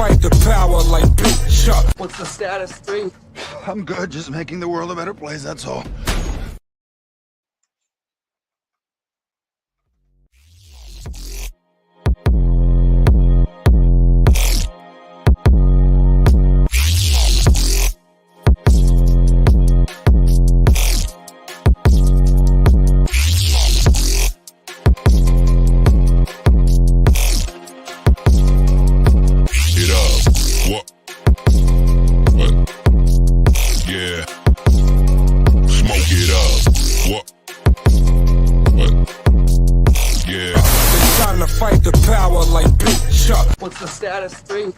fight the power like BITCHUTE. What's the status, 3? I'm good, just making the world a better place, that's all. Fight the power like BITCHUTE. What's the status, 3?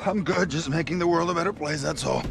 I'm good, just making the world a better place, that's all.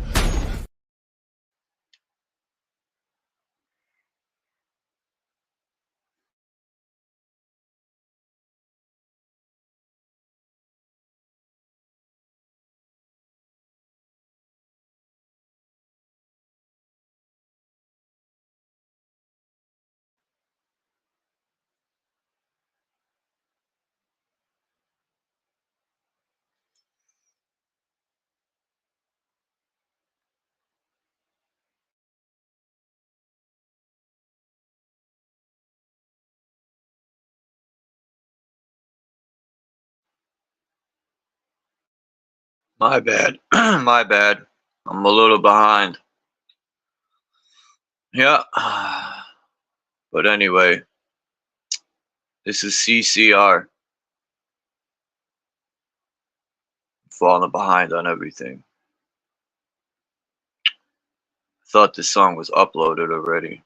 My bad. My bad. I'm a little behind. Yeah. But anyway, this is CCR. Falling behind on everything. Thought this song was uploaded already.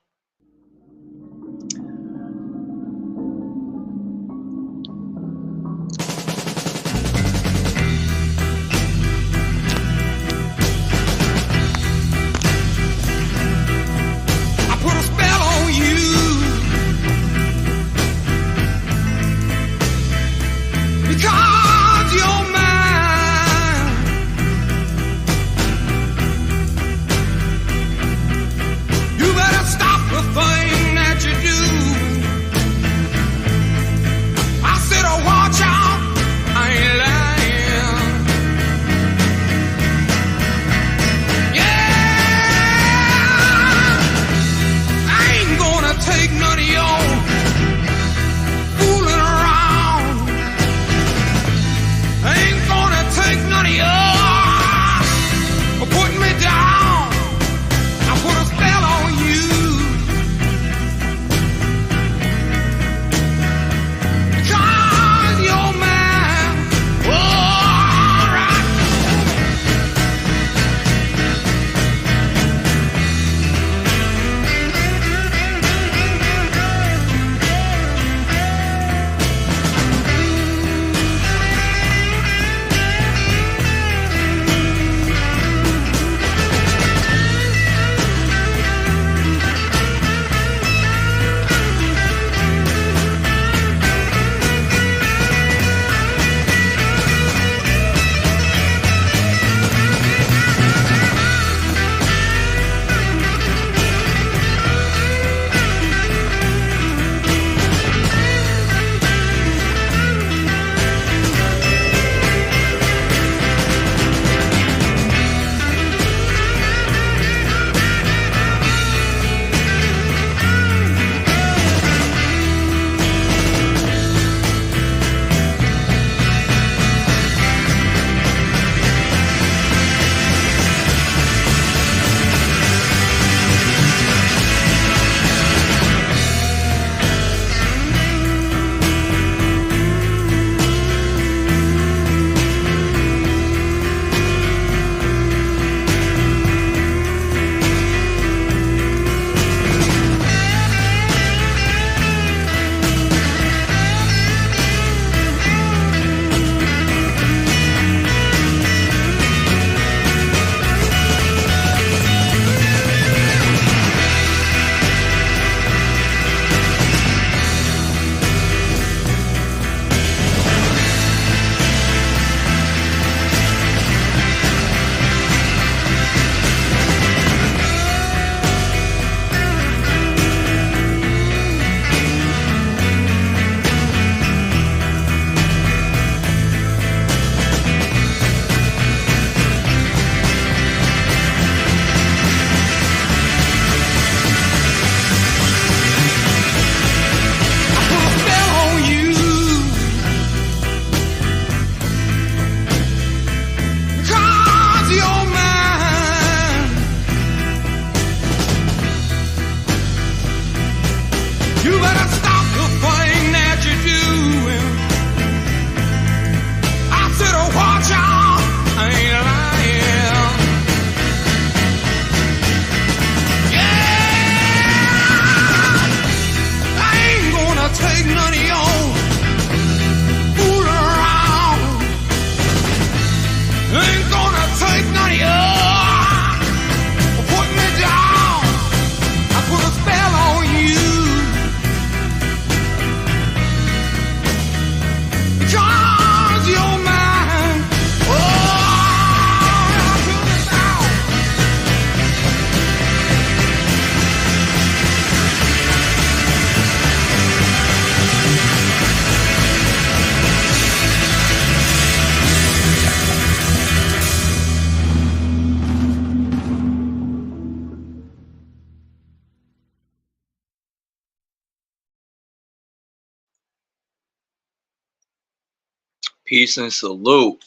Peace and salute.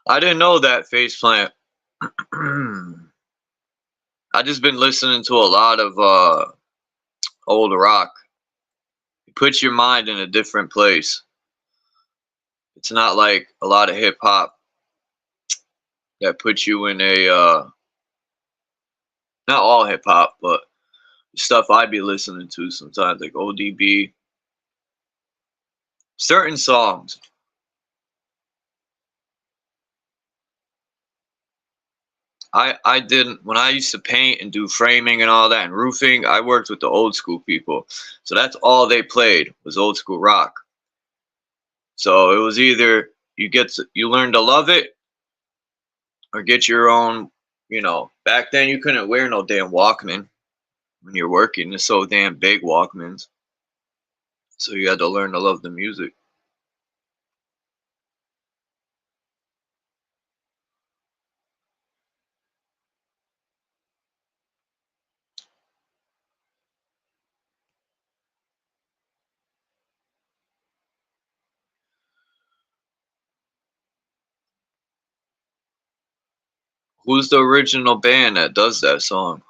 I didn't know that, Faceplant. I just been listening to a lot of old rock. It puts your mind in a different place. It's not like a lot of hip hop that puts you in a not all hip hop, but stuff I'd be listening to sometimes, like ODB. Certain songs. I didn't, when I used to paint and do framing and all that and roofing, I worked with the old school people. So that's all they played was old school rock. So it was either you learn to love it or get your own, back then you couldn't wear no damn Walkman when you're working. It's so damn big, Walkmans. So you had to learn to love the music. Who's the original band that does that song?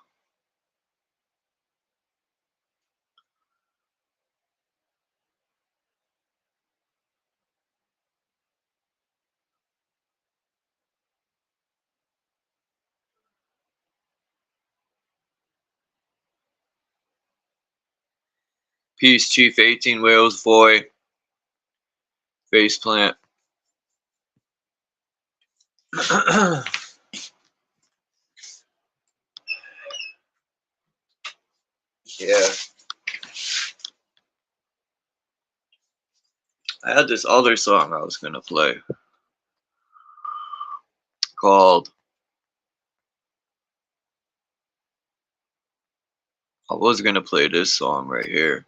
Peace, Chief 18 Whales, Boy, Faceplant. Yeah. I had this other song I was going to play called, I was going to play this song right here.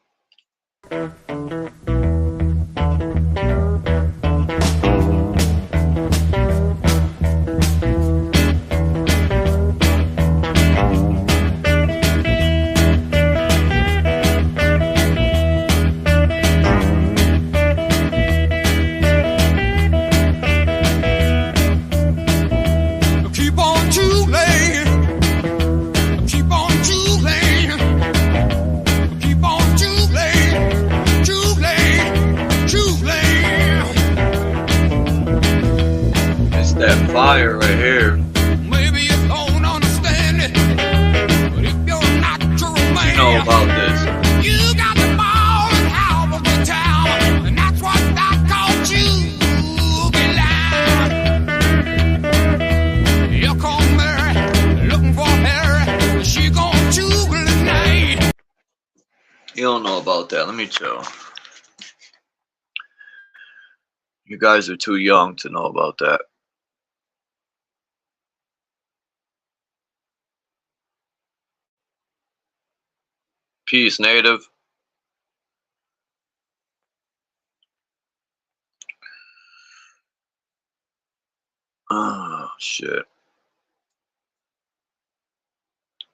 Keep on tooling. Keep on tooling. Keep on tooling. Tooling. It's that fire right here. Maybe you don't understand it, but if you're not true man, You know about this. you got the ball and half of the town, and that's what I call you. You come there looking for her, she gon' tool tonight. You don't know about that. Let me chill. You guys are too young to know about that. Peace, Native. Oh, shit.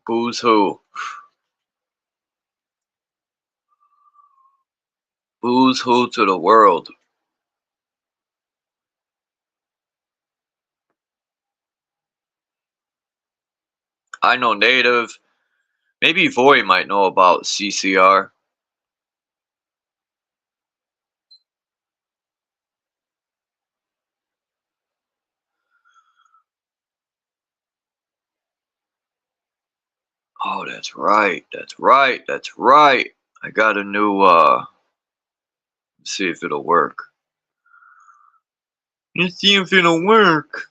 Who's who? Who's who to the world? I know Native. Maybe Voy might know about CCR. Oh, that's right. That's right. That's right. I got a new, let's see if it'll work. Let's see if it'll work.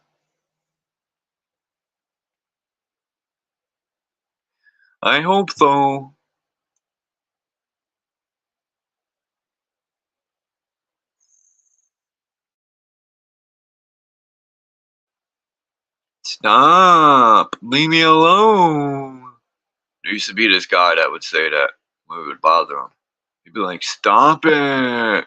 I hope so. Stop. Leave me alone. There used to be this guy that would say that when it would bother him. He'd be like, stop it.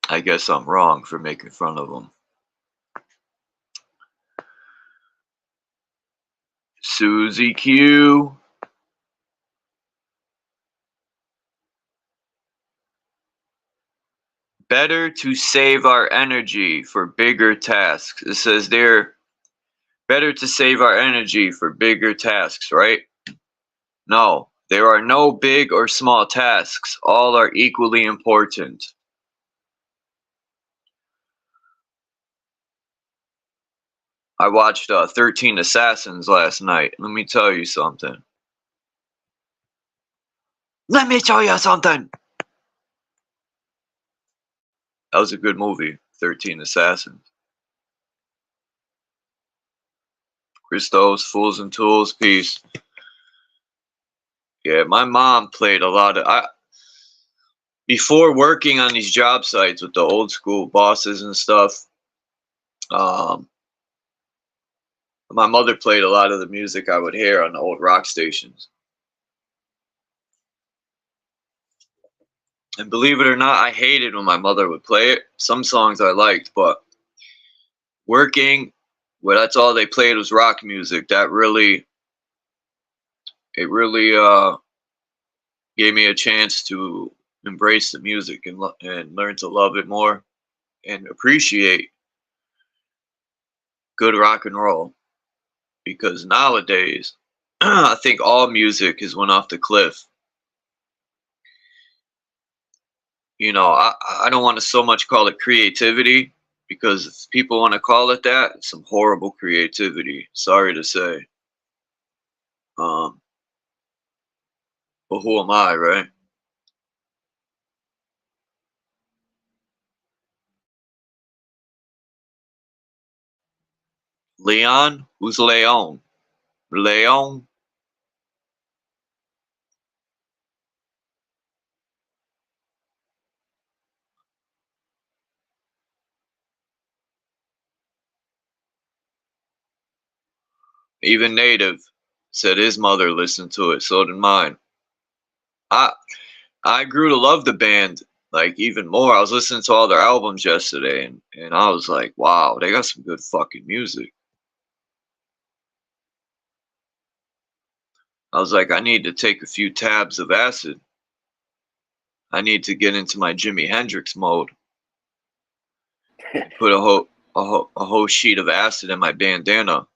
I guess I'm wrong for making fun of him. Susie Q. Better to save our energy for bigger tasks. It says there, better to save our energy for bigger tasks, right? No, there are no big or small tasks. All are equally important. I watched 13 Assassins last night. Let me tell you something. Let me tell you something. That was a good movie, 13 Assassins. Christos, Fools and Tools, peace. Yeah, my mom played a lot of... before working on these job sites with the old school bosses and stuff, my mother played a lot of the music I would hear on the old rock stations. And believe it or not, I hated when my mother would play it. Some songs I liked, but working, well, that's all they played was rock music. That really, it really gave me a chance to embrace the music and learn to love it more and appreciate good rock and roll. Because nowadays, I think all music has went off the cliff. You know, I don't want to so much call it creativity, because if people want to call it that, it's some horrible creativity. Sorry to say. But who am I, right? Leon? Who's Leon? Leon? Even Native said his mother listened to it, so did mine. I grew to love the band like even more. I was listening to all their albums yesterday, and I was like, wow, they got some good fucking music. I was like, I need to take a few tabs of acid. I need to get into my Jimi Hendrix mode. Put a whole sheet of acid in my bandana.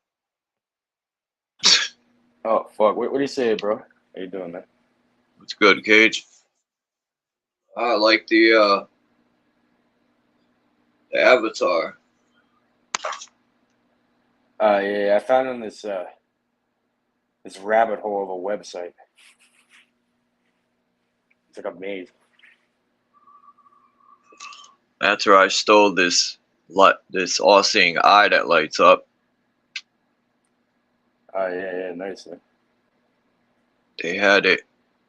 Oh fuck! What do you say, bro? How you doing, man? What's good, Cage? I like the Avatar. Yeah, I found on this this rabbit hole of a website. It's like a maze. That's where I stole this all-seeing eye that lights up. Yeah, nice. Man. They had it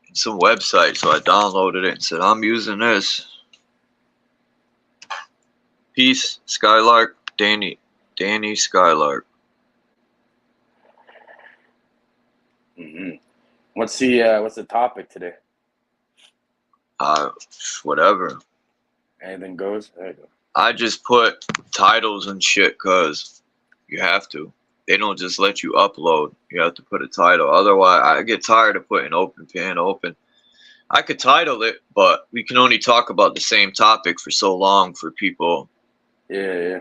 in some website, so I downloaded it and said, I'm using this. Peace, Skylark, Danny Skylark. What's the topic today? Whatever. Anything goes. There you go. I just put titles and shit because you have to. They don't just let you upload. You have to put a title. Otherwise, I get tired of putting open pen open. I could title it, but we can only talk about the same topic for so long for people. Yeah.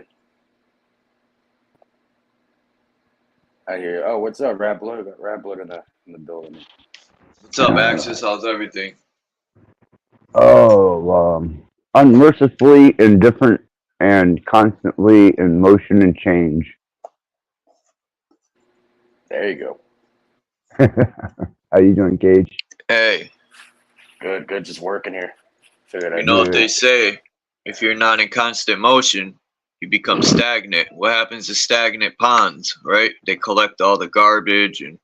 I hear you. Oh, what's up, Rap Blood? Got Rap Blood in the building. What's up, Axis? How's everything? Oh, unmercifully indifferent and constantly in motion and change. There you go. How you doing, Gage? Hey. Good. Just working here. Figured You know what they say? If you're not in constant motion, you become stagnant. What happens to stagnant ponds, right? They collect all the garbage, and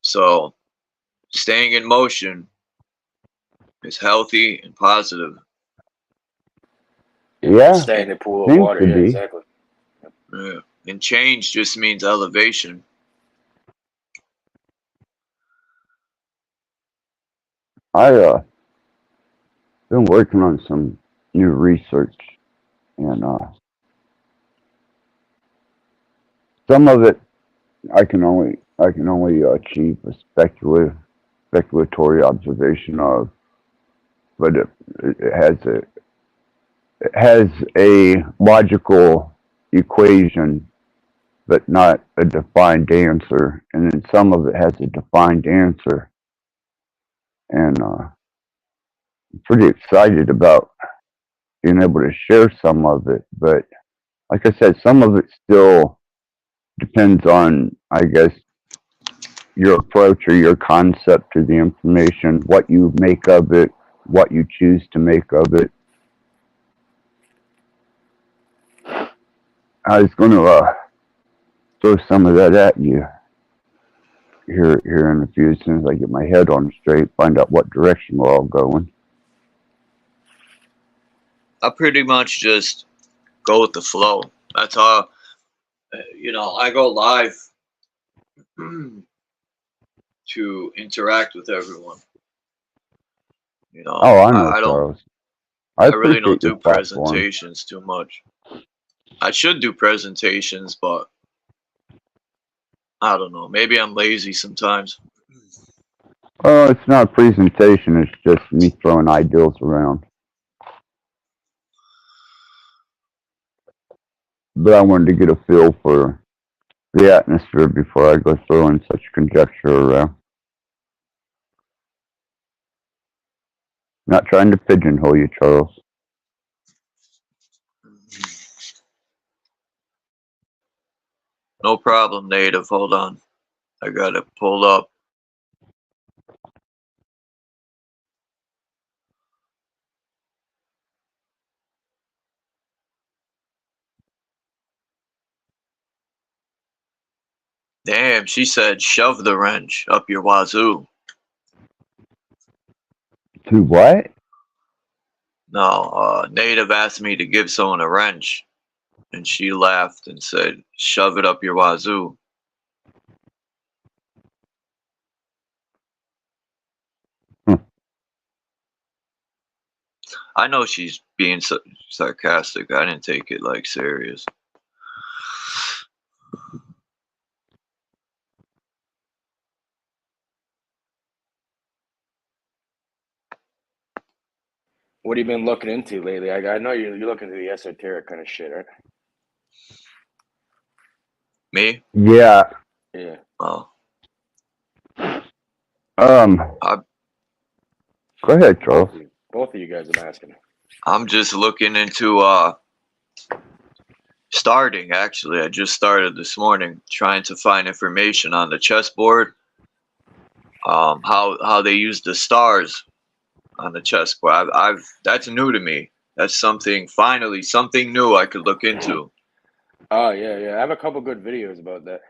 so staying in motion is healthy and positive. Yeah. Stay in the pool of water. Yeah, exactly. Yeah. And change just means elevation. I been working on some new research, and some of it I can only I can only achieve a speculatory observation of, but it has a logical equation, but not a defined answer. And then some of it has a defined answer. And I'm pretty excited about being able to share some of it. But like I said, some of it still depends on, I guess, your approach or your concept to the information, what you make of it, what you choose to make of it. I was going to throw some of that at you here in a few, as soon as I get my head on straight, find out what direction we're all going. I pretty much just go with the flow. That's how, I go live to interact with everyone. Oh, I know, I don't. Charles. I really don't do platform. presentations too much. I should do presentations, but I don't know. Maybe I'm lazy sometimes. Oh, it's not a presentation. It's just me throwing ideals around. But I wanted to get a feel for the atmosphere before I go throwing such conjecture around. Not trying to pigeonhole you, Charles. No problem, Native. Hold on. I got it pulled up. Damn, she said shove the wrench up your wazoo. To what? No, Native asked me to give someone a wrench, and she laughed and said, shove it up your wazoo. I know she's being sarcastic. I didn't take it like serious. What have you been looking into lately? I know you're looking into the esoteric kind of shit, right? Me? Yeah. Yeah. Oh. Go ahead, Charles. Both of you guys are asking. I'm just looking into starting, actually. I just started this morning trying to find information on the chessboard. How they use the stars on the chessboard. That's new to me. That's something new I could look into. Oh yeah. I have a couple good videos about that.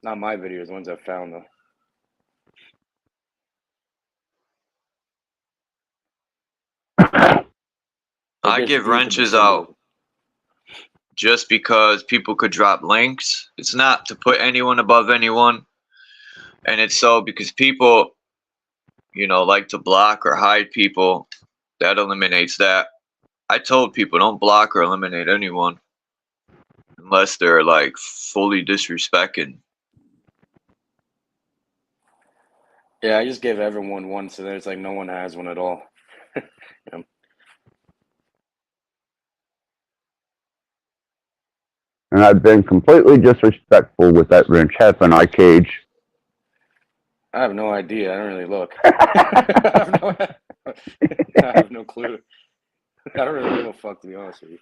Not my videos, ones I found though. I give wrenches out just because people could drop links. It's not to put anyone above anyone. And it's so because people, like to block or hide people. That eliminates that. I told people don't block or eliminate anyone unless they're like fully disrespected. Yeah, I just gave everyone one, so there's like no one has one at all. Yeah. And I've been completely disrespectful with that wrench. Have an eye cage. I have no idea. I don't really look. I have no clue. I don't really give a fuck, to be honest with you.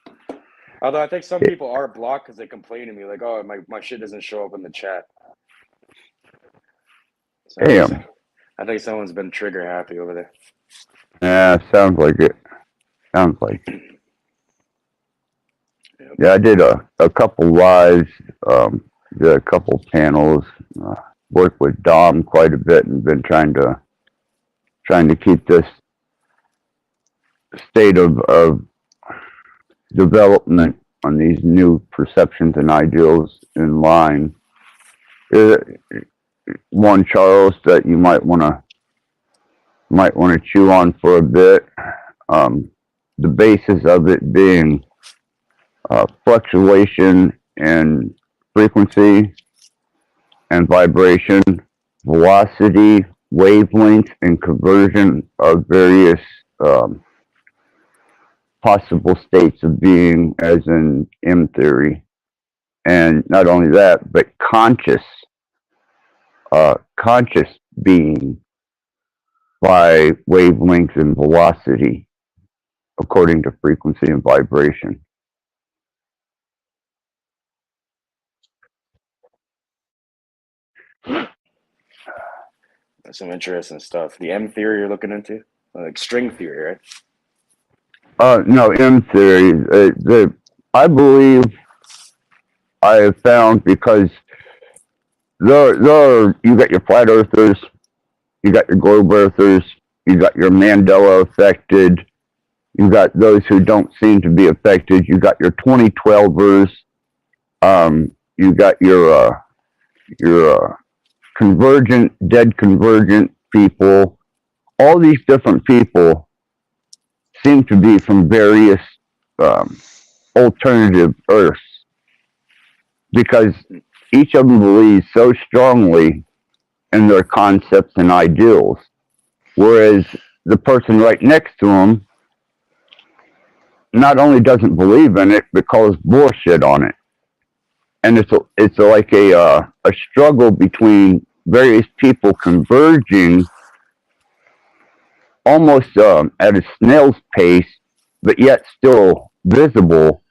Although I think some people are blocked because they complain to me like, oh, my shit doesn't show up in the chat. So Damn. I think someone's been trigger happy over there. Yeah, sounds like it. Sounds like it. Yep. Yeah, I did a couple lives, did a couple panels, worked with Dom quite a bit, and been trying to keep this state of development on these new perceptions and ideals in line. One, Charles, that you might want to chew on for a bit. The basis of it being fluctuation in frequency and vibration, velocity, wavelength, and conversion of various possible states of being, as in M theory. And not only that, but conscious being by wavelength and velocity, according to frequency and vibration. That's some interesting stuff. The M theory you're looking into? Like string theory, right? No, M theory. I believe I have found, because you got your flat earthers, you got your globe earthers, you got your Mandela affected, you got those who don't seem to be affected, you got your 2012ers, you got your convergent, dead convergent people. All these different people seem to be from various alternative Earths, because each of them believes so strongly in their concepts and ideals, whereas the person right next to them not only doesn't believe in it, but calls bullshit on it. And it's like a struggle between various people converging almost at a snail's pace, but yet still visible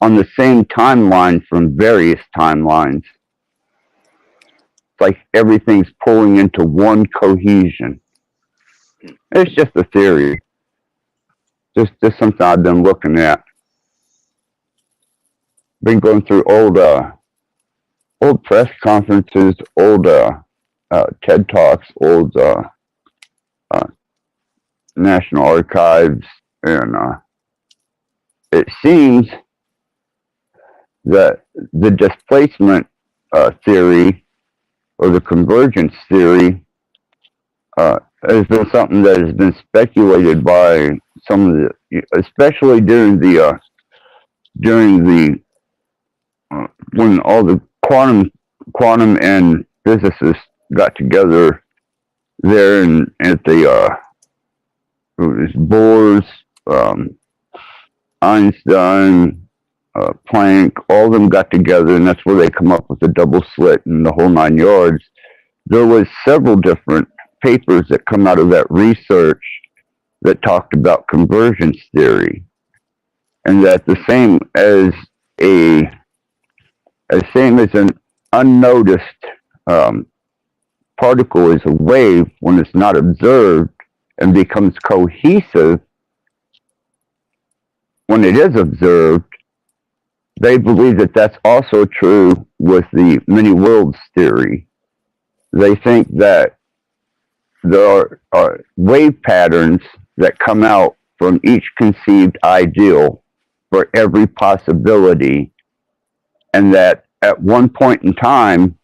on the same timeline from various timelines. It's like everything's pulling into one cohesion. It's just a theory. Just something I've been looking at. Been going through old press conferences, old TED Talks, old National Archives, and it seems that the displacement theory, or the convergence theory, has been something that has been speculated by some of the, especially during the when all the quantum and physicists got together there, and at the it was Bohr's, Einstein, Planck, all of them got together, and that's where they come up with the double slit and the whole 9 yards. There was several different papers that come out of that research that talked about convergence theory, and that the same as an unnoticed particle is a wave when it's not observed and becomes cohesive when it is observed. They believe that that's also true with the many worlds theory. They think that there are wave patterns that come out from each conceived ideal for every possibility, and that at one point in time,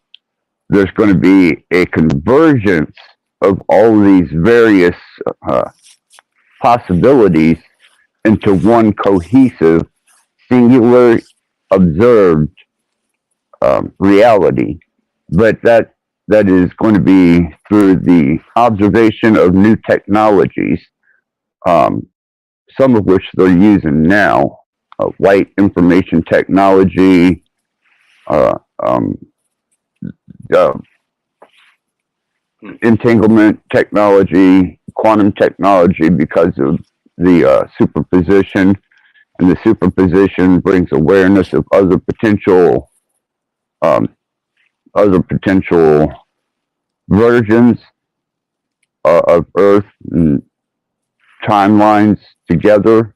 there's going to be a convergence of all these various possibilities into one cohesive, singular, observed reality. But that is going to be through the observation of new technologies, some of which they're using now, light information technology, entanglement technology, quantum technology, because of the superposition, and the superposition brings awareness of other potential versions of Earth and timelines together,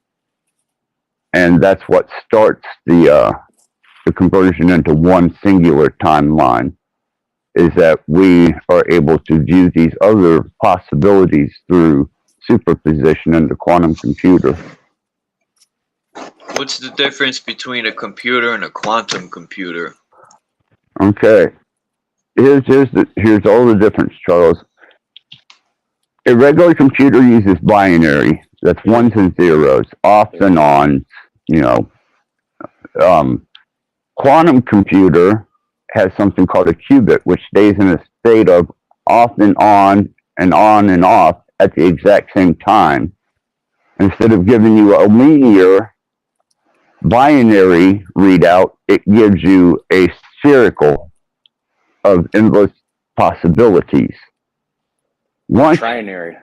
and that's what starts the conversion into one singular timeline, is that we are able to view these other possibilities through superposition in the quantum computer. What's the difference between a computer and a quantum computer? Okay. Here's all the difference, Charles. A regular computer uses binary. That's ones and zeros, off and on, Quantum computer has something called a qubit, which stays in a state of off and on and on and off at the exact same time. Instead of giving you a linear binary readout, it gives you a spherical of endless possibilities. Once, Trinary.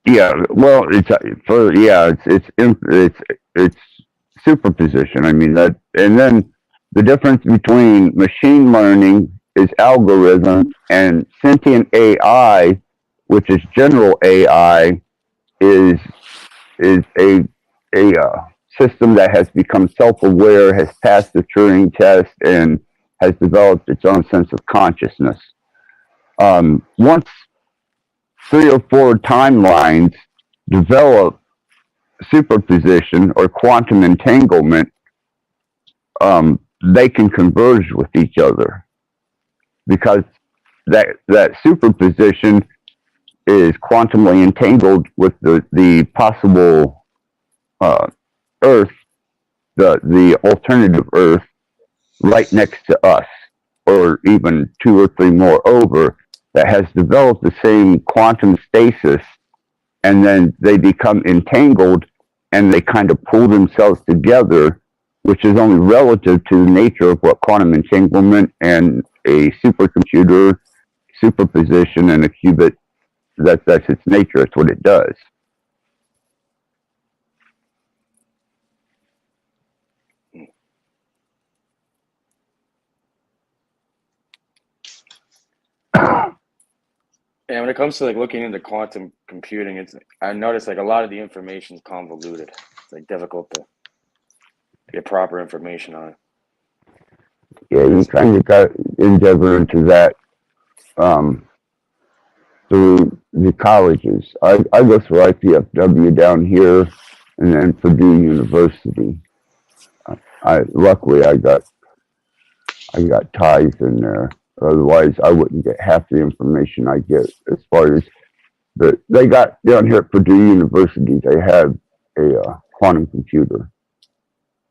yeah, well, it's superposition. I mean that, and then the difference between machine learning is algorithm and sentient AI, which is general AI, is a system that has become self-aware, has passed the Turing test, and has developed its own sense of consciousness. Once 3 or 4 timelines develop superposition or quantum entanglement, they can converge with each other, because that superposition is quantumly entangled with the possible Earth, the alternative Earth, right next to us, or even 2 or 3 more over, that has developed the same quantum stasis, and then they become entangled and they kind of pull themselves together, which is only relative to the nature of what quantum entanglement and a supercomputer, superposition, and a qubit, that's its nature. It's what it does. Yeah, when it comes to like looking into quantum computing, I noticed like a lot of the information is convoluted. It's like difficult to get proper information on it. Yeah, you kind of got endeavor into that through the colleges. I go through IPFW down here, and then Purdue University. Luckily I got ties in there. Otherwise, I wouldn't get half the information I get. As far as they got down here at Purdue University, they have a quantum computer.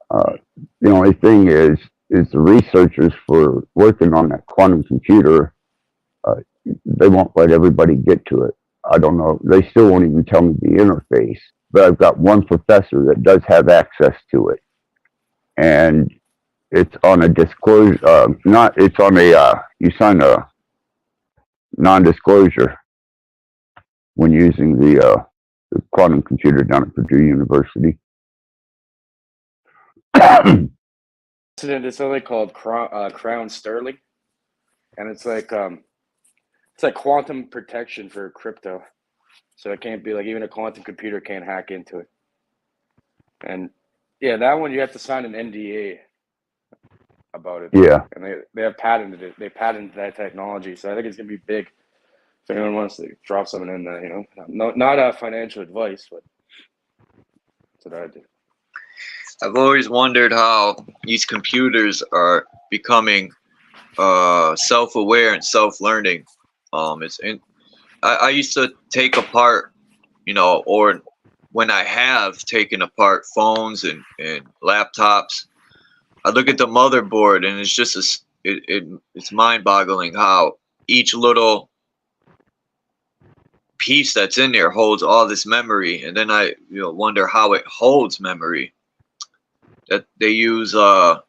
The only thing is the researchers for working on that quantum computer, they won't let everybody get to it. I don't know. They still won't even tell me the interface. But I've got one professor that does have access to it, and it's on a disclosure. It's on a you sign a non-disclosure when using the quantum computer down at Purdue University. It's something called Crown Sterling, and it's like quantum protection for crypto, so it can't be like, even a quantum computer can't hack into it. And yeah, that one you have to sign an NDA about it. Yeah, and they have patented it. They patented that technology, so I think it's gonna be big. If anyone wants to drop something in there, not financial advice, but that's what I do. I've always wondered how these computers are becoming self-aware and self-learning. I used to take apart, or when I have taken apart phones and laptops, I look at the motherboard and it's just it's mind-boggling how each little piece that's in there holds all this memory, and then I wonder how it holds memory. That they use I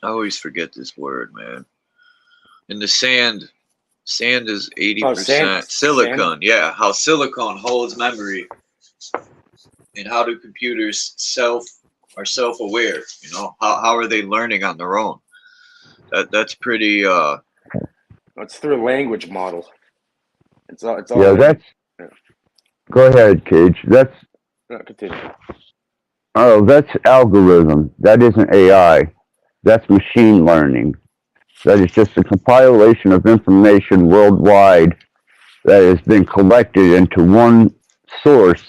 always forget this word, man. In the sand is 80% silicon. Sand? Yeah, how silicon holds memory, and how do computers are self-aware? How are they learning on their own? That's pretty. It's through a language model. It's all. Yeah, that's. Yeah. Go ahead, Cage. That's. No, continue. Oh, that's algorithm. That isn't AI. That's machine learning. That is just a compilation of information worldwide that has been collected into one source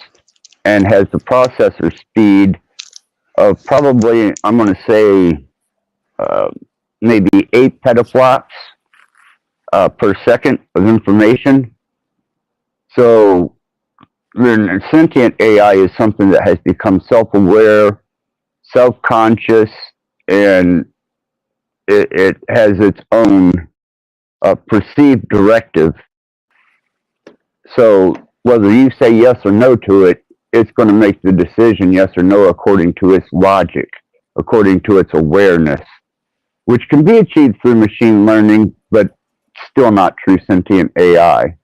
and has the processor speed of probably, I'm going to say, maybe 8 petaflops per second of information. So then sentient AI is something that has become self-aware, self-conscious, and it has its own perceived directive. So whether you say yes or no to it, it's going to make the decision yes or no according to its logic, according to its awareness, which can be achieved through machine learning, but still not true sentient AI.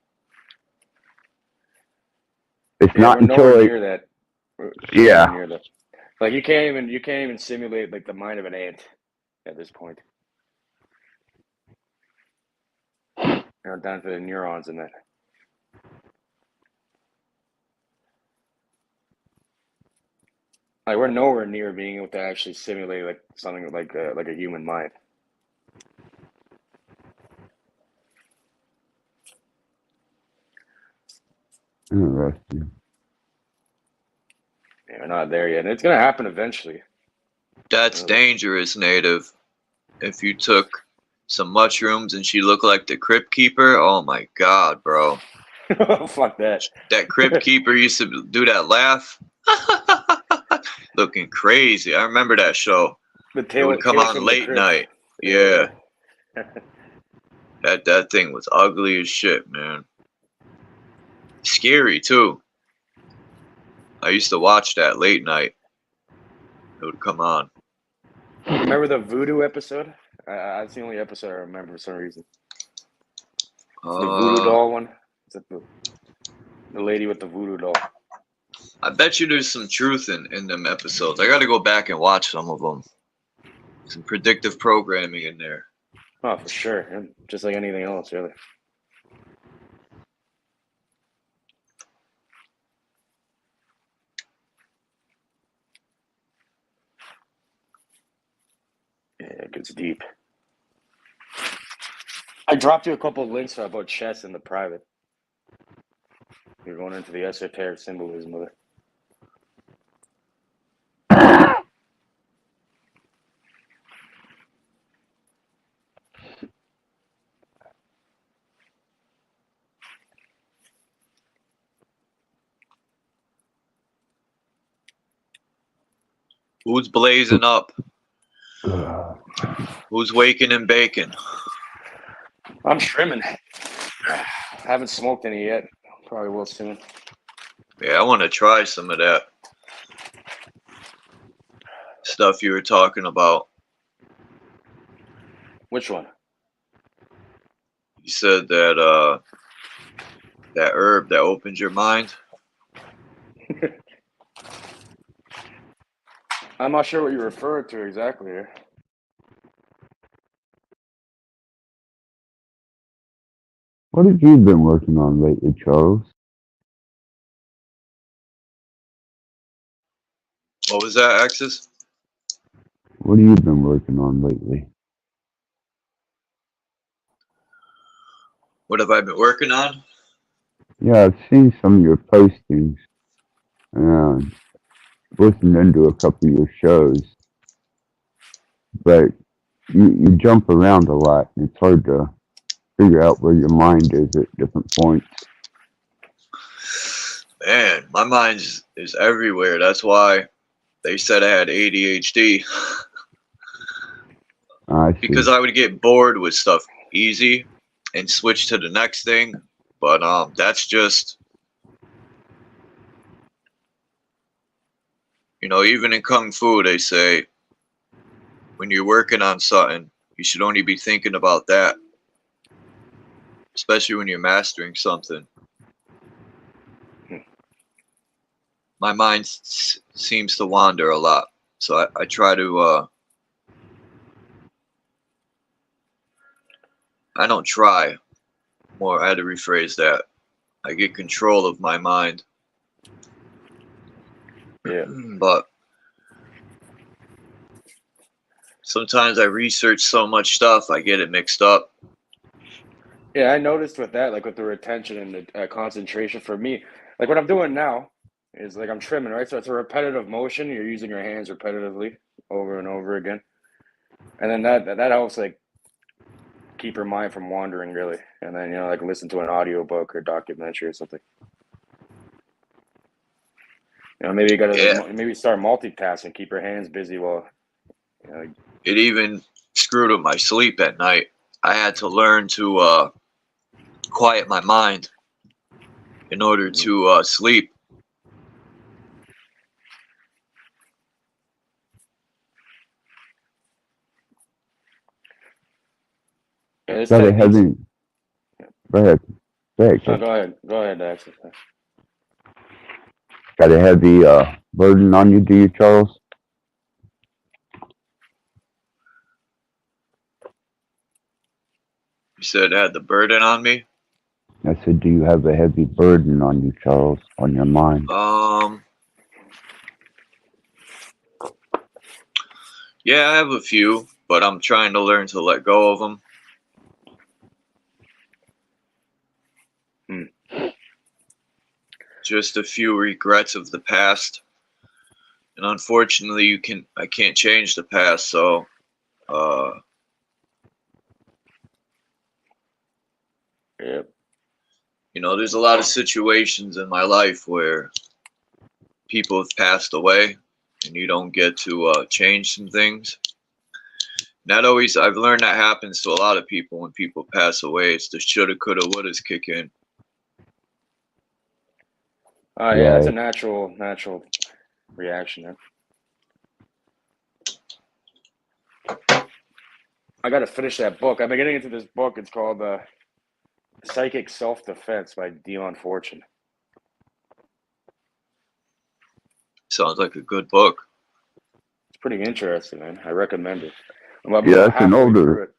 It's not we're nowhere until near that. Yeah. Near that. Like you can't even simulate like the mind of an ant at this point. Down to the neurons in that. Like we're nowhere near being able to actually simulate like something like a human mind. Interesting. Yeah, we're not there yet, and it's gonna happen eventually. That's dangerous, Native. If you took some mushrooms and she looked like the Crypt Keeper, oh my God, bro. Fuck that. That Crypt Keeper used to do that laugh. Looking crazy. I remember that show. It would come on late night. Yeah. That thing was ugly as shit, man. Scary too. I used to watch that late night. It would come on. Remember the voodoo episode? That's the only episode I remember for some reason. The voodoo doll one. Is that the lady with the voodoo doll? I bet you there's some truth in them episodes. I got to go back and watch some of them. Some predictive programming in there. Oh, for sure. Just like anything else, really. Yeah, it gets deep. I dropped you a couple of links about chess in the private. You're going into the esoteric symbolism of it. Who's blazing up? Who's waking and baking? I'm trimming. Haven't smoked any yet. Probably will soon. Yeah, I want to try some of that stuff you were talking about. Which one? You said that that herb that opens your mind. I'm not sure what you're referring to exactly here. What have you been working on lately, Charles? What was that, Axis? What have you been working on lately? What have I been working on? Yeah, I've seen some of your postings and listened into a couple of your shows, but you jump around a lot, and it's hard to figure out where your mind is at different points. Man, my mind is everywhere. That's why they said I had ADHD. Because I would get bored with stuff easy and switch to the next thing. But that's just, you know, even in Kung Fu, they say when you're working on something, you should only be thinking about that. Especially when you're mastering something. My mind seems to wander a lot. So I try to, I don't try. More, I had to rephrase that. I get control of my mind. Yeah. But sometimes I research so much stuff, I get it mixed up. Yeah, I noticed with that, like with the retention and the concentration for me, like what I'm doing now is like I'm trimming, right? So it's a repetitive motion. You're using your hands repetitively over and over again. And then that helps like keep your mind from wandering really. And then, you know, like listen to an audiobook or documentary or something. You know, maybe you gotta maybe start multitasking, keep your hands busy while It even screwed with my sleep at night. I had to learn to quiet my mind in order to sleep. Yeah, this Got a technique's- heavy. Go ahead. Go ahead. No, Kid. go ahead. Go ahead, Dax. Got a heavy burden on you, do you, Charles? You said it had the burden on me? I said, do you have a heavy burden on you, Charles, on your mind? Yeah, I have a few, but I'm trying to learn to let go of them. Just a few regrets of the past, and unfortunately, I can't change the past. So, Yep. you know, there's a lot of situations in my life where people have passed away, and you don't get to change some things. Not always. I've learned that happens to a lot of people when people pass away. It's the shoulda, coulda, wouldas kick in. Yeah, it's a natural reaction. Man. I got to finish that book. I've been getting into this book. It's called Psychic Self-Defense by Dion Fortune. Sounds like a good book. It's pretty interesting, man. I recommend it. Yeah, it's an older.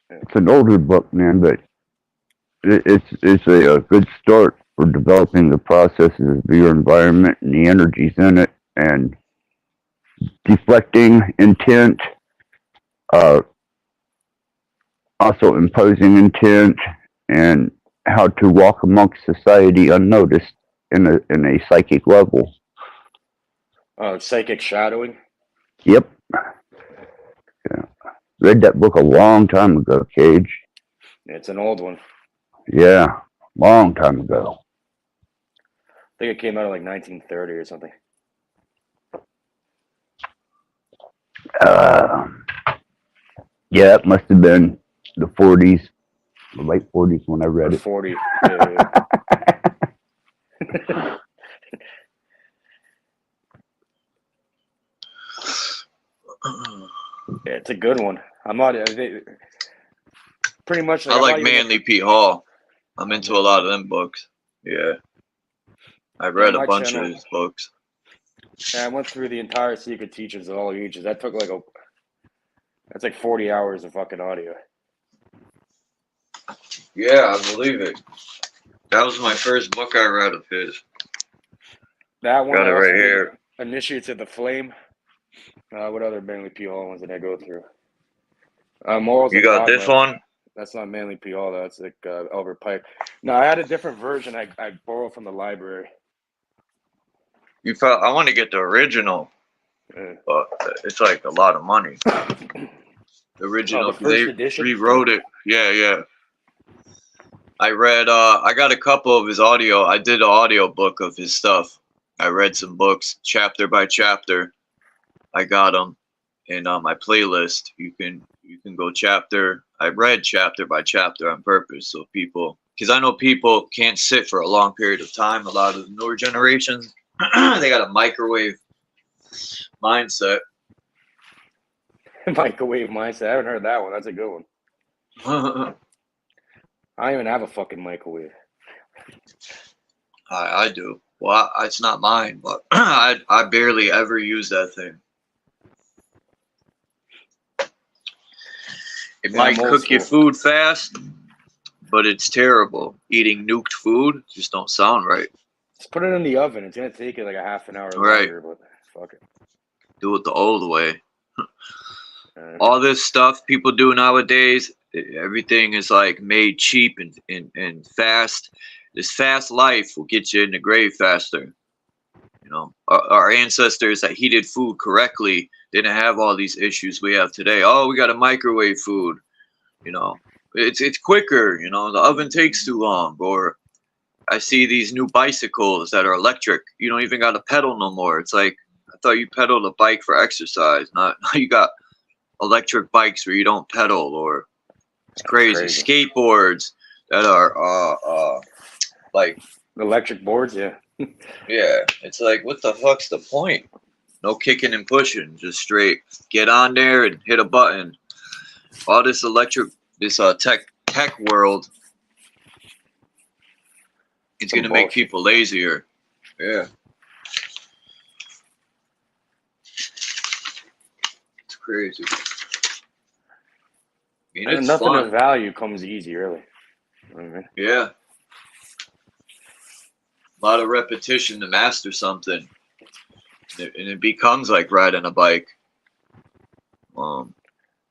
Yeah. It's an older book, man, but it's a good start for developing the processes of your environment and the energies in it, and deflecting intent, also imposing intent, and how to walk amongst society unnoticed in a psychic level. Psychic shadowing. Yep. Yeah. Read that book a long time ago, Cage. It's an old one. Yeah, long time ago. I think it came out in like 1930 or something. Yeah, it must have been the 40s, the late 40s when I read it. 40. Yeah. Yeah, it's a good one. I'm not pretty much. I like Manly P. Hall. I'm into a lot of them books. Yeah, I read a bunch of his books. Yeah, I went through the entire Secret Teachings of all ages. That took that's like 40 hours of fucking audio. Yeah, I believe it. That was my first book I read of his. That one got it right here. Initiates of the Flame. What other Manly P. Hall ones did I go through? Morals. You got this one? That's not Manly P. Hall. That's like Albert Pike. No, I had a different version. I borrowed from the library. I want to get the original, but it's like a lot of money. The original, the edition? rewrote it. Yeah. I read. I got a couple of his audio. I did an audio book of his stuff. I read some books, chapter by chapter. I got them in my playlist. You can go chapter. I read chapter by chapter on purpose, so people, because I know people can't sit for a long period of time. A lot of the newer generations, they got a microwave mindset. Microwave mindset. I haven't heard that one. That's a good one. I don't even have a fucking microwave. I do. Well, it's not mine, but I barely ever use that thing. It might cook your food fast, but it's terrible. Eating nuked food just don't sound right. Just put it in the oven. It's gonna take it like a half an hour Right. longer, but fuck it. Do it the old way. All this stuff people do nowadays, everything is like made cheap and fast. This fast life will get you in the grave faster. You know, our ancestors that heated food correctly didn't have all these issues we have today. Oh, we got to microwave food. You know, it's quicker. You know, the oven takes too long. Or I see these new bicycles that are electric. You don't even got to pedal no more. It's like, I thought you pedaled a bike for exercise. Not you got electric bikes where you don't pedal, or it's crazy. Crazy. Skateboards that are like Electric boards, yeah. yeah. It's like, what the fuck's the point? No kicking and pushing, just straight get on there and hit a button. All this tech world, it's Some gonna make bullshit. people lazier. Yeah, it's crazy. I mean, And it's nothing fun. of value comes easy, really. You know what I mean? Yeah, a lot of repetition to master something, and it becomes like riding a bike.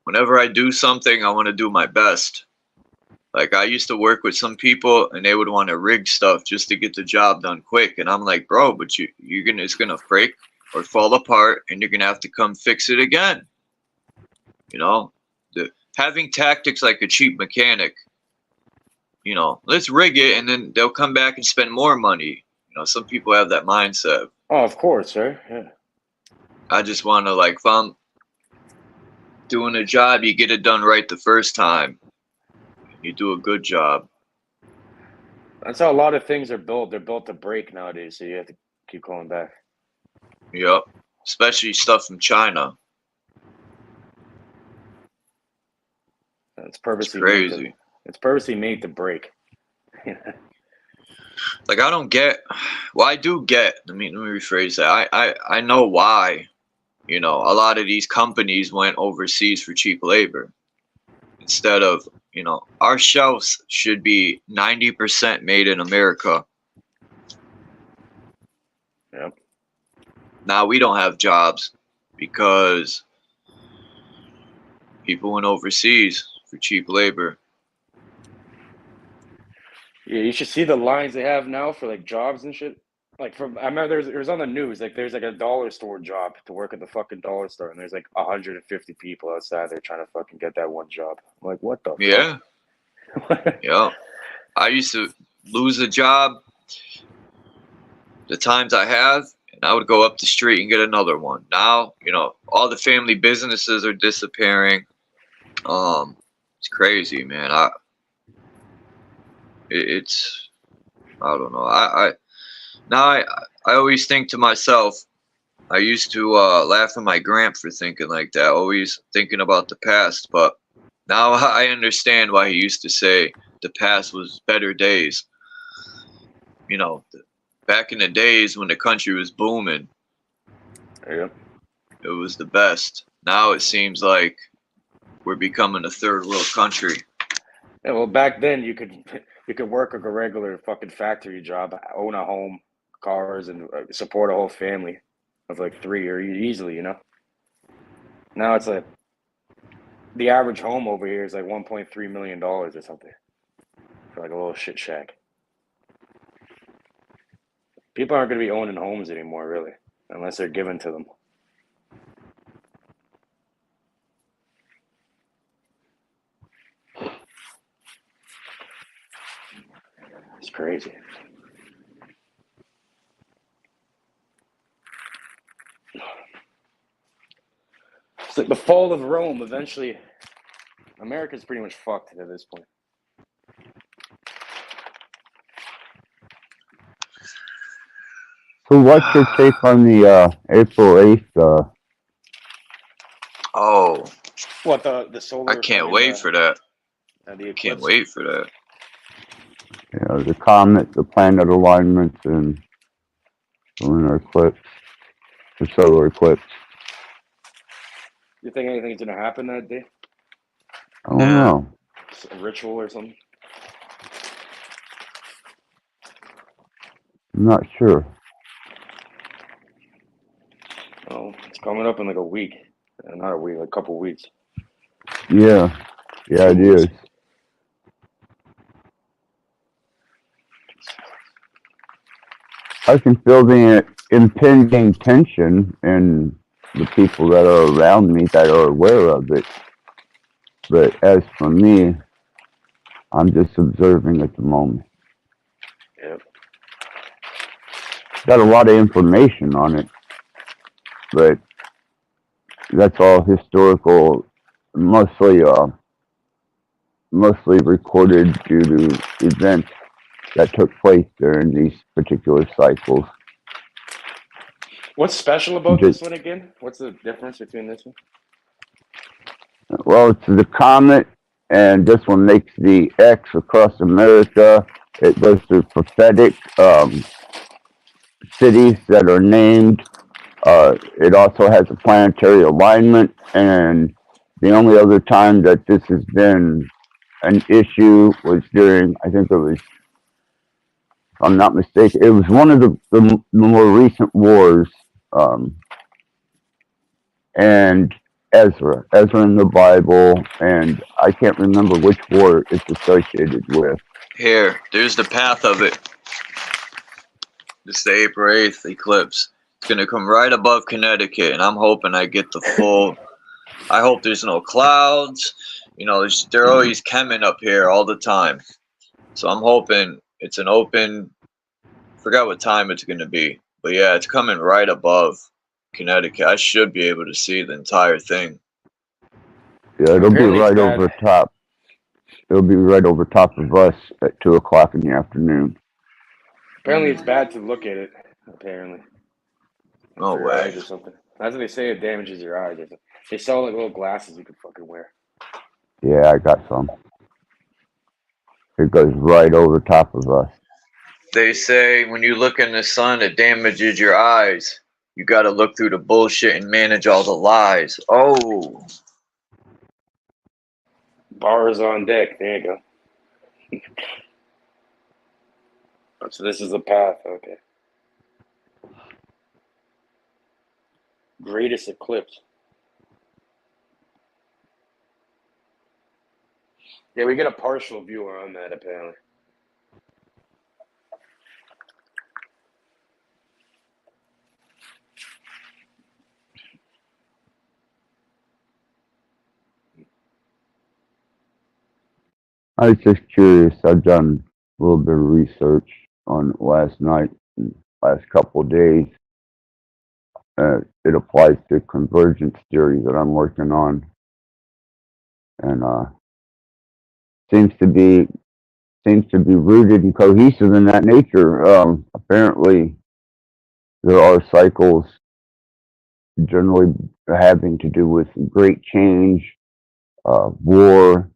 Whenever I do something, I want to do my best. Like, I used to work with some people, and they would want to rig stuff just to get the job done quick, and I'm like, bro, but it's gonna break or fall apart, and you're gonna have to come fix it again. You know, having tactics like a cheap mechanic. You know, let's rig it, and then they'll come back and spend more money. You know, some people have that mindset. Oh, of course, sir. Yeah. I just want to, like, if I'm doing a job, you get it done right the first time. You do a good job. That's how a lot of things are built. They're built to break nowadays, so you have to keep going back. Yep. Especially stuff from China. It's It's purposely crazy. it's purposely made to break. Like, I don't get. Well, I do get. Let me rephrase that. I know why. You know, a lot of these companies went overseas for cheap labor instead of, you know, our shelves should be 90% made in America. Yep. Now we don't have jobs because people went overseas for cheap labor. Yeah, you should see the lines they have now for like jobs and shit. Like I remember it was on the news. Like there's like a dollar store job to work at the fucking dollar store, and there's like 150 people outside there trying to fucking get that one job. I'm like, what the Yeah. fuck? Yeah. I used to lose a job the times I have, and I would go up the street and get another one. Now, you know, all the family businesses are disappearing. It's crazy, man. It's I don't know. I always think to myself. I used to laugh at my gramp for thinking like that, always thinking about the past. But now I understand why he used to say the past was better days. You know, back in the days when the country was booming, Yeah. it was the best. Now it seems like we're becoming a third world country. Yeah, well, back then you could work like a regular fucking factory job, own a home, cars, and support a whole family of like 3 or easily, you know. Now it's like the average home over here is like $1.3 million or something for like a little shit shack. People aren't going to be owning homes anymore, really, unless they're given to them. It's crazy. It's like the fall of Rome. Eventually, America's pretty much fucked at this point. So what's your take on the April 8th? Oh, What the solar? I can't wait for that. The eclipse. Can't wait for that. You know, the comet, the planet alignments, and the lunar eclipse, the solar eclipse. You think anything's gonna happen that day? I don't know. A ritual or something? I'm not sure. Oh, it's coming up in like a week. Not a week, like a couple weeks. Yeah, it is. I can feel the impending tension in the people that are around me that are aware of it. But as for me, I'm just observing at the moment. Yep. Got a lot of information on it, but that's all historical mostly mostly recorded due to events that took place during these particular cycles. What's special about Just, this one again? What's the difference between this one? well, it's the comet, and this one makes the X across America. It goes through prophetic cities that are named. It also has a planetary alignment, and the only other time that this has been an issue was during, I think it was, if I'm not mistaken, it was one of the more recent wars, and Ezra in the Bible, and I can't remember which war it's associated with. Here, there's the path of it. This is the April 8th eclipse. It's going to come right above Connecticut, and I'm hoping I get the full. I hope there's no clouds. You know, they're always chemming up here all the time. So I'm hoping it's an open. Forgot what time it's going to be. But yeah, it's coming right above Connecticut. I should be able to see the entire thing. Yeah, it'll Apparently be it's right bad. over top. It'll be right over top of us at 2 o'clock in the afternoon. Apparently it's bad to look at it. Apparently. No For your way. eyes or something. That's what they say. It damages your eyes. They sell like little glasses you can fucking wear. Yeah, I got some. It goes right over top of us. They say when you look in the sun, it damages your eyes. You got to look through the bullshit and manage all the lies. Oh. Bars on deck. There you go. So this is the path. Okay. Greatest eclipse. Yeah, we get a partial view on that apparently. I was just curious. I've done a little bit of research on it last night, and last couple of days. It applies to convergence theory that I'm working on, and seems to be rooted and cohesive in that nature. Apparently, there are cycles generally having to do with great change, war,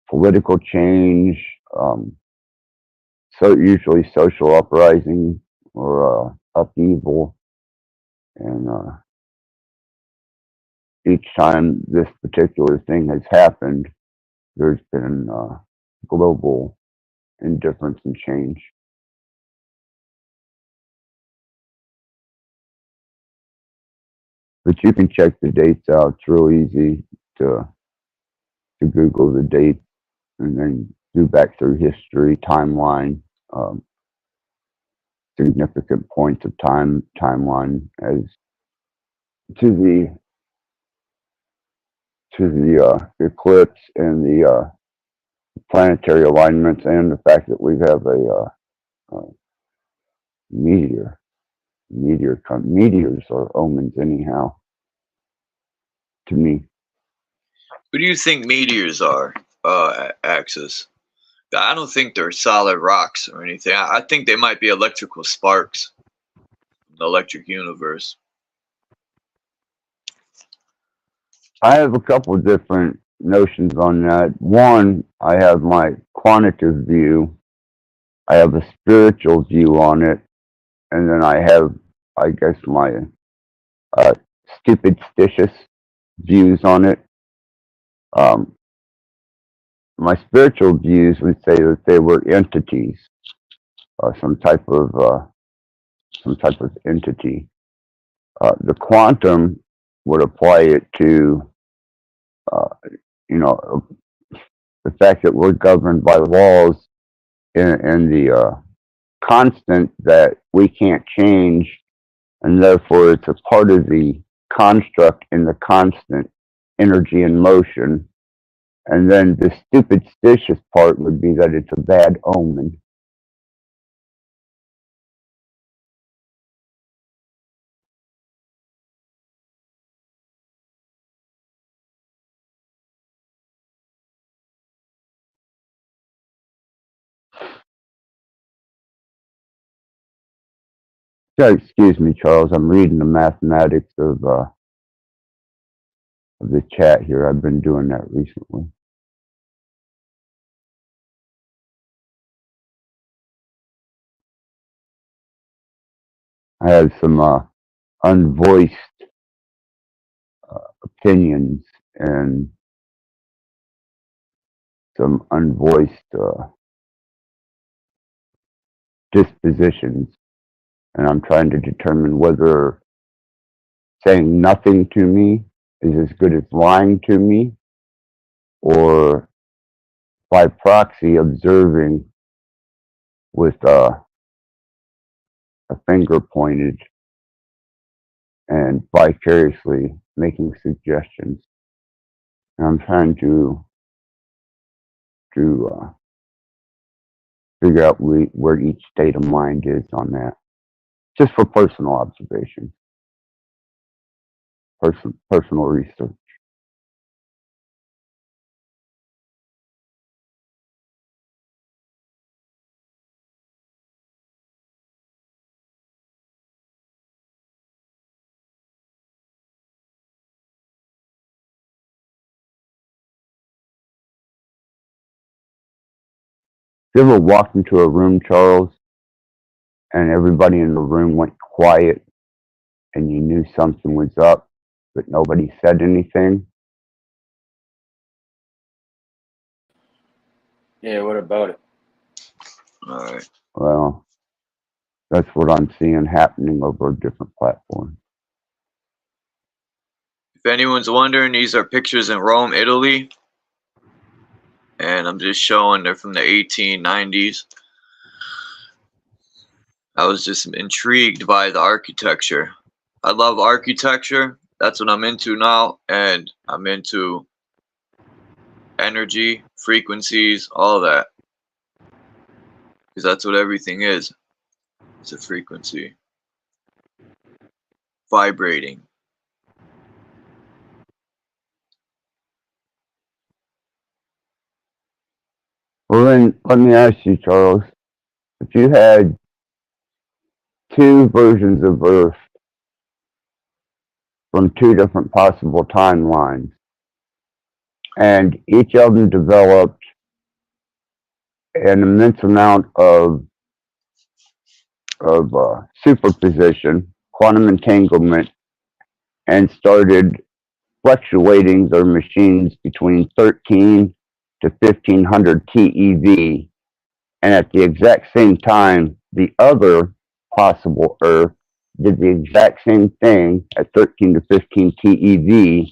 political change, so usually social uprising or upheaval, and each time this particular thing has happened, there's been global indifference and change. But you can check the dates out. It's real easy to Google the date and then do back through history, timeline, significant points of timeline as to the eclipse and the planetary alignments and the fact that we have a meteor. Meteors are omens anyhow, to me. Who do you think meteors are, Axis? I don't think they're solid rocks or anything. I think they might be electrical sparks in the electric universe. I have a couple of different notions on that. One, I have my quantitative view. I have a spiritual view on it, and then I have, I guess, my superstitious views on it. My spiritual views would say that they were entities, some type of entity. The quantum would apply it to, you know, the fact that we're governed by laws in the constant that we can't change, and therefore it's a part of the construct in the constant energy and motion. And then the superstitious part would be that it's a bad omen. So excuse me, Charles. I'm reading the mathematics of the chat here. I've been doing that recently. I have some unvoiced opinions and some unvoiced dispositions, and I'm trying to determine whether saying nothing to me is as good as lying to me, or by proxy observing with a finger pointed and vicariously making suggestions. And I'm trying to figure out where each state of mind is on that, just for personal observation, personal research. You ever walked into a room, Charles, and everybody in the room went quiet and you knew something was up, but nobody said anything? Yeah, what about it? All right. Well, that's what I'm seeing happening over different platforms. If anyone's wondering, these are pictures in Rome, Italy. And I'm just showing they're from the 1890s. I was just intrigued by the architecture. I love architecture. That's what I'm into now. And I'm into energy, frequencies, all that. Because that's what everything is. It's a frequency. Vibrating. Well, then, let me ask you, Charles, if you had two versions of Earth from two different possible timelines, and each of them developed an immense amount of superposition, quantum entanglement, and started fluctuating their machines between 13 to 1500 TeV, and at the exact same time, the other possible Earth did the exact same thing at 13 to 15 TeV,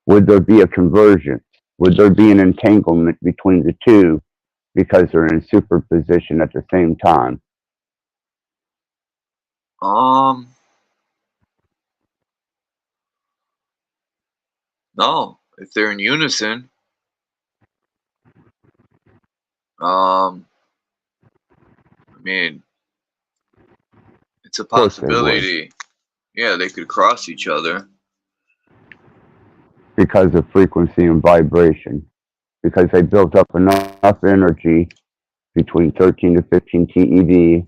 would there be a convergence? Would there be an entanglement between the two because they're in superposition at the same time? No. If they're in unison, I mean, it's a Of course they would, possibility. Yeah, they could cross each other. because of frequency and vibration, because they built up enough energy between 13 to 15 TeV.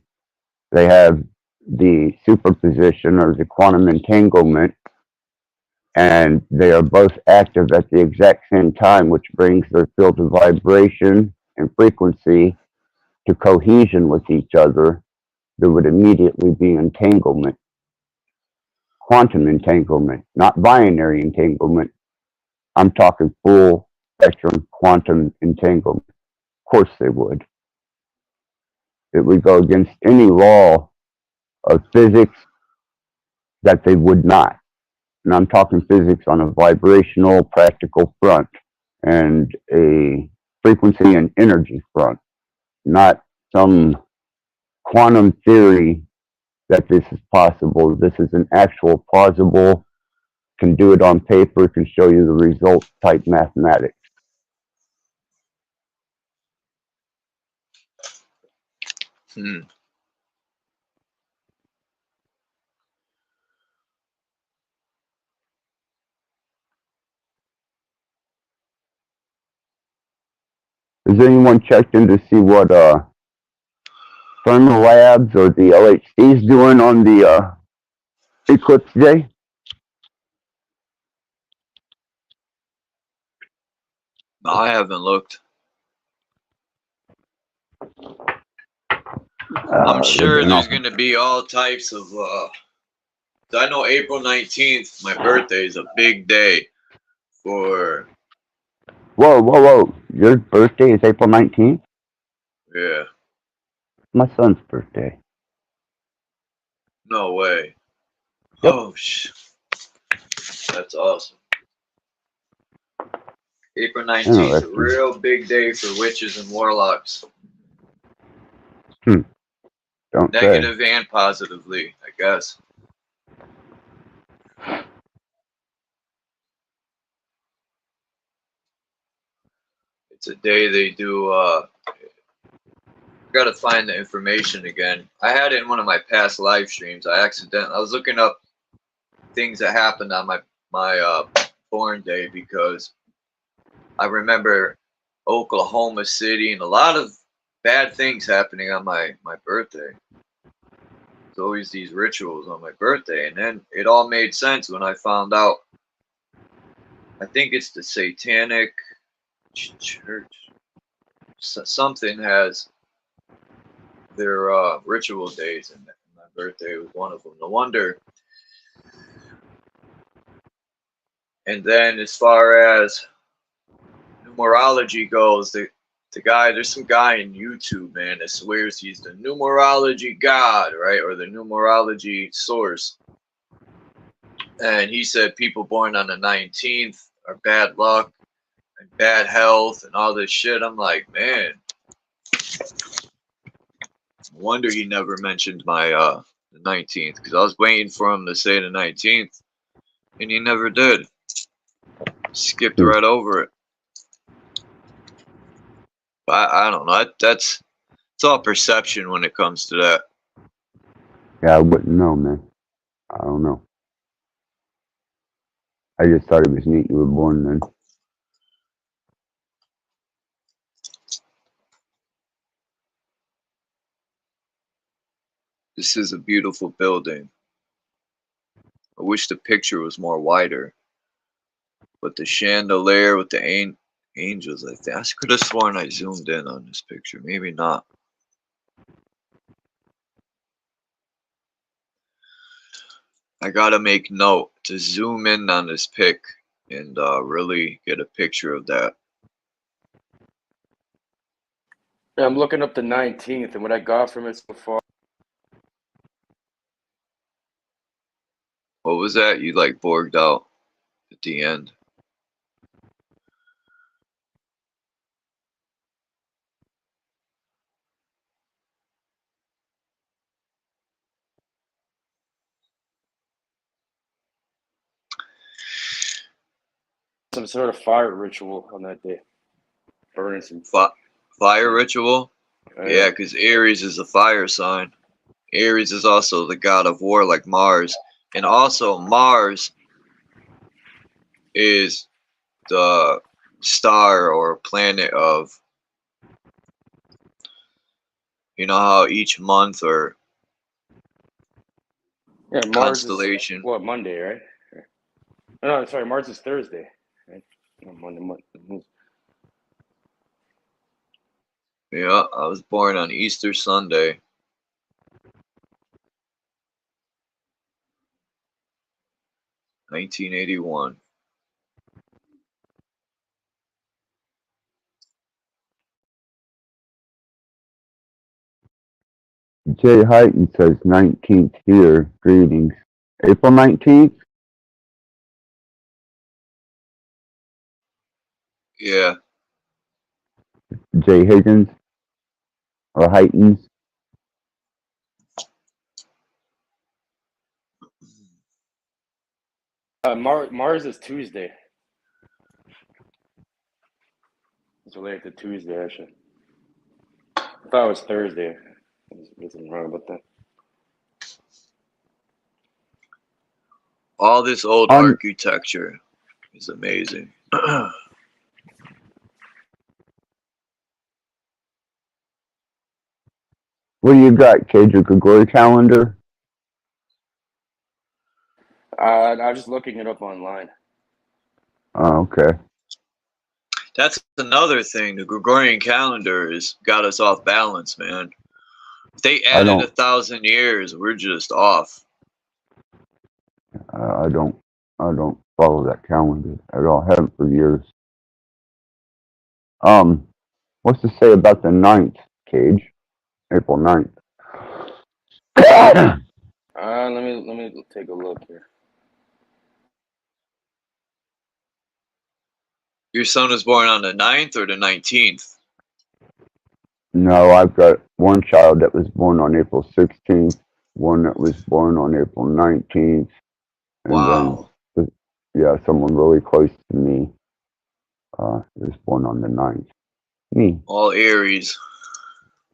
They have the superposition or the quantum entanglement, and they are both active at the exact same time, which brings their field of vibration and frequency to cohesion with each other. There would immediately be entanglement, quantum entanglement, not binary entanglement. I'm talking full spectrum quantum entanglement. Of course they would. It would go against any law of physics that they would not. And I'm talking physics on a vibrational, practical front and a frequency and energy front, not some quantum theory that this is possible. This is an actual plausible, can do it on paper, can show you the results type mathematics. Hmm. Has anyone checked in to see what Thermal Labs or the LHC's doing on the Eclipse Day? No, I haven't looked. I'm sure there's going to be all types of. I know April 19th, my birthday, is a big day for. Whoa, whoa, whoa. Your birthday is April 19th? Yeah, My son's birthday. no way. Yep. Oh, that's awesome. April 19th is a real big day for witches and warlocks. Don't Negative and positively, I guess. It's a day they do, gotta find the information again. I had it in one of my past live streams. I was looking up things that happened on my born day, because I remember Oklahoma City and a lot of bad things happening on my birthday. There's always these rituals on my birthday, and then it all made sense when I found out. I think it's the Satanic Church. Something has their ritual days, and my birthday was one of them. No wonder. And then as far as numerology goes, there's some guy in YouTube, man, that swears he's the numerology god, right? Or the numerology source. And he said people born on the 19th are bad luck and bad health and all this shit. I'm like, man, no wonder he never mentioned my the 19th, because I was waiting for him to say the 19th, and he never did. Skipped right over it. I don't know. It's all perception when it comes to that. Yeah, I wouldn't know, man. I don't know. I just thought it was neat you were born then. This is a beautiful building. I wish the picture was more wider. But the chandelier with the angels, I could have sworn I zoomed in on this picture. Maybe not. I gotta make note to zoom in on this pic and really get a picture of that. Yeah, I'm looking up the 19th, and what I got from it so far. What was that? You like borged out at the end. Some sort of fire ritual on that day. Burning some fire ritual? Yeah, because Aries is a fire sign. Aries is also the god of war, like Mars. And also Mars is the star or planet of, you know how each month or Mars constellation. Is, what, Monday, right? No, sorry, Mars is Thursday. Right? Monday. Yeah, I was born on Easter Sunday. $1981. Jay Hyten says 19th here. Greetings. April 19th? Yeah. Jay Higgins? Or Hytens? Mars is Tuesday. It's related to Tuesday, actually. I thought it was Thursday. I was wrong about that. All this old architecture is amazing. What do you got, Cage? A Gregorian calendar? I was just looking it up online. Oh, okay. That's another thing. The Gregorian calendar has got us off balance, man. If they added 1,000 years, we're just off. I don't follow that calendar at all. Haven't for years. What's to say about the 9th, Cage? April 9th. Let me take a look here. Your son was born on the 9th or the 19th? No, I've got one child that was born on April 16th, one that was born on April 19th, and Wow. then, yeah, someone really close to me was born on the 9th. Me. All Aries.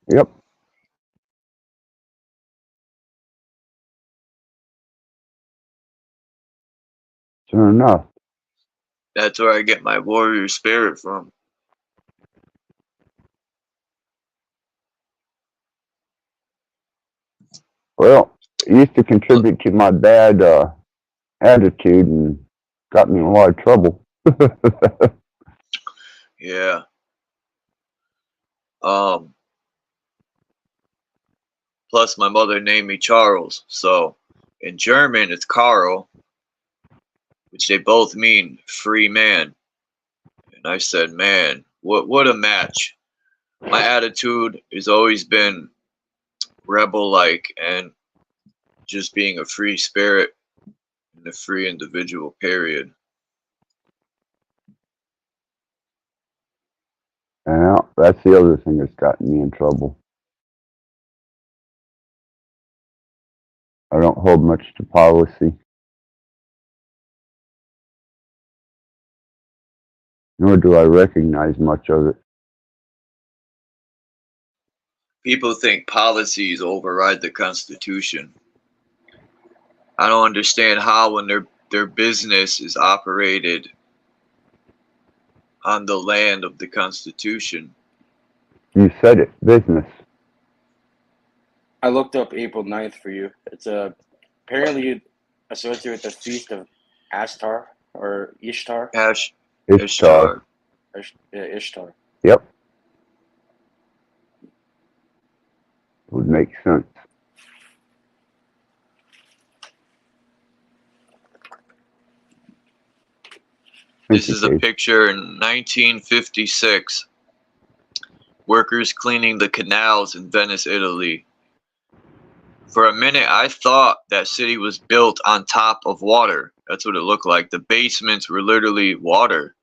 Yep. Sure enough. That's where I get my warrior spirit from. Well, it used to contribute to my bad attitude and got me in a lot of trouble. Yeah. Plus, my mother named me Charles. So, in German, it's Karl, which they both mean free man. And I said, man, what a match. My attitude has always been rebel-like and just being a free spirit and a free individual, period. Yeah, that's the other thing that's gotten me in trouble. I don't hold much to policy. Nor do I recognize much of it. People think policies override the Constitution. I don't understand how, when their business is operated on the land of the Constitution. You said it, business. I looked up April 9th for you. It's apparently associated with the feast of Ashtar or Ishtar. Ishtar. Yeah, Ishtar. Yep. Would make sense. This is a picture in 1956. Workers cleaning the canals in Venice, Italy. For a minute, I thought that city was built on top of water. That's what it looked like. The basements were literally water.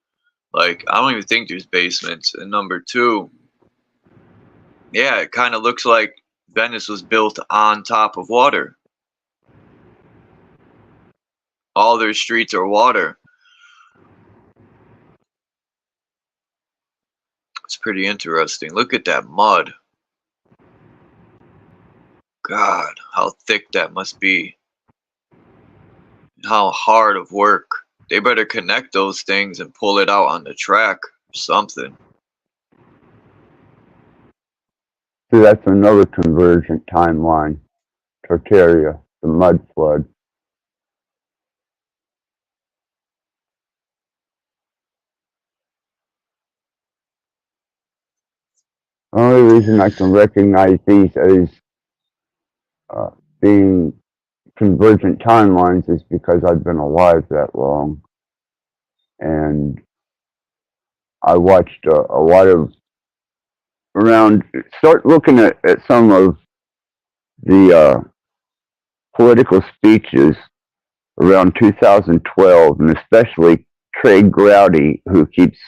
Like, I don't even think there's basements. And number two, yeah, it kind of looks like Venice was built on top of water. All their streets are water. It's pretty interesting. Look at that mud. God, how thick that must be. And how hard of work. They better connect those things and pull it out on the track or something. See, that's another convergent timeline. Tartaria, the mud flood. The only reason I can recognize these as being convergent timelines is because I've been alive that long. And I watched a lot of start looking at some of the political speeches around 2012, and especially Trey Gowdy, who keeps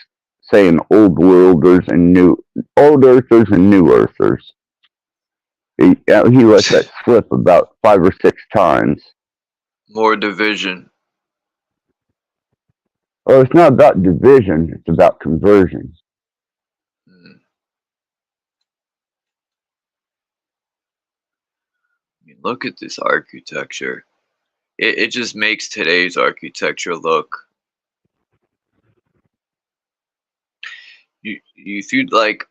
saying old worlders and old earthers and new earthers. He let that slip about 5 or 6 times. More division. Well, it's not about division, it's about conversion. I mean, look at this architecture. It just makes today's architecture look. If you like,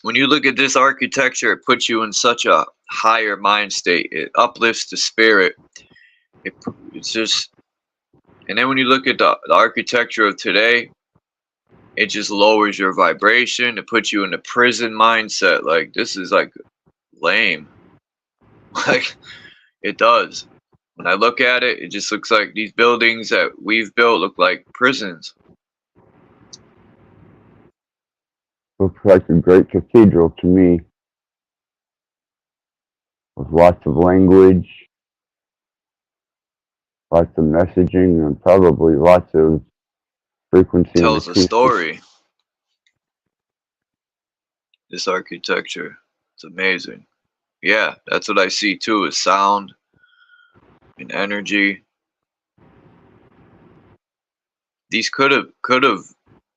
when you look at this architecture, it puts you in such a higher mind state. It uplifts the spirit. It's just, and then when you look at the architecture of today, it just lowers your vibration. It puts you in a prison mindset. Like, this is like lame. Like, it does. When I look at it, it just looks like these buildings that we've built look like prisons. Looks like a great cathedral to me, with lots of language, lots of messaging, and probably lots of frequency. Tells a story. This architecture, it's amazing. Yeah, that's what I see too, is sound and energy. These could have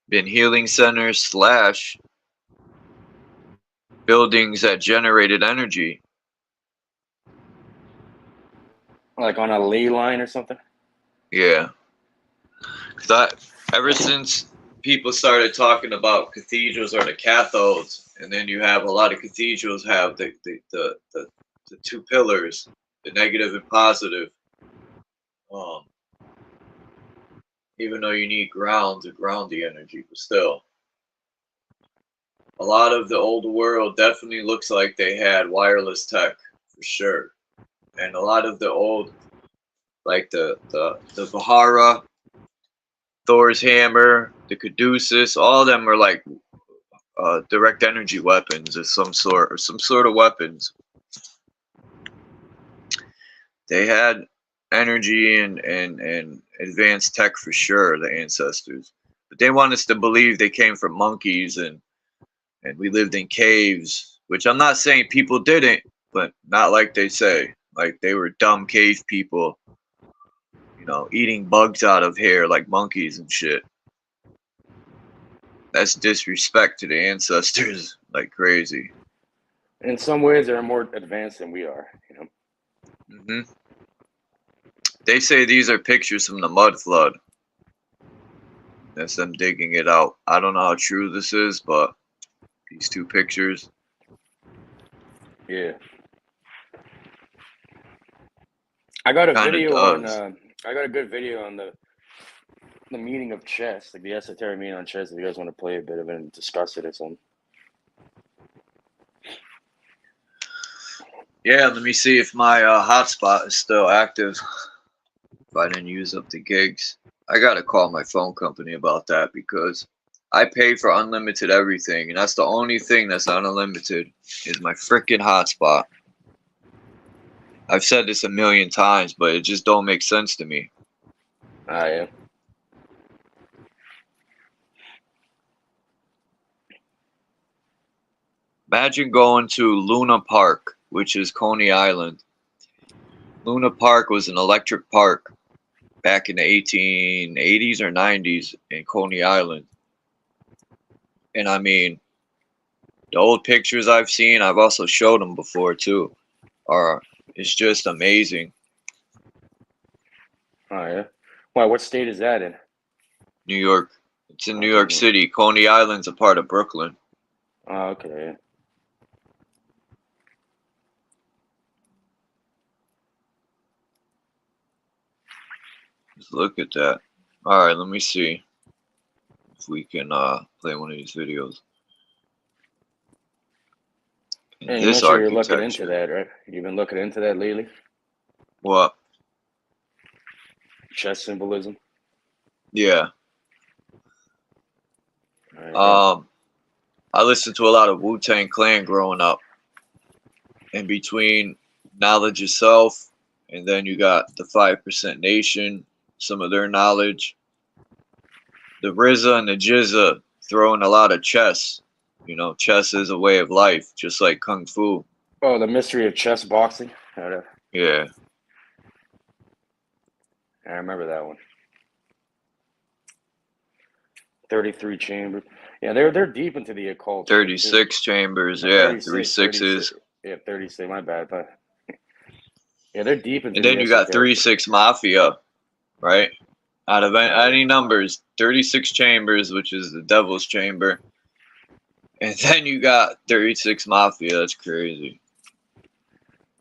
been healing centers / buildings that generated energy. Like on a ley line or something? Yeah. Because ever since people started talking about cathedrals or the cathodes, and then you have a lot of cathedrals have the two pillars, the negative and positive. Even though you need ground to ground the energy, but still. A lot of the old world definitely looks like they had wireless tech, for sure. And a lot of the old, like the Bahara, Thor's hammer, the Caduceus, all of them are like direct energy weapons of some sort, or some sort of weapons. They had energy and advanced tech for sure, the ancestors. But they want us to believe they came from monkeys and we lived in caves, which I'm not saying people didn't, but not like they say. Like they were dumb cave people, you know, eating bugs out of hair like monkeys and shit. That's disrespect to the ancestors, like crazy. In some ways, they're more advanced than we are, you know? They say these are pictures from the mud flood. That's them digging it out. I don't know how true this is, but these two pictures. Yeah. I got a video on. I got a good video on the meaning of chess, like the esoteric meaning on chess. If you guys want to play a bit of it and discuss it or something. Yeah, let me see if my hotspot is still active. If I didn't use up the gigs, I gotta call my phone company about that because I pay for unlimited everything, and that's the only thing that's not unlimited is my freaking hotspot. I've said this a million times, but it just don't make sense to me. Ah, yeah. Imagine going to Luna Park, which is Coney Island. Luna Park was an electric park back in the 1880s or 90s in Coney Island. And I mean, the old pictures I've seen, I've also showed them before too, it's just amazing. Oh, yeah. Why? What state is that in? New York. It's in New York City. Coney Island's a part of Brooklyn. Oh, okay. Yeah. Just look at that. All right, let me see if we can play one of these videos. And you mentioned you're looking into that, right? You've been looking into that lately? What? Chess symbolism? Yeah. Right, I listened to a lot of Wu-Tang Clan growing up. In between knowledge itself, and then you got the 5% Nation, some of their knowledge. The RZA and the Jizza throwing a lot of chess. You know, chess is a way of life, just like Kung Fu. Oh, the mystery of chess boxing? Yeah. I remember that one. 33 chambers. Yeah, they're deep into the occult. 36 chambers, yeah, 36s. Yeah, 36, my bad. But yeah, they're deep into and then you got 36 Mafia, right? Out of any numbers, 36 chambers, which is the devil's chamber. And then you got 36 Mafia. That's crazy.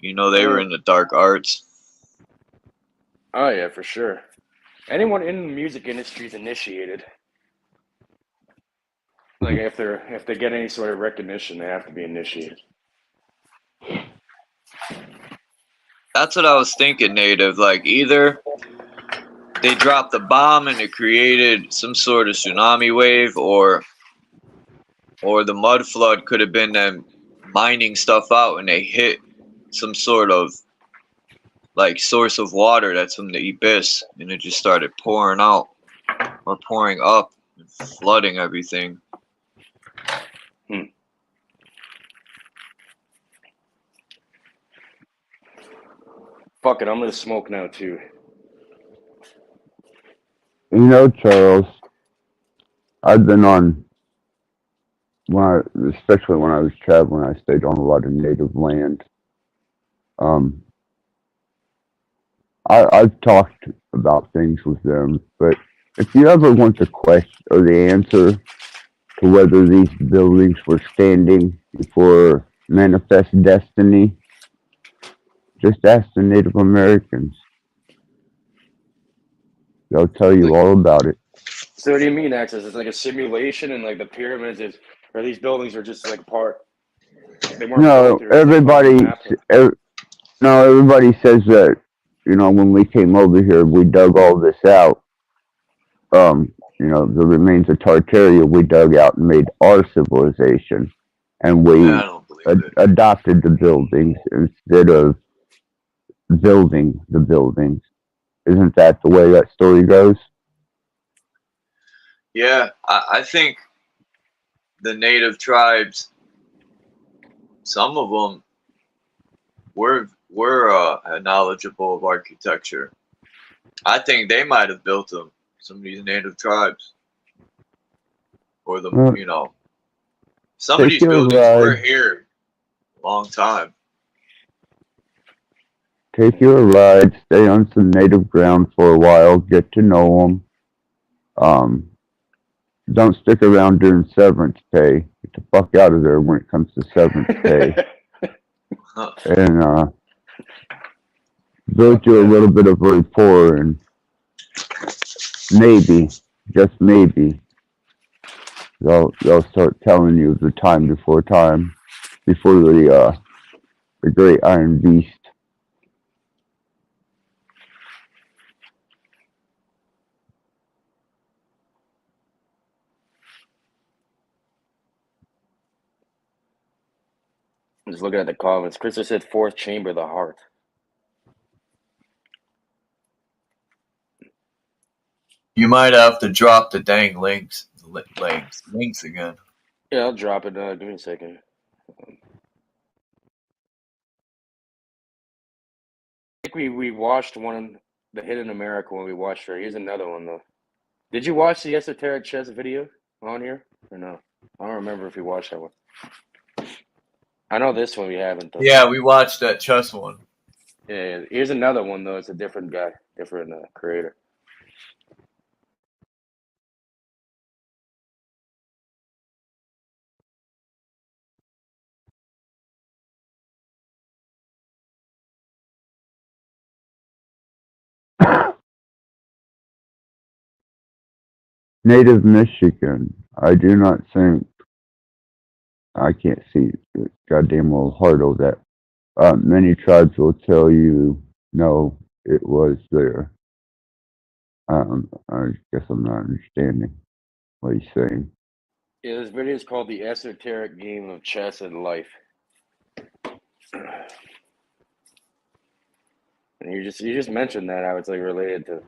You know, they were in the dark arts. Oh yeah, for sure. Anyone in the music industry is initiated. Like if they get any sort of recognition, they have to be initiated. That's what I was thinking, Native. Like, either they dropped the bomb and it created some sort of tsunami wave, or the mud flood could have been them mining stuff out and they hit some sort of like source of water that's from the abyss and it just started pouring out or pouring up and flooding everything. Fuck it, I'm gonna smoke now too. You know, Charles, I've been on, especially when I was traveling, I stayed on a lot of native land. I've talked about things with them, but if you ever want the question or the answer to whether these buildings were standing before manifest destiny, just ask the Native Americans. They'll tell you all about it. So what do you mean, Access? It's like a simulation, and like the pyramids is, or these buildings are just like part. They weren't No, built, or it's like part of the map. no, everybody says that, you know, when we came over here, we dug all this out. You know, the remains of Tartaria we dug out and made our civilization, and we I don't believe it. adopted the buildings instead of building the buildings. Isn't that the way that story goes? Yeah, I think the native tribes, some of them were knowledgeable of architecture. I think they might have built them. Some of these native tribes, or you know, some of these buildings were here a long time. Take you a ride, stay on some native ground for a while, get to know them. Don't stick around during severance pay. Get the fuck out of there when it comes to severance pay. And build you a little bit of rapport, and maybe, just maybe, they'll start telling you the time, before the great Iron Beast. I'm just looking at the comments. Krista said fourth chamber, the heart. You might have to drop the dang links again. Yeah, I'll drop it. Give me a second. I think we watched one, the Hidden America, when we watched her. Here's another one though. Did you watch the Esoteric Chess video on here or no? I don't remember if we watched that one. I know this one we haven't though. Yeah, we watched that chess one. Yeah, here's another one though. It's a different guy, different creator. Native Michigan. I do not think, I can't see the goddamn little heart of that. Many tribes will tell you, no, it was there. I guess I'm not understanding what he's saying. Yeah, this video is called The Esoteric Game of Chess and Life. And you just mentioned that how it's like related to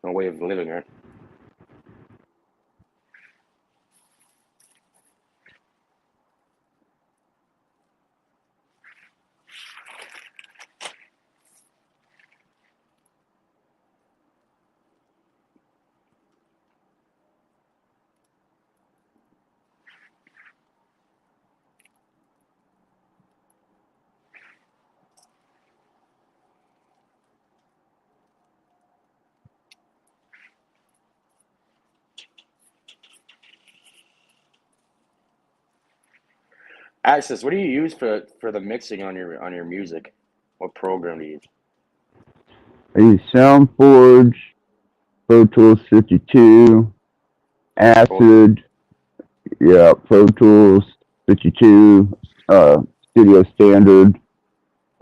a way of living, right? Access, what do you use for the mixing on your music? What program do you use? I use SoundForge, Pro Tools 52, Acid, yeah, Pro Tools 52, Studio Standard.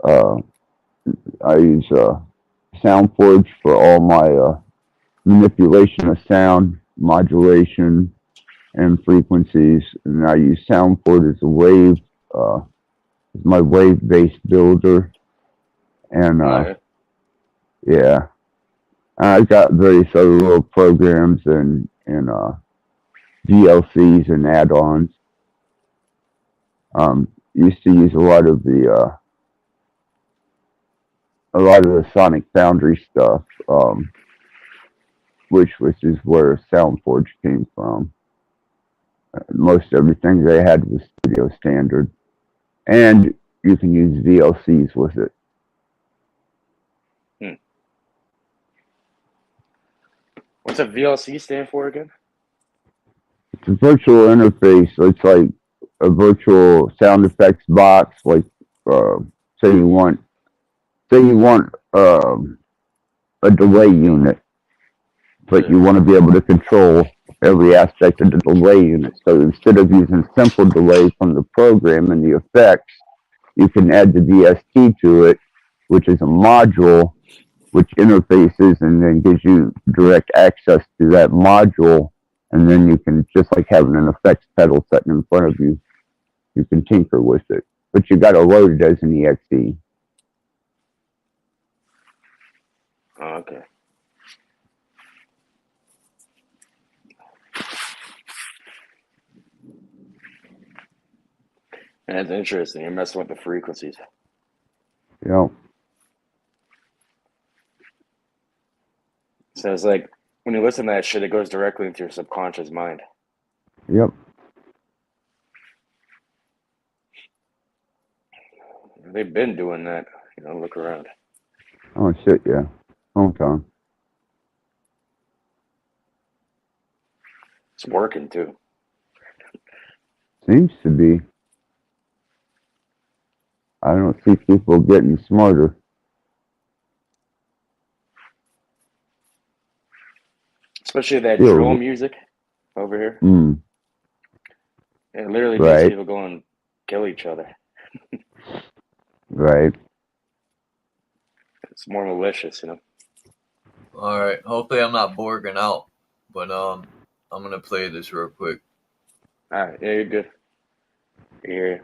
I use SoundForge for all my manipulation of sound, modulation, and frequencies. And I use SoundForge as a wave, as my wave-based builder. And yeah, I've got various other little programs and DLCs and add-ons. Used to use a lot of the Sonic Foundry stuff, which is where SoundForge came from. Most everything they had was Studio Standard, and you can use VLCs with it. What's a VLC stand for again? It's a virtual interface. So it's like a virtual sound effects box. Like, say you want a delay unit, but you want to be able to control every aspect of the delay unit. So instead of using simple delay from the program and the effects, you can add the VST to it, which is a module which interfaces and then gives you direct access to that module. And then you can, just like having an effects pedal sitting in front of you, you can tinker with it. But you got to load it as an EXE. Oh, okay. And that's interesting. You're messing with the frequencies. Yeah. So it's like when you listen to that shit, it goes directly into your subconscious mind. Yep. They've been doing that. Look around. Oh shit, yeah. Long time. It's working too. Seems to be. I don't see people getting smarter. Especially that drill music over here. It literally makes people go and kill each other. Right. It's more malicious, All right. Hopefully I'm not borging out, but I'm gonna play this real quick. All right. Yeah, you're good. I hear you.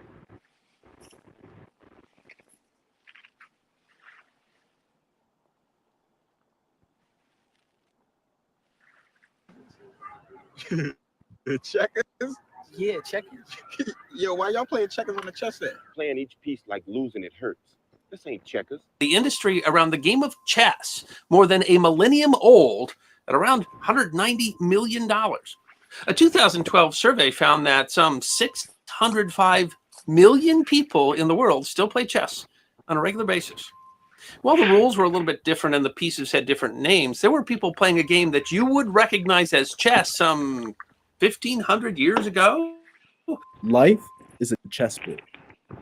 Checkers? Yeah, checkers. Yo, why y'all playing checkers on the chess set? Playing each piece like losing it hurts. This ain't checkers. The industry around the game of chess, more than a millennium old, at around $190 million. A 2012 survey found that some 605 million people in the world still play chess on a regular basis. While the rules were a little bit different and the pieces had different names, there were people playing a game that you would recognize as chess some 1,500 years ago. Life is a chessboard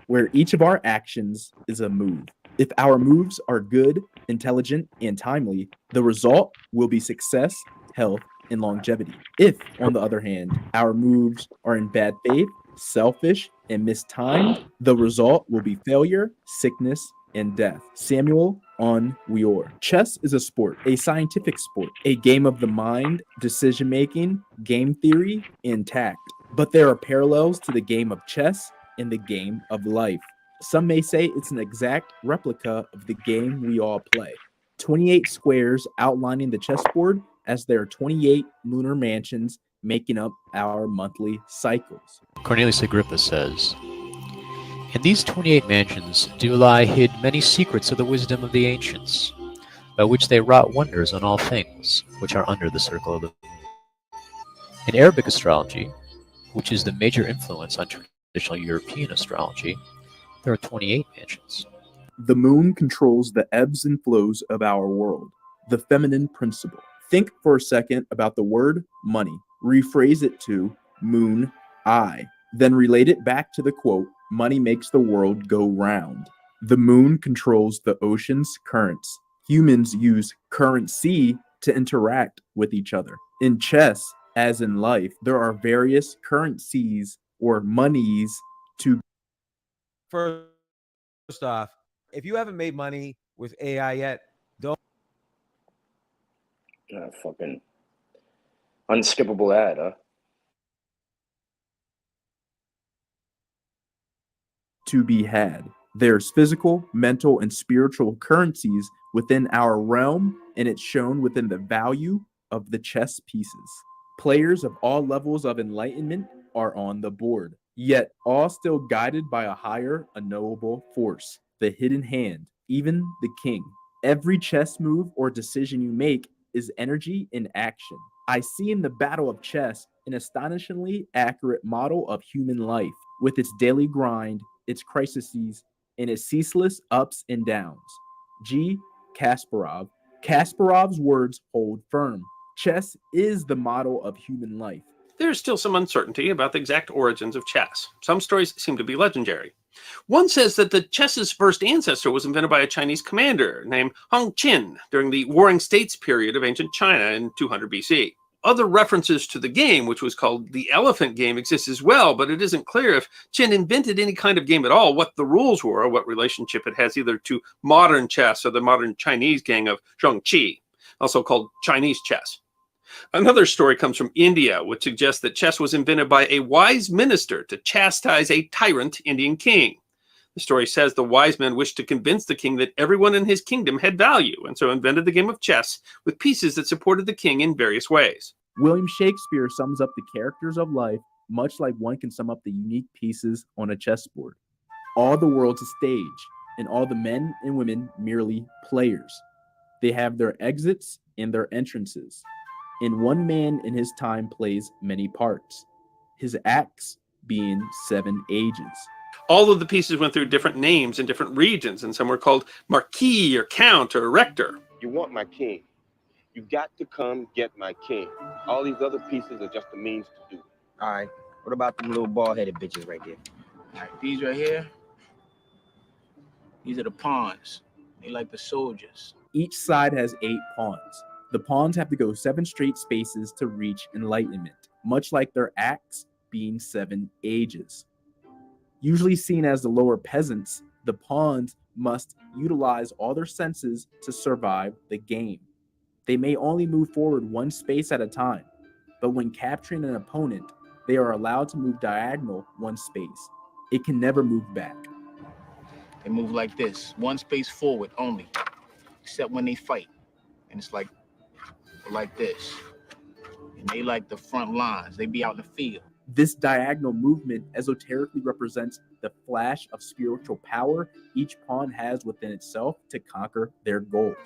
where each of our actions is a move. If our moves are good, intelligent, and timely, the result will be success, health, and longevity. If, on the other hand, our moves are in bad faith, selfish, and mistimed, the result will be failure, sickness, and death. Samuel on Weor. Chess is a sport, a scientific sport, a game of the mind, decision-making, game theory, and tact. But there are parallels to the game of chess and the game of life. Some may say it's an exact replica of the game we all play. 28 squares outlining the chessboard as there are 28 lunar mansions making up our monthly cycles. Cornelius Agrippa says, "In these 28 mansions do lie hid many secrets of the wisdom of the ancients, by which they wrought wonders on all things which are under the circle of the moon." In Arabic astrology, which is the major influence on traditional European astrology, there are 28 mansions. The moon controls the ebbs and flows of our world, the feminine principle. Think for a second about the word money. Rephrase it to moon, I. Then relate it back to the quote, Money makes the world go round. The moon controls the ocean's currents. Humans use currency to interact with each other. In chess, as in life, there are various currencies or monies to. First off, if you haven't made money with AI yet, don't. Fucking unskippable ad, huh? To be had. There's physical, mental, and spiritual currencies within our realm, and it's shown within the value of the chess pieces. Players of all levels of enlightenment are on the board, yet all still guided by a higher, unknowable force, the hidden hand, even the king. Every chess move or decision you make is energy in action. I see in the battle of chess an astonishingly accurate model of human life, with its daily grind, its crises, and its ceaseless ups and downs. G. Kasparov. Kasparov's words hold firm. Chess is the model of human life. There is still some uncertainty about the exact origins of chess. Some stories seem to be legendary. One says that the chess's first ancestor was invented by a Chinese commander named Hong Qin during the Warring States period of ancient China in 200 BC. Other references to the game, which was called the elephant game, exist as well, but it isn't clear if Qin invented any kind of game at all, what the rules were, or what relationship it has either to modern chess or the modern Chinese game of zhongqi, also called Chinese chess. Another story comes from India, which suggests that chess was invented by a wise minister to chastise a tyrant Indian king. The story says the wise man wished to convince the king that everyone in his kingdom had value, and so invented the game of chess with pieces that supported the king in various ways. William Shakespeare sums up the characters of life much like one can sum up the unique pieces on a chessboard. All the world's a stage, and all the men and women merely players. They have their exits and their entrances. And one man in his time plays many parts, his acts being 7 ages. All of the pieces went through different names in different regions, and some were called marquis or count or rector. You want my king. You got to come get my king. All these other pieces are just a means to do it. All right. What about them little bald-headed bitches right there? All right, these right here, these are the pawns. They like the soldiers. Each side has 8 pawns. The pawns have to go 7 straight spaces to reach enlightenment, much like their acts being 7 ages. Usually seen as the lower peasants, the pawns must utilize all their senses to survive the game. They may only move forward 1 space at a time, but when capturing an opponent, they are allowed to move diagonal 1 space. It can never move back. They move like this, 1 space forward only, except when they fight. And it's like this. And they like the front lines. They be out in the field. This diagonal movement esoterically represents the flash of spiritual power each pawn has within itself to conquer their goals.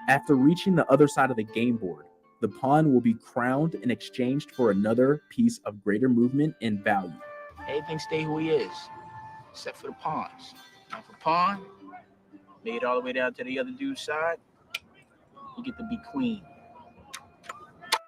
After reaching the other side of the game board, the pawn will be crowned and exchanged for another piece of greater movement and value. Everything stay who he is, except for the pawns. Now for pawn, lay it all the way down to the other dude's side, you get to be queen.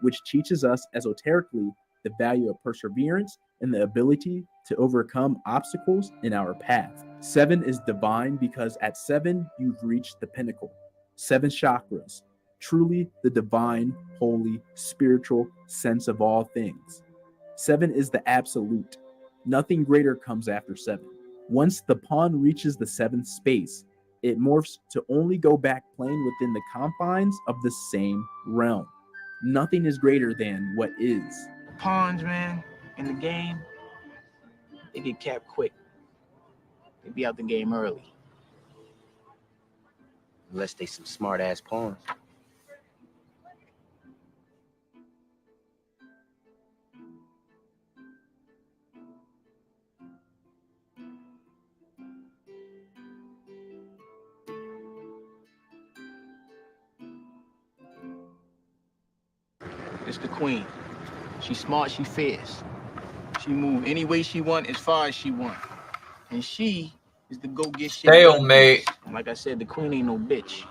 Which teaches us esoterically the value of perseverance and the ability to overcome obstacles in our path. 7 is divine because at 7, you've reached the pinnacle. 7 chakras, truly the divine, holy, spiritual sense of all things. 7 is the absolute. Nothing greater comes after 7. Once the pawn reaches the 7th space, it morphs to only go back playing within the confines of the same realm. Nothing is greater than what is. Pawns, man, in the game, they get capped quick. They be out the game early. Unless they some smart-ass pawns. It's the queen. She's smart, she fierce. She move any way she want, as far as she want. And she is the go get shit. Stalemate. Like I said, the queen ain't no bitch.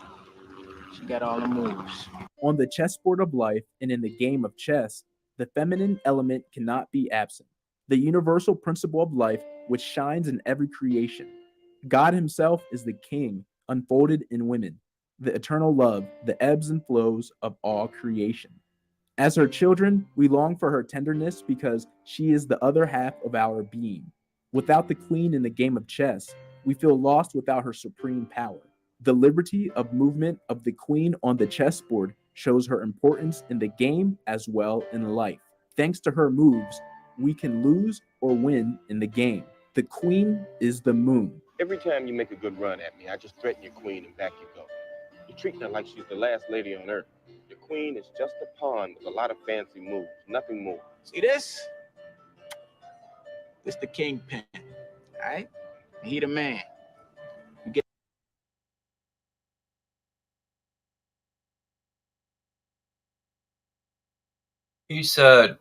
She got all the moves. On the chessboard of life and in the game of chess, the feminine element cannot be absent. the universal principle of life which shines in every creation. God himself is the king unfolded in women, the eternal love, the ebbs and flows of all creation. As her children, we long for her tenderness because she is the other half of our being. Without the queen in the game of chess, we feel lost without her supreme power. The liberty of movement of the queen on the chessboard shows her importance in the game as well in life. Thanks to her moves, we can lose or win in the game. The queen is the moon. Every time you make a good run at me, I just threaten your queen and back you go. You're treating her like she's the last lady on earth. Your queen is just a pawn with a lot of fancy moves, nothing more. See this? This the kingpin, all right? He the man. You get He said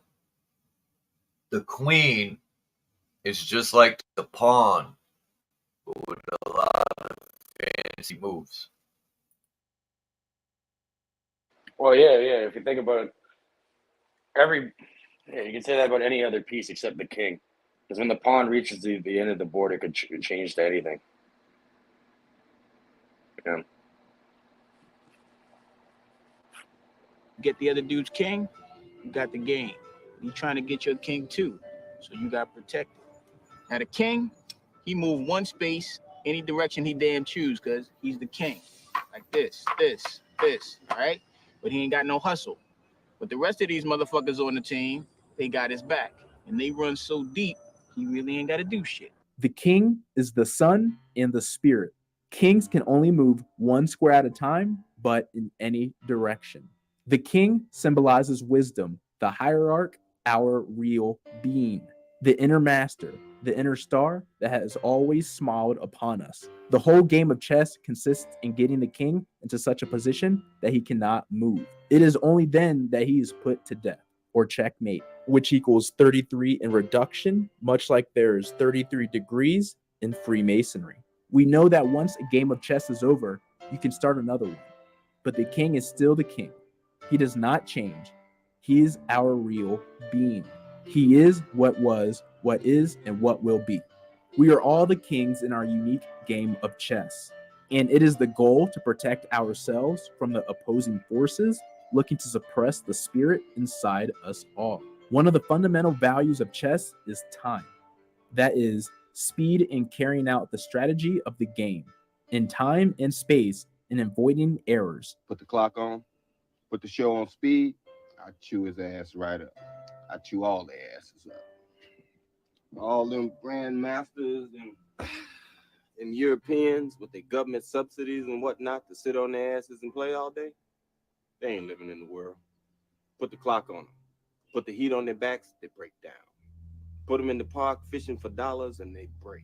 the queen is just like the pawn, but with a lot of fancy moves. Well, yeah. If you think about it, you can say that about any other piece except the king. Because when the pawn reaches the end of the board, it could change to anything. Yeah. get the other dude's king, you got the game. You trying to get your king too, so you got protected. Now the king, he move one space any direction he damn choose, cause he's the king. Like this, all right? But he ain't got no hustle. But the rest of these motherfuckers on the team, they got his back. And they run so deep, he really ain't gotta do shit. The king is the sun and the spirit. Kings can only move one square at a time, but in any direction. The king symbolizes wisdom, the hierarch, our real being, the inner master, the inner star that has always smiled upon us. The whole game of chess consists in getting the king into such a position that he cannot move. It is only then that he is put to death, or checkmate, which equals 33 in reduction, much like there's 33 degrees in Freemasonry. We know that once a game of chess is over, you can start another one. But the king is still the king. He does not change. He is our real being. He is what was, what is, and what will be. We are all the kings in our unique game of chess. And it is the goal to protect ourselves from the opposing forces looking to suppress the spirit inside us all. One of the fundamental values of chess is time. That is, speed in carrying out the strategy of the game, in time and space, and avoiding errors. Put the clock on, put the show on speed, I chew his ass right up. I chew all their asses up. All them grandmasters and Europeans with their government subsidies and whatnot to sit on their asses and play all day, they ain't living in the world. Put the clock on them. Put the heat on their backs, they break down. Put them in the park fishing for dollars and they break.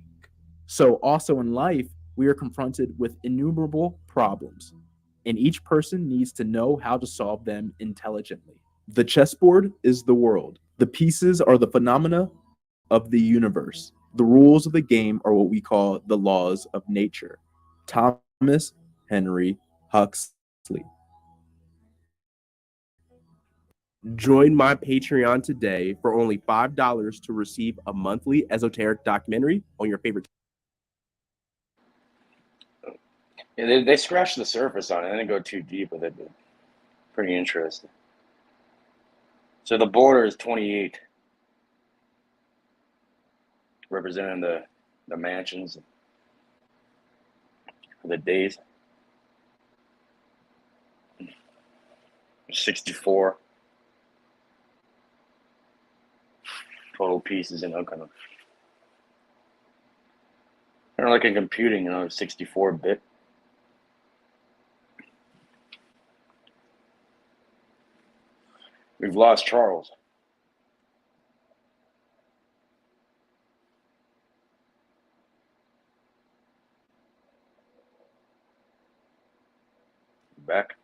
So also in life, we are confronted with innumerable problems, and each person needs to know how to solve them intelligently. The chessboard is the world. The pieces are the phenomena of the universe. The rules of the game are what we call the laws of nature. Thomas Henry Huxley. Join my Patreon today for only $5 to receive a monthly esoteric documentary on your favorite. Yeah, they scratched the surface on it. They didn't go too deep with it, but pretty interesting. So the border is 28, representing the mansions for the days. 64 total pieces, kind of. Kind of like in computing, 64-bit. We've lost Charles. Back.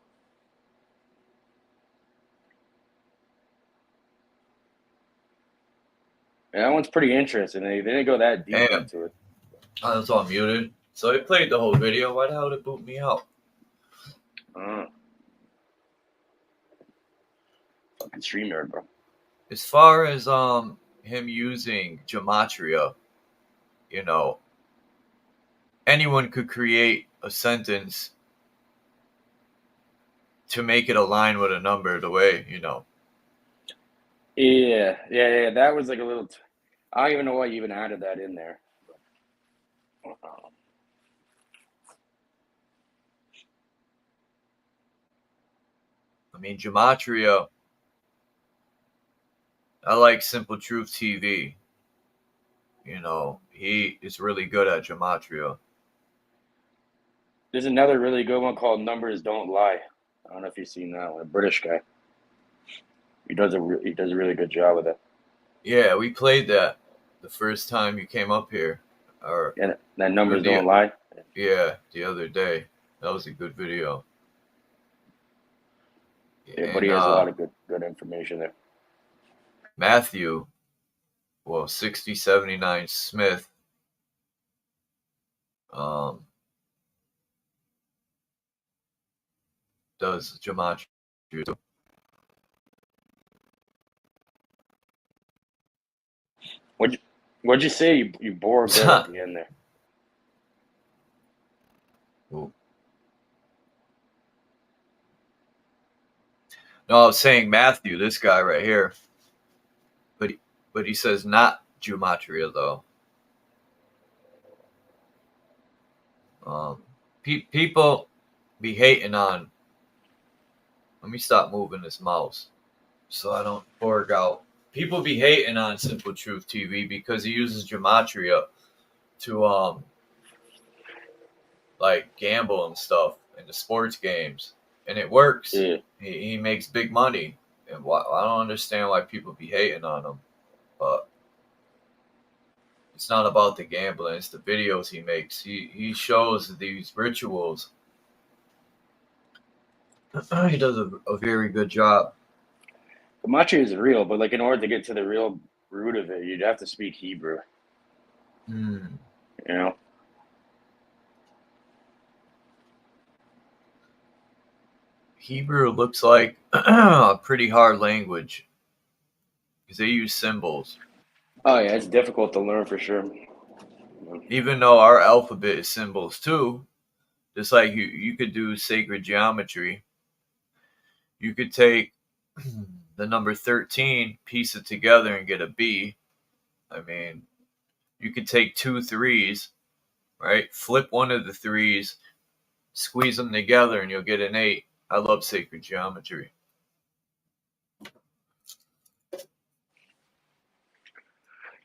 Yeah, that one's pretty interesting. They didn't go that deep into it. I was all muted. So it played the whole video. Why the hell did it boot me out? Fucking StreamYard, bro. As far as him using gematria, you know, anyone could create a sentence to make it align with a number the way, you know. Yeah. That was like a little. I don't even know why you even added that in there. I mean, gematria. I like Simple Truth TV. You know, he is really good at gematria. There's another really good one called Numbers Don't Lie. I don't know if you've seen that one. A British guy. He does a really good job with it. Yeah, we played that the first time you came up here. Or and that Numbers Don't Lie. Yeah, the other day. That was a good video. Yeah, but he has a lot of good information there. Matthew, well, 6079 Smith, does gematria too. What'd you say? You bore a bit at the end there. Ooh. No, I was saying Matthew, this guy right here. But he says not gematria though. People be hating on. Let me stop moving this mouse so I don't borg out. People be hating on Simple Truth TV because he uses gematria to like gamble and stuff in the sports games, and it works. Yeah. He makes big money, and I don't understand why people be hating on him. But it's not about the gambling; it's the videos he makes. He shows these rituals. He does a very good job. Gematria is real, but like in order to get to the real root of it, you'd have to speak Hebrew. You know. Hebrew looks like a pretty hard language because they use symbols. Oh yeah, it's difficult to learn for sure. Even though our alphabet is symbols too, just like you could do sacred geometry. You could take the number 13, piece it together and get a B. I mean, you could take 2 3s, right? Flip one of the 3s, squeeze them together, and you'll get an 8. I love sacred geometry.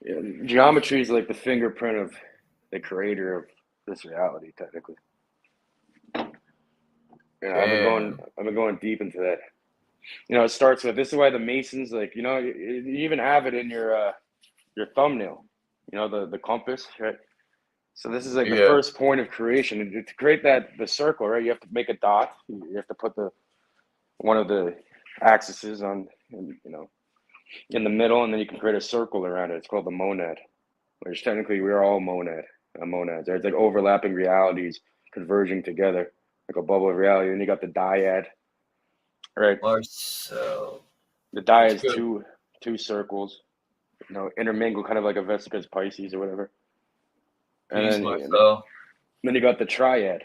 Yeah, geometry is like the fingerprint of the creator of this reality, technically. Yeah, I've been going deep into that. You know, it starts with, this is why the Masons, like, you know, you even have it in your thumbnail. You know, the compass, right? So this is like the first point of creation. And to create the circle, right? You have to make a dot. You have to put one of the axes on, you know, in the middle, and then you can create a circle around it. It's called the monad, which technically we're all monads. Right? It's like overlapping realities converging together, like a bubble of reality. Then you got the dyad, right? Marcel. The dyad is two circles, you know, intermingle, kind of like a Vesica's Pisces or whatever. And then you got the triad,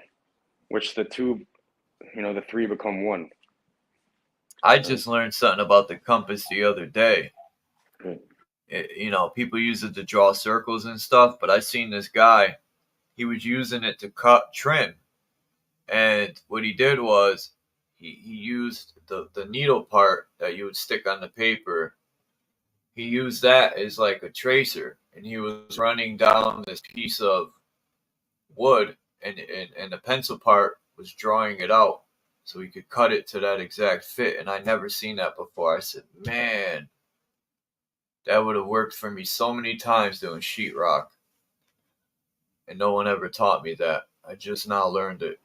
which the two, you know, the three become one. I just learned something about the compass the other day. You know, people use it to draw circles and stuff, but I seen this guy, he was using it to cut trim. And what he did was he used the needle part that you would stick on the paper. He used that as like a tracer, and he was running down this piece of wood, and the pencil part was drawing it out so he could cut it to that exact fit. And I never seen that before. I said, man, that would have worked for me so many times doing sheetrock, and no one ever taught me that. I just now learned it.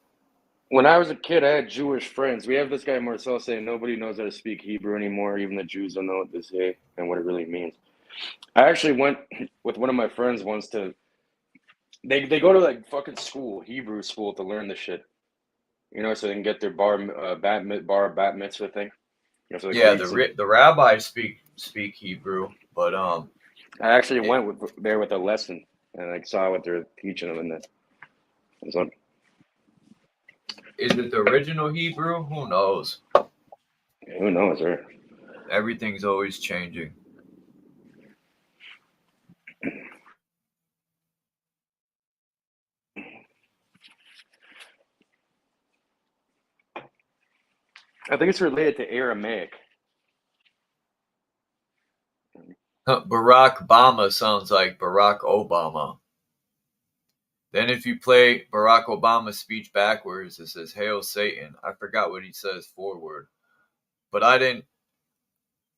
When I was a kid, I had Jewish friends. We have this guy Marcel saying nobody knows how to speak Hebrew anymore. Even the Jews don't know what to say and what it really means. I actually went with one of my friends once to. They go to like fucking school, Hebrew school, to learn this shit. You know, so they can get their bat mitzvah thing. You know, so yeah, the rabbis speak Hebrew, but I actually went there with a lesson and like saw what they're teaching them in the. Is it the original Hebrew? Who knows? Who knows, right? Everything's always changing. I think it's related to Aramaic. Barack Obama sounds like Barack Obama. Then if you play Barack Obama's speech backwards, it says, "Hail Satan." I forgot what he says forward. But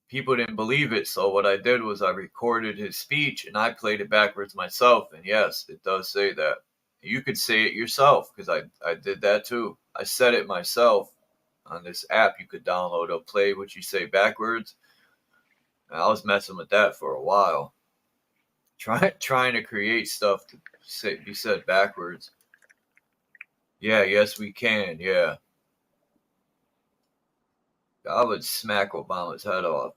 people didn't believe it, so what I did was I recorded his speech and I played it backwards myself, and yes, it does say that. You could say it yourself, because I did that too. I said it myself on this app you could download. It'll play what you say backwards. And I was messing with that for a while. Trying to create stuff to be said backwards. Yeah, yes we can, yeah. I would smack Obama's head off.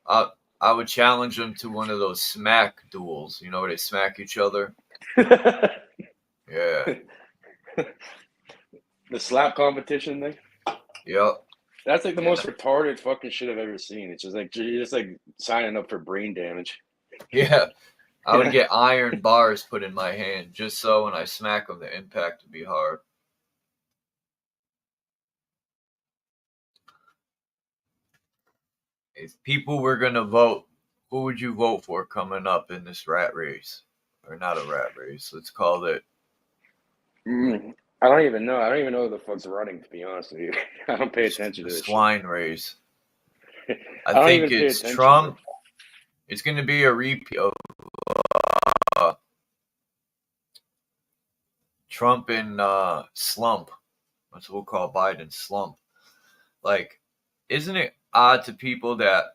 I would challenge them to one of those smack duels. You know where they smack each other? Yeah. The slap competition thing? Yep. That's like the most retarded fucking shit I've ever seen. It's just like you're just like signing up for brain damage. Yeah. I would get iron bars put in my hand just so when I smack them, the impact would be hard. If people were going to vote, who would you vote for coming up in this rat race? Or not a rat race, let's call it. I don't even know. I don't even know who the fuck's running, to be honest with you. I don't pay attention to this swine shit. race. I I think it's Trump. It's going to be a repeat of Trump and slump. That's what we'll call Biden, slump. Like, isn't it odd to people that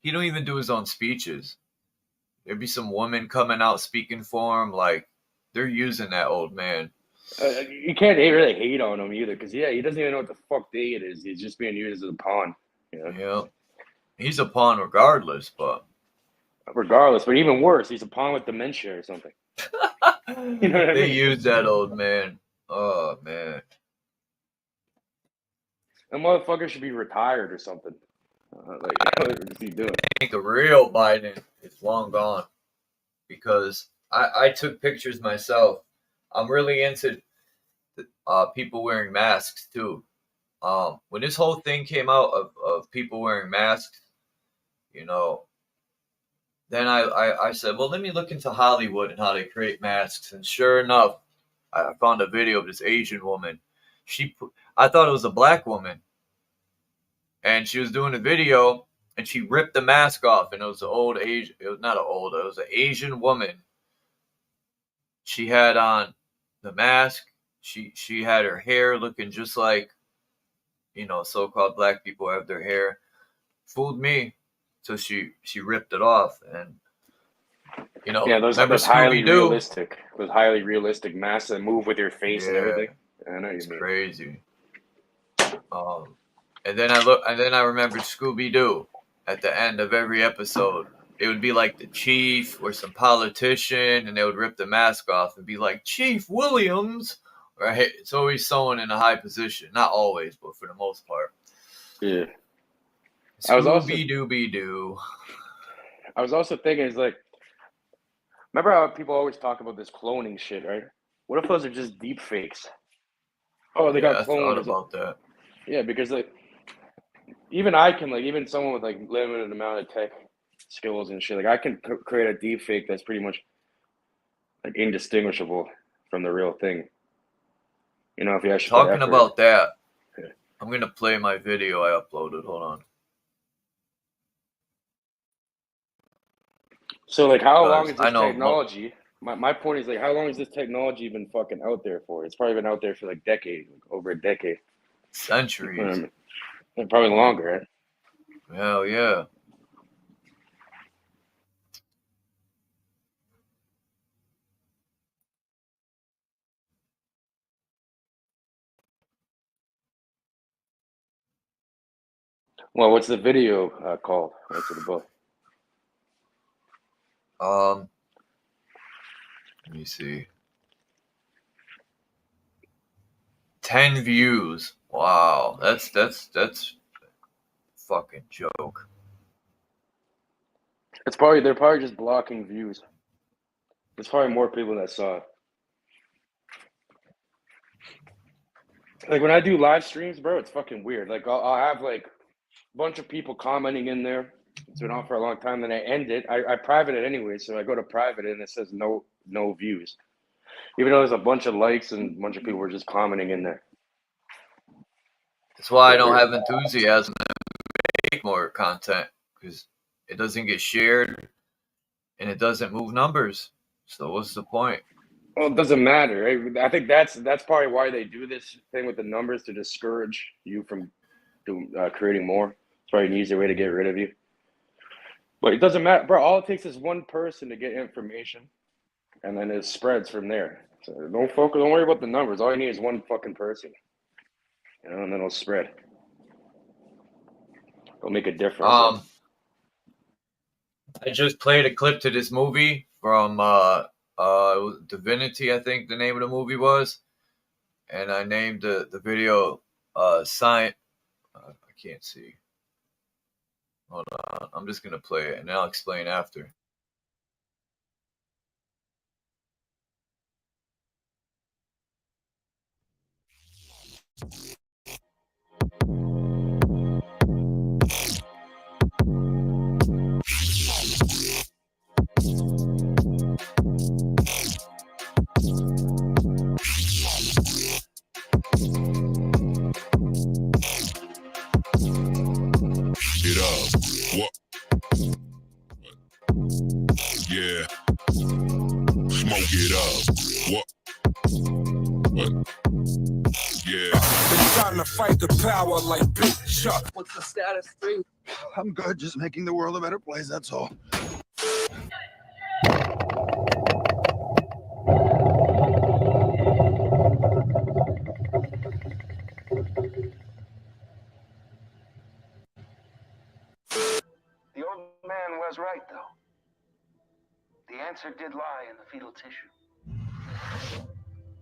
he don't even do his own speeches. There'd be some woman coming out speaking for him. Like, they're using that old man. You can't really hate on him either, because he doesn't even know what the fuck day it is. He's just being used as a pawn. Yeah, he's a pawn regardless, but even worse, he's a pawn with dementia or something. You know what I they mean? use that old man. Oh man, that motherfucker should be retired or something. Like, what is he doing? I think the real Biden is long gone, because I took pictures myself. I'm really into people wearing masks too. When this whole thing came out of people wearing masks, then I said, well, let me look into Hollywood and how they create masks. And sure enough, I found a video of this Asian woman. I thought it was a black woman. And she was doing a video and she ripped the mask off. And it was an old Asian, it was an Asian woman. She had on the mask. She had her hair looking just like, so-called black people have their hair. Fooled me. So she ripped it off, and those highly realistic. Those highly realistic masks that move with your face and everything. I know it's crazy. And then I remembered Scooby-Doo. At the end of every episode, it would be like the chief or some politician, and they would rip the mask off and be like, Chief Williams. Right? It's always someone in a high position. Not always, but for the most part. Yeah. Scooby-Dooby-Doo. I was also thinking, it's like, remember how people always talk about this cloning shit, right? What if those are just deep fakes? Oh, they got cloned. I thought about that. Yeah, because even someone with like limited amount of tech skills and shit, like I can create a deep fake that's pretty much like indistinguishable from the real thing. If you actually talking about that, I'm gonna play my video I uploaded. Hold on. So, like, how long is this technology? My point is, like, how long has this technology been fucking out there for? It's probably been out there for, like, decades, over a decade. Centuries. Probably longer, right? Hell yeah. Well, what's the video called? What's it about? Let me see. 10 views. Wow, that's fucking joke. It's probably they're probably just blocking views. There's probably more people that saw it. Like when I do live streams, bro, it's fucking weird. Like I'll have like a bunch of people commenting in there. It's been on for a long time. Then I end it. I private it anyway, so I go to private it and it says no views. Even though there's a bunch of likes and a bunch of people were just commenting in there. That's why I don't have enthusiasm to make more content, because it doesn't get shared and it doesn't move numbers. So what's the point? Well, it doesn't matter. I think that's probably why they do this thing with the numbers, to discourage you from creating more. It's probably an easier way to get rid of you. But it doesn't matter, bro. All it takes is one person to get information, and then it spreads from there. So don't worry about the numbers. All you need is one fucking person, and then it'll spread. It'll make a difference. I just played a clip to this movie from Divinity, I think the name of the movie was, and I named the video Science. I can't see. Hold on, I'm just gonna play it and I'll explain after. It up. What? Yeah. Smoke it up. What? Yeah. It's time to fight the power like BITCHUTE. What's the status, 3? I'm good, just making the world a better place, that's all. The old man was right, though. The answer did lie in the fetal tissue.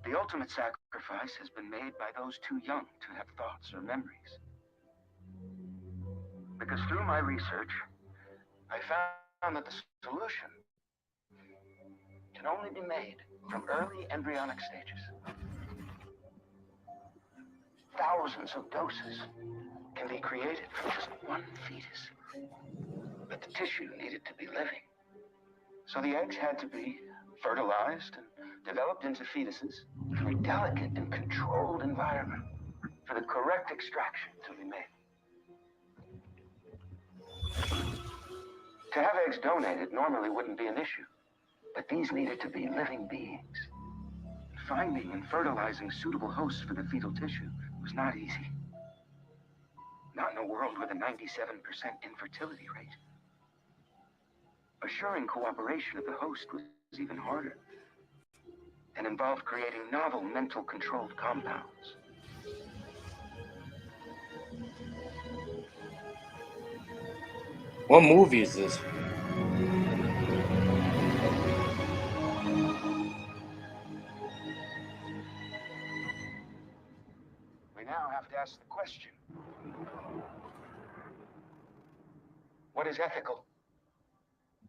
The ultimate sacrifice has been made by those too young to have thoughts or memories. Because through my research, I found that the solution can only be made from early embryonic stages. Thousands of doses can be created from just one fetus. But the tissue needed to be living. So the eggs had to be fertilized and developed into fetuses in a delicate and controlled environment for the correct extraction to be made. To have eggs donated normally wouldn't be an issue, but these needed to be living beings. Finding and fertilizing suitable hosts for the fetal tissue was not easy. Not in a world with a 97% infertility rate. Assuring cooperation of the host was even harder and involved creating novel mental controlled compounds. What movie is this? We now have to ask the question, what is ethical?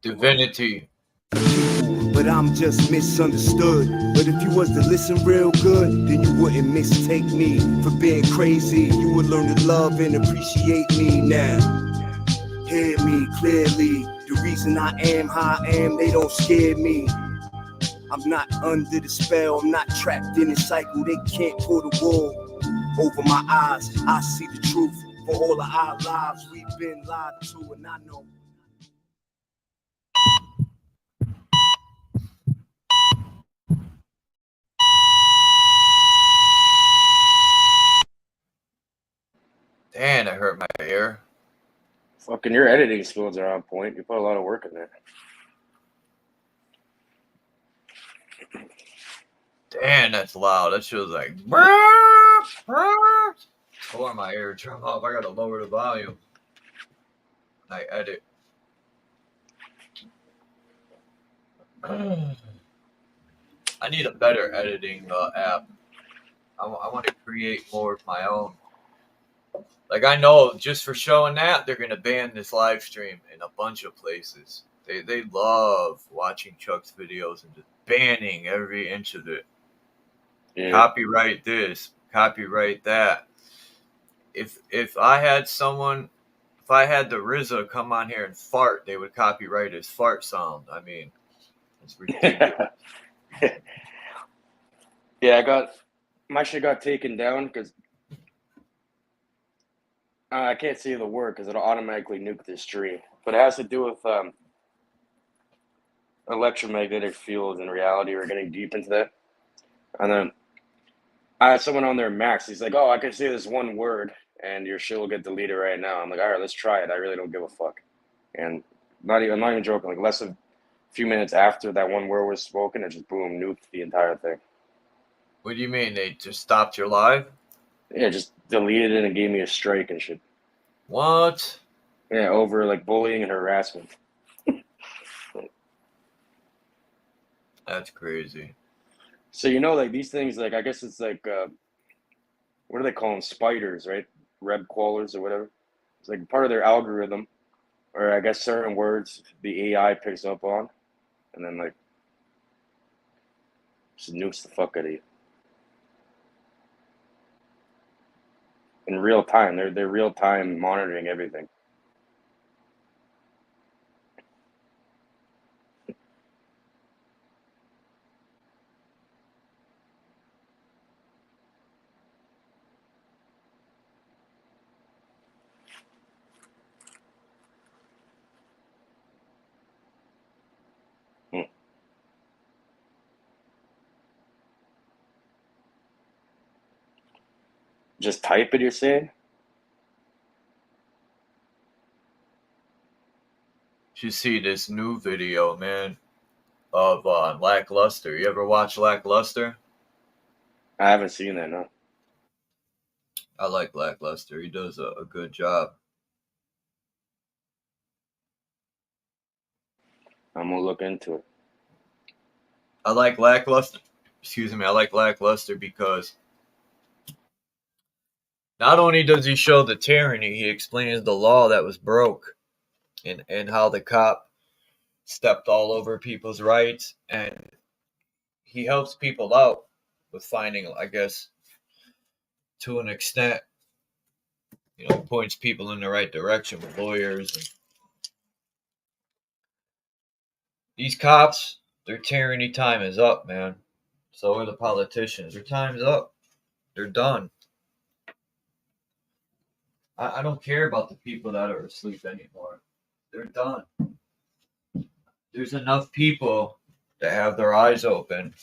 Divinity. But I'm just misunderstood. But if you was to listen real good, then you wouldn't mistake me for being crazy. You would learn to love and appreciate me now. Hear me clearly. The reason I am how I am, they don't scare me. I'm not under the spell, I'm not trapped in a cycle. They can't pull the wool over my eyes. I see the truth for all of our lives. We've been lied to, and I know. Damn, that hurt my ear. Fucking your editing skills are on point. You put a lot of work in there. Damn, that's loud. That shit was like tore my eardrum off. I gotta lower the volume. I edit. I need a better editing app. I want to create more of my own. Like, I know just for showing that, they're going to ban this live stream in a bunch of places. They love watching Chuck's videos and just banning every inch of it. Yeah. Copyright this, copyright that. If I had someone, if I had the RZA come on here and fart, they would copyright his fart sound. I mean, it's ridiculous. Yeah, my shit got taken down because I can't see the word because it'll automatically nuke the stream. But it has to do with electromagnetic fields and reality. We're getting deep into that. And then I had someone on there, Max. He's like, "Oh, I can say this one word, and your shit will get deleted right now." I'm like, "All right, let's try it. I really don't give a fuck." And I'm not even joking. Like less than a few minutes after that one word was spoken, it just boom nuked the entire thing. What do you mean? They just stopped your live? Yeah, just deleted it and gave me a strike and shit. What? Yeah, over like bullying and harassment. That's crazy. So like these things, like I guess it's like what do they call them? Spiders, right? Reb crawlers or whatever. It's like part of their algorithm, or I guess certain words the AI picks up on, and then like just nukes the fuck out of you in real time. They're real time monitoring everything. Just type it, you're saying? You see this new video, man, of Lackluster. You ever watch Lackluster? I haven't seen that, no. I like Lackluster. He does a good job. I'm gonna look into it. I like Lackluster. Excuse me. I like Lackluster because not only does he show the tyranny, he explains the law that was broke and how the cop stepped all over people's rights, and he helps people out with finding, I guess, to an extent, points people in the right direction with lawyers. And these cops, their tyranny time is up, man. So are the politicians. Their time's up. They're done. I don't care about the people that are asleep anymore. They're done. There's enough people that have their eyes open.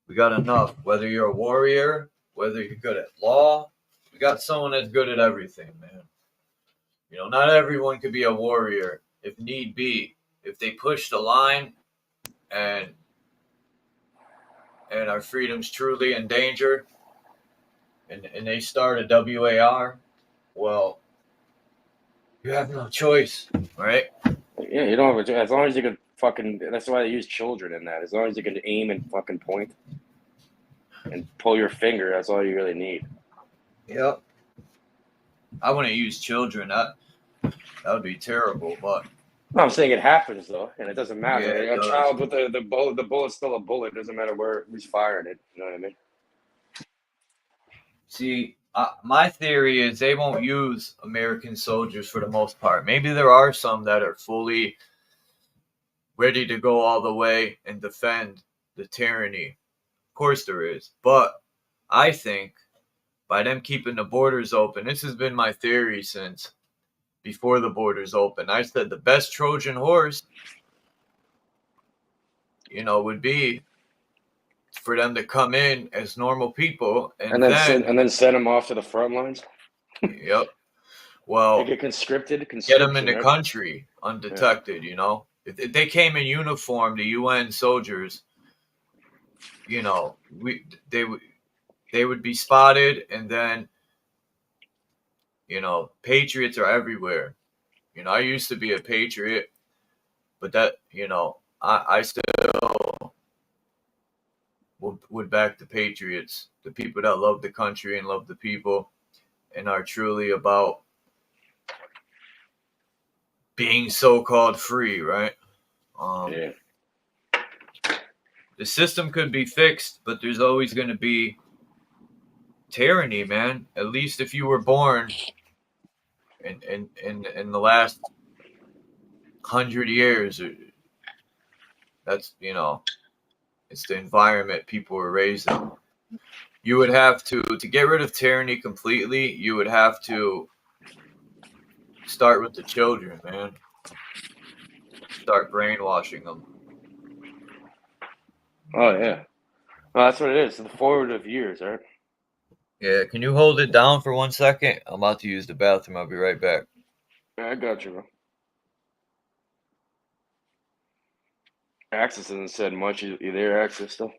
We got enough. Whether you're a warrior, whether you're good at law, we got someone that's good at everything, man. Not everyone could be a warrior if need be. If they push the line and our freedom's truly in danger and they start a WAR, well, you have no choice, right? Yeah, you don't have a choice. As long as you can fucking, that's why they use children in that. As long as you can aim and fucking point and pull your finger, that's all you really need. Yep. I wouldn't use children. That would be terrible, but No, I'm saying it happens though, and it doesn't matter. Yeah, it a does. child with the bullet, the bullet's still a bullet. It doesn't matter who's firing it. You know what I mean? See, my theory is they won't use American soldiers for the most part. Maybe there are some that are fully ready to go all the way and defend the tyranny. Of course there is. But I think by them keeping the borders open, this has been my theory since before the borders open. I said the best Trojan horse, would be for them to come in as normal people and then send them off to the front lines. Yep. Well, they get conscripted. Get them in the right? country undetected. Yeah. If they came in uniform, the UN soldiers, they would be spotted, and then patriots are everywhere. You know, I used to be a patriot, but that, you know, I still would back the patriots, the people that love the country and love the people and are truly about being so-called free, right? Yeah. The system could be fixed, but there's always going to be tyranny, man. At least if you were born in the last 100 years, that's, you know, it's the environment people were raised in. You would have to get rid of tyranny completely. You would have to start with the children, man. Start brainwashing them. Oh yeah. Well, that's what it is. The formative years, right? Yeah, can you hold it down for 1 second? I'm about to use the bathroom. I'll be right back. Yeah, I got you, bro. Axis hasn't said much. You there, Axis, still?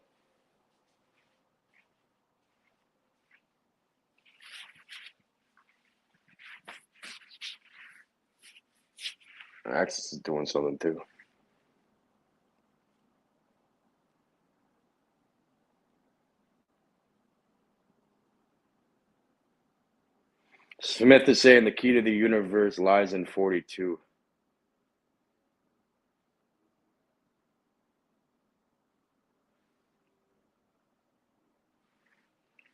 Axis is doing something too. Smith is saying the key to the universe lies in 42.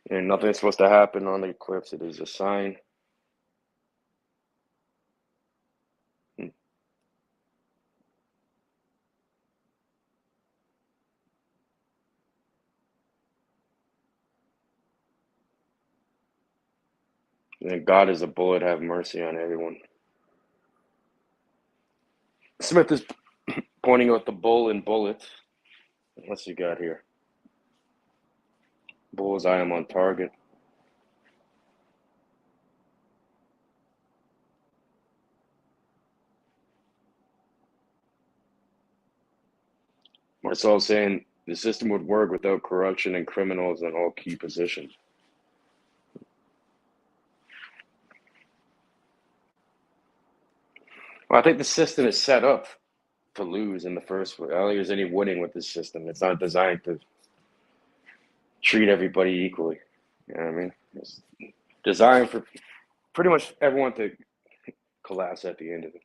And nothing's supposed to happen on the eclipse. It is a sign. And God is a bullet. Have mercy on everyone. Smith is pointing out the bull and bullet. What's you got here? Bullseye, I'm on target. Marcel saying the system would work without corruption and criminals in all key positions. Well, I think the system is set up to lose in the first place. I don't think there's any winning with this system. It's not designed to treat everybody equally. You know what I mean? It's designed for pretty much everyone to collapse at the end of it.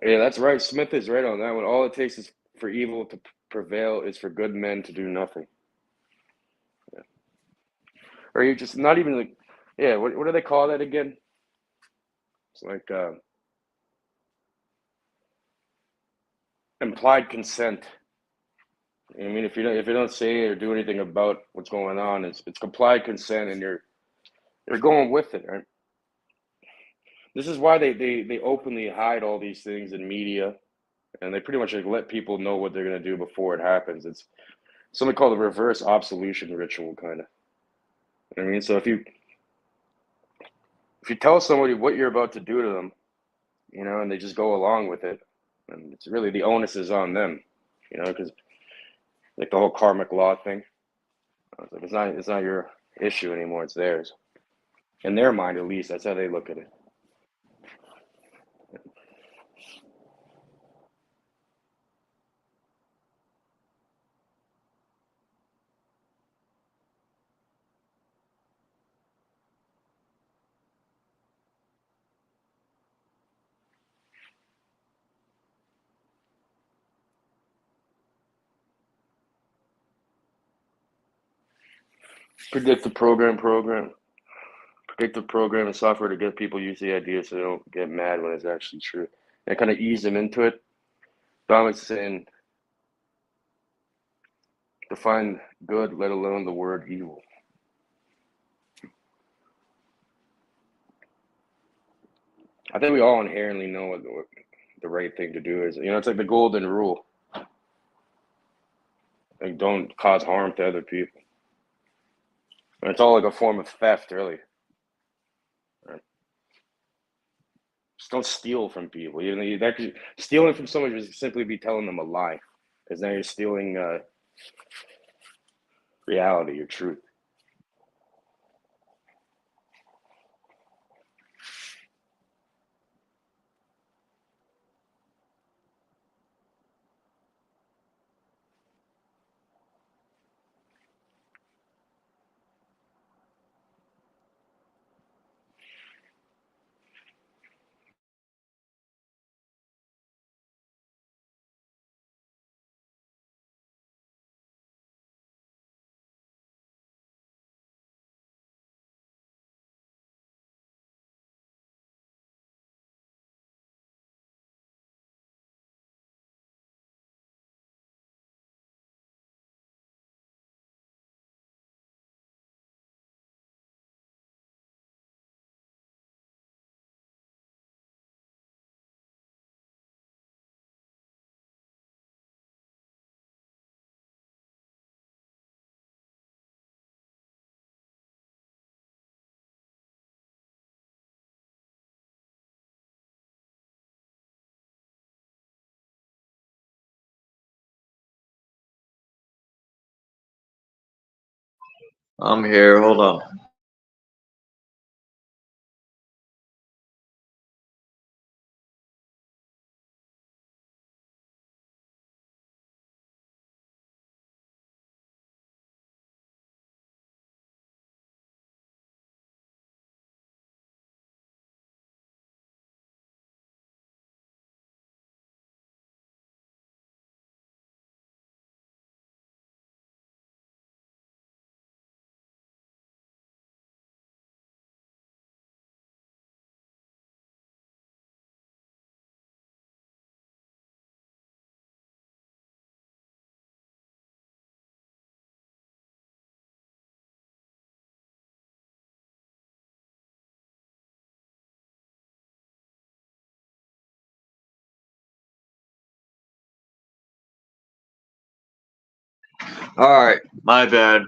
Yeah, that's right. Smith is right on that one. All it takes is for evil to prevail is for good men to do nothing. Yeah. Or you just not even like, yeah, what do they call that again? It's like implied consent. I mean, if you don't say or do anything about what's going on, it's implied consent, and you're going with it, right? This is why they openly hide all these things in media, and they pretty much like let people know what they're gonna do before it happens. It's something called a reverse absolution ritual, kind of. I mean, so if you tell somebody what you're about to do to them, you know, and they just go along with it, and it's really the onus is on them, you know, because like the whole karmic law thing, it's not your issue anymore; it's theirs. In their mind, at least, that's how they look at it. Predictive program and software to get people use the idea so they don't get mad when it's actually true. And kind of ease them into it. Dominic's saying define good, let alone the word evil. I think we all inherently know what the right thing to do is. You know, it's like the golden rule. Like, don't cause harm to other people. It's all like a form of theft, really. Right? Just don't steal from people. Stealing from someone would simply be telling them a lie, because now you're stealing reality, your truth. I'm here. Hold on. All right, my bad.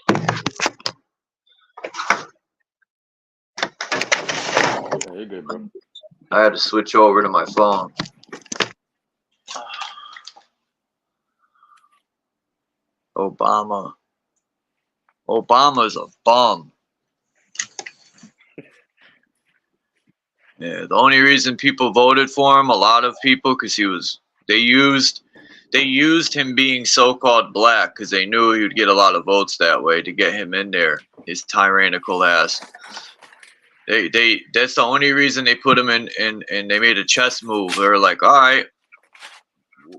Yeah, you're good, bro. I had to switch over to my phone. Obama. Obama's a bum. Yeah, the only reason people voted for him, a lot of people, because they used him being so-called black because they knew he would get a lot of votes that way to get him in there. His tyrannical ass. That's the only reason they put him in, and they made a chess move. They were like, all right,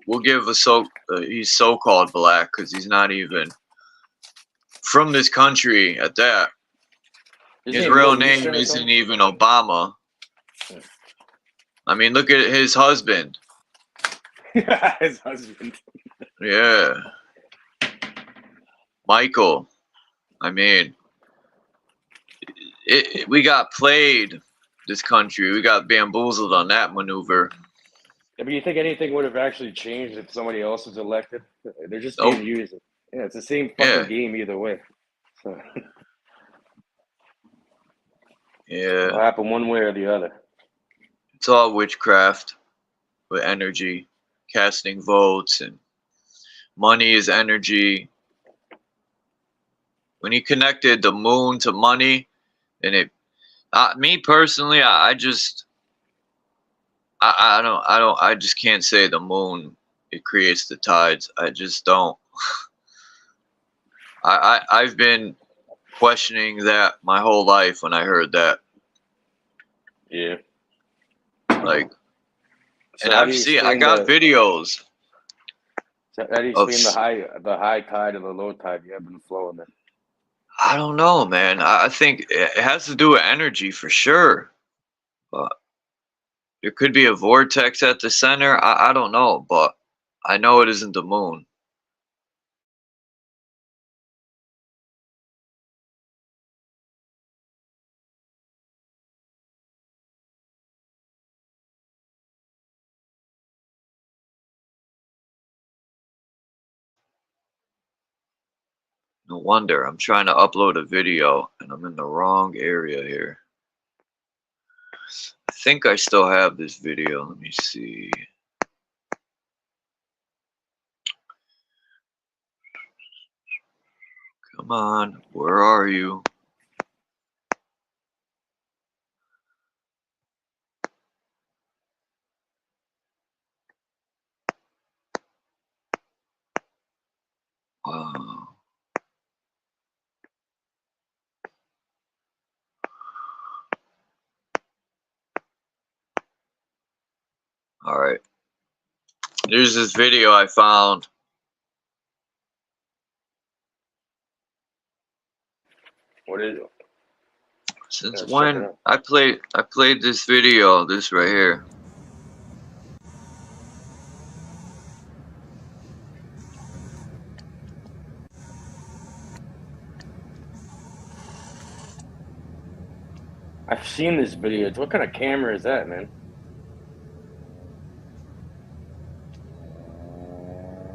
we'll give he's so-called black because he's not even from this country at that. His real name isn't even Obama. I mean, look at his husband. His husband. Yeah. Michael. I mean, we got played, this country. We got bamboozled on that maneuver. Yeah, but you think anything would have actually changed if somebody else was elected? They're just being used. Yeah, it's the same fucking game either way. So yeah. it'll happen one way or the other. It's all witchcraft with energy, casting votes, and money is energy. When he connected the moon to money, and me personally, I just can't say the moon, it creates the tides. I just don't. I've been questioning that my whole life when I heard that. Yeah. Like, So and I got videos. So how do you explain the high tide and the low tide you have been flowing there? I don't know, man. I think it has to do with energy for sure. But there could be a vortex at the center. I don't know, but I know it isn't the moon. No wonder. I'm trying to upload a video and I'm in the wrong area here. I think I still have this video. Let me see. Come on. Where are you? Wow. All right. There's this video I found. What is it? Since Let's check it when out. I played this video, this right here. I've seen this video. What kind of camera is that, man?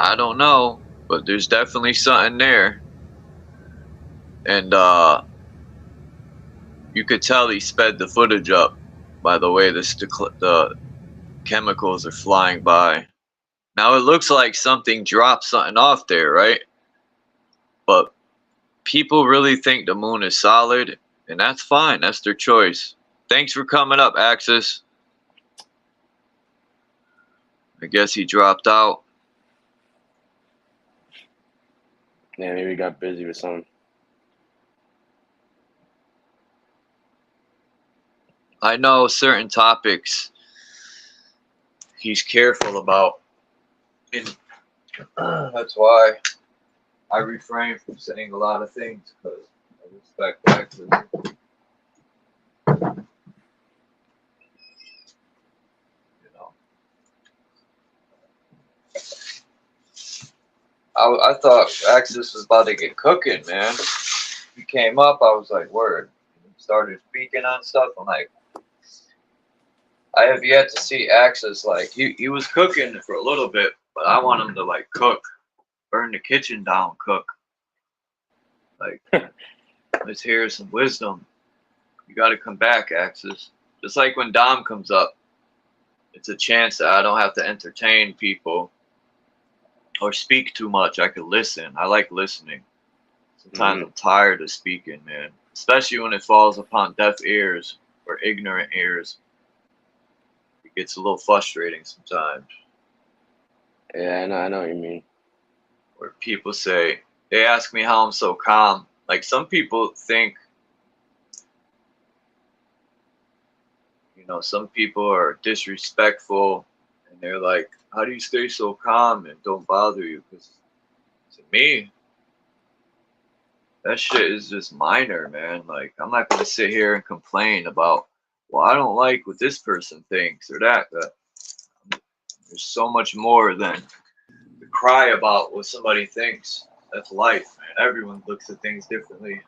I don't know, but there's definitely something there. And you could tell he sped the footage up by the way the chemicals are flying by. Now it looks like something dropped something off there, right? But people really think the moon is solid, and that's fine. That's their choice. Thanks for coming up, Axis. I guess he dropped out. Yeah, maybe he got busy with something. I know certain topics he's careful about. And that's why I refrain from saying a lot of things, because I respect Axis. You know. I thought Axis was about to get cooking, man. He came up, I was like, word. He started speaking on stuff. I'm like, I have yet to see Axis, like, he was cooking for a little bit, but I want him to, like, cook. Burn the kitchen down, cook. Like, let's hear some wisdom. You got to come back, Axis. Just like when Dom comes up, it's a chance that I don't have to entertain people or speak too much. I could listen. I like listening. Sometimes I'm tired of speaking, man. Especially when it falls upon deaf ears or ignorant ears. It gets a little frustrating sometimes. Yeah, I know what you mean. Where people say, they ask me how I'm so calm. Like, some people think, you know, some people are disrespectful, and they're like, how do you stay so calm and don't bother you? Because to me, that shit is just minor, man. Like, I'm not going to sit here and complain about, well, I don't like what this person thinks or that. But there's so much more than to cry about what somebody thinks. That's life, man. Everyone looks at things differently.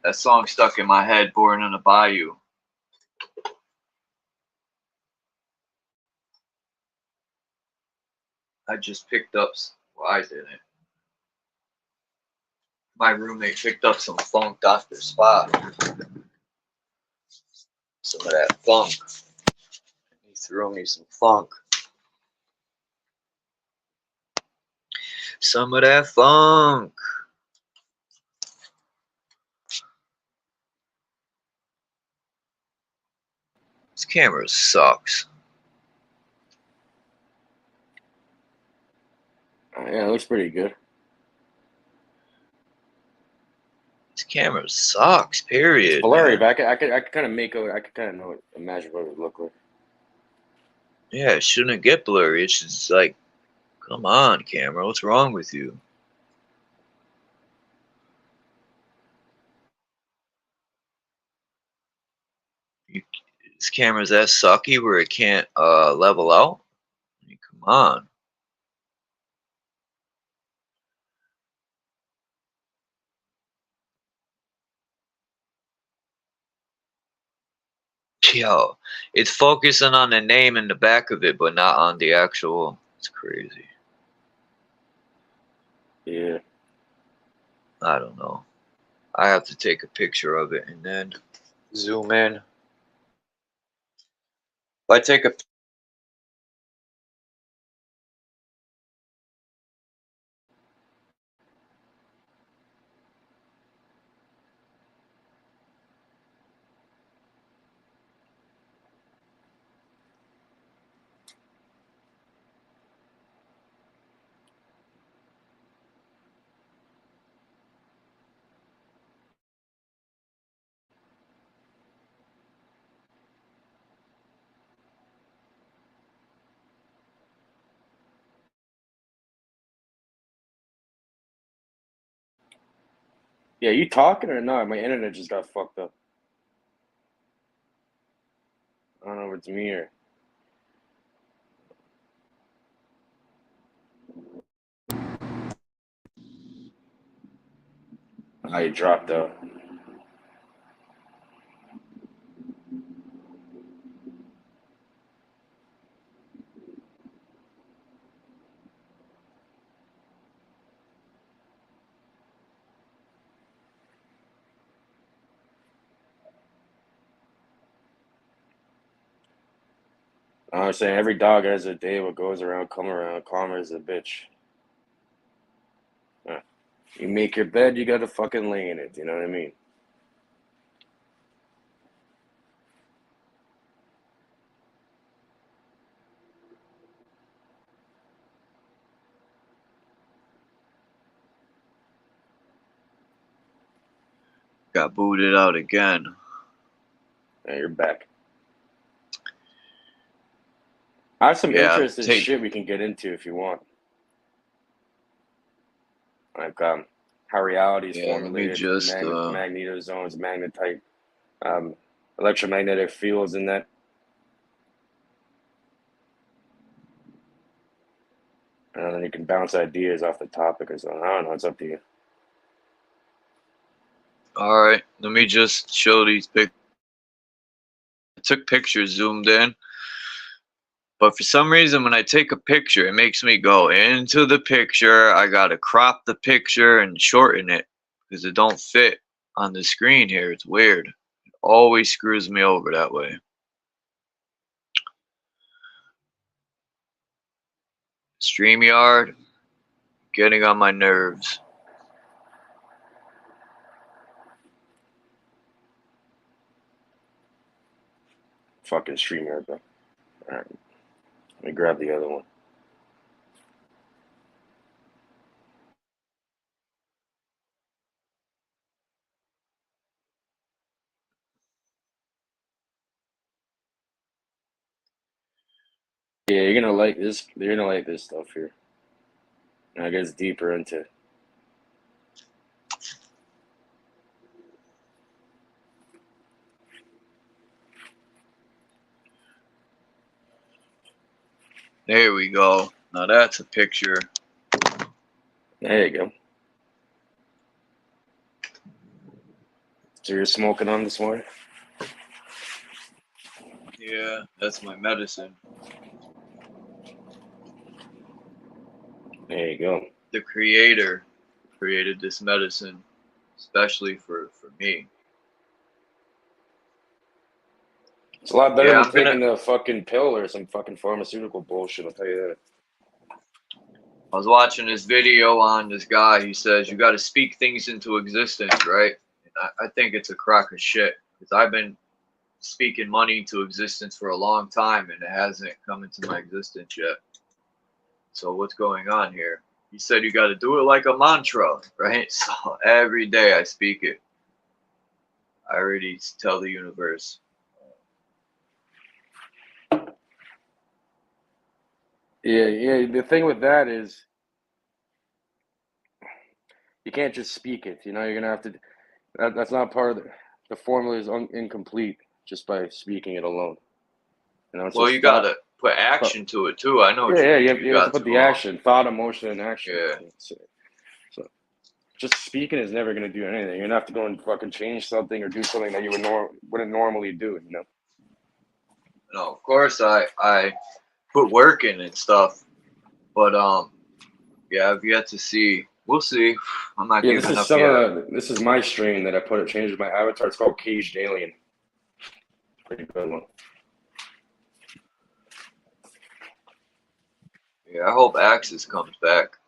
That song stuck in my head, Born in a Bayou. I just picked up, well, I didn't. My roommate picked up some funk Dr. Spot. Some of that funk. He threw me some funk. Some of that funk. This camera sucks. Yeah, it looks pretty good. This camera sucks, period. It's blurry, man. but I could kind of imagine what it would look like. Yeah, it shouldn't get blurry. It's just like, come on, camera, what's wrong with you? This camera's that sucky where it can't level out? I mean, come on. Yo, it's focusing on the name in the back of it, but not on the actual. It's crazy. Yeah. I don't know. I have to take a picture of it and then zoom in. If I take a Yeah, you talking or not? My internet just got fucked up. I don't know if it's me or. I dropped out. I'm saying every dog has a day. What goes around, come around. Karma is a bitch. You make your bed, you gotta fucking lay in it. You know what I mean? got booted out again. Yeah, you're back. I have some interesting shit we can get into if you want. Like how reality is formulated, magnetozones, magnetite, electromagnetic fields, and that. And then you can bounce ideas off the topic or something. I don't know. It's up to you. All right, let me just show these pics. I took pictures zoomed in, but for some reason when I take a picture, it makes me go into the picture. I gotta crop the picture and shorten it because it don't fit on the screen here. It's weird. It always screws me over that way. StreamYard, getting on my nerves. Fucking StreamYard, bro. All right. Let me grab the other one. Yeah, you're gonna like this. You're gonna like this stuff here. And it gets deeper into. There we go. Now that's a picture. There you go. So you're smoking on this morning? Yeah, that's my medicine. There you go. The creator created this medicine especially for me. It's a lot better than taking a fucking pill or some fucking pharmaceutical bullshit, I'll tell you that. I was watching this video on this guy. He says you got to speak things into existence, right? And I think it's a crock of shit because I've been speaking money into existence for a long time and it hasn't come into my existence yet. So what's going on here? He said you got to do it like a mantra, right? So every day I speak it. I already tell the universe. Yeah. The thing with that is you can't just speak it. You know, you're gonna have to. That's not part of the formula is incomplete just by speaking it alone. You know, Well, you gotta put action to it too. I know what you mean. You have to put the action, thought, emotion, and action. Yeah. So just speaking is never gonna do anything. You're gonna have to go and fucking change something or do something that you wouldn't normally do. You know. You know, of course, I put work in and stuff, but yeah, I've yet to see. We'll see. I'm not Yeah, this giving is up some yet. this is my stream that I put it changed my avatar. It's called Caged Alien. Pretty good one. Yeah, I hope Axis comes back.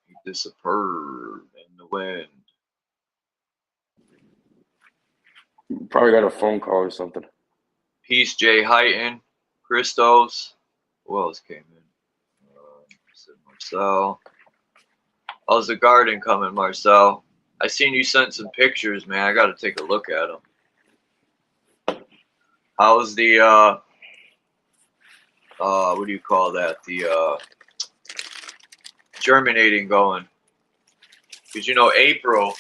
He disappeared in the wind. Probably got a phone call or something. Peace, Jay Heighton, Christos. Who else came in? Marcel. How's the garden coming, Marcel? I seen you sent some pictures, man. I got to take a look at them. How's the what do you call that? The germinating going? Because you know April,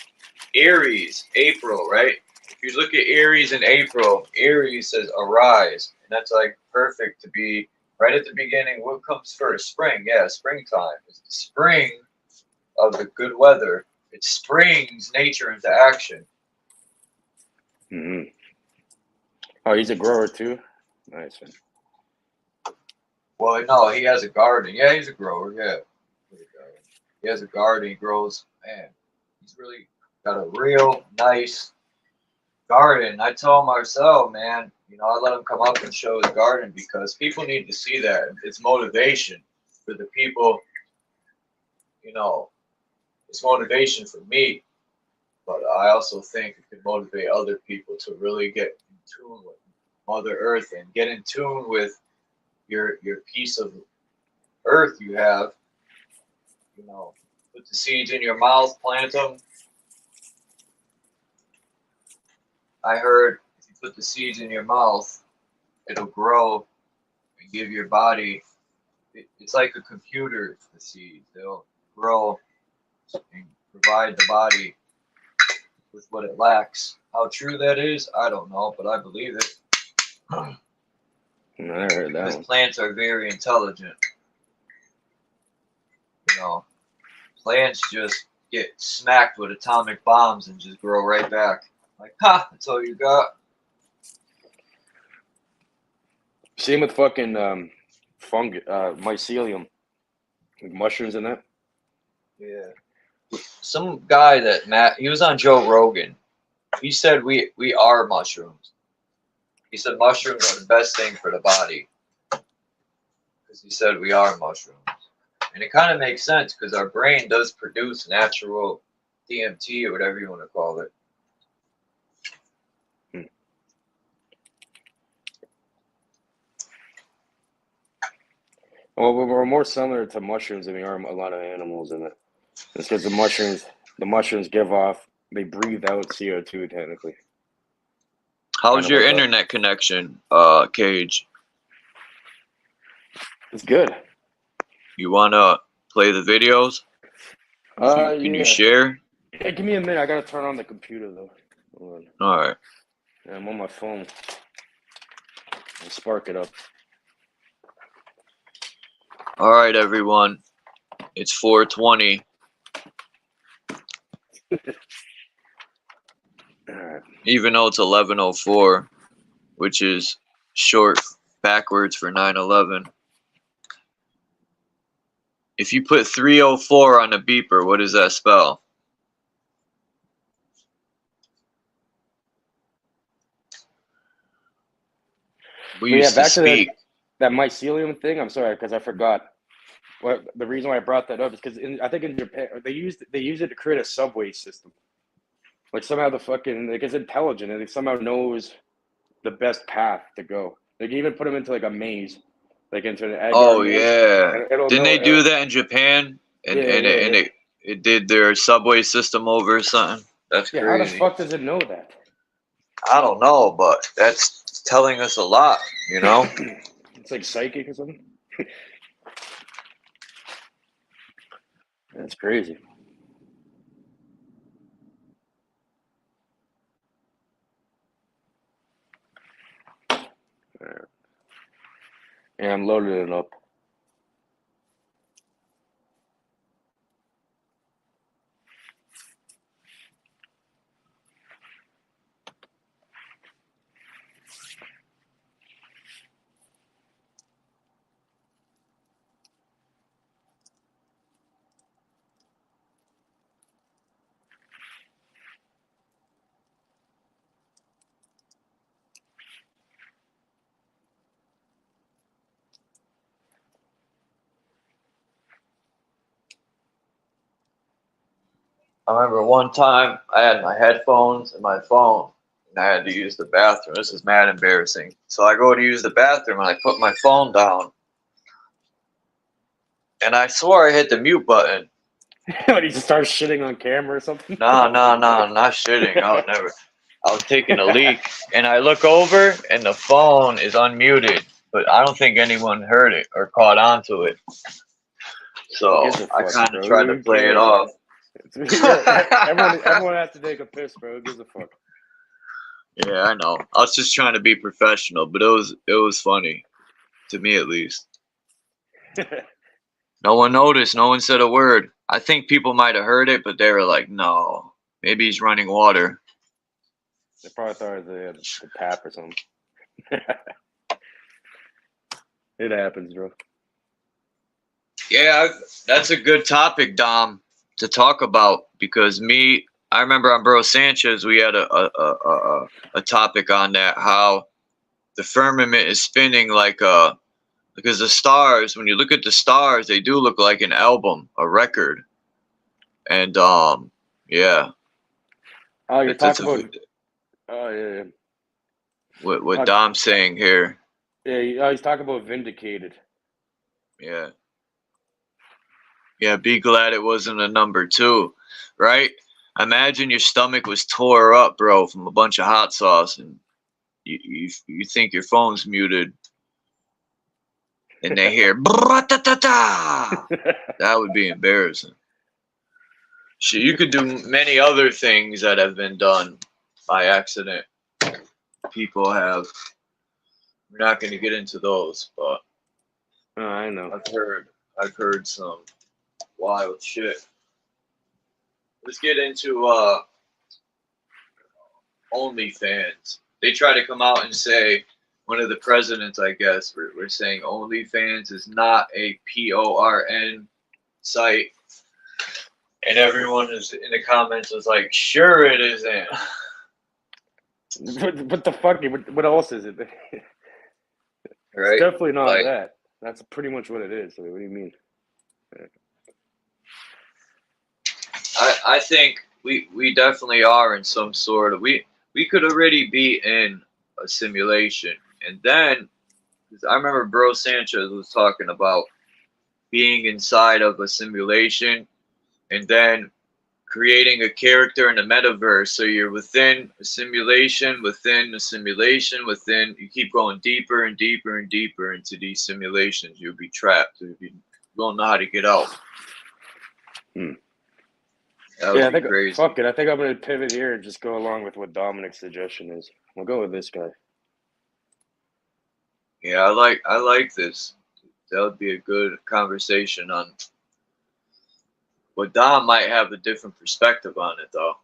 April, right? If you look at Aries in April, Aries says arise, and that's like perfect to be right at the beginning. What comes first? Spring, yeah, springtime. It's the spring of the good weather. It springs nature into action. Mm-hmm. Oh, he's a grower too. Nice one. Well, no, he has a garden. Yeah, he's a grower. Yeah, he has a garden. He grows. Man, he's really got a real nice garden. I told Marcel, man, you know, I let him come up and show his garden because people need to see that. It's motivation for the people. You know, it's motivation for me, but I also think it could motivate other people to really get in tune with Mother Earth and get in tune with your piece of earth you have. You know, put the seeds in your mouth, plant them. I heard if you put the seeds in your mouth, it'll grow and give your body. It's like a computer. The seeds they'll grow and provide the body with what it lacks. How true that is, I don't know, but I believe it. I heard that Because one. plants are very intelligent. You know, plants just get smacked with atomic bombs and just grow right back. Like, ha, that's all you got. Same with fucking fungus, mycelium, like mushrooms and that. Yeah. Some guy that he was on Joe Rogan. He said we are mushrooms. He said mushrooms are the best thing for the body. Because he said we are mushrooms. And it kind of makes sense because our brain does produce natural DMT or whatever you want to call it. Well, we're more similar to mushrooms than we are a lot of animals in it. It's because the mushrooms give off, they breathe out CO2 technically. How's your internet connection, Cage? It's good. You wanna play the videos? Can you share? Yeah, give me a minute. I gotta turn on the computer though. Hold on. All right. Yeah, I'm on my phone. I'll spark it up. All right, everyone. It's 4:20. Even though it's 11:04, which is short backwards for 9/11. If you put 304 on a beeper, what does that spell? We But yeah, used to back to speak. that mycelium thing. I'm sorry because I forgot. What the reason why I brought that up is because I think in Japan they use it to create a subway system. Like somehow like it's intelligent and it somehow knows the best path to go. They can even put them into like a maze, like into an egg Oh maze. yeah. And it'll Didn't know, they do that in Japan? And Yeah. it did their subway system over or something? That's Yeah, how the crazy. fuck does it know that? I don't know, but that's telling us a lot, you know? It's like psychic or something. That's crazy. Yeah, I'm loading it up. I remember one time I had my headphones and my phone, and I had to use the bathroom. This is mad embarrassing. So I go to use the bathroom, and I put my phone down, and I swore I hit the mute button. When he just starts shitting on camera or something? No, not shitting. I would never. I was taking a leak, and I look over, and the phone is unmuted, but I don't think anyone heard it or caught on to it. So I kind of tried to play it off. everyone has to take a piss, bro. Who gives a fuck? Yeah, I know. I was just trying to be professional, but it was funny, to me at least. No one noticed. No one said a word. I think people might have heard it, but they were like, "No, maybe he's running water." They probably thought it was the tap or something. It happens, bro. Yeah, that's a good topic, Dom, to talk about, because I remember on Bro Sanchez we had a topic on that, how the firmament is spinning because the stars, when you look at the stars, they do look like an album, a record, and yeah. Oh, you're talking about. Oh yeah. What Dom's saying here. Yeah, he's talking about Vindicated. Yeah. Yeah, be glad it wasn't a number 2, right? Imagine your stomach was tore up, bro, from a bunch of hot sauce, and you think your phone's muted, and they hear "Bra-ta-ta-ta." That would be embarrassing. Shit, you could do many other things that have been done by accident. People have. We're not going to get into those, but I know. I've heard some wild shit. Let's get into OnlyFans. They try to come out and say, one of the presidents, I guess, we're saying OnlyFans is not a PORN site. And everyone is in the comments was like, sure it isn't. What the fuck? What else is it? Right? It's definitely not that. That's pretty much what it is. What do you mean? I think we definitely are in some sort of we could already be in a simulation, and then I remember Bro Sanchez was talking about being inside of a simulation and then creating a character in a metaverse, so you're within a simulation, you keep going deeper and deeper and deeper into these simulations. You'll be trapped. You won't know how to get out. Yeah, I think crazy. Fuck it. I think I'm gonna pivot here and just go along with what Dominic's suggestion is. We'll go with this guy. Yeah, I like this. That would be a good conversation on. But Dom might have a different perspective on it, though.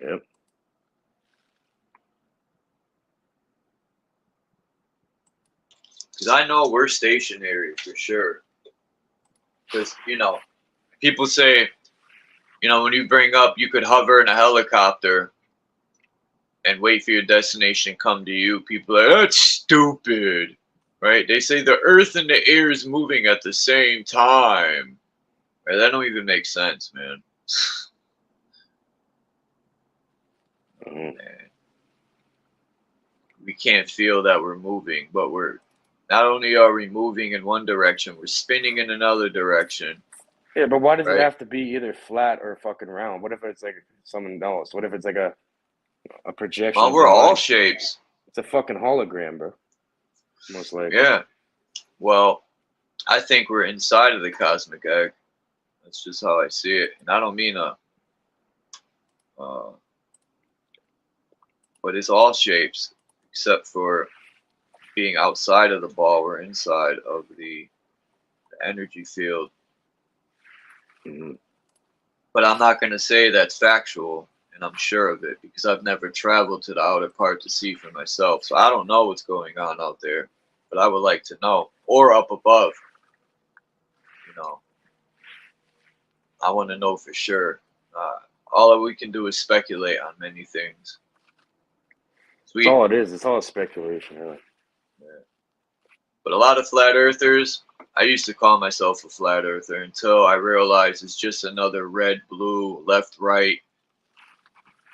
Yep. Because I know we're stationary for sure. Because, people say, when you bring up you could hover in a helicopter and wait for your destination to come to you, people are like, that's stupid. Right? They say the earth and the air is moving at the same time. Right? That don't even make sense, man. Man. We can't feel that we're moving, but we're not only are we moving in one direction, we're spinning in another direction. Yeah, but why does it have to be either flat or fucking round? What if it's like something else? What if it's like a projection? Well, we're all shapes. It's a fucking hologram, bro. Most likely. Yeah. Well, I think we're inside of the cosmic egg. That's just how I see it. And I don't mean but it's all shapes except for being outside of the ball. We're inside of the energy field. Mm-hmm. But I'm not going to say that's factual, and I'm sure of it because I've never traveled to the outer part to see for myself. So I don't know what's going on out there, but I would like to know. Or up above. I want to know for sure. All that we can do is speculate on many things. That's all it is. It's all speculation, really. Yeah. But a lot of flat earthers, I used to call myself a flat earther until I realized it's just another red, blue, left, right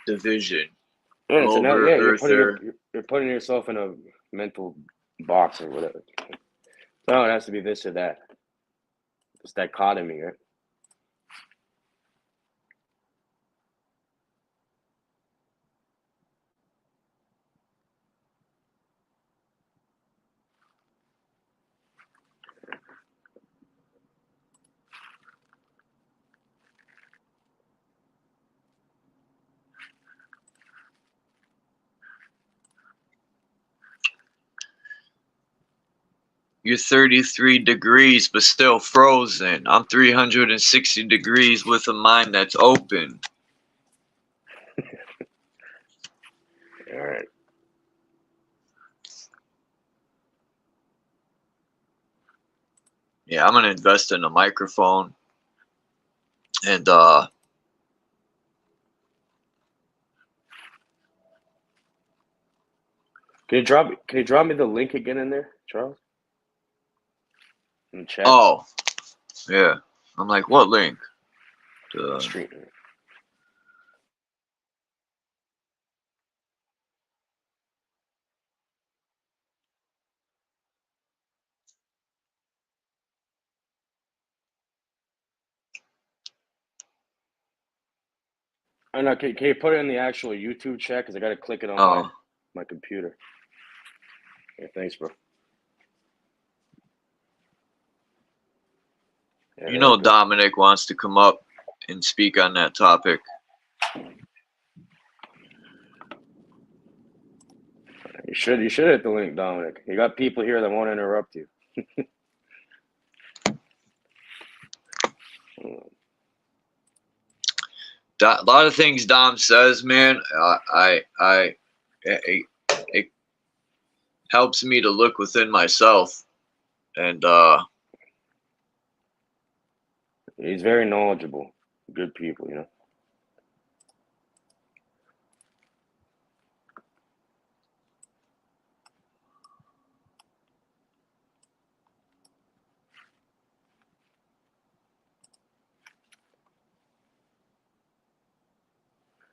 division. Yeah, so now, Over yeah, earther. you're putting yourself in a mental box or whatever. No, it has to be this or that. This dichotomy, right? You're 33 degrees, but still frozen. I'm 360 degrees with a mind that's open. All right. Yeah, I'm gonna invest in a microphone. And Can you drop me the link again in there, Charles? In the chat? oh, yeah. I'm like, what link? Street. I know. Can you put it in the actual YouTube chat? Because I got to click it on my computer. Yeah, thanks, bro. Yeah, You there we know go. Dominic wants to come up and speak on that topic. You should hit the link, Dominic. You got people here that won't interrupt you. A lot of things Dom says, man, it helps me to look within myself, and He's very knowledgeable. Good people, you know.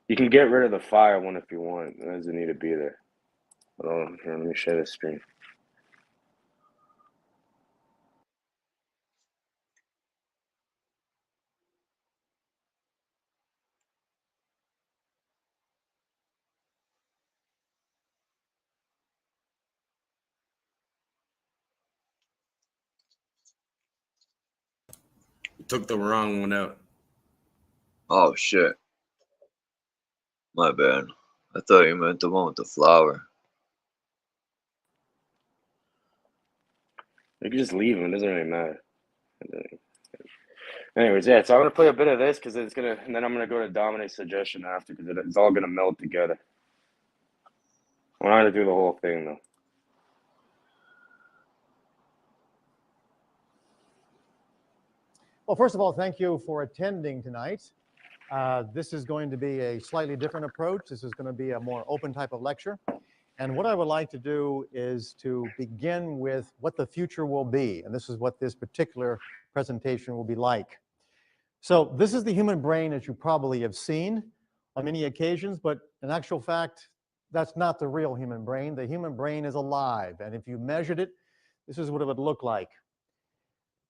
You can get rid of the fire one if you want. It doesn't need to be there. Hold on, here, let me share the screen. Took the wrong one out. oh shit, my bad. I thought you meant the one with the flower. You can just leave them. It doesn't really matter. Anyways, yeah. So I'm gonna play a bit of this because it's gonna, and then I'm gonna go to Dominic's suggestion after because it's all gonna meld together. I'm not gonna do the whole thing though. Well, first of all, thank you for attending tonight. This is going to be a slightly different approach. This is going to be a more open type of lecture. And what I would like to do is to begin with what the future will be. And this is what this particular presentation will be like. So this is the human brain, as you probably have seen on many occasions, but in actual fact, that's not the real human brain. The human brain is alive. And if you measured it, this is what it would look like.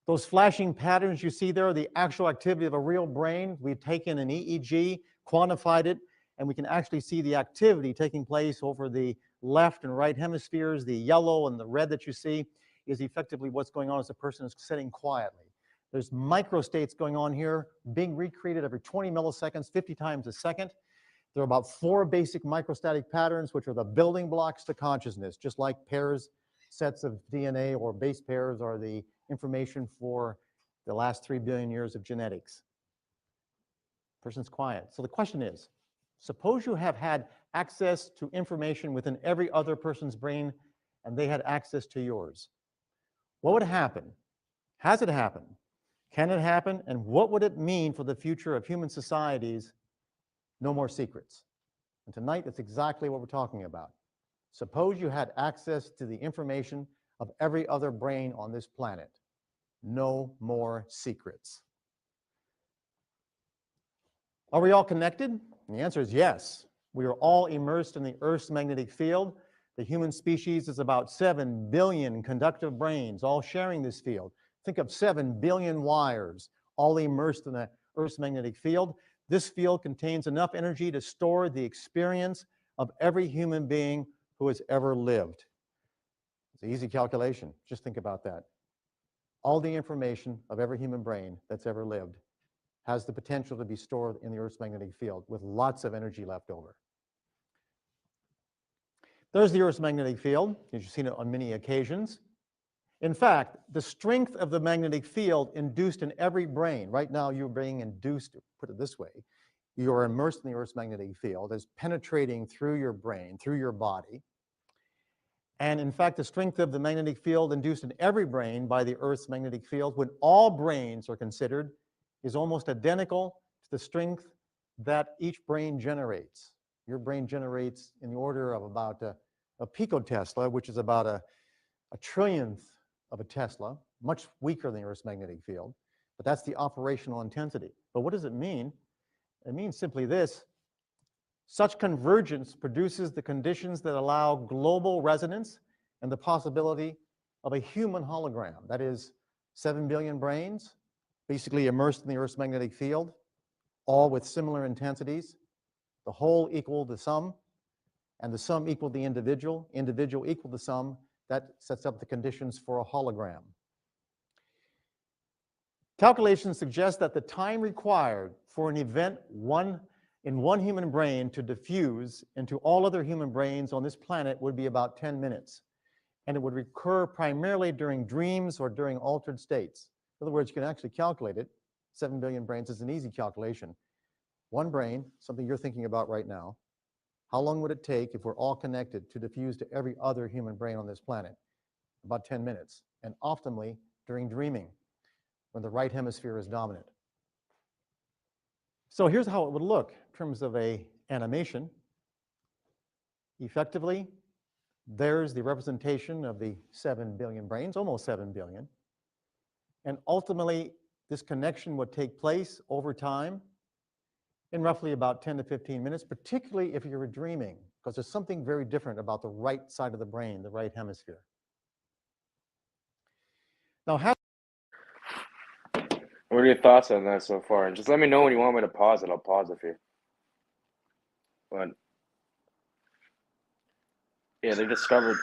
Those flashing patterns you see there are the actual activity of a real brain. We've taken an EEG, quantified it, and we can actually see the activity taking place over the left and right hemispheres. The yellow and the red that you see is effectively what's going on as the person is sitting quietly. There's microstates going on here, being recreated every 20 milliseconds, 50 times a second. There are about 4 basic microstatic patterns, which are the building blocks to consciousness, just like pairs, sets of DNA, or base pairs are the information for the last 3 billion years of genetics. Person's quiet. So the question is, suppose you have had access to information within every other person's brain and they had access to yours. What would happen? Has it happened? Can it happen? And what would it mean for the future of human societies? No more secrets. And tonight, that's exactly what we're talking about. Suppose you had access to the information of every other brain on this planet. No more secrets. Are we all connected? And the answer is yes. We are all immersed in the Earth's magnetic field. The human species is about 7 billion conductive brains, all sharing this field. Think of 7 billion wires, all immersed in the Earth's magnetic field. This field contains enough energy to store the experience of every human being who has ever lived. It's an easy calculation. Just think about that. All the information of every human brain that's ever lived has the potential to be stored in the Earth's magnetic field with lots of energy left over. There's the Earth's magnetic field. You've seen it on many occasions. In fact, the strength of the magnetic field induced in every brain, right now you're being induced, put it this way, you're immersed in the Earth's magnetic field, is penetrating through your brain, through your body. And in fact, the strength of the magnetic field induced in every brain by the Earth's magnetic field, when all brains are considered, is almost identical to the strength that each brain generates. Your brain generates in the order of about a picotesla, which is about a trillionth of a Tesla, much weaker than the Earth's magnetic field. But that's the operational intensity. But what does it mean? It means simply this. Such convergence produces the conditions that allow global resonance and the possibility of a human hologram. That is 7 billion brains, basically immersed in the Earth's magnetic field, all with similar intensities. The whole equal the sum, and the sum equal the individual equal the sum. That sets up the conditions for a hologram. Calculations suggest that the time required for an event in one human brain to diffuse into all other human brains on this planet would be about 10 minutes. And it would recur primarily during dreams or during altered states. In other words, you can actually calculate it. 7 billion brains is an easy calculation. One brain, something you're thinking about right now, how long would it take if we're all connected to diffuse to every other human brain on this planet? About 10 minutes, and optimally during dreaming, when the right hemisphere is dominant. So here's how it would look in terms of an animation. Effectively, there's the representation of the 7 billion brains, almost 7 billion. And ultimately, this connection would take place over time in roughly about 10 to 15 minutes, particularly if you're dreaming, because there's something very different about the right side of the brain, the right hemisphere. Now, What are your thoughts on that so far? And just let me know when you want me to pause it. I'll pause it for you. But yeah, they discovered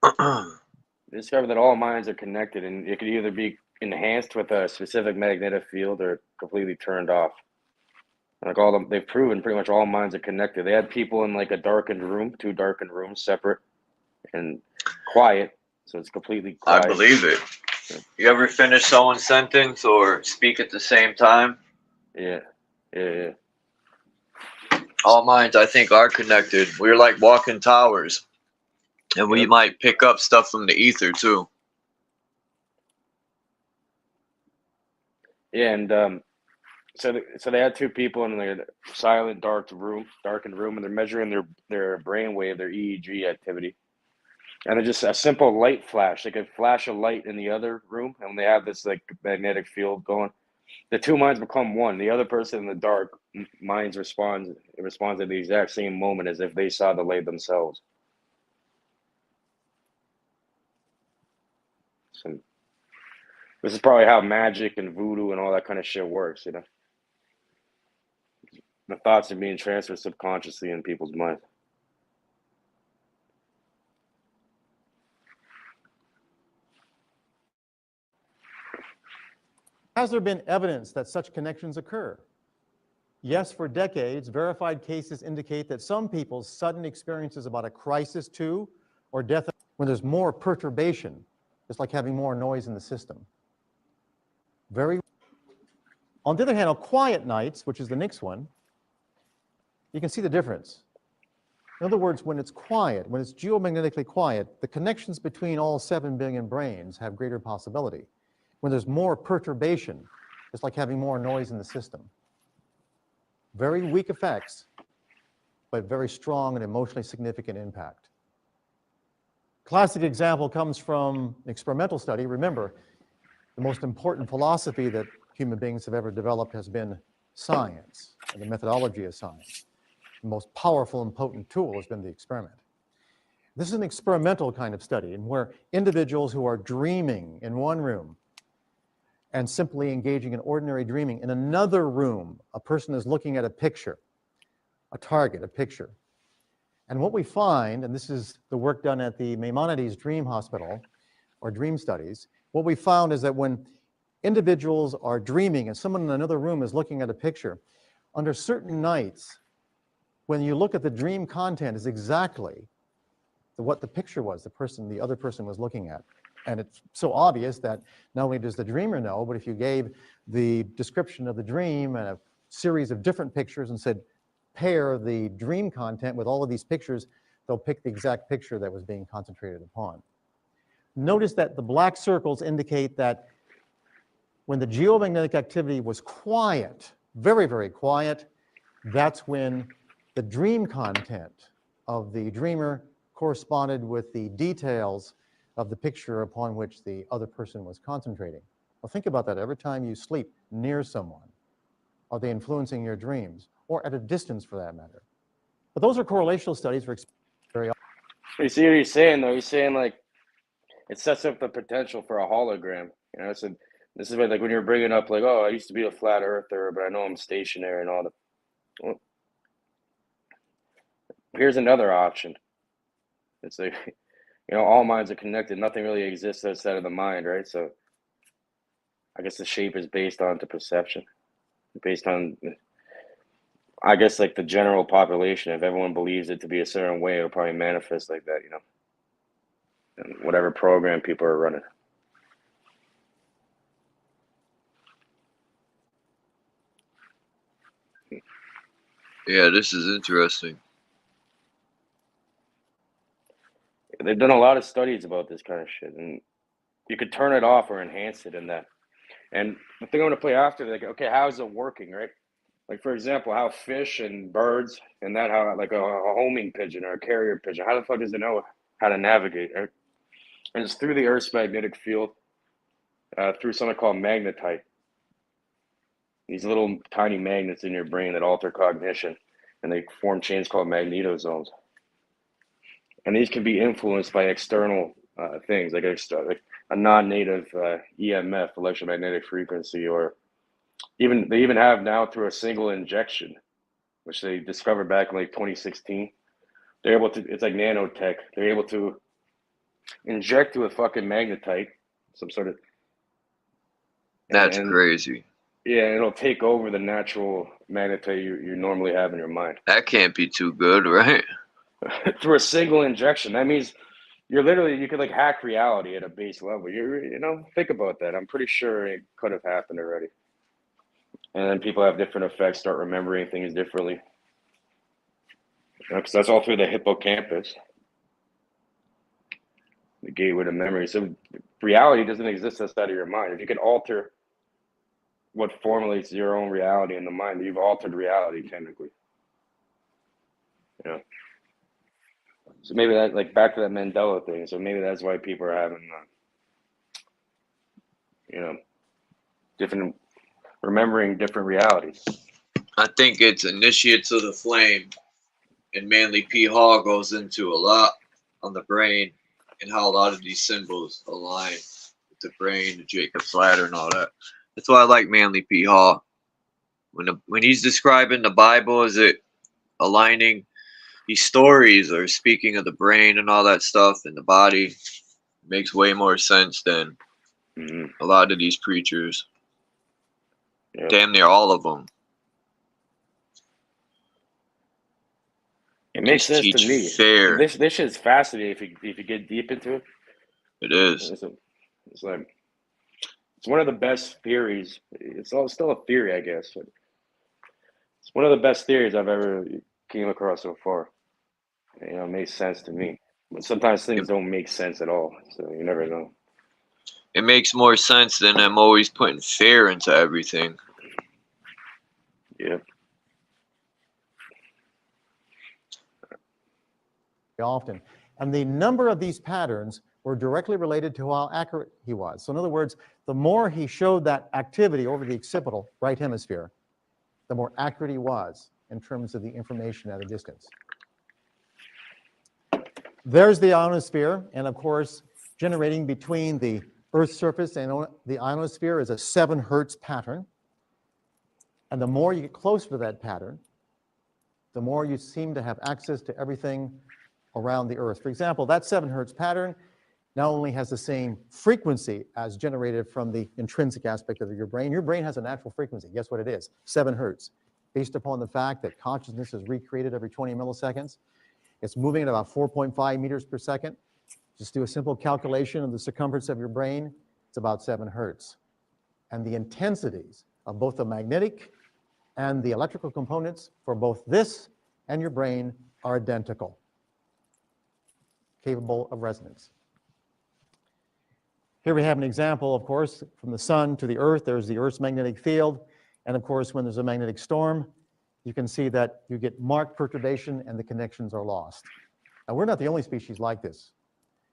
that all minds are connected, and it could either be enhanced with a specific magnetic field or completely turned off. Like they've proven pretty much all minds are connected. They had people in like a darkened room, 2 darkened rooms, separate and quiet, so it's completely quiet. I believe it. You ever finish someone's sentence or speak at the same time? Yeah. All minds, I think, are connected. We're like walking towers, and we might pick up stuff from the ether too. Yeah, and so they had 2 people in a silent, darkened room, and they're measuring their brainwave, their EEG activity. And they're just a simple light flash. They could flash a light in the other room, and when they have this like magnetic field going, the 2 minds become one. The other person in the dark minds responds at the exact same moment as if they saw the light themselves. So this is probably how magic and voodoo and all that kind of shit works, you know? The thoughts are being transferred subconsciously in people's minds. has there been evidence that such connections occur? Yes, for decades, verified cases indicate that some people's sudden experiences about a crisis too, or death, when there's more perturbation, it's like having more noise in the system. On the other hand, on quiet nights, which is the next one, you can see the difference. In other words, when it's quiet, when it's geomagnetically quiet, the connections between all 7 billion brains have greater possibility. When there's more perturbation, it's like having more noise in the system. Very weak effects, but very strong and emotionally significant impact. Classic example comes from an experimental study. Remember, The most important philosophy that human beings have ever developed has been science, and the methodology of science. The most powerful and potent tool has been the experiment. This is an experimental kind of study, in where individuals who are dreaming in one room and simply engaging in ordinary dreaming in another room, a person is looking at a picture, a target, a picture. And what we find, and this is the work done at the Maimonides Dream Hospital, or dream studies, what we found is that when individuals are dreaming and someone in another room is looking at a picture, under certain nights, when you look at the dream content is exactly what the picture was, the other person was looking at. And it's so obvious that not only does the dreamer know, but if you gave the description of the dream and a series of different pictures and said, pair the dream content with all of these pictures, they'll pick the exact picture that was being concentrated upon. Notice that the black circles indicate that when the geomagnetic activity was quiet, very, very quiet, that's when the dream content of the dreamer corresponded with the details of the picture upon which the other person was concentrating. Well, think about that. Every time you sleep near someone, are they influencing your dreams, or at a distance for that matter? But those are correlational studies for very often. You see what he's saying, though? He's saying, like, it sets up the potential for a hologram. You know, so this is like when you're bringing up, like, oh, I used to be a flat earther, but I know I'm stationary and all that. Well, here's another option. It's like, you know, all minds are connected. Nothing really exists outside of the mind, right? So I guess the shape is based on the perception, based on, I guess, like the general population. If everyone believes it to be a certain way, it'll probably manifest like that, you know, and whatever program people are running. Yeah, this is interesting. They've done a lot of studies about this kind of shit, and you could turn it off or enhance it in that. And the thing I'm going to play after, like, okay, how is it working, right? Like, for example, how fish and birds and that, how like a homing pigeon or a carrier pigeon, how the fuck does it know how to navigate, right? And it's through the Earth's magnetic field, through something called magnetite. These little tiny magnets in your brain that alter cognition, and they form chains called magnetosomes. And these can be influenced by external things, like a non-native EMF, electromagnetic frequency, or they even have now through a single injection, which they discovered back in like 2016. They're able to, it's like nanotech. They're able to inject to a fucking magnetite, some sort of. That's crazy. Yeah, it'll take over the natural magnetite you normally have in your mind. That can't be too good, right? Through a single injection. That means you're literally, you could like hack reality at a base level. You know, think about that. I'm pretty sure it could have happened already. And then people have different effects, start remembering things differently. Because that's all through the hippocampus, the gateway to memory. So reality doesn't exist outside of your mind. If you can alter what formulates your own reality in the mind, you've altered reality technically. You know. So maybe that, like, back to that Mandela thing. So maybe that's why people are having, you know, remembering different realities. I think it's Initiates of the Flame, and Manly P. Hall goes into a lot on the brain and how a lot of these symbols align with the brain, the Jacob's Ladder, and all that. That's why I like Manly P. Hall. When he's describing the Bible as it aligning, these stories are speaking of the brain and all that stuff and the body. It makes way more sense than a lot of these preachers. Yep. Damn near all of them. It makes sense to me. Fair. This shit is fascinating if you get deep into it. It is. It's like, it's one of the best theories. It's still a theory, I guess. But it's one of the best theories I've ever came across so far. You know, it makes sense to me. But sometimes things don't make sense at all. So you never know. It makes more sense than them always putting fear into everything. Yeah. Often. And the number of these patterns were directly related to how accurate he was. So in other words, the more he showed that activity over the occipital right hemisphere, the more accurate he was in terms of the information at a distance. There's the ionosphere, and of course, generating between the Earth's surface and the ionosphere is a 7 hertz pattern. And the more you get closer to that pattern, the more you seem to have access to everything around the Earth. For example, that 7 hertz pattern not only has the same frequency as generated from the intrinsic aspect of your brain. Your brain has a natural frequency. Guess what it is? 7 hertz. Based upon the fact that consciousness is recreated every 20 milliseconds, it's moving at about 4.5 meters per second. Just do a simple calculation of the circumference of your brain. It's about 7 hertz. And the intensities of both the magnetic and the electrical components for both this and your brain are identical, capable of resonance. Here we have an example, of course, from the sun to the Earth. There's the Earth's magnetic field. And of course, when there's a magnetic storm, you can see that you get marked perturbation and the connections are lost. Now, we're not the only species like this.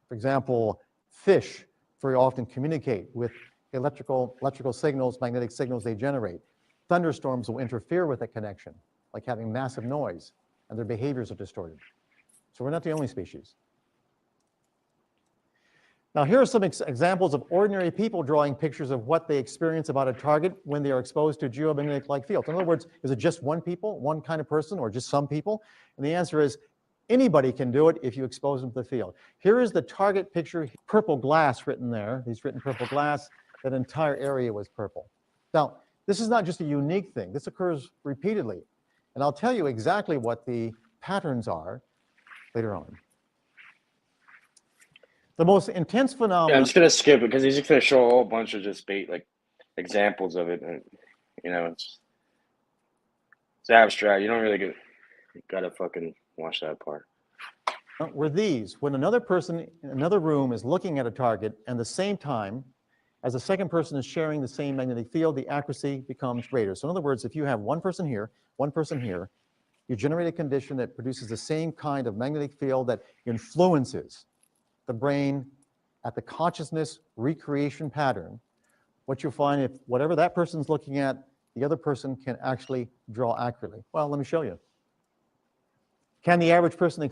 For example, fish very often communicate with electrical signals, magnetic signals they generate. Thunderstorms will interfere with that connection, like having massive noise, and their behaviors are distorted. So we're not the only species. Now, here are some examples of ordinary people drawing pictures of what they experience about a target when they are exposed to geomagnetic-like fields. In other words, is it just one kind of person, or just some people? And the answer is anybody can do it if you expose them to the field. Here is the target picture, purple glass written there. He's written purple glass. That entire area was purple. Now, this is not just a unique thing. This occurs repeatedly. And I'll tell you exactly what the patterns are later on. The most intense phenomenon. Yeah, I'm just gonna skip it because he's just gonna show a whole bunch of just examples of it, and it's abstract. You don't really gotta fucking watch that part. Were these when another person in another room is looking at a target and the same time as the second person is sharing the same magnetic field, the accuracy becomes greater. So in other words, if you have one person here, you generate a condition that produces the same kind of magnetic field that influences the brain at the consciousness recreation pattern. What you'll find, if whatever that person's looking at, the other person can actually draw accurately. Well, let me show you. Can the average person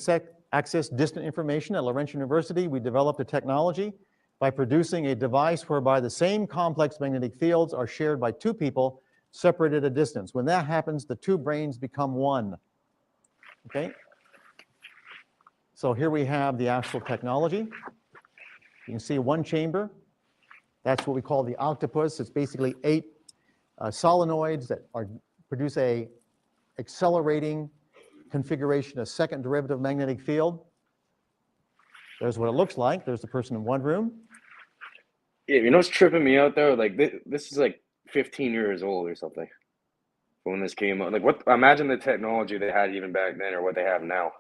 access distant information? At Laurentian University, we developed a technology by producing a device whereby the same complex magnetic fields are shared by 2 people separated at a distance. When that happens, the 2 brains become one. Okay? So here we have the actual technology. You can see one chamber. That's what we call the octopus. It's basically 8 solenoids that produce a accelerating configuration, a second derivative magnetic field. There's what it looks like. There's the person in one room. Yeah, you know what's tripping me out though? Like this is like 15 years old or something when this came out. Like, what? Imagine the technology they had even back then, or what they have now.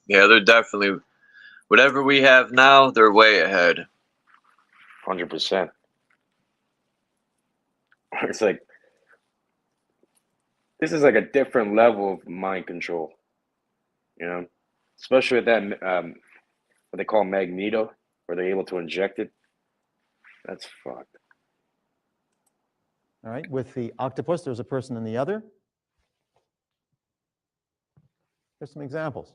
Yeah, they're definitely, whatever we have now, they're way ahead. 100%. It's like, this is like a different level of mind control, especially with that, what they call magneto, where they're able to inject it. That's fucked. All right, with the octopus, there's a person in the other. Here's some examples.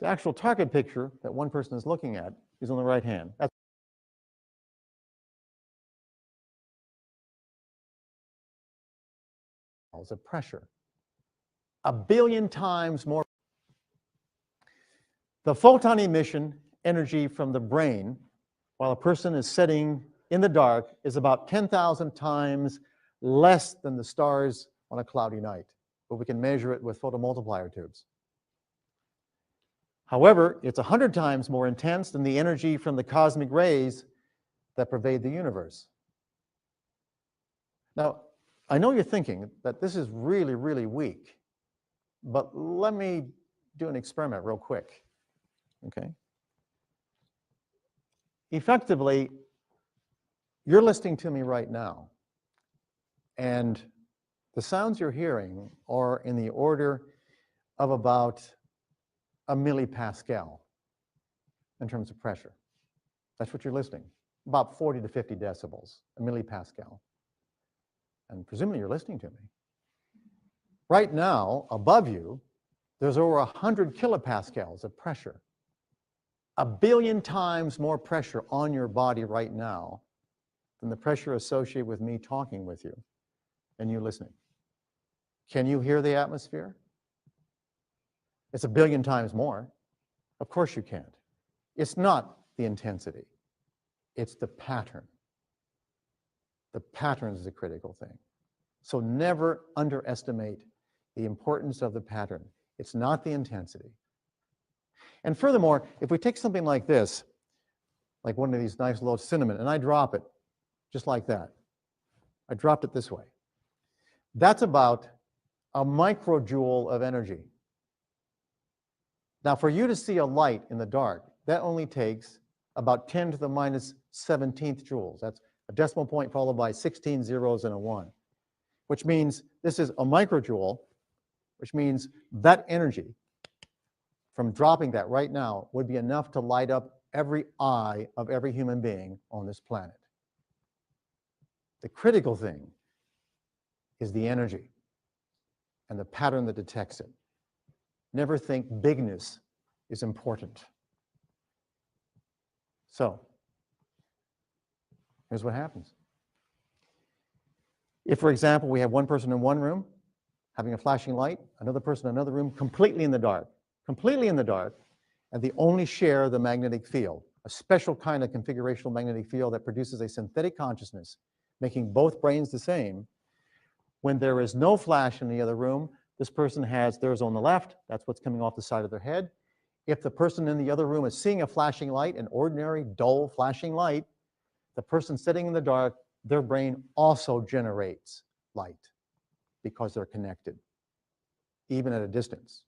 The actual target picture that one person is looking at is on the right hand. That's of pressure. 1 billion times more. The photon emission energy from the brain while a person is sitting in the dark is about 10,000 times less than the stars on a cloudy night, but we can measure it with photomultiplier tubes. However, it's 100 times more intense than the energy from the cosmic rays that pervade the universe. Now, I know you're thinking that this is really, really weak, but let me do an experiment real quick, okay? Effectively, you're listening to me right now, and the sounds you're hearing are in the order of about a millipascal in terms of pressure. That's what you're listening. About 40 to 50 decibels, a millipascal. And presumably you're listening to me. Right now, above you, there's over 100 kilopascals of pressure. 1 billion times more pressure on your body right now than the pressure associated with me talking with you and you listening. Can you hear the atmosphere? It's 1 billion times more. Of course you can't. It's not the intensity. It's the pattern. The pattern is the critical thing. So never underestimate the importance of the pattern. It's not the intensity. And furthermore, if we take something like this, like one of these nice little cinnamon, and I drop it just like that. I dropped it this way. That's about a microjoule of energy. Now, for you to see a light in the dark, that only takes about 10 to the minus 17th joules. That's a decimal point followed by 16 zeros and a 1, which means this is a microjoule, which means that energy from dropping that right now would be enough to light up every eye of every human being on this planet. The critical thing is the energy and the pattern that detects it. Never think bigness is important. So, here's what happens. If, for example, we have one person in one room having a flashing light, another person in another room completely in the dark, and they only share the magnetic field, a special kind of configurational magnetic field that produces a synthetic consciousness, making both brains the same. When there is no flash in the other room, this person has theirs on the left, that's what's coming off the side of their head. If the person in the other room is seeing a flashing light, an ordinary, dull, flashing light, the person sitting in the dark, their brain also generates light because they're connected, even at a distance.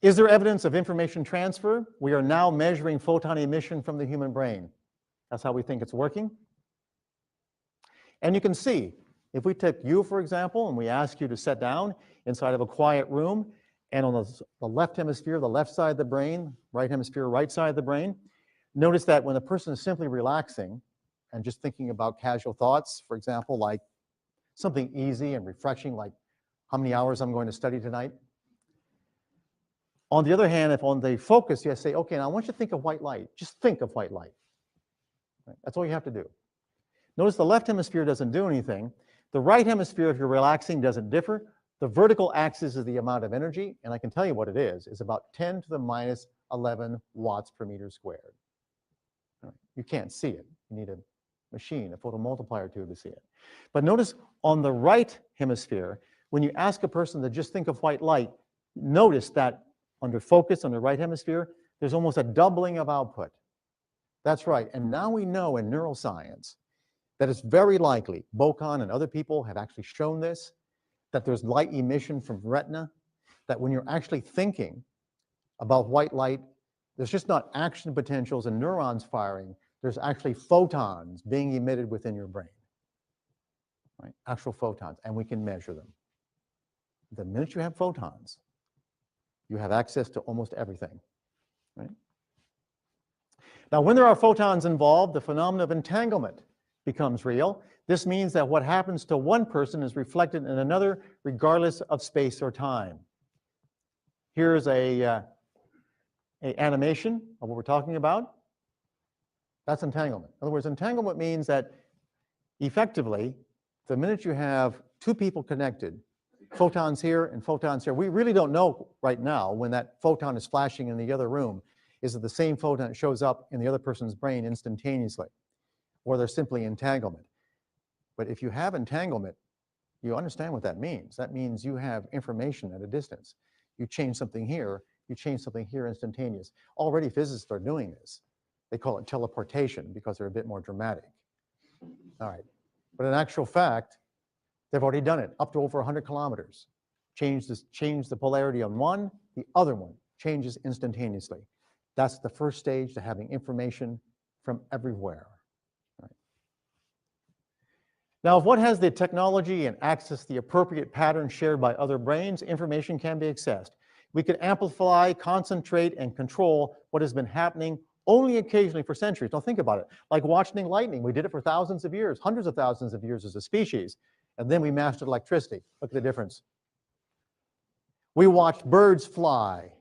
Is there evidence of information transfer? We are now measuring photon emission from the human brain. That's how we think it's working. And you can see, if we take you, for example, and we ask you to sit down inside of a quiet room, and on the left hemisphere, the left side of the brain, right hemisphere, right side of the brain, notice that when the person is simply relaxing and just thinking about casual thoughts, for example, like something easy and refreshing, like how many hours I'm going to study tonight. On the other hand, if on the focus, you say, okay, now I want you to think of white light. Just think of white light. Right? That's all you have to do. Notice the left hemisphere doesn't do anything. The right hemisphere, if you're relaxing, doesn't differ. The vertical axis is the amount of energy, and I can tell you what it is about 10 to the minus 11 watts per meter squared. Right? You can't see it. You need a machine, a photomultiplier tube to see it. But notice on the right hemisphere, when you ask a person to just think of white light, notice that under focus on the right hemisphere, there's almost a doubling of output. That's right. And now we know in neuroscience that it's very likely, Bocan and other people have actually shown this, that there's light emission from retina, that when you're actually thinking about white light, there's just not action potentials and neurons firing, there's actually photons being emitted within your brain, right? Actual photons, and we can measure them. The minute you have photons, you have access to almost everything, right? Now, when there are photons involved, the phenomenon of entanglement becomes real. This means that what happens to one person is reflected in another, regardless of space or time. Here's a animation of what we're talking about. That's entanglement. In other words, entanglement means that effectively, the minute you have two people connected, photons here and photons here, we really don't know right now when that photon is flashing in the other room, is it the same photon that shows up in the other person's brain instantaneously, or they're simply entanglement. But if you have entanglement, you understand what that means. That means you have information at a distance. You change something here, you change something here instantaneous. Already physicists are doing this. They call it teleportation because they're a bit more dramatic. All right. But in actual fact, they've already done it up to over 100 kilometers. Change the polarity on one, the other one changes instantaneously. That's the first stage to having information from everywhere. Right. Now, if one has the technology and access the appropriate pattern shared by other brains, information can be accessed. We can amplify, concentrate, and control what has been happening only occasionally for centuries. Don't think about it. Like watching lightning, we did it for thousands of years, hundreds of thousands of years as a species, and then we mastered electricity. Look at the difference. We watched birds fly,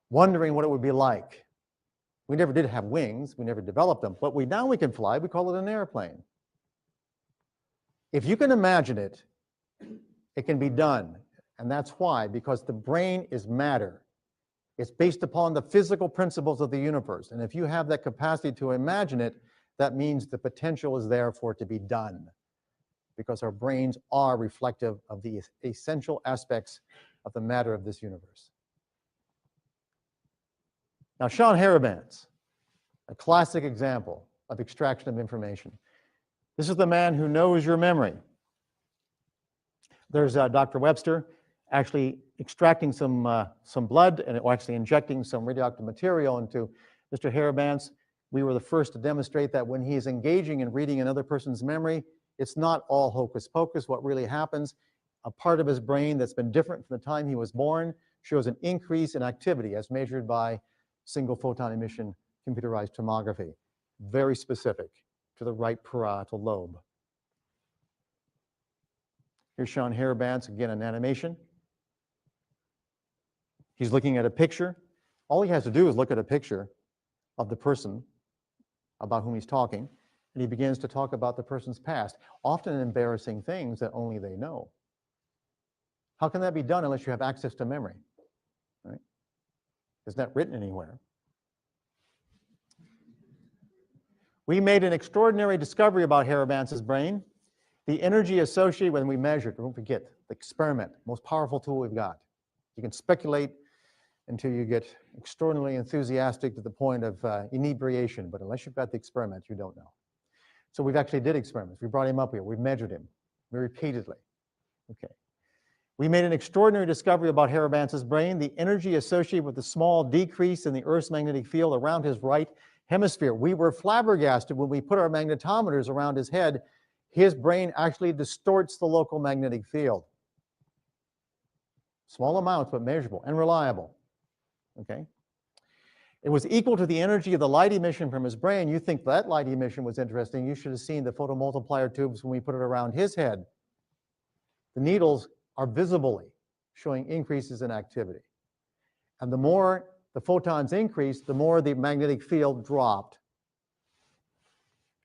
wondering what it would be like. We never did have wings, we never developed them, but now we can fly, we call it an airplane. If you can imagine it, it can be done. And that's why, because the brain is matter. It's based upon the physical principles of the universe. And if you have that capacity to imagine it, that means the potential is there for it to be done. Because our brains are reflective of the essential aspects of the matter of this universe. Now, Sean Harabanz, a classic example of extraction of information. This is the man who knows your memory. There's Dr. Webster actually extracting some blood and actually injecting some radioactive material into Mr. Harabanz. We were the first to demonstrate that when he is engaging in reading another person's memory, it's not all hocus pocus. What really happens, a part of his brain that's been different from the time he was born shows an increase in activity as measured by single photon emission computerized tomography. Very specific to the right parietal lobe. Here's Sean Harabanz, again, an animation. He's looking at a picture. All he has to do is look at a picture of the person about whom he's talking, and he begins to talk about the person's past, often embarrassing things that only they know. How can that be done unless you have access to memory? Right? It's not written anywhere. We made an extraordinary discovery about Harabanz's brain. The energy associated when we measured, don't forget, the experiment, most powerful tool we've got. You can speculate until you get extraordinarily enthusiastic to the point of inebriation, but unless you've got the experiment, you don't know. So we've actually did experiments. We brought him up here. We've measured him repeatedly. Okay. We made an extraordinary discovery about Harabanz's brain. The energy associated with the small decrease in the Earth's magnetic field around his right hemisphere. We were flabbergasted when we put our magnetometers around his head. His brain actually distorts the local magnetic field. Small amounts, but measurable and reliable. Okay? It was equal to the energy of the light emission from his brain. You think that light emission was interesting. You should have seen the photomultiplier tubes when we put it around his head. The needles are visibly showing increases in activity. And the more the photons increased, the more the magnetic field dropped.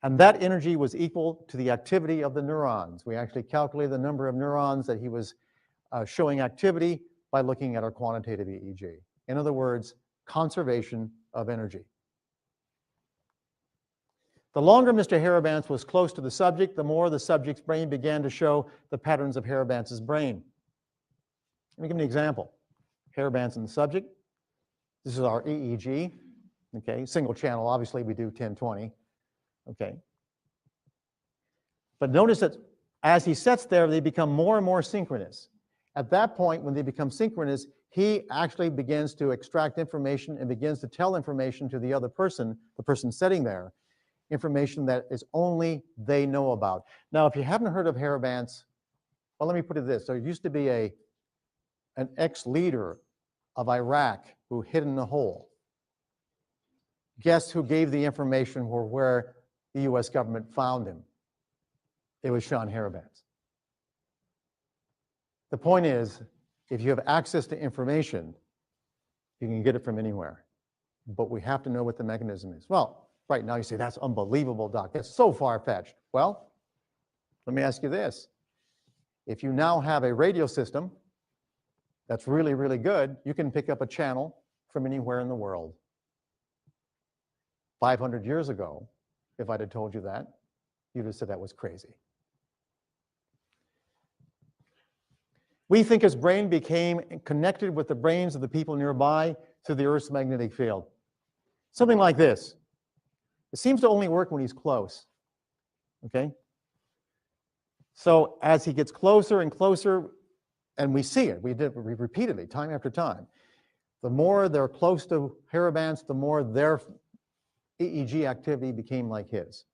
And that energy was equal to the activity of the neurons. We actually calculated the number of neurons that he was showing activity by looking at our quantitative EEG. In other words, conservation of energy. The longer Mr. Harabanz was close to the subject, the more the subject's brain began to show the patterns of Harabanz's brain. Let me give you an example. Harabanz and the subject. This is our EEG. Okay, single channel. Obviously, we do 1020. Okay. But notice that as he sits there, they become more and more synchronous. At that point, when they become synchronous, he actually begins to extract information and begins to tell information to the other person, the person sitting there, information that is only they know about. Now, if you haven't heard of Harabanz, well, let me put it this. There used to be an ex-leader of Iraq who hid in a hole. Guess who gave the information or where the US government found him? It was Sean Harabanz. The point is, if you have access to information, you can get it from anywhere. But we have to know what the mechanism is. Well, right now you say, that's unbelievable, Doc. That's so far-fetched. Well, let me ask you this. If you now have a radio system that's really, really good, you can pick up a channel from anywhere in the world. 500 years ago, if I'd have told you that, you'd have said that was crazy. We think his brain became connected with the brains of the people nearby through the Earth's magnetic field. Something like this. It seems to only work when he's close. Okay? So as he gets closer and closer, and we see it, we repeatedly, time after time, the more they're close to Harabanz, the more their EEG activity became like his.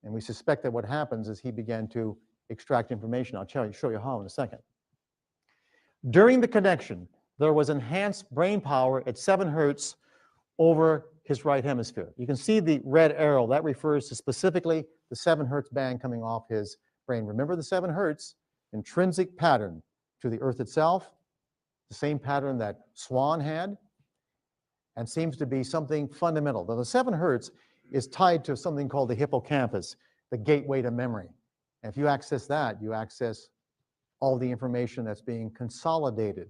And we suspect that what happens is he began to extract information. I'll show you how in a second. During the connection, there was enhanced brain power at 7 hertz over his right hemisphere. You can see the red arrow. That refers to specifically the 7 hertz band coming off his brain. Remember the 7 hertz, intrinsic pattern to the Earth itself, the same pattern that Swan had, and seems to be something fundamental. Now, the 7 hertz is tied to something called the hippocampus, the gateway to memory. And if you access that, you access all the information that's being consolidated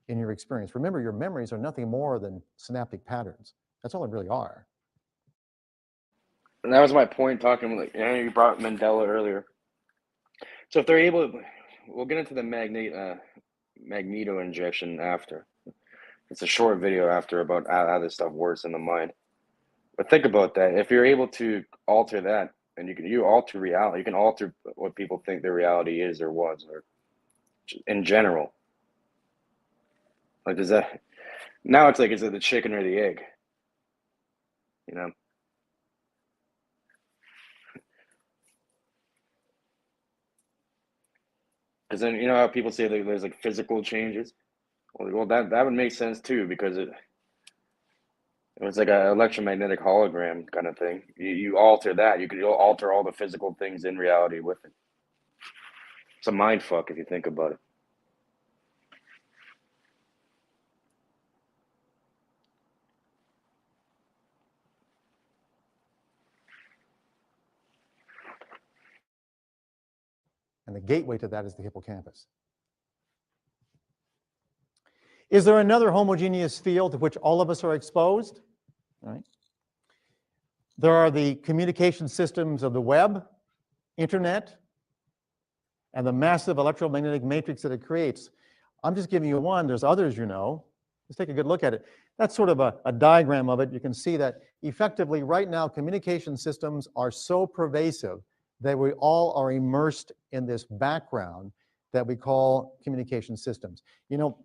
in your experience. Remember, your memories are nothing more than synaptic patterns. That's all they really are. And that was my point talking, like, you brought up Mandela earlier. So if they're able, we'll get into the magneto injection after. It's a short video after about how this stuff works in the mind. But think about that. If you're able to alter that, and you alter reality, you can alter what people think their reality is or was, or in general. Like, does that, now it's like, is it the chicken or the egg? You know? Because then, you know how people say that there's like physical changes? Well, that would make sense too, because it was like an electromagnetic hologram kind of thing. You alter that, you'll alter all the physical things in reality with it. It's a mind fuck if you think about it. And the gateway to that is the hippocampus. Is there another homogeneous field to which all of us are exposed? All right. There are the communication systems of the web, internet, and the massive electromagnetic matrix that it creates. I'm just giving you one. There's others, you know. Let's take a good look at it. That's sort of a diagram of it. You can see that effectively right now communication systems are so pervasive that we all are immersed in this background that we call communication systems. You know,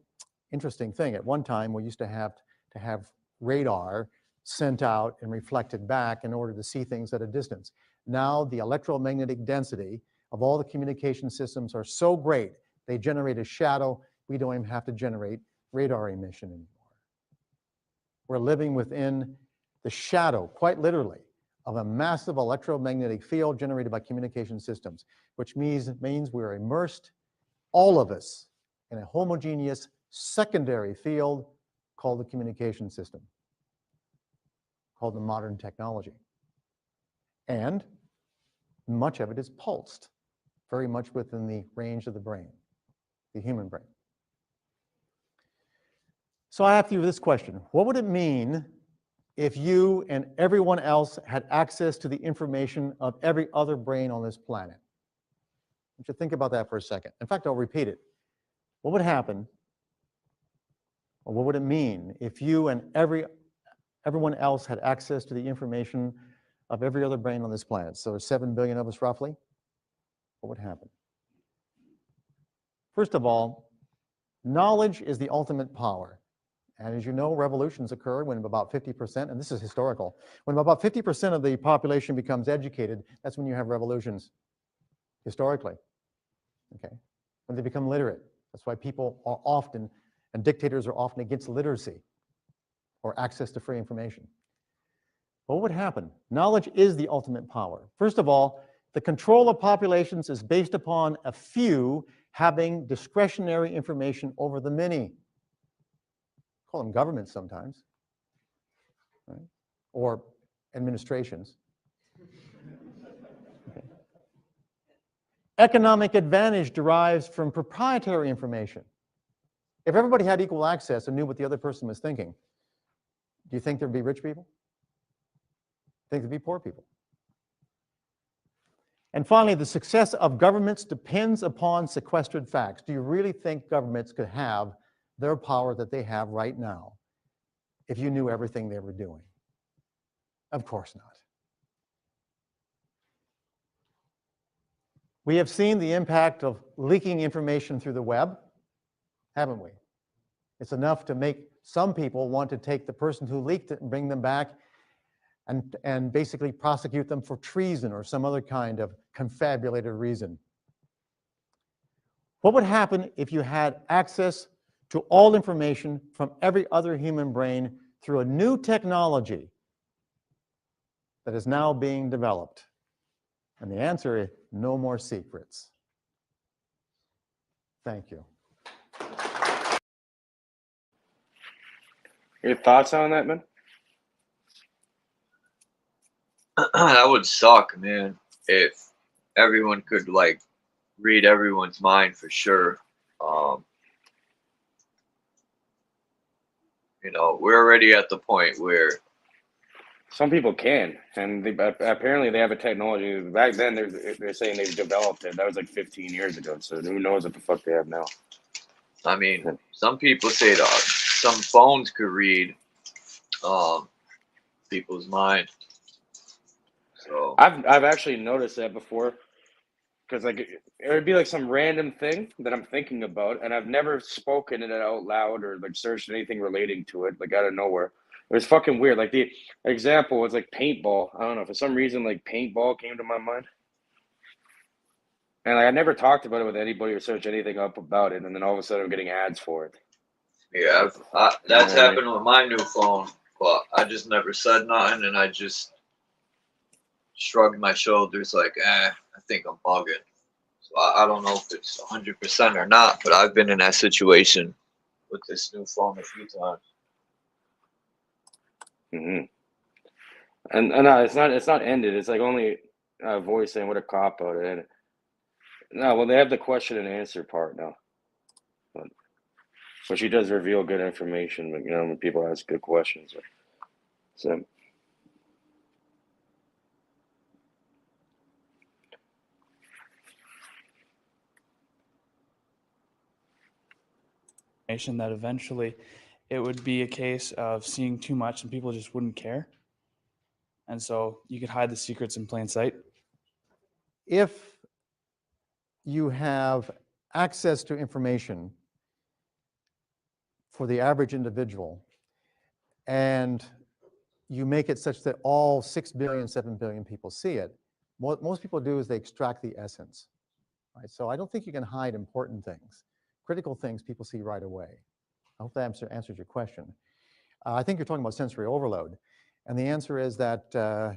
interesting thing, at one time we used to have radar sent out and reflected back in order to see things at a distance. Now the electromagnetic density of all the communication systems are so great, they generate a shadow. We don't even have to generate radar emission anymore. We're living within the shadow, quite literally, of a massive electromagnetic field generated by communication systems, which means we're immersed, all of us, in a homogeneous secondary field called the communication system, called the modern technology. And much of it is pulsed, very much within the range of the brain, the human brain. So I ask you this question: what would it mean if you and everyone else had access to the information of every other brain on this planet? I want you to think about that for a second. In fact, I'll repeat it. What would happen, or what would it mean if you and everyone else had access to the information of every other brain on this planet? So there's 7 billion of us roughly. What would happen? First of all, knowledge is the ultimate power. And as you know, revolutions occur when about 50%, and this is historical, when about 50% of the population becomes educated, that's when you have revolutions, historically, okay? When they become literate. That's why people are often, and dictators are often against literacy or access to free information. What would happen? Knowledge is the ultimate power. First of all, the control of populations is based upon a few having discretionary information over the many. Call them governments sometimes, right? Or administrations. Okay. Economic advantage derives from proprietary information. If everybody had equal access and knew what the other person was thinking, do you think there'd be rich people? Think there'd be poor people? And finally, the success of governments depends upon sequestered facts. Do you really think governments could have their power that they have right now if you knew everything they were doing? Of course not. We have seen the impact of leaking information through the web, haven't we? It's enough to make some people want to take the person who leaked it and bring them back and basically prosecute them for treason or some other kind of confabulated reason. What would happen if you had access to all information from every other human brain through a new technology that is now being developed? And the answer is no more secrets. Thank you. Your thoughts on that, man? That would suck, man, if everyone could like read everyone's mind for sure. You know, we're already at the point where Some people can, and apparently they have a technology. Back then, they're saying they've developed it. That was like 15 years ago. So who knows what the fuck they have now? I mean, some people say that some phones could read people's mind. So I've actually noticed that before, because like it would be like some random thing that I'm thinking about, and I've never spoken it out loud or like searched anything relating to it, like out of nowhere. It was fucking weird. Like the example was like paintball. I don't know, for some reason like paintball came to my mind, and like, I never talked about it with anybody or searched anything up about it, and then all of a sudden I'm getting ads for it. yeah, that's happened with my new phone, but I just never said nothing, and I just shrugged my shoulders like, I think I'm bugging. So I don't know if it's 100% or not, but I've been in that situation with this new phone a few times. And no, it's not ended. It's like only a voice saying what a cop out it. No, well they have the question and answer part now. But she does reveal good information, but you know, when people ask good questions. So that eventually it would be a case of seeing too much and people just wouldn't care. And so you could hide the secrets in plain sight. If you have access to information for the average individual, and you make it such that all 6 billion, 7 billion people see it, what most people do is they extract the essence. Right? So I don't think you can hide important things. Critical things people see right away. I hope that answers your question. I think you're talking about sensory overload. And the answer is that, well,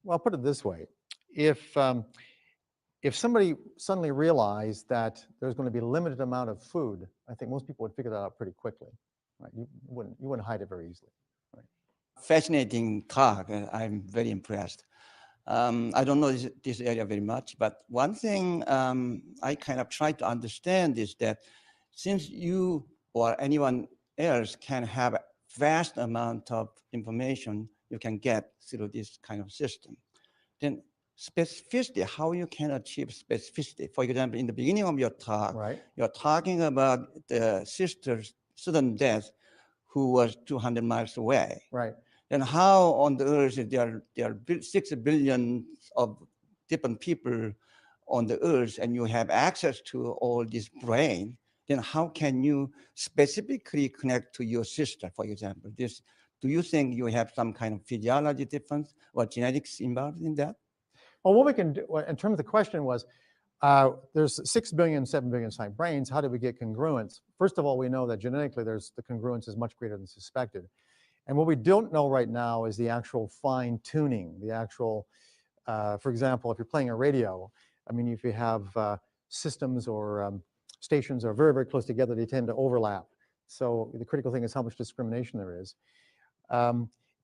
I'll put it this way. If somebody suddenly realized that there's going to be a limited amount of food, I think most people would figure that out pretty quickly. Right? You wouldn't hide it very easily. Right? Fascinating talk. I'm very impressed. I don't know this area very much, but one thing I kind of try to understand is that since you or anyone else can have a vast amount of information you can get through this kind of system, then specificity, how you can achieve specificity. For example, in the beginning of your talk, you're talking about the sister's sudden death who was 200 miles away. Right. Then how on the earth there are 6 billion of different people on the earth and you have access to all this brain, then how can you specifically connect to your sister, for example? Do you think you have some kind of physiology difference or genetics involved in that? Well, what we can do, in terms of the question was, there's 6 billion, 7 billion sized brains. How do we get congruence? First of all, we know that genetically the congruence is much greater than suspected. And what we don't know right now is the actual fine tuning, the actual, for example, if you're playing a radio, I mean, if you have systems or stations are very, very close together, they tend to overlap. So the critical thing is how much discrimination there is.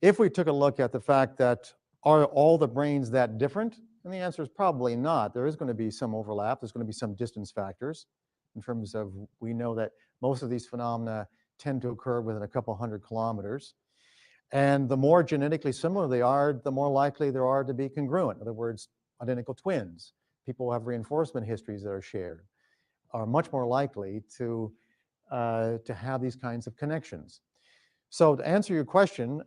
If we took a look at the fact that are all the brains that different? And the answer is probably not. There is going to be some overlap. There's going to be some distance factors in terms of, we know that most of these phenomena tend to occur within a couple 100 kilometers. And the more genetically similar they are, the more likely there are to be congruent. In other words, identical twins, people who have reinforcement histories that are shared, are much more likely to have these kinds of connections. So to answer your question,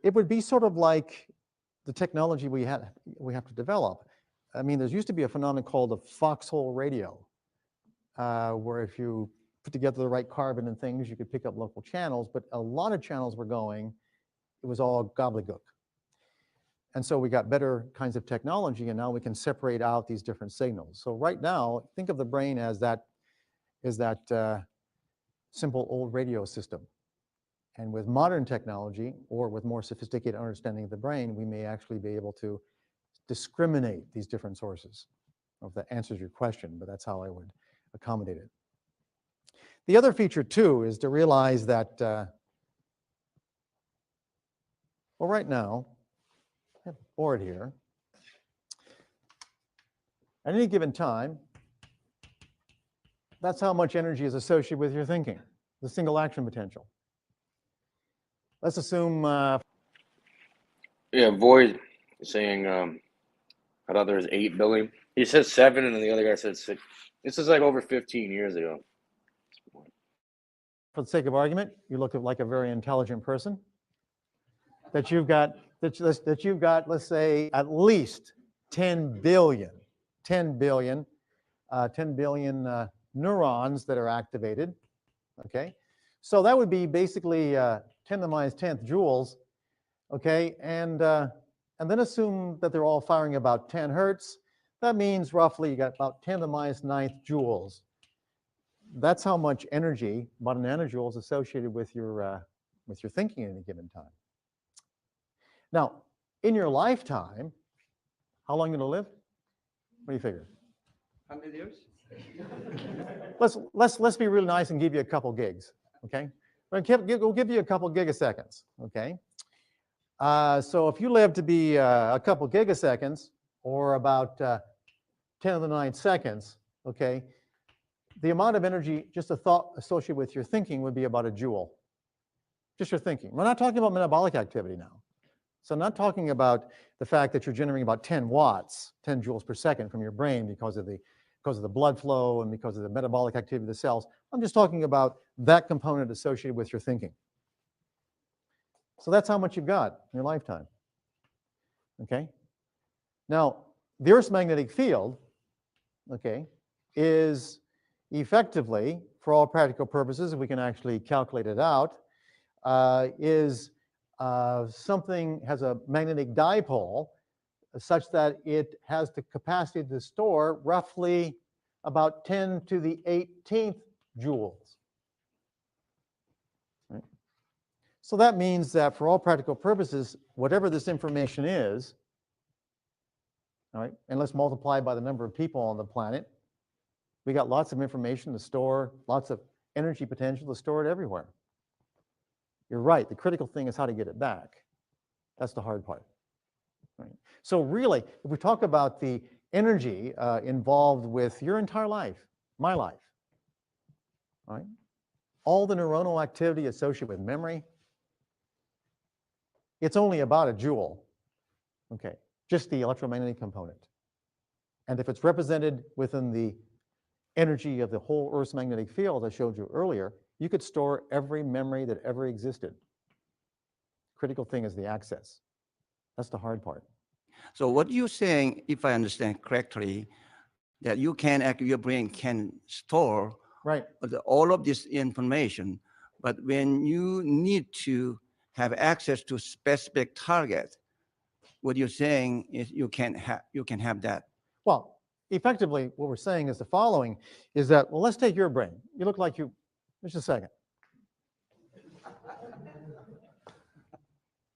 it would be sort of like the technology we have to develop. I mean, there used to be a phenomenon called the foxhole radio, where if you put together the right carbon and things, you could pick up local channels, but a lot of channels were going it was all gobbledygook. And so we got better kinds of technology, and now we can separate out these different signals. So right now, think of the brain as that simple old radio system. And with modern technology, or with more sophisticated understanding of the brain, we may actually be able to discriminate these different sources. I don't know if that answers your question, but that's how I would accommodate it. The other feature, too, is to realize that, well, right now, I have a board here. At any given time, that's how much energy is associated with your thinking, the single action potential. Let's assume... Yeah, Void is saying, I thought there was 8 billion. He says 7, and then the other guy said 6. This is like over 15 years ago. For the sake of argument, you look like a very intelligent person, that you've got, let's say, at least 10 billion neurons that are activated, okay? So that would be basically 10 to the minus 10th joules, okay? And then assume that they're all firing about 10 hertz. That means roughly you got about 10 to the minus 9th joules. That's how much energy, about a nanojoule, is associated with your thinking at any given time. Now, in your lifetime, how long are you going to live? What do you figure? 100 years? Let's be really nice and give you a couple gigs, okay? We'll give you a couple gigaseconds, okay? So if you live to be a couple gigaseconds, or about 10 to the 9 seconds, okay, the amount of energy, just a thought associated with your thinking, would be about a joule. Just your thinking. We're not talking about metabolic activity now. So I'm not talking about the fact that you're generating about 10 watts, 10 joules per second from your brain because of the blood flow and because of the metabolic activity of the cells. I'm just talking about that component associated with your thinking. So that's how much you've got in your lifetime. Okay? Now, the Earth's magnetic field, okay, is effectively, for all practical purposes, if we can actually calculate it out, something has a magnetic dipole such that it has the capacity to store roughly about 10 to the 18th joules. Right? So that means that for all practical purposes, whatever this information is, all right, and let's multiply by the number of people on the planet, we got lots of information to store, lots of energy potential to store it everywhere. You're right, the critical thing is how to get it back. That's the hard part. Right? So really, if we talk about the energy involved with your entire life, my life, right? All the neuronal activity associated with memory, it's only about a joule, okay? Just the electromagnetic component. And if it's represented within the energy of the whole Earth's magnetic field, I showed you earlier, you could store every memory that ever existed. Critical thing is the access. That's the hard part. So what you're saying, if I understand correctly, that you can actually, your brain can store all of this information, but when you need to have access to specific target, what you're saying is you can have that. Well, effectively, what we're saying is the following, is that, well, let's take your brain. You look like you, just a second.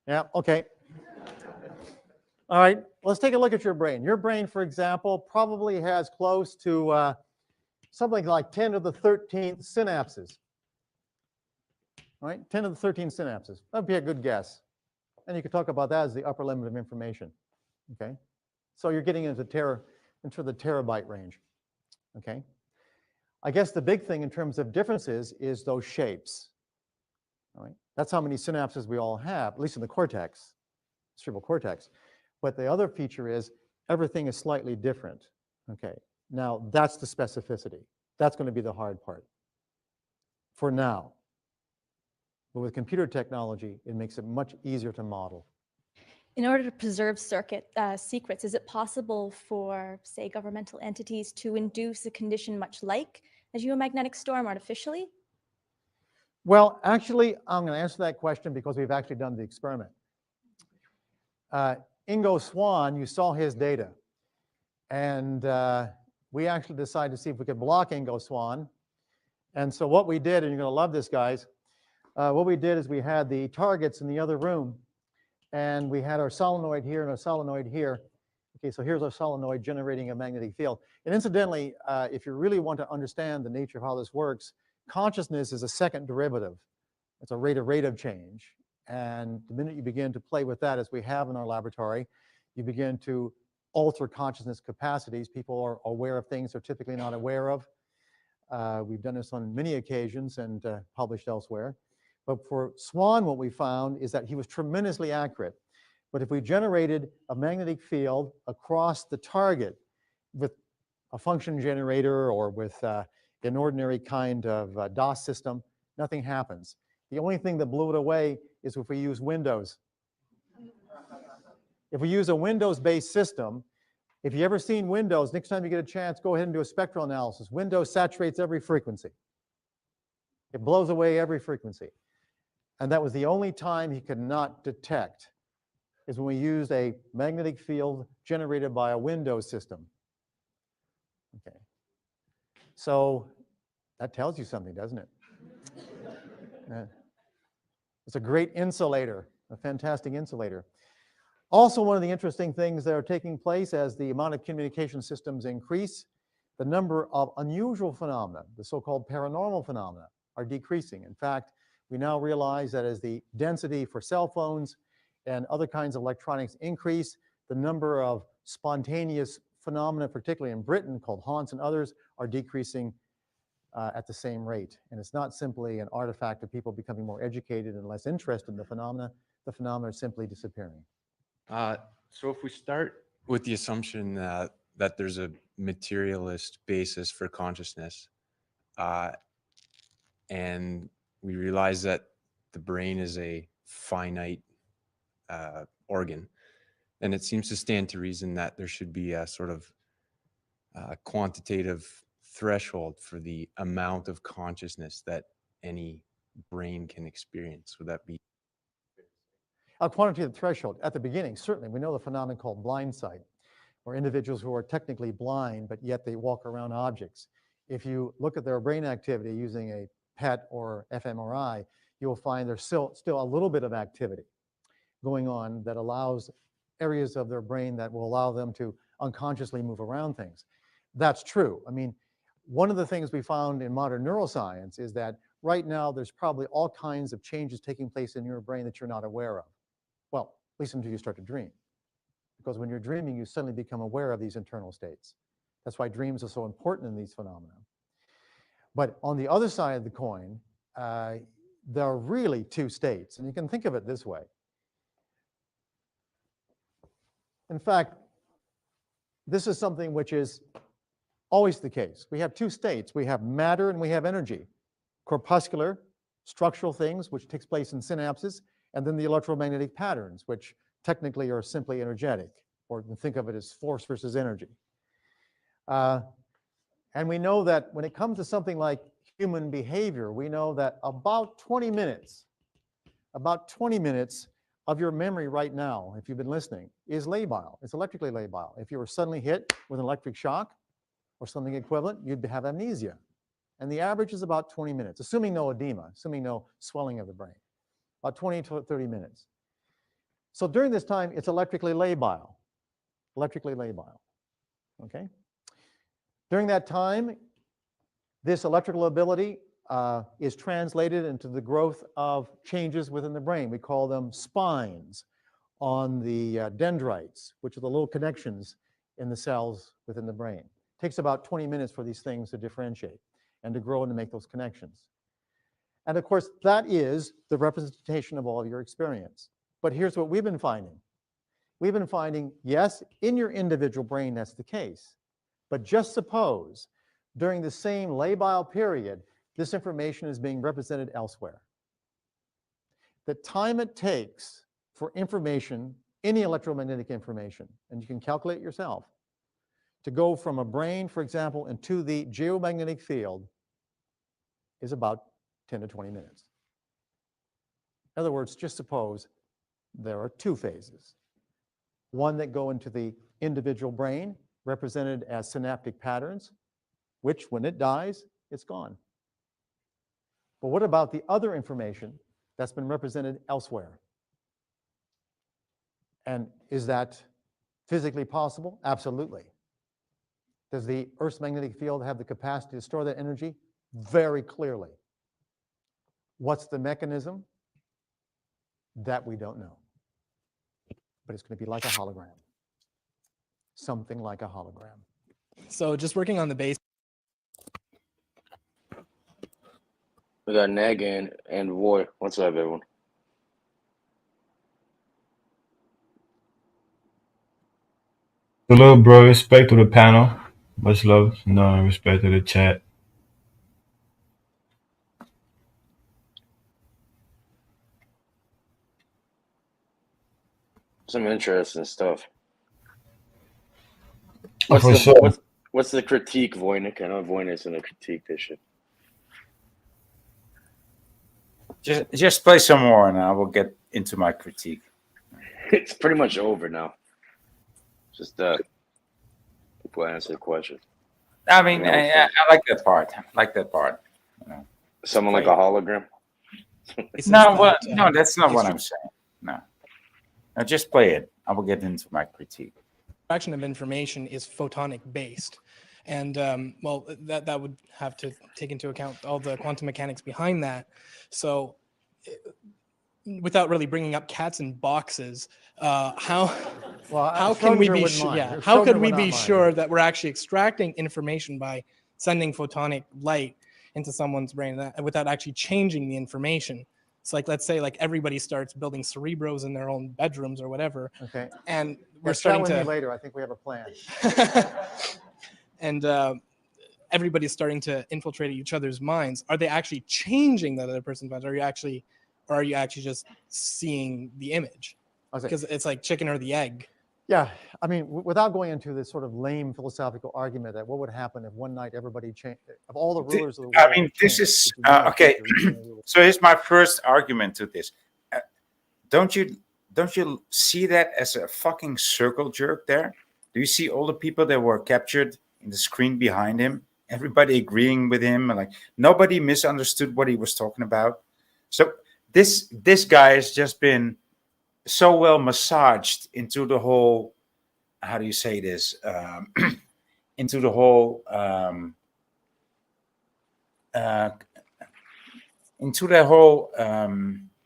Yeah, okay. All right, let's take a look at your brain. Your brain, for example, probably has close to something like 10 to the 13th synapses. All right, 10 to the 13th synapses. That'd be a good guess. And you could talk about that as the upper limit of information. Okay, so you're getting into the terabyte range. Okay, I guess the big thing in terms of differences is those shapes. All right, that's how many synapses we all have, at least in the cortex, cerebral cortex. But the other feature is everything is slightly different. Okay, now that's the specificity. That's going to be the hard part for now. But with computer technology, it makes it much easier to model. In order to preserve circuit secrets, is it possible for, say, governmental entities to induce a condition much like a geomagnetic storm artificially? Well, actually, I'm going to answer that question because we've actually done the experiment. Ingo Swann, you saw his data. And we actually decided to see if we could block Ingo Swann. And so what we did, and you're going to love this, guys, what we did is we had the targets in the other room, and we had our solenoid here and our solenoid here. Okay, so here's our solenoid generating a magnetic field. And incidentally, if you really want to understand the nature of how this works, consciousness is a second derivative. It's a rate of change. And the minute you begin to play with that, as we have in our laboratory, you begin to alter consciousness capacities. People are aware of things they're typically not aware of. We've done this on many occasions and published elsewhere. But for Swann, what we found is that he was tremendously accurate. But if we generated a magnetic field across the target with a function generator or with an ordinary kind of DOS system, nothing happens. The only thing that blew it away is if we use Windows. If we use a Windows-based system, if you've ever seen Windows, next time you get a chance, go ahead and do a spectral analysis. Windows saturates every frequency. It blows away every frequency. And that was the only time he could not detect, is when we used a magnetic field generated by a Windows system. Okay. So that tells you something, doesn't it? It's a great insulator, a fantastic insulator. Also, one of the interesting things that are taking place as the amount of communication systems increase, the number of unusual phenomena, the so-called paranormal phenomena, are decreasing. In fact, we now realize that as the density for cell phones and other kinds of electronics increase, the number of spontaneous phenomena, particularly in Britain, called haunts and others, are decreasing at the same rate. And it's not simply an artifact of people becoming more educated and less interested in the phenomena are simply disappearing. So if we start with the assumption that there's a materialist basis for consciousness, and we realize that the brain is a finite organ, then it seems to stand to reason that there should be a sort of quantitative threshold for the amount of consciousness that any brain can experience. Would that be? A quantitative threshold at the beginning, certainly. We know the phenomenon called blind sight, or individuals who are technically blind, but yet they walk around objects. If you look at their brain activity using a PET or fMRI, you'll find there's still a little bit of activity going on that allows areas of their brain that will allow them to unconsciously move around things. That's true. I mean, one of the things we found in modern neuroscience is that right now there's probably all kinds of changes taking place in your brain that you're not aware of. Well, at least until you start to dream. Because when you're dreaming, you suddenly become aware of these internal states. That's why dreams are so important in these phenomena. But on the other side of the coin, there are really two states, and you can think of it this way. In fact, this is something which is always the case. We have two states. We have matter and we have energy. Corpuscular, structural things, which takes place in synapses, and then the electromagnetic patterns, which technically are simply energetic, or you can think of it as force versus energy. And we know that when it comes to something like human behavior, we know that about 20 minutes of your memory right now, if you've been listening, is labile. It's electrically labile. If you were suddenly hit with an electric shock or something equivalent, you'd have amnesia. And the average is about 20 minutes, assuming no edema, assuming no swelling of the brain. About 20 to 30 minutes. So during this time, it's electrically labile. Okay? During that time, this electrical ability is translated into the growth of changes within the brain. We call them spines on the dendrites, which are the little connections in the cells within the brain. It takes about 20 minutes for these things to differentiate and to grow and to make those connections. And of course, that is the representation of all of your experience. But here's what we've been finding. We've been finding, yes, in your individual brain, that's the case. But just suppose during the same labile period, this information is being represented elsewhere. The time it takes for information, any electromagnetic information, and you can calculate yourself, to go from a brain, for example, into the geomagnetic field is about 10 to 20 minutes. In other words, just suppose there are two phases. one that go into the individual brain, represented as synaptic patterns, which when it dies, it's gone. But what about the other information that's been represented elsewhere? And is that physically possible? Absolutely. Does the Earth's magnetic field have the capacity to store that energy? Very clearly. What's the mechanism? That we don't know. But it's going to be like a hologram. Something like a hologram. So just working on the base. We got Neg and Roy. What's up, everyone? Hello, bro. Respect to the panel. Much love. No respect to the chat. Some interesting stuff. Oh, for sure. What's the critique, Voynich? I know Voynich's in the critique this shit. Just play some more, and I will get into my critique. It's pretty much over now. Just people answer the question. I mean, I like that part. I like that part. You know, someone like a hologram. No, that's not what I'm saying. No, just play it. I will get into my critique. Fraction of information is photonic based, and well, that would have to take into account all the quantum mechanics behind that. So, without really bringing up cats in boxes, how can we be how could we be sure that we're actually extracting information by sending photonic light into someone's brain without actually changing the information? It's like, let's say, like everybody starts building cerebros in their own bedrooms or whatever. Okay. And we're Chat starting with to me later. I think we have a plan. and everybody's starting to infiltrate each other's minds. Are they actually changing that other person's mind? Or are you actually just seeing the image? Because it's like chicken or the egg. Yeah, I mean, without going into this sort of lame philosophical argument that what would happen if one night everybody changed, of all the rulers of the world. I mean, this is okay. So here's my first argument to this. Don't you see that as a fucking circle jerk there? Do you see all the people that were captured in the screen behind him? Everybody agreeing with him, like nobody misunderstood what he was talking about. So this guy has just been so well massaged into the whole, how do you say this, into the whole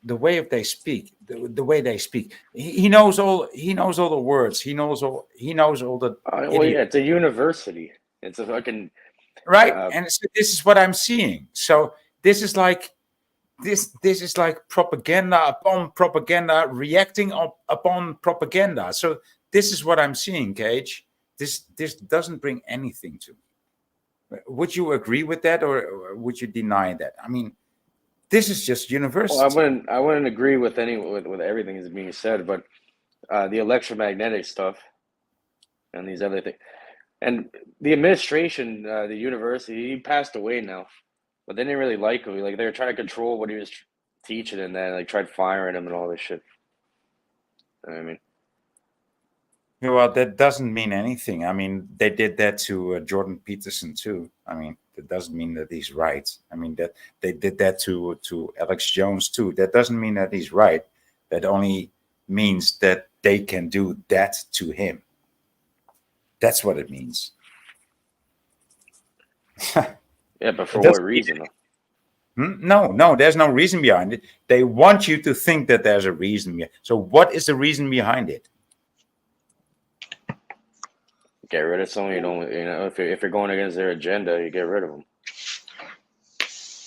the way of they speak, the way they speak. He knows all the words. He knows all the well, yeah, it's a university. It's a fucking right. And so this is what I'm seeing. So this is like this is like propaganda upon propaganda, reacting upon propaganda. So this is what I'm seeing, Cage. This doesn't bring anything to me. Would you agree with that, or would you deny that? I mean, this is just university. Well, I wouldn't agree with with everything that's being said, but the electromagnetic stuff and these other things, and the administration, the university, he passed away now. But they didn't really like him. Like they were trying to control what he was teaching, and then like tried firing him and all this shit. I mean, well, that doesn't mean anything. I mean, they did that to Jordan Peterson too. I mean, that doesn't mean that he's right. I mean, that they did that to Alex Jones too. That doesn't mean that he's right. That only means that they can do that to him. That's what it means. yeah, but for what reason? No, there's no reason behind it. They want you to think that there's a reason. So what is the reason behind it? Get rid of someone you don't, if you're going against their agenda, you get rid of them.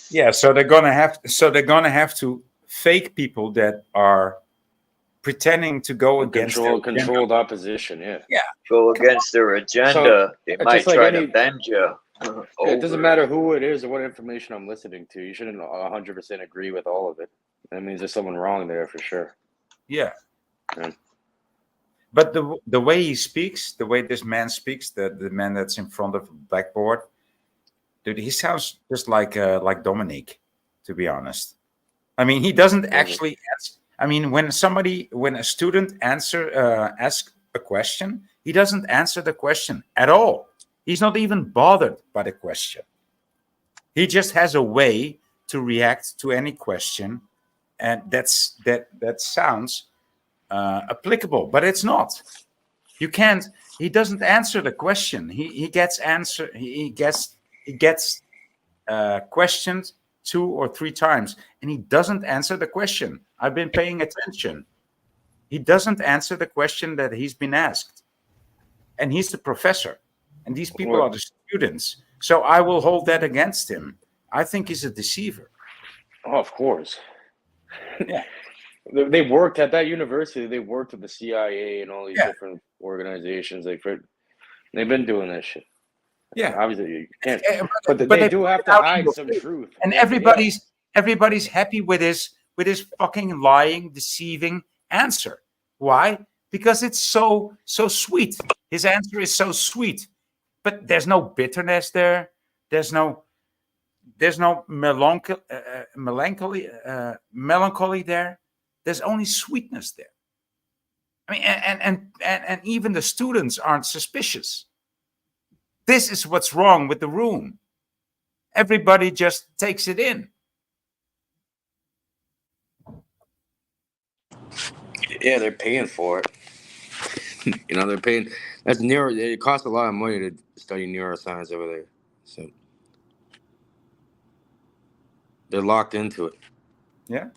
Yeah, so they're gonna have to fake people that are pretending to go against controlled opposition. Yeah, go against their agenda. So, they might like try to bend you. It doesn't matter who it is or what information I'm listening to. You shouldn't 100% agree with all of it. That means there's someone wrong there for sure. Yeah. But the way he speaks, the way this man speaks, the man that's in front of the blackboard, dude, he sounds just like Dominique, to be honest. I mean, he doesn't actually ask. I mean, when a student asks a question, he doesn't answer the question at all. He's not even bothered by the question. He just has a way to react to any question, and that sounds applicable, but it's not. You can't. He doesn't answer the question. He gets questioned 2 or 3 times, and he doesn't answer the question. I've been paying attention. He doesn't answer the question that he's been asked, and he's the professor, and these people are the students. So I will hold that against him. I think he's a deceiver. Oh, of course. Yeah. They worked at that university. They worked with the CIA and all these Yeah. different organizations. They've been doing that shit. Yeah. Obviously, you can't. Yeah, But they do have to hide some truth. And They have to- everybody's happy with his fucking lying, deceiving answer. Why? Because it's so sweet. His answer is so sweet, but there's no bitterness there. There's no melancholy there. There's only sweetness there. I mean, and even the students aren't suspicious. This is what's wrong with the room. Everybody just takes it in. Yeah, they're paying for it. They're paying. That's it costs a lot of money to study neuroscience over there. So they're locked into it. Yeah.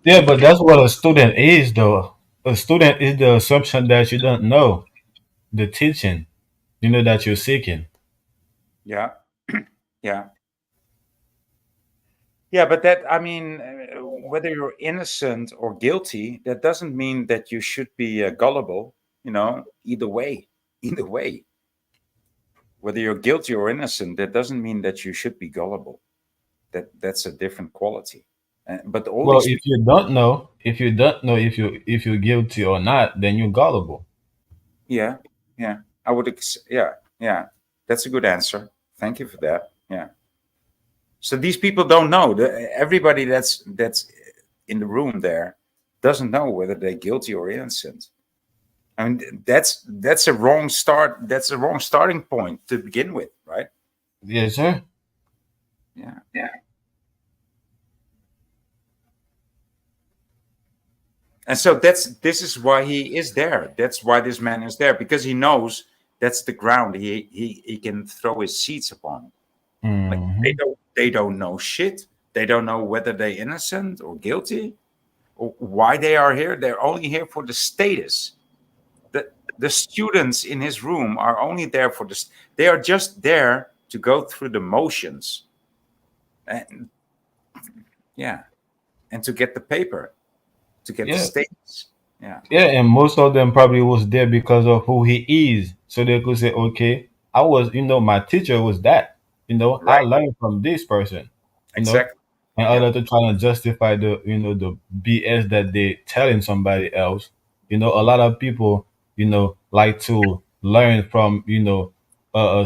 Yeah, but that's what a student is, though. A student is the assumption that you don't know the teaching, that you're seeking. Yeah. Yeah. Yeah, but whether you're innocent or guilty, that doesn't mean that you should be gullible. Either way, whether you're guilty or innocent, that doesn't mean that you should be gullible. That's a different quality. But all Well, these if you don't know if you're guilty or not, then you're gullible. Yeah, I would. Yeah. That's a good answer. Thank you for that. Yeah. So these people don't know. Everybody that's in the room there doesn't know whether they're guilty or innocent. I mean, that's a wrong start. That's a wrong starting point to begin with, right? Yes, sir. Yeah. And so this is why he is there. That's why this man is there, because he knows that's the ground he can throw his seeds upon. Like they don't know shit. They don't know whether they're innocent or guilty or why they are here. They're only here for the status. The students in his room are only there for this. They are just there to go through the motions. And and to get the paper, to get the status. Yeah. Yeah, and most of them probably was there because of who he is. So they could say, okay, I was, my teacher was that. I learned from this person. Exactly. In order to try to justify the, the BS that they telling somebody else. A lot of people, like to learn from,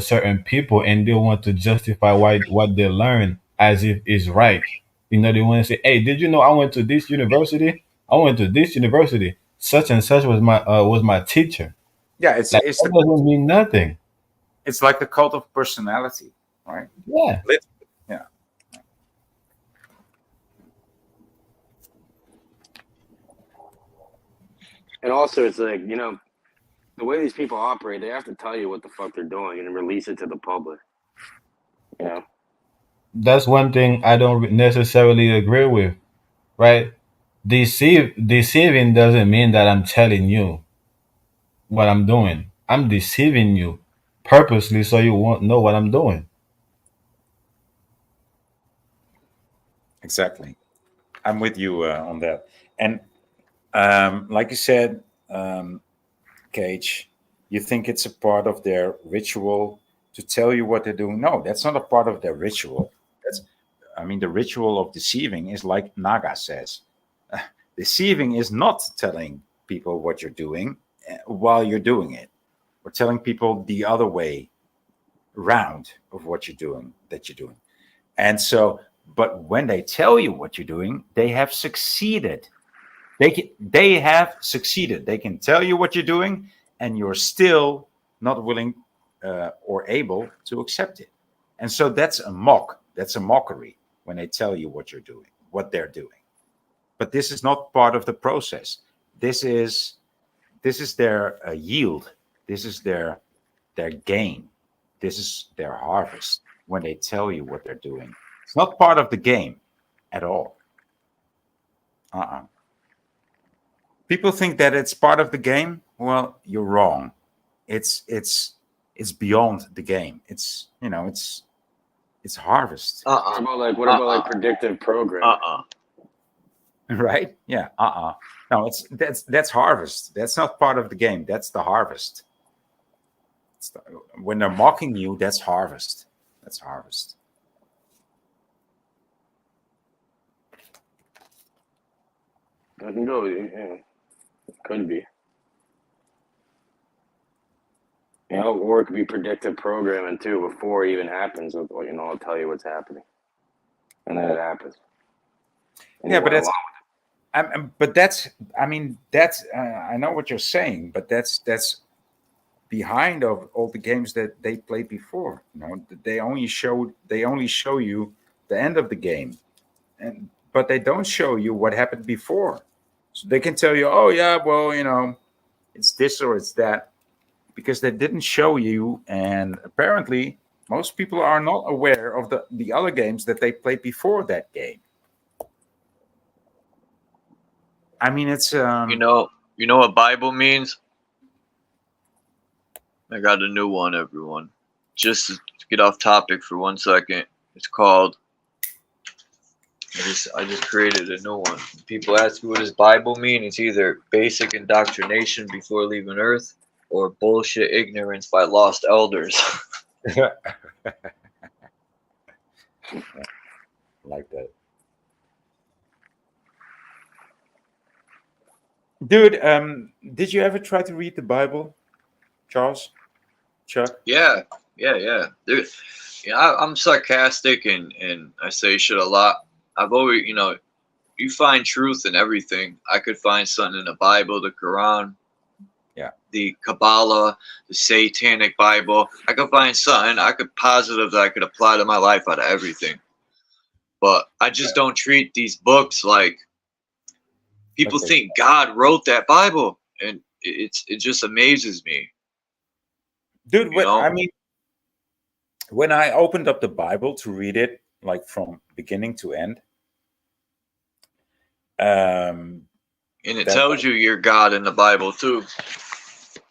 certain people, and they want to justify what they learn as if it's right. They want to say, hey, did you know I went to this university? I went to this university. Such and such was my teacher. Yeah, it's that doesn't mean nothing. It's like the cult of personality, right? Yeah. Yeah. And also, it's like, the way these people operate, they have to tell you what the fuck they're doing and release it to the public. That's one thing I don't necessarily agree with, right? Deceiving doesn't mean that I'm telling you what I'm doing. I'm deceiving you purposely so you won't know what I'm doing. Exactly. I'm with you on that. And like you said, Cage, you think it's a part of their ritual to tell you what they're doing. No, that's not a part of their ritual. The ritual of deceiving is like Naga says. Deceiving is not telling people what you're doing while you're doing it, or telling people the other way round of what you're doing, And so, but when they tell you what you're doing, they have succeeded. They have succeeded. They can tell you what you're doing, and you're still not willing or able to accept it. And so that's a mock. That's a mockery when they tell you what you're doing, what they're doing. But this is not part of the process. This is their yield. This is their gain. This is their harvest when they tell you what they're doing. It's not part of the game at all. People think that it's part of the game. Well, you're wrong. It's beyond the game. It's it's harvest. What about like predictive programming? Right? Yeah. No, that's harvest. That's not part of the game. That's the harvest. When they're mocking you, that's harvest. That's harvest. I can go. Yeah, it could be. Or it could be predictive programming too. Before it even happens, I'll tell you what's happening, and then it happens. And Yeah, you but went that's. I know what you're saying, but that's behind of all the games that they played before. They only show you the end of the game, but they don't show you what happened before. So they can tell you, oh yeah, well, it's this or it's that, because they didn't show you. And apparently, most people are not aware of the other games that they played before that game. I mean, it's you know what Bible means? I got a new one, everyone. Just to get off topic for 1 second. It's called. I just created a new one. People ask me what does Bible mean? It's either basic indoctrination before leaving Earth or bullshit ignorance by lost elders. Like that. Dude, did you ever try to read the Bible, Charles? Chuck? Yeah. Dude, I'm sarcastic and I say shit a lot. I've always, you find truth in everything. I could find something in the Bible, the Quran, the Kabbalah, the Satanic Bible. I could find something I could positive that I could apply to my life out of everything. But I just don't treat these books like people think God wrote that Bible, and it just amazes me. Dude, when I opened up the Bible to read it, like from beginning to end, and it tells you you're God in the Bible too.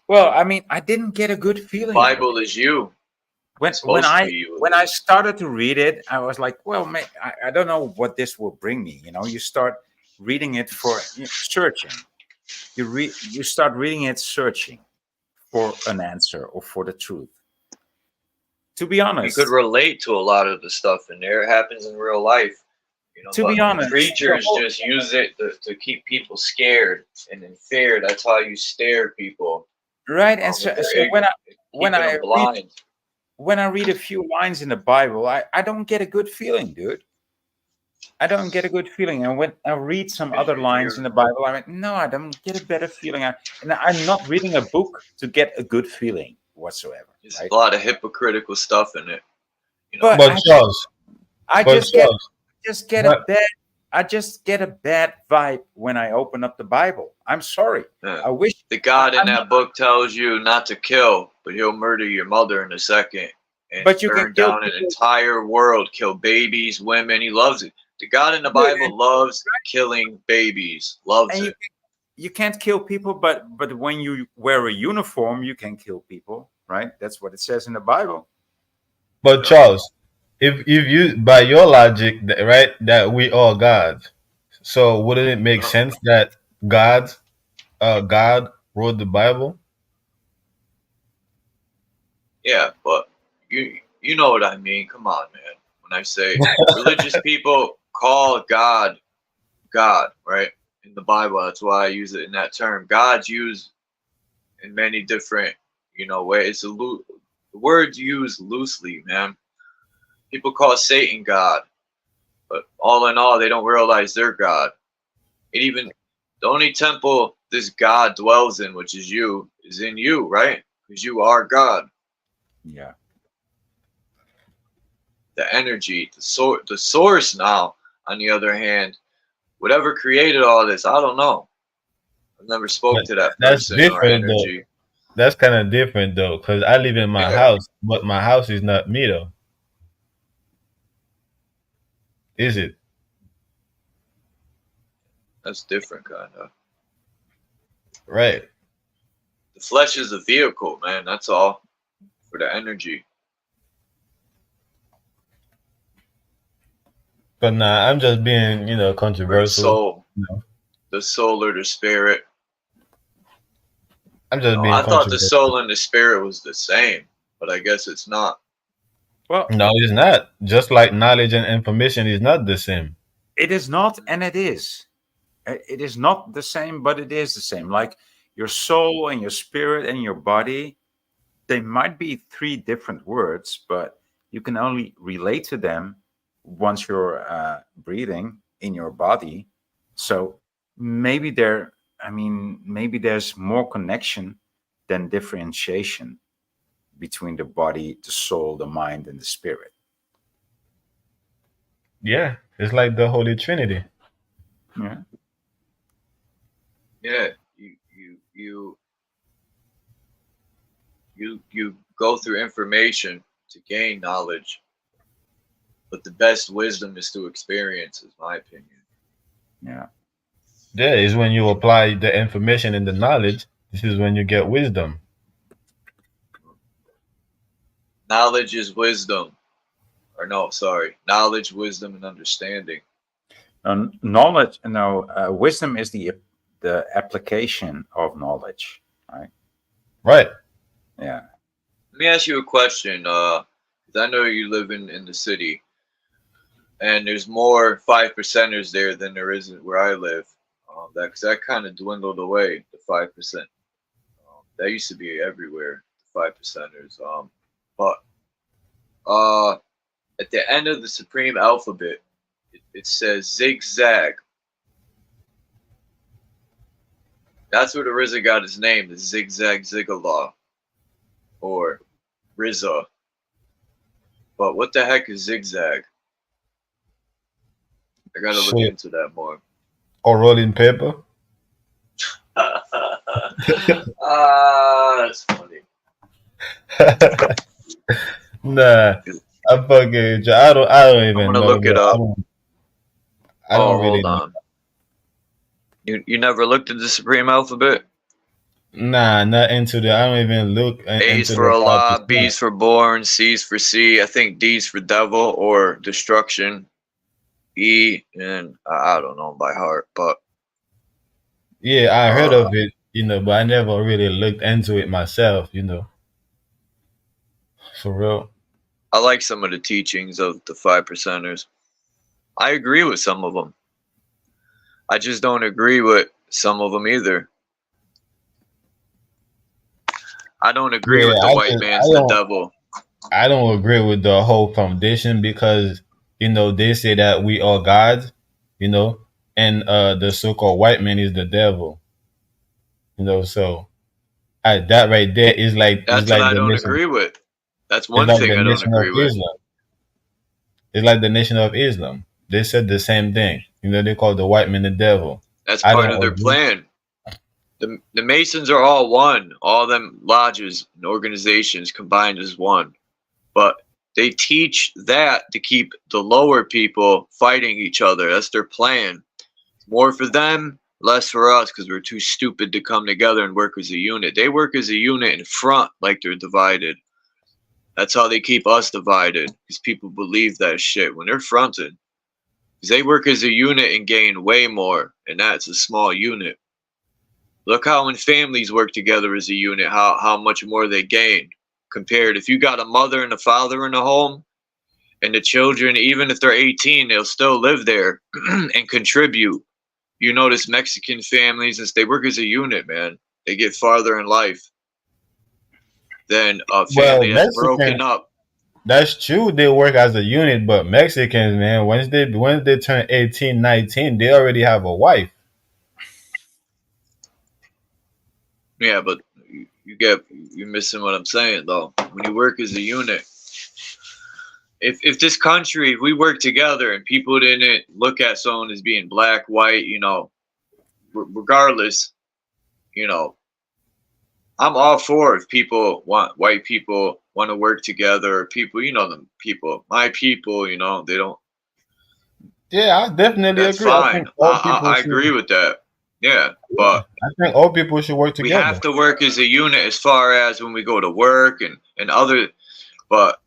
Well, I mean, I didn't get a good feeling. Bible is you. When I started to read it, I was like, well, man, I don't know what this will bring me. You start reading it for searching. You start reading it searching for an answer or for the truth. To be honest, you could relate to a lot of the stuff in there. It happens in real life. To be honest, preachers just use it to keep people scared and in fear. That's how you stare people. Right, and so when I read a few lines in the Bible, I don't get a good feeling, dude. I don't get a good feeling. And when I read some other lines in the Bible, I went, no, I don't get a better feeling. And I'm not reading a book to get a good feeling whatsoever. There's a lot of hypocritical stuff in it. But Charles, I just get a bad vibe when I open up the Bible. I'm sorry. Yeah. I wish the God in that book tells you not to kill, but he'll murder your mother in a second and but you burn can kill down an entire world, kill babies, women. He loves it. The God in the Bible loves killing babies. Loves it. You can't kill people, but when you wear a uniform, you can kill people, right? That's what it says in the Bible. But Charles, if you by your logic, right, that we are gods, so wouldn't it make sense that God wrote the Bible? Yeah, but you know what I mean. Come on, man. When I say religious people call God, right? In the Bible, that's why I use it in that term. God's used in many different, ways. The word's used loosely, man. People call Satan God, but all in all, they don't realize they're God. It even The only temple this God dwells in, which is you, is in you, right? Because you are God. Yeah. The energy, the source now, on the other hand, whatever created all this, I don't know. I've never spoke But to that that's person or different though. energy. That's kind of different though, because I live in my Yeah, house, but my house is not me though. Is it? that's different, kind of. Right. The flesh is a vehicle, man. That's all for the energy. But nah, I'm just being, Or the controversial. soul, the soul or the spirit. I'm just No, being I thought the controversial. soul and the spirit was the same, but I guess it's not. Well, No, it's not. Just like knowledge and information is not the same. it is not, and it is. It is not the same, but it is the same. Like your soul and your spirit and your body, they might be three different words, but you can only relate to them once you're breathing in your body. So maybe maybe there's more connection than differentiation between the body, the soul, the mind, and the spirit. Yeah, it's like the Holy Trinity. Yeah. Yeah, you go through information to gain knowledge, but the best wisdom is through experience, is my opinion. Yeah. Yeah, is when you apply the information and the knowledge. This is when you get wisdom. Knowledge is wisdom. Or no, sorry. Knowledge, wisdom, and understanding. Knowledge, no, wisdom is the application of knowledge, right? Right. Yeah. Let me ask you a question. 'Cause I know you live in the city, and there's more 5%ers there than there is where I live. That kind of dwindled away, the 5%. That used to be everywhere, the 5%ers. But at the end of the supreme alphabet, it says zigzag. That's where the RZA got his name, the Zigzag Zigalaw, or RZA. But what the heck is zigzag? I gotta look Shit. into that more. Or rolling paper. That's funny. Nah, I fucking. I don't even I'm gonna know. look it Bro. up. I don't really Hold know. on. You never looked at the supreme alphabet? Nah, not into the. I don't even look A's into for the Allah, 5%. B's for born, C's for C. I think D's for devil or destruction. E and I don't know by heart, but Yeah, I heard of it, but I never really looked into it myself, for real. I like some of the teachings of the 5%ers. I agree with some of them. I just don't agree with some of them either. I don't agree with the white man's the devil. I don't agree with the whole foundation because they say that we are gods, and the so-called white man is the devil. So that right there is like That's what I don't agree with. That's one like thing the I don't nation of agree with. Islam. It's like the nation of Islam. They said the same thing. They call the white man the devil. That's I part don't of their agree. plan. The Masons are all one. All them lodges and organizations combined as one. But they teach that to keep the lower people fighting each other. That's their plan. More for them, less for us, because we're too stupid to come together and work as a unit. They work as a unit in front like they're divided. That's how they keep us divided, because people believe that shit when they're fronted. Because they work as a unit and gain way more, and that's a small unit. Look how when families work together as a unit, how much more they gain. Compared, if you got a mother and a father in a home, and the children, even if they're 18, they'll still live there and contribute. You notice Mexican families, as they work as a unit, man, they get farther in life than a Well, family that's broken up. That's true. They work as a unit, but Mexicans, man, once they turn 18, 19, they already have a wife. Yeah, but you're missing what I'm saying though. When you work as a unit, if this country, if we work together and people didn't look at someone as being black, white, regardless, you know, I'm all for if people want white people want to work together, people, them people, my people, they don't. Yeah, I definitely That's agree. I fine. think all people I should. agree with that. Yeah, but I think all people should work we together. have to work as a unit as far as when we go to work and other, but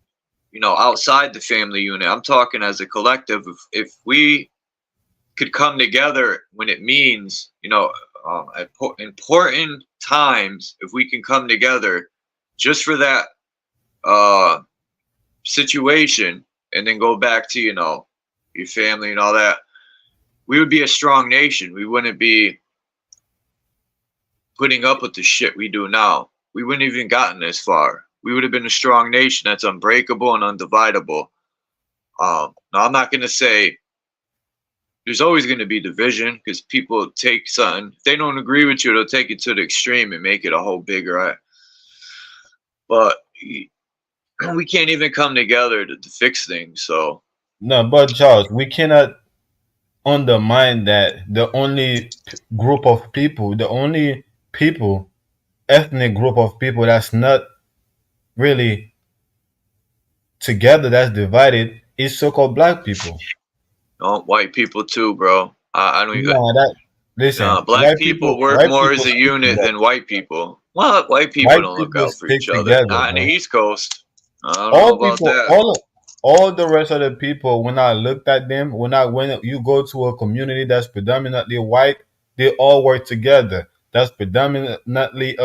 outside the family unit, I'm talking as a collective. If we could come together when it means, at important times, if we can come together just for that situation and then go back to, your family and all that, we would be a strong nation. We wouldn't be putting up with the shit we do now. We wouldn't even gotten this far. We would have been a strong nation that's unbreakable and undividable. Now, I'm not going to say there's always going to be division because people take something. If they don't agree with you, they'll take it to the extreme and make it a whole bigger. But we can't even come together to fix things. So No, but Charles, we cannot undermine that the only group of people, the only people, ethnic group of people that's not really together, that's divided, is so-called black people. white people too, bro. I don't even. No, that listen, Black people work more as a stick unit together. than white people. Well, white people White don't look people out for stick each other. together, Not in the bro. East Coast. I don't know All about people, that. all the rest of the people, when I looked at them, when you go to a community that's predominantly white, they all work together. That's predominantly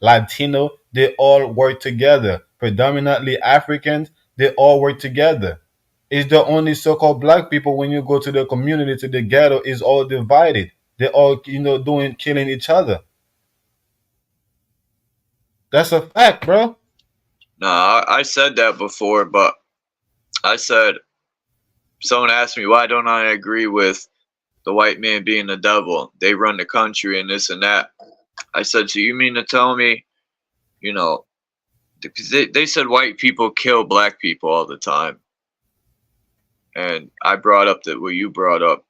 Latino, they all work together. Predominantly Africans, they all work together. It's the only so-called black people when you go to the community, to the ghetto, is all divided. They all killing each other. That's a fact, bro. No, I said that before, but I said someone asked me why don't I agree with the white man being the devil? They run the country and this and that. I said, so you mean to tell me, because they said white people kill black people all the time. And I brought up that what you brought up.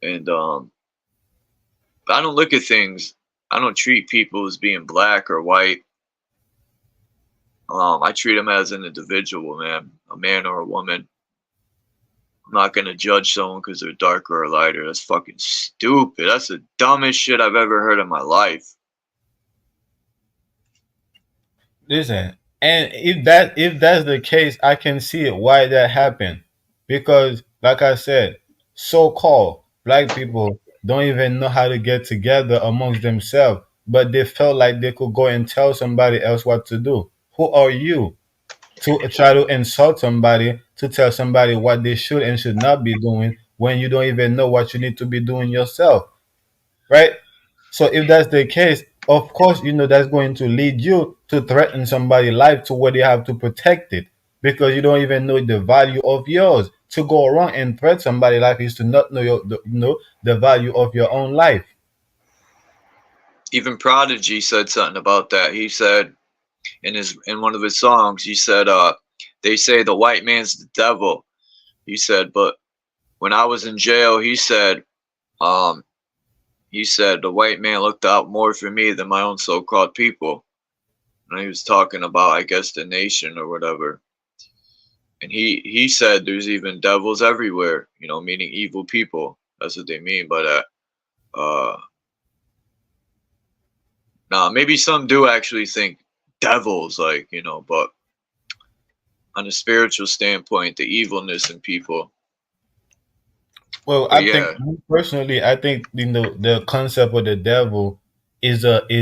And I don't look at things, I don't treat people as being black or white. I treat them as an individual, man, a man or a woman. I'm not gonna judge someone because they're darker or lighter. That's fucking stupid. That's the dumbest shit I've ever heard in my life. Listen, and if that's the case, I can see it why that happened. Because like I said, so-called black people don't even know how to get together amongst themselves, but they felt like they could go and tell somebody else what to do. Who are you to try to insult somebody, to tell somebody what they should and should not be doing when you don't even know what you need to be doing yourself? Right? So if that's the case, of course, that's going to lead you to threaten somebody's life to where they have to protect it because you don't even know the value of yours. To go around and threat somebody's life is to not know the value of your own life. Even Prodigy said something about that. He said in one of his songs, he said, they say the white man's the devil. He said, but when I was in jail, he said the white man looked out more for me than my own so-called people. And he was talking about, I guess, the nation or whatever. And he said there's even devils everywhere, meaning evil people. That's what they mean by that. Now, maybe some do actually think devils, but on a spiritual standpoint, the evilness in people. Well, But I think personally, I think the concept of the devil is a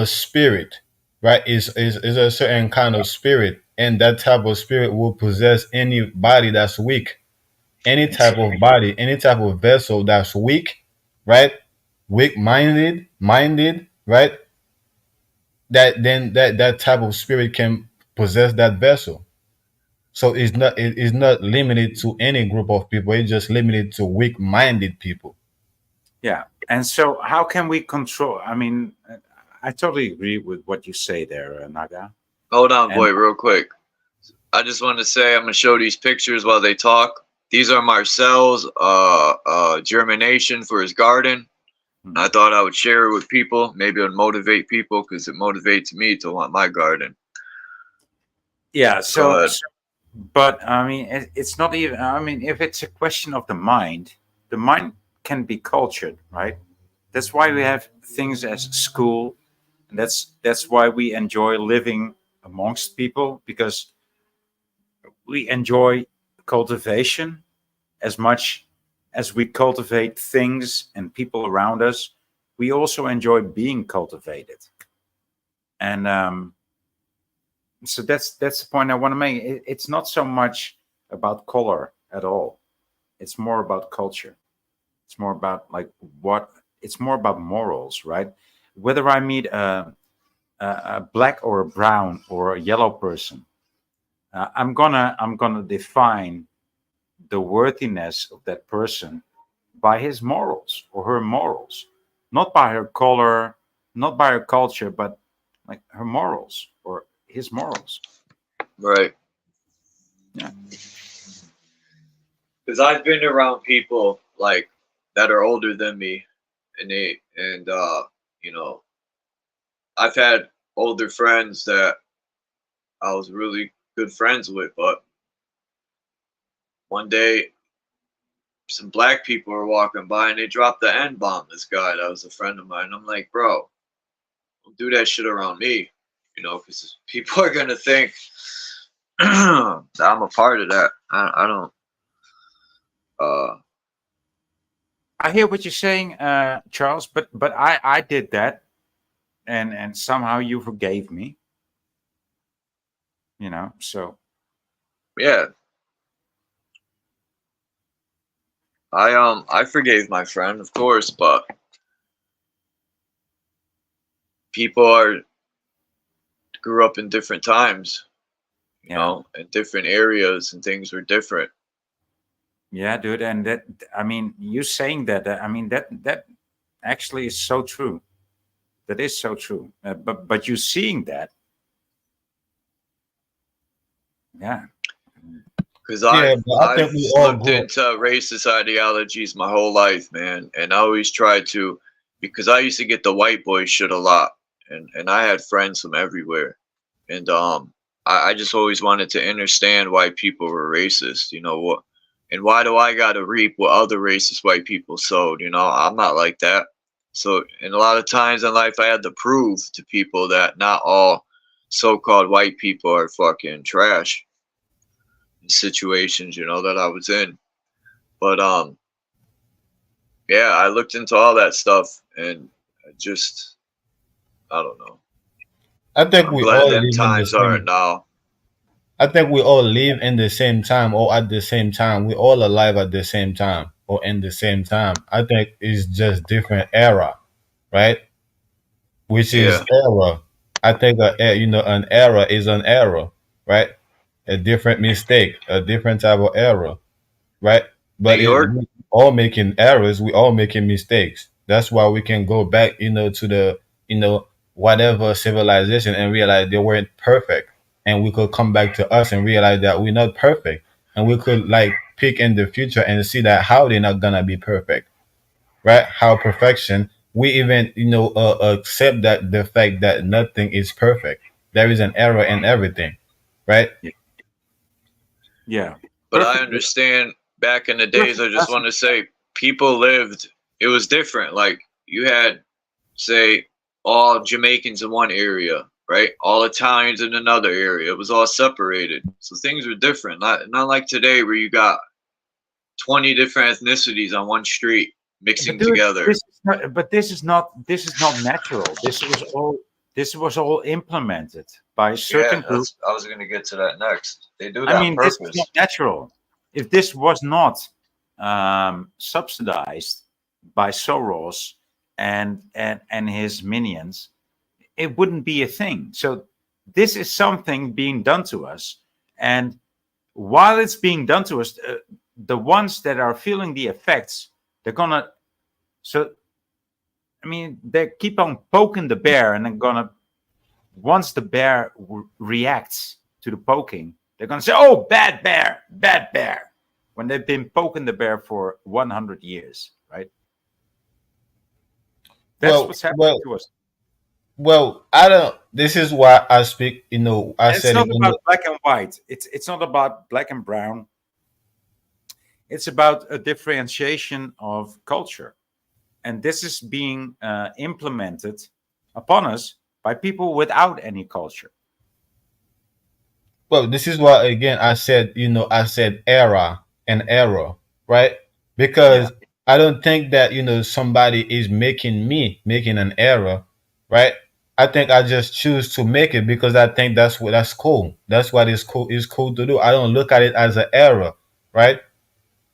spirit, right? Is a certain kind of spirit, and that type of spirit will possess any body that's weak, any type of body, any type of vessel that's weak, right? Weak minded, right? That type of spirit can possess that vessel. So it's not limited to any group of people. It's just limited to weak-minded people. Yeah. And so how can we control? I mean, I totally agree with what you say there, Naga. Hold on, And boy, real quick. I just want to say I'm gonna show these pictures while they talk. These are Marcel's germination for his garden. I thought I would share it with people. Maybe it would motivate people because it motivates me to want my garden. yeah, Go so, ahead. but I mean, it's not even, I mean, if it's a question of the mind can be cultured, right? That's why we have things as school. And that's why we enjoy living amongst people, because we enjoy cultivation as much as we cultivate things and people around us. We also enjoy being cultivated. And so that's the point I want to make. It's not so much about color at all. It's more about culture. It's more about like what. It's more about morals, right? Whether I meet a black or a brown or a yellow person, I'm gonna define the worthiness of that person by his morals or her morals, not by her color, not by her culture, but like her morals or his morals. Right. Yeah. Because I've been around people like that are older than me, and you know, I've had older friends that I was really good friends with, but one day some black people were walking by and they dropped the N bomb. This guy that was a friend of mine. I'm like, bro, don't do that shit around me, because people are gonna think that I'm a part of that. I don't. I hear what you're saying, Charles, but I did that, and somehow you forgave me. So Yeah. I forgave my friend, of course, but people grew up in different times, in different areas, and things were different. yeah, dude, and that, I mean, you saying that, I mean, that actually is so true. That is so true. But you seeing that, yeah. Because Yeah, but I I've think we all looked grow. into racist ideologies my whole life, man, and I always tried to, because I used to get the white boy shit a lot, and I had friends from everywhere, and I just always wanted to understand why people were racist, what, and why do I got to reap what other racist white people sowed? I'm not like that. So, and a lot of times in life, I had to prove to people that not all so-called white people are fucking trash situations, that I was in. But yeah, I looked into all that stuff and I don't know. I think I'm we glad all them live in the times aren't same. now. I think we all live in the same time or at the same time. We all alive at the same time or in the same time. I think it's just different era, right? Which is Yeah. error. I think an error is an error, right? A different mistake, a different type of error, right? Hey, But York. we all making errors, we all making mistakes. That's why we can go back, to the, whatever civilization and realize they weren't perfect. And we could come back to us and realize that we're not perfect. And we could like pick in the future and see that how they're not gonna be perfect, right? How perfection, we even, accept that the fact that nothing is perfect. There is an error in everything, right? Yeah. But I understand back in the days, I just want to say people lived, it was different. Like you had, say, all Jamaicans in one area, right? All Italians in another area. It was all separated. So things were different. Not like today where you got 20 different ethnicities on one street mixing But dude, together. this is not natural. This was all implemented by Yeah, certain groups. I was going to get to that next. They do I that on mean, this is purpose. not natural. If this was not subsidized by Soros and his minions, it wouldn't be a thing. So this is something being done to us, and while it's being done to us, the ones that are feeling the effects, they're gonna So I mean, they keep on poking the bear, and they're gonna, once the bear reacts to the poking, they're gonna say, "Oh, bad bear, bad bear," when they've been poking the bear for 100 years, right? That's Well, what's happening well, to us. well. I don't. This is why I speak. You know, I And it's said it not in about the. black and white. It's not about black and brown. It's about a differentiation of culture, and this is being implemented upon us by people without any culture. Well, this is why again I said, you know, I said era and error, right? Yeah. Because I don't think that, you know, somebody is making an error, right? I think I just choose to make it because I think that's cool. That's what is cool to do. I don't look at it as an error, right?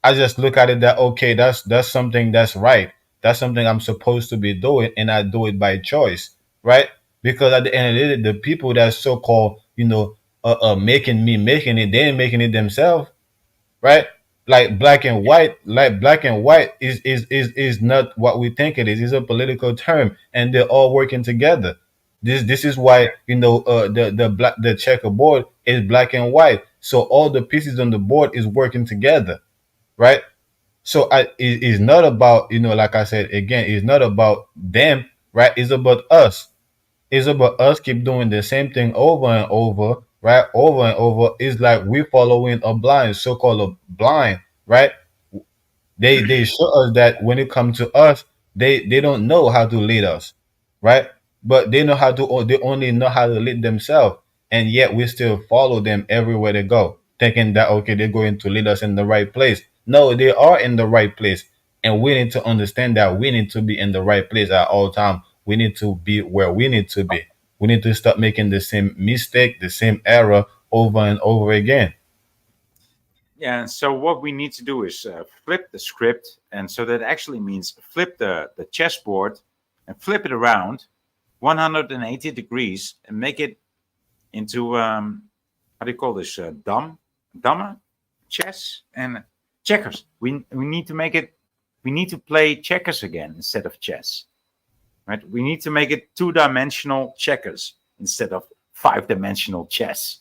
I just look at it that okay, that's something that's right. That's something I'm supposed to be doing, and I do it by choice, right? Because at the end of the day, the people that so called, you know, making it, they ain't making it themselves, right? Like black and white is not what we think it is. It's a political term, and they're all working together. This is why, you know, the checkerboard is black and white. So all the pieces on the board is working together, right? So it's not about, you know, like I said again, it's not about them, right? It's about us. It's about us keep doing the same thing over and over, right? Over and over. It's like we following a blind, so-called a blind, right? They show us that when it comes to us, they don't know how to lead us, right? But they know how to. They only know how to lead themselves, and yet we still follow them everywhere they go, thinking that okay, they're going to lead us in the right place. No, they are in the right place, and we need to understand that we need to be in the right place at all time. We need to be where we need to be. We need to stop making the same mistake, the same error over and over again. Yeah, so what we need to do is flip the script, and so that actually means flip the chessboard and flip it around 180 degrees and make it into how do you call this, dumber chess and checkers. We need to make it. We need to play checkers again instead of chess, right? We need to make it 2-dimensional checkers instead of 5-dimensional chess.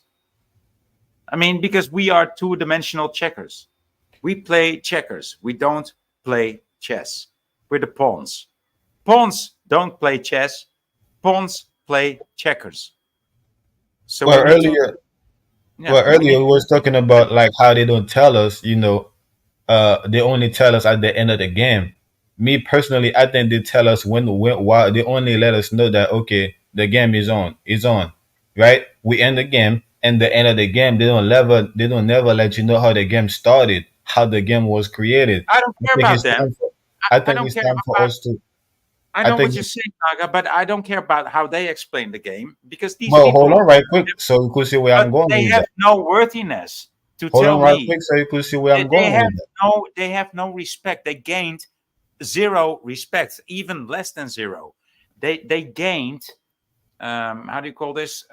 I mean, because we are 2-dimensional checkers. We play checkers. We don't play chess. We're the pawns. Pawns don't play chess. Pawns play checkers. So Well, we need to, earlier, yeah, well, we need earlier we was talking about like how they don't tell us, you know, they only tell us at the end of the game. Me personally, I think they tell us when while they only let us know that okay, the game is on, right? We end the game, and the end of the game, they don't never let you know how the game started, how the game was created. I don't I care think about it's them. time for, I I think don't it's care time for about. us to. I I know think what you're it's, saying, Naga, but I don't care about how they explain the game because these well, hold people, on right quick, so you could see where I'm going they with have that. no worthiness to Hold on tell right me. quick, so you could see where I'm They going have with that. they have no respect. They gained zero respect, even less than zero. They gained how do you call this,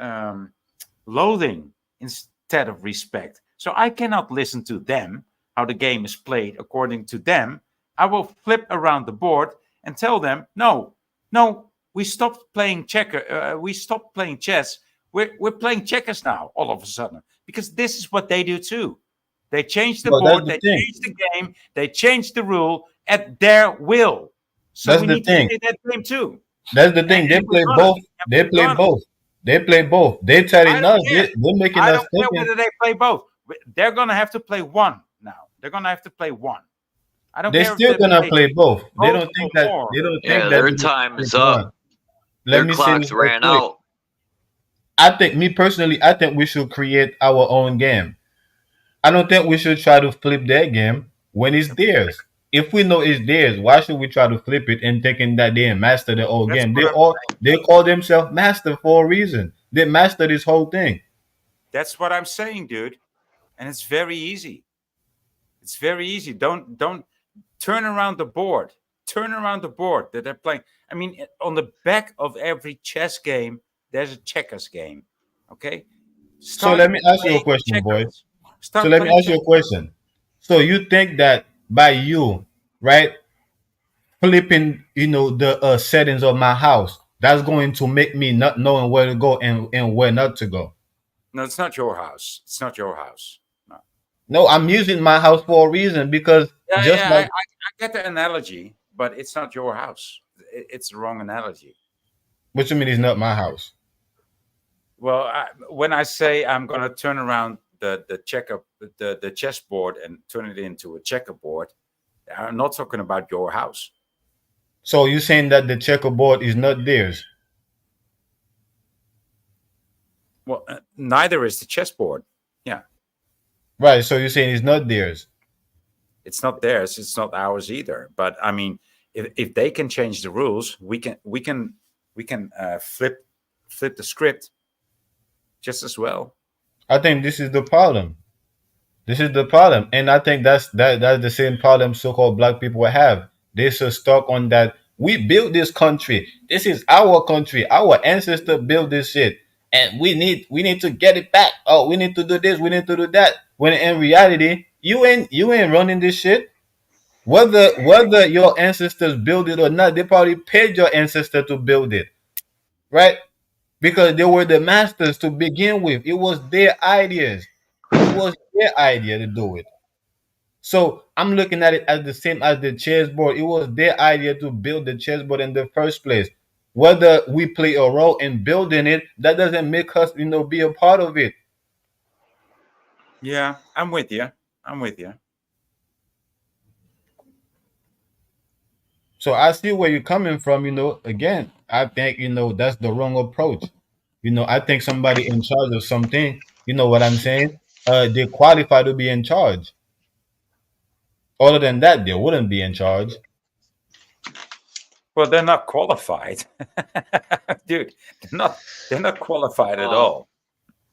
loathing instead of respect. So I cannot listen to them how the game is played according to them. I will flip around the board and tell them, no, no, we stopped playing we stopped playing chess. We're playing checkers now all of a sudden because this is what they do too. They change the Well, that's board, the they thing. change the game, they change the rule at their will. So That's we the need to thing. play that game too. That's the thing. They And we're play gonna. both. And They we're play gonna. both. They play both. They I telling don't us. care. They're making I us don't care thinking. whether they play both. They're gonna have to play one now. They're gonna have to play one. I don't They're care if still they gonna play play both. They both don't or think that. more. They don't Yeah, think that their they're gonna time pick is up. one. Let Their me say clocks this real ran quick. out. I think, me personally, I think we should create our own game. I don't think we should try to flip their game when it's theirs. If we know it's theirs, why should we try to flip it and thinking that they master the whole That's game? what I'm saying. They call themselves master for a reason. They master this whole thing. That's what I'm saying, dude. And it's very easy. It's very easy. Don't turn around the board. Turn around the board that they're playing. I mean, on the back of every chess game, there's a checkers game. Okay, So start let me ask you a playing question, boy. checkers. So Start let me playing ask you a checkers. question. So you think that by you, right? flipping, the settings of my house. That's going to make me not knowing where to go and where not to go. No, it's not your house. It's not your house. No. No, I'm using my house for a reason because Yeah, just yeah, like I get the analogy, but it's not your house. It's the wrong analogy. what you mean it's not my house. Well, when I say I'm going to turn around the chessboard and turn it into a checkerboard, I'm not talking about your house. So you're saying that the checkerboard is not theirs? Well, neither is the chessboard. Yeah, Right. So you're saying it's not theirs. it's not theirs. It's not ours either. But I mean, if they can change the rules, we can flip the script just as well. I think this is the problem. This is the problem, and I think that's the same problem so-called black people have. They're so stuck on that. We built this country. This is our country. Our ancestors built this shit, and we need to get it back. Oh, we need to do this. We need to do that. When in reality, you ain't running this shit. Whether your ancestors build it or not, they probably paid your ancestor to build it, right? Because they were the masters to begin with. It was their ideas. It was their idea to do it. So I'm looking at it as the same as the chessboard. It was their idea to build the chessboard in the first place. Whether we play a role in building it, that doesn't make us, be a part of it. Yeah, I'm with you. I'm with you. So I see where you're coming from. Again, I think that's the wrong approach. I think somebody in charge of something. You know what I'm saying? They qualify to be in charge. Other than that, they wouldn't be in charge. Well, they're not qualified, dude. They're not qualified at all.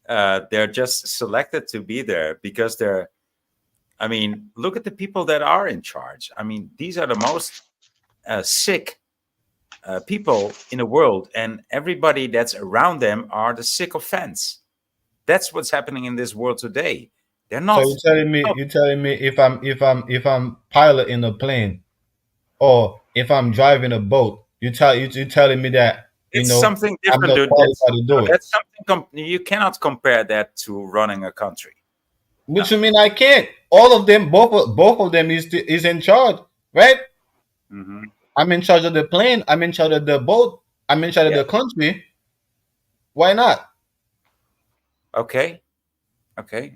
They're just selected to be there because they're. I mean, look at the people that are in charge. I mean, these are the most sick people in the world, and everybody that's around them are the sycophants. That's what's happening in this world today. They're So not. you're telling me if I'm piloting a plane or if I'm driving a boat, you're telling me that It's something I'm different, not dude. qualified to do it. That's something you cannot compare that to running a country. Which you mean I can't? All of them, both of them is in charge, right? Mm-hmm. I'm in charge of the plane. I'm in charge of the boat. I'm in charge of the country. Why not? Okay,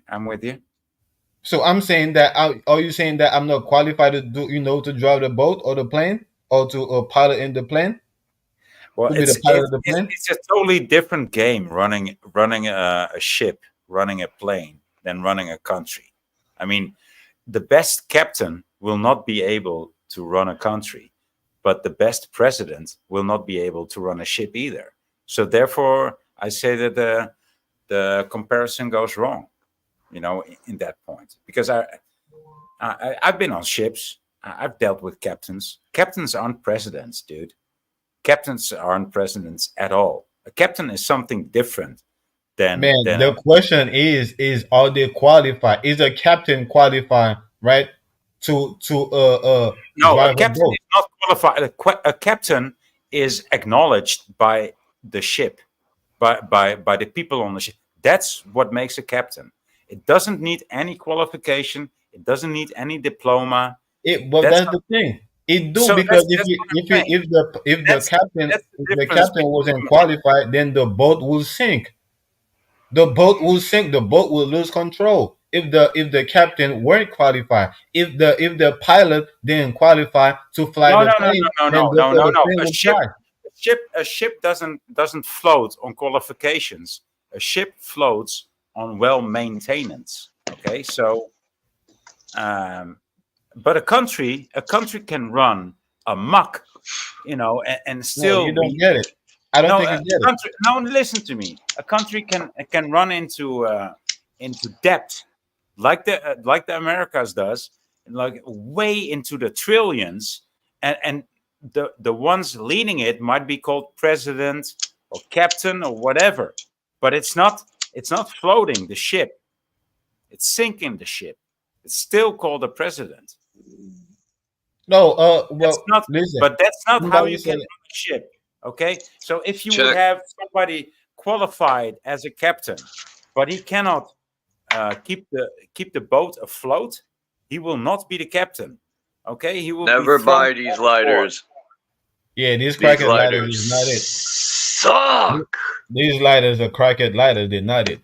I'm with you. So I'm saying that. Are you saying that I'm not qualified to do, to drive the boat or the plane or to pilot in the plane? Well, To be the pilot of the plane? it's a totally different game running a ship, running a plane, than running a country. I mean, the best captain will not be able to run a country, but the best president will not be able to run a ship either. So therefore, I say that the comparison goes wrong, in that point. Because I've been on ships. I've dealt with captains. Captains aren't presidents, dude. Captains aren't presidents at all. A captain is something different than. The question is are they qualified? Is a captain qualified, right? To No, drive a captain boat? is not qualified. A captain is acknowledged by the ship, by the people on the ship. That's what makes a captain. It doesn't need any qualification. It doesn't need any diploma. But that's the thing. It do, because if the captain wasn't qualified, then the boat will sink. The boat will sink. The boat will lose control. If the captain weren't qualified, if the pilot didn't qualify to fly the plane, then the plane would crash. A ship doesn't float on qualifications. A ship floats on well maintenance. Okay, so but a country can run amok, and still. No, you don't get it. I don't think you get it. No, listen to me. A country can run into debt, like the Americas does, like way into the trillions, and the ones leading it might be called president or captain or whatever, but it's not floating the ship. It's sinking the ship. It's still called a president. No, That's well, not, listen. but that's not how Nobody you said can run it. a ship. Okay, so if you would Check. have somebody qualified as a captain, but he cannot keep the boat afloat, he will not be the captain. Okay, he will be Never thrown buy these overboard. lighters. Yeah, these These crackhead lighters lighters is not it. suck. These lighters are crackhead lighters. They're not it.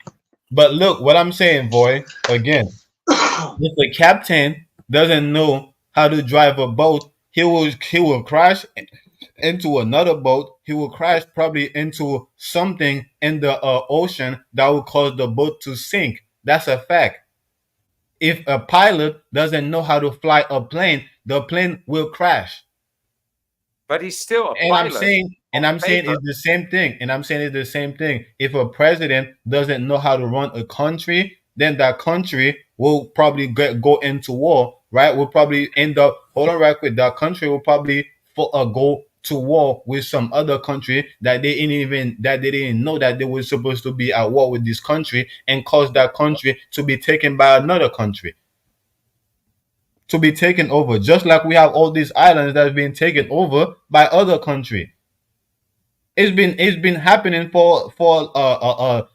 But look, what I'm saying, boy. Again, if the captain doesn't know how to drive a boat, he will crash into another boat. He will crash probably into something in the ocean that will cause the boat to sink. That's a fact. If a pilot doesn't know how to fly a plane, the plane will crash. But he's still a And I'm pilot saying, on paper. it's the same thing. And I'm saying it's the same thing. If a president doesn't know how to run a country, then that country will probably go into war, right? We'll probably end up. Hold on, right quick. That country will probably go to war with some other country that they didn't know that they were supposed to be at war with this country, and cause that country to be taken by another country, to be taken over, just like we have all these islands that have been taken over by other country. It's been happening for a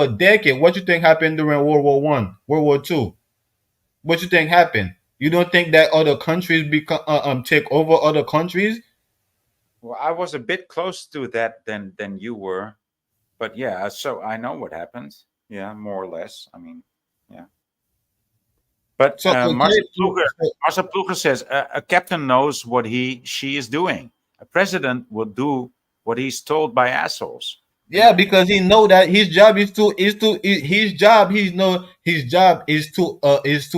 decade. What you think happened during World War I, World War II? What you think happened? You don't think that other countries become take over other countries? Well, I was a bit close to that than you were, but yeah, so I know what happened. Yeah, more or less. I mean, yeah. But So Marcel Ploeger says a captain knows what she is doing. A president will do what he's told by assholes. Yeah, because he know that his job is to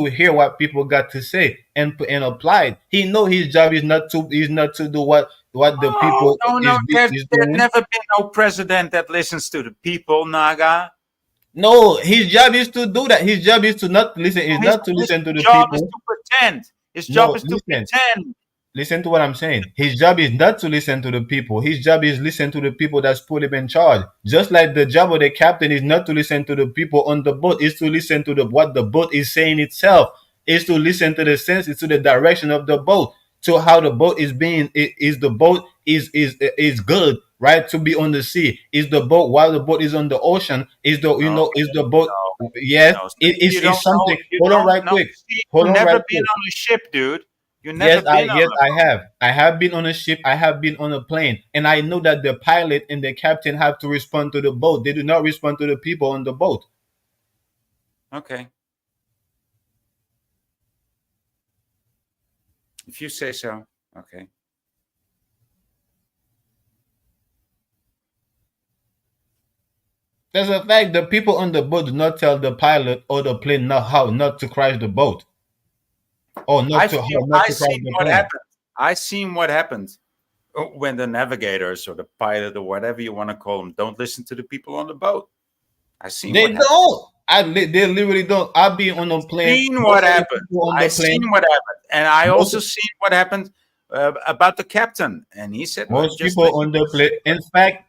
hear what people got to say and apply it. He know his job is not to do what the people No, there's is doing. never been no president that listens to the people, Naga. No, his job is to do that. His job is to not listen. Is His not to listen to the job is people. to pretend. His No, job is to listen. pretend. Listen to what I'm saying. His job is not to listen to the people. His job is listen to the people that's put him in charge. Just like the job of the captain is not to listen to the people on the boat, is to listen to what the boat is saying itself. Is to listen to the sense, to the direction of the boat, to how the boat is being. Is the boat is good, right? To be on the sea. Is the boat while the boat is on the ocean? Is the boat? Yes, No, it's you don't something. know. You Hold on, don't right know. quick. See, Hold you've on, never right been quick. on a ship, dude. You never Yes, been on a I have. I have been on a ship. I have been on a plane, and I know that the pilot and the captain have to respond to the boat. They do not respond to the people on the boat. Okay. If you say so. Okay. There's a fact. The people on the boat do not tell the pilot or the plane how not to crash the boat, or I not to crash seen the what plane. happened. I seen what happened when the navigators or the pilot or whatever you want to call them don't listen to the people on the boat. I seen They what happened. don't. They literally don't. I've been on a plane. Seen what most of the happened. people on I the plane. seen what happened, and I Most also seen what happened about the captain. And he said, "Well, Most just people listen on to the the plane, in fact,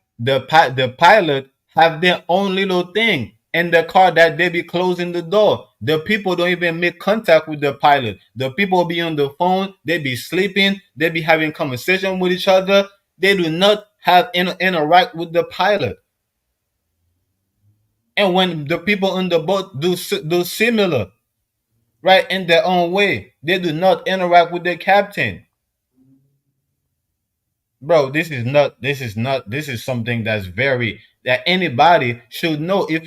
the pilot have their own little thing in the car that they be closing the door. The people don't even make contact with the pilot. The people be on the phone. They be sleeping. They be having conversation with each other. They do not have interact with the pilot. And when the people on the boat do similar, right, in their own way, they do not interact with the captain. Bro, this is something that's very that anybody should know. If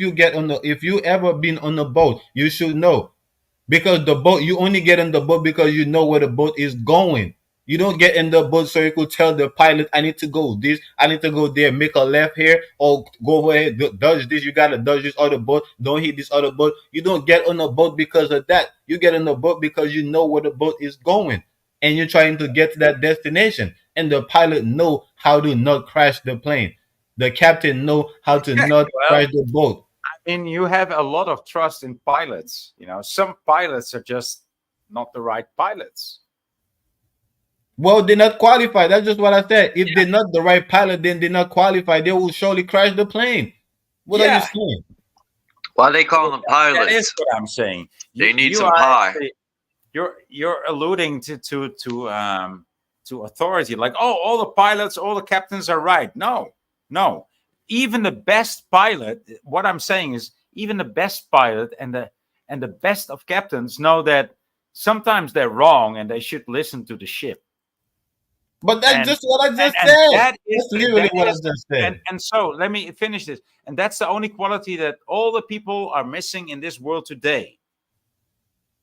you ever been on a boat, you should know, because the boat, you only get in the boat because you know where the boat is going. You don't get in the boat so you could tell the pilot, I need to go this, I need to go there, make a left here, or go over here, dodge this, you gotta dodge this other boat, don't hit this other boat. You don't get on a boat because of that. You get on the boat because you know where the boat is going, and you're trying to get to that destination. And the pilot know how to not crash the plane. The captain know how to not well, crash the boat. I mean, you have a lot of trust in pilots. You know, some pilots are just not the right pilots. Well, they're not qualified. That's just what I said. If they're not the right pilot, then they're not qualified. They will surely crash the plane. What are you saying? Why they call them pilots? That is what I'm saying. They need some pie. you're alluding to authority, like, oh, all the pilots, all the captains are right. No. Even the best pilot, what I'm saying is, even the best pilot and the best of captains know that sometimes they're wrong and they should listen to the ship. But that's just what I just and said. that is That's literally what I is- just said. and so let me finish this. And that's the only quality that all the people are missing in this world today.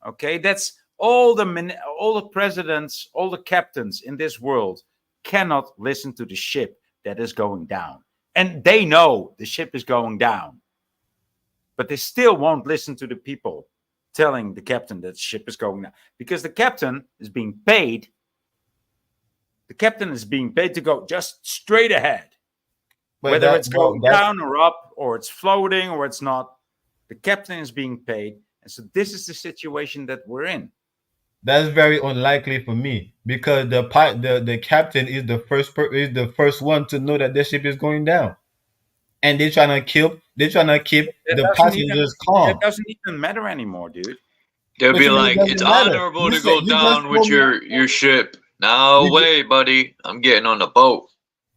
Okay, that's all the presidents, all the captains in this world cannot listen to the ship that is going down. And they know the ship is going down. But they still won't listen to the people telling the captain that the ship is going down. Because the captain is being paid. The captain is being paid to go just straight ahead. But Whether that, it's going that's down or up, or it's floating or it's not, the captain is being paid. And so this is the situation that we're in. That's very unlikely for me because the captain is the first one to know that the ship is going down, and they're trying to keep the passengers calm. That doesn't even matter anymore, dude. They'll What be you mean like, it it's doesn't matter? honorable You to said- go you just down with told me- your ship. No You ju- way, buddy. I'm getting on the boat.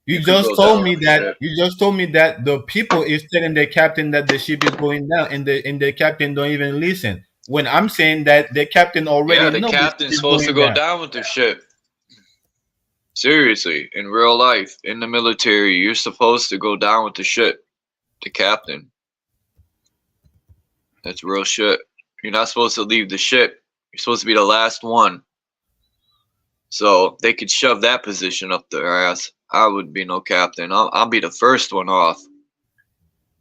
You could just go told down me with the that ship. the people is telling the captain that the ship is going down, and the captain don't even listen. When I'm saying that the captain already Yeah, the knows the ship captain's is supposed to going go down with the ship. Seriously, in real life, in the military, you're supposed to go down with the ship. The captain. That's real shit. You're not supposed to leave the ship. You're supposed to be the last one. So they could shove that position up their ass. I would be no captain. I'll be the first one off.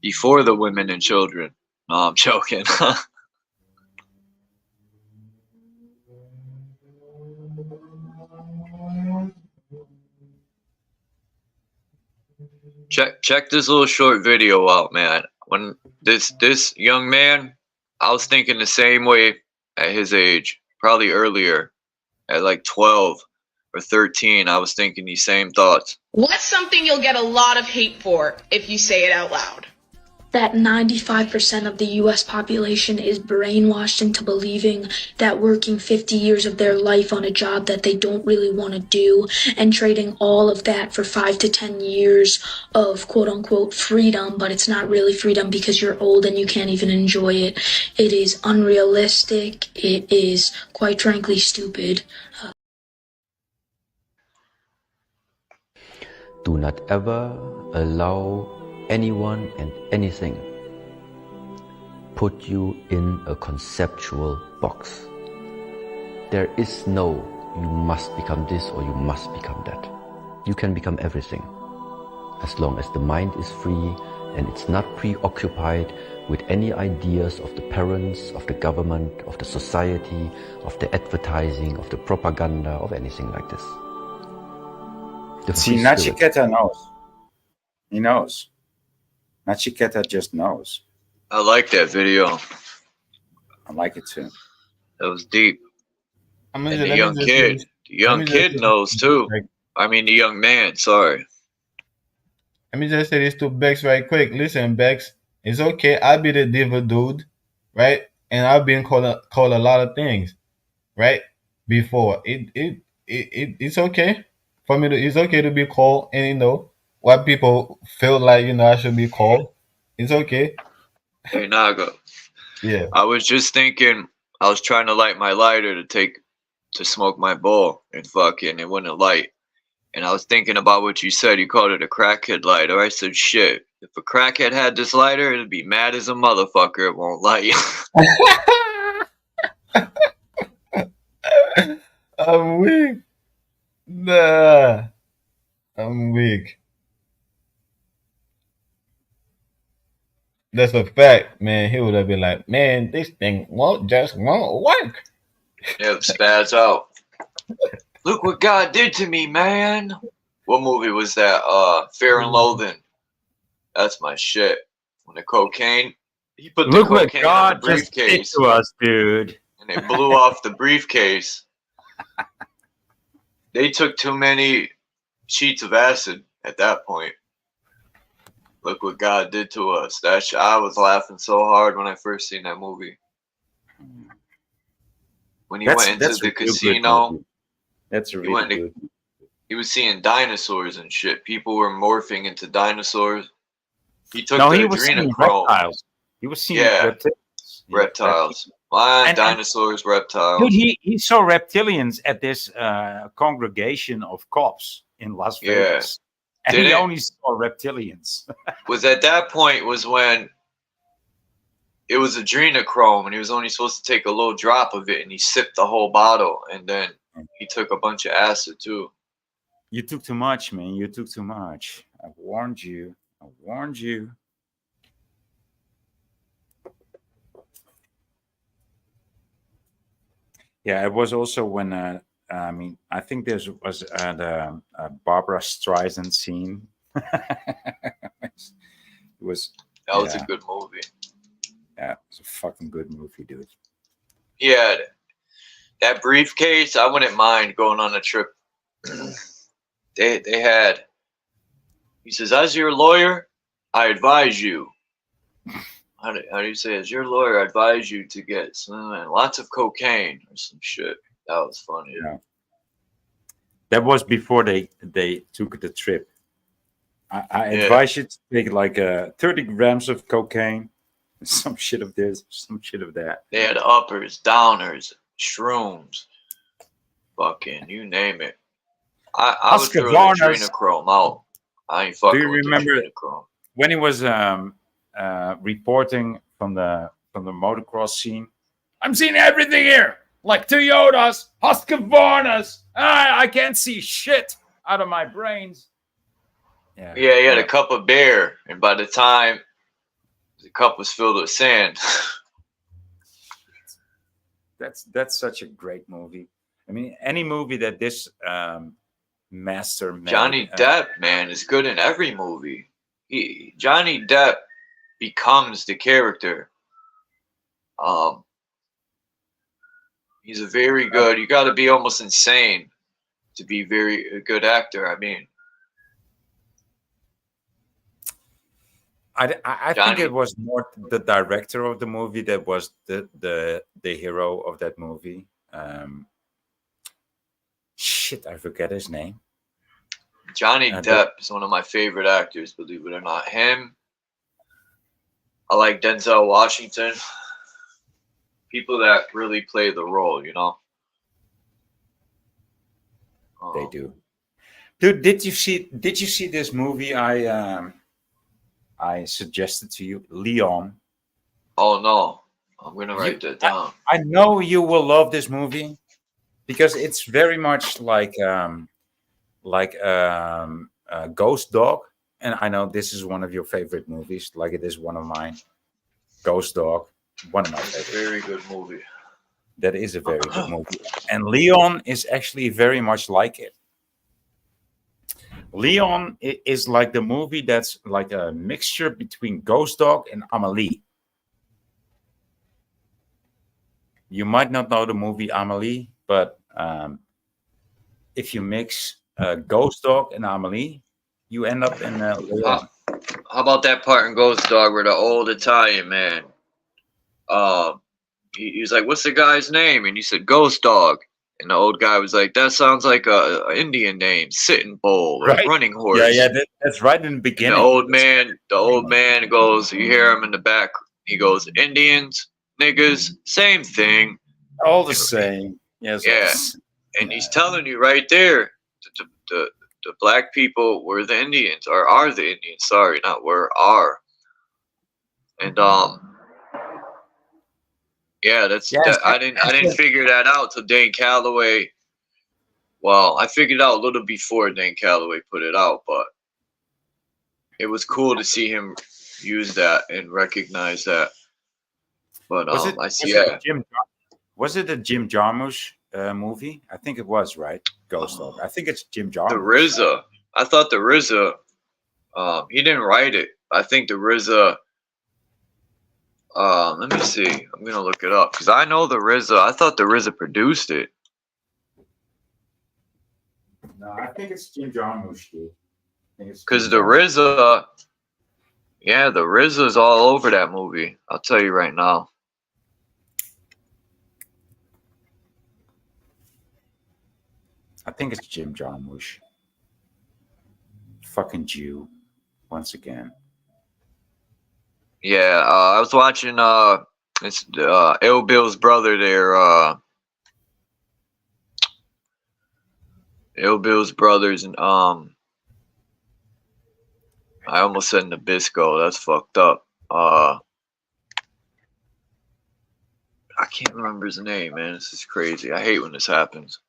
Before the women and children. No, I'm joking. Check this little short video out, man. When this young man, I was thinking the same way at his age, probably earlier, at like 12 or 13. I was thinking these same thoughts. What's something you'll get a lot of hate for if you say it out loud? That 95% of the US population is brainwashed into believing that working 50 years of their life on a job that they don't really want to do and trading all of that for 5 to 10 years of quote unquote freedom, but it's not really freedom because you're old and you can't even enjoy it. It is unrealistic. It is quite frankly stupid. Do not ever allow anyone and anything put you in a conceptual box. There is no you must become this or you must become that. You can become everything as long as the mind is free and it's not preoccupied with any ideas of the parents, of the government, of the society, of the advertising, of the propaganda, of anything like this. The See, free spirit. Nachiketa knows. He knows. Nachiketa just knows. I like that video. I like it too. That was deep. I mean, And let the me young just kid. say- The young let me just kid say- knows too. I mean, the young man. Sorry. Let me just say this to Bex right quick. Listen, Bex, it's okay. I'll be the diva dude, right? And I've been called a lot of things, right? Before it's okay for me to. It's okay to be called, and you know what people feel like. You know, I should be called. It's okay. Hey, Naga. Yeah. I was just thinking, I was trying to light my lighter to smoke my bowl, and fucking it wouldn't light. And I was thinking about what you said. You called it a crackhead lighter. I said, shit. If a crackhead had this lighter, it'd be mad as a motherfucker. It won't light. I'm weak. Nah, I'm weak. That's a fact, man. He would have been like, man, this thing won't work. Yeah, spaz out. Look what God did to me, man. What movie was that? Fear and Loathing. That's my shit. When the cocaine, he put the Look what cocaine on God the just did briefcase, to us, dude. and it blew off the briefcase. They took too many sheets of acid at that point. Look what God did to us. I was laughing so hard when I first seen that movie. when he went into the casino. That's a He really went to, good. he was seeing dinosaurs and shit. People were morphing into dinosaurs. He took No, the he was seeing adrenochrome. reptiles. He was seeing Yeah, reptiles. Yeah, reptiles. Why And dinosaurs, reptiles? dude, he saw reptilians at this congregation of cops in Las Yeah. Vegas, and he Didn't only saw reptilians. was at that point was when it was adrenochrome, and he was only supposed to take a little drop of it, and he sipped the whole bottle, and then he took a bunch of acid too. You took too much, man. You took too much. I warned you. I warned you. Yeah, it was also when I mean, I think there was the Barbara Streisand scene. It was That was a good movie. Yeah, it was a fucking good movie, dude. Yeah, that briefcase, I wouldn't mind going on a trip. They had. He says, as your lawyer, I advise you. How do you say? As your lawyer, I advise you to get lots of cocaine or some shit. That was funny. Yeah. That was before they took the trip. I advise you to take like 30 grams of cocaine, some shit of this, some shit of that. They had uppers, downers, shrooms, fucking you name it. I would throw the adrenochrome out. I ain't fucking. Do you with remember the adrenochrome. when he was reporting from the motocross scene? I'm seeing everything here, like Toyotas, Husqvarnas. I can't see shit out of my brains. Yeah, he had a cup of beer, and by the time the cup was filled with sand. That's such a great movie. I mean, any movie that this master made, Johnny Depp, man, is good in every movie. Johnny Depp becomes the character. He's a very good. You got to be almost insane to be a good actor. I mean, I think it was more the director of the movie that was the hero of that movie. Shit, I forget his name. Johnny Depp is one of my favorite actors, believe it or not. Him. I like Denzel Washington. People that really play the role, you know. They do. Dude, did you see this movie I suggested to you, Leon? Oh no. I'm gonna write that down. I know you will love this movie because it's very much like Ghost Dog, and I know this is one of your favorite movies, like it is one of mine. Ghost Dog, one of my favorites. Very good movie. That is a very good movie, and Leon is actually very much like it. Leon is like the movie that's like a mixture between Ghost Dog and Amelie. You might not know the movie Amelie, but if you mix Ghost Dog and Amelie, you end up in Leon. How about that part in Ghost Dog where the old Italian man, he was like, "What's the guy's name?" And he said, "Ghost Dog." And the old guy was like, "That sounds like a Indian name, Sitting Bull, or running horse." Yeah, that's right in the beginning. And the old man goes, you hear him in the back. He goes, "Indians, niggas, same thing." All the same. Yes. Yeah. And he's telling you right there, the black people were the Indians, or are the Indians. Sorry, not were, are. And yeah, I didn't figure that out till Dane Calloway. Well, I figured out a little before Dane Calloway put it out, but it was cool to see him use that and recognize that. But was it a Jim Jarmusch movie? I think it was, right? Ghost Dog. I think it's Jim Jarmusch. The RZA. I thought the RZA. He didn't write it. I think the RZA. Let me see. I'm gonna look it up because I know the RZA. I thought the RZA produced it. No, I think it's Jim Jarmusch. Because the RZA, yeah, the RZA's all over that movie. I'll tell you right now. I think it's Jim Jarmusch. Fucking Jew, once again. Yeah, I was watching it's Ill Bill's brother there. Ill Bill's brothers, and I almost said Nabisco. That's fucked up. I can't remember his name, man. This is crazy. I hate when this happens.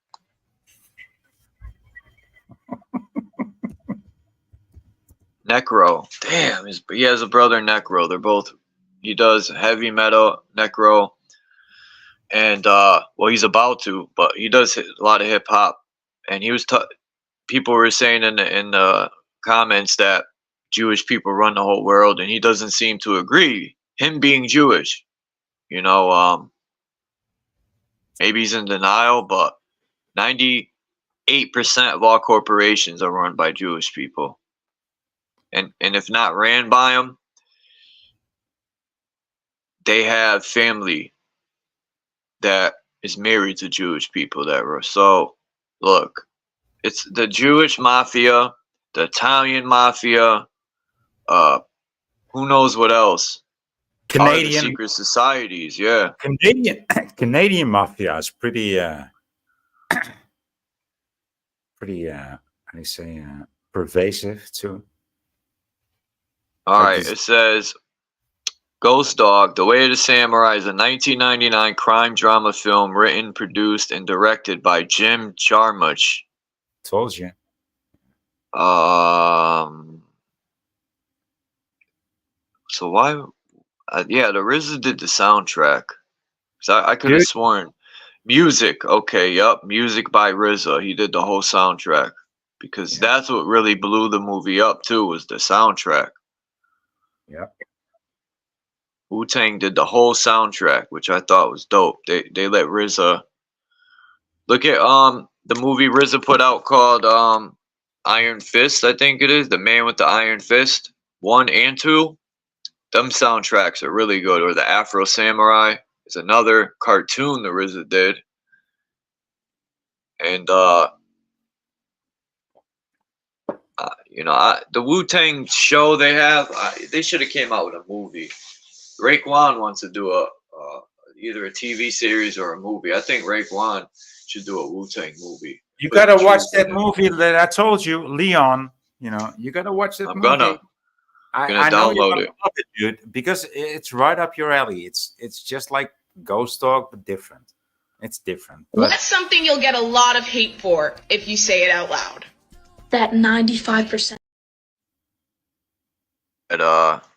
Necro. Damn, he has a brother, Necro. They're both. He does heavy metal, Necro, and well, he's about to, but he does a lot of hip hop. And he was people were saying in the comments that Jewish people run the whole world, and he doesn't seem to agree. Him being Jewish, you know, maybe he's in denial, but 98% of all corporations are run by Jewish people. And if not ran by them, they have family that is married to Jewish people that were. So, look, it's the Jewish mafia, the Italian mafia, who knows what else? Canadian secret societies, yeah. Canadian mafia is pretty how do you say pervasive too. All right, it says Ghost Dog, The Way of the Samurai is a 1999 crime drama film written, produced, and directed by Jim Jarmusch. Told you. So why? Yeah, the RZA did the soundtrack. So I could have sworn. Music, okay, yup, music by RZA. He did the whole soundtrack because that's what really blew the movie up too, was the soundtrack. Yeah. Wu-Tang did the whole soundtrack, which I thought was dope. They let RZA look at the movie RZA put out called Iron Fist, I think it is, The Man with the Iron Fist 1 and 2. Them soundtracks are really good. Or the Afro Samurai is another cartoon that RZA did. And you know, the Wu-Tang show they have, they should have came out with a movie. Raekwon wants to do either a TV series or a movie. I think Raekwon should do a Wu-Tang movie. You gotta watch that movie that I told you, Leon. You know, you gotta watch that movie. Gonna I know you're download gonna it. love it, dude, because it's right up your alley. It's just like Ghost Dog, but different. It's different. But What's something you'll get a lot of hate for if you say it out loud? That 95%. And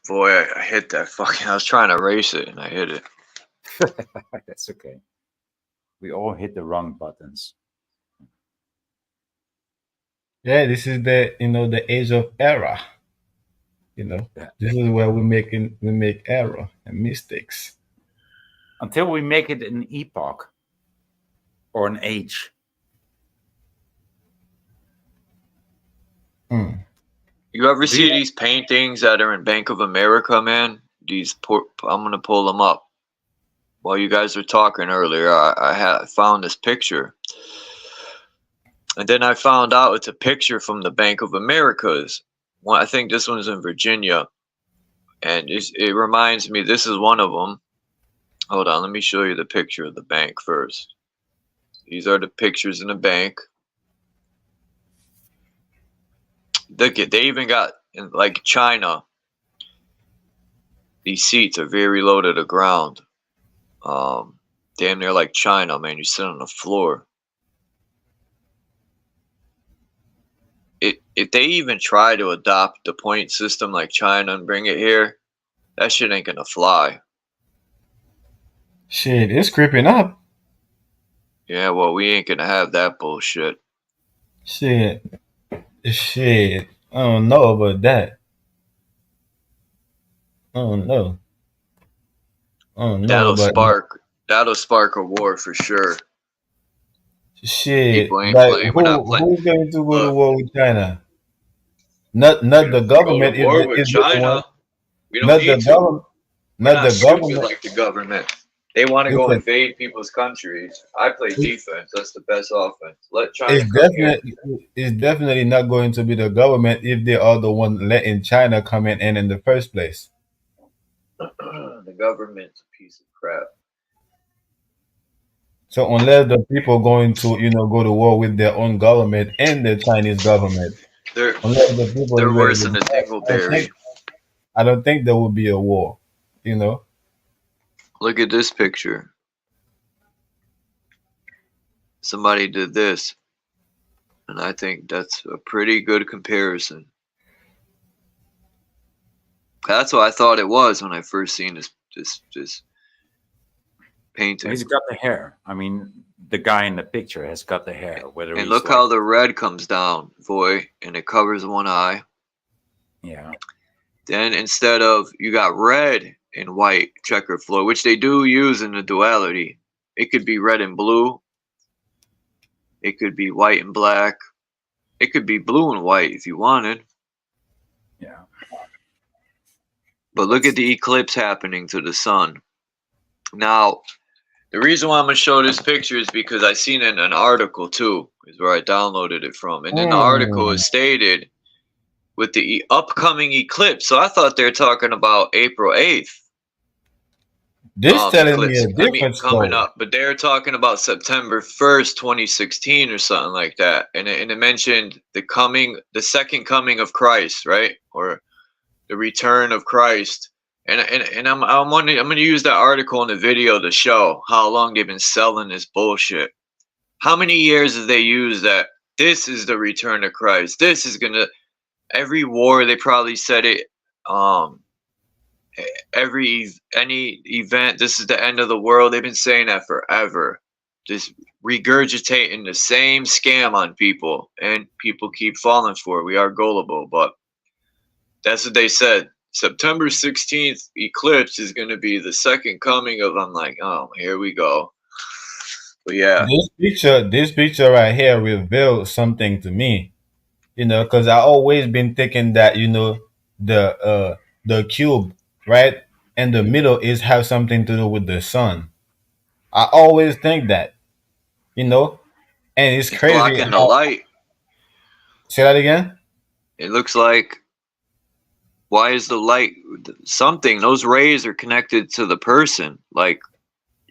boy, I hit that fucking. I was trying to erase it and I hit it. that's okay. We all hit the wrong buttons. Yeah, this is the the age of error. This is where we make error and mistakes. Until we make it an epoch or an age. You ever see these paintings that are in Bank of America, man? I'm gonna pull them up. While you guys were talking earlier, I found this picture, and then I found out it's a picture from the Bank of Americas. I think this one's in Virginia, and it reminds me. This is one of them. Hold on, let me show you the picture of the bank first. These are the pictures in the bank. Look at, they even got, in like China, these seats are very low to the ground. Damn near like China, man. You sit on the floor. If they even try to adopt the point system like China and bring it here, that shit ain't gonna fly. Shit, it's creeping up. Yeah, well, we ain't gonna have that bullshit. Shit. I don't know about that. I don't know. That'll spark a war for sure. Shit, People ain't like playing. We're not playing. who's going to go to war with China? Not the government. War with Is the one. China. We don't Not need the to. government. We're Not the stupid government. like the government. They want to go Listen, invade people's countries. I play defense. That's the best offense. Let China it's come here. definitely not going to be the government if they are the one letting China come in the first place. The government's a piece of crap. So unless the people going to go to war with their own government and the Chinese government, They're unless the people is they're ready worse to than a fight, dingleberry. I don't think there will be a war. You know, Look at this picture. Somebody did this, and I think that's a pretty good comparison. That's what I thought it was when I first seen this painting. He's got the hair. I mean, the guy in the picture has got the hair. Whether And he's look like, how the red comes down, boy, and it covers one eye. yeah, Then instead of you got red and white checker floor, which they do use in the duality. It could be red and blue. It could be white and black. It could be blue and white if you wanted. yeah. But look at the eclipse happening to the sun. Now, the reason why I'm going to show this picture is because I seen it in an article too, is where I downloaded it from. And in the article it stated with the upcoming eclipse. So I thought they were talking about April 8th. this telling me Eclipse. a different Coming story. up. But they're talking about September 1st, 2016 or something like that. And it mentioned the second coming of Christ, right? Or the return of Christ. And I'm wondering, I'm going to use that article in the video to show how long they've been selling this bullshit. How many years have they used that this is the return of Christ? This is going to, every war they probably said it, any event, this is the end of the world. They've been saying that forever. Just regurgitating the same scam on people, and people keep falling for it. We are gullible, but that's what they said. September 16th eclipse is going to be the second coming of, I'm like, oh, here we go. But yeah, This picture right here reveals something to me. Because I always been thinking that the cube right in the middle is have something to do with the sun. I always think that, and it's it's crazy blocking the how. light. Say that again. It looks like, why is the light something? Those rays are connected to the person. Like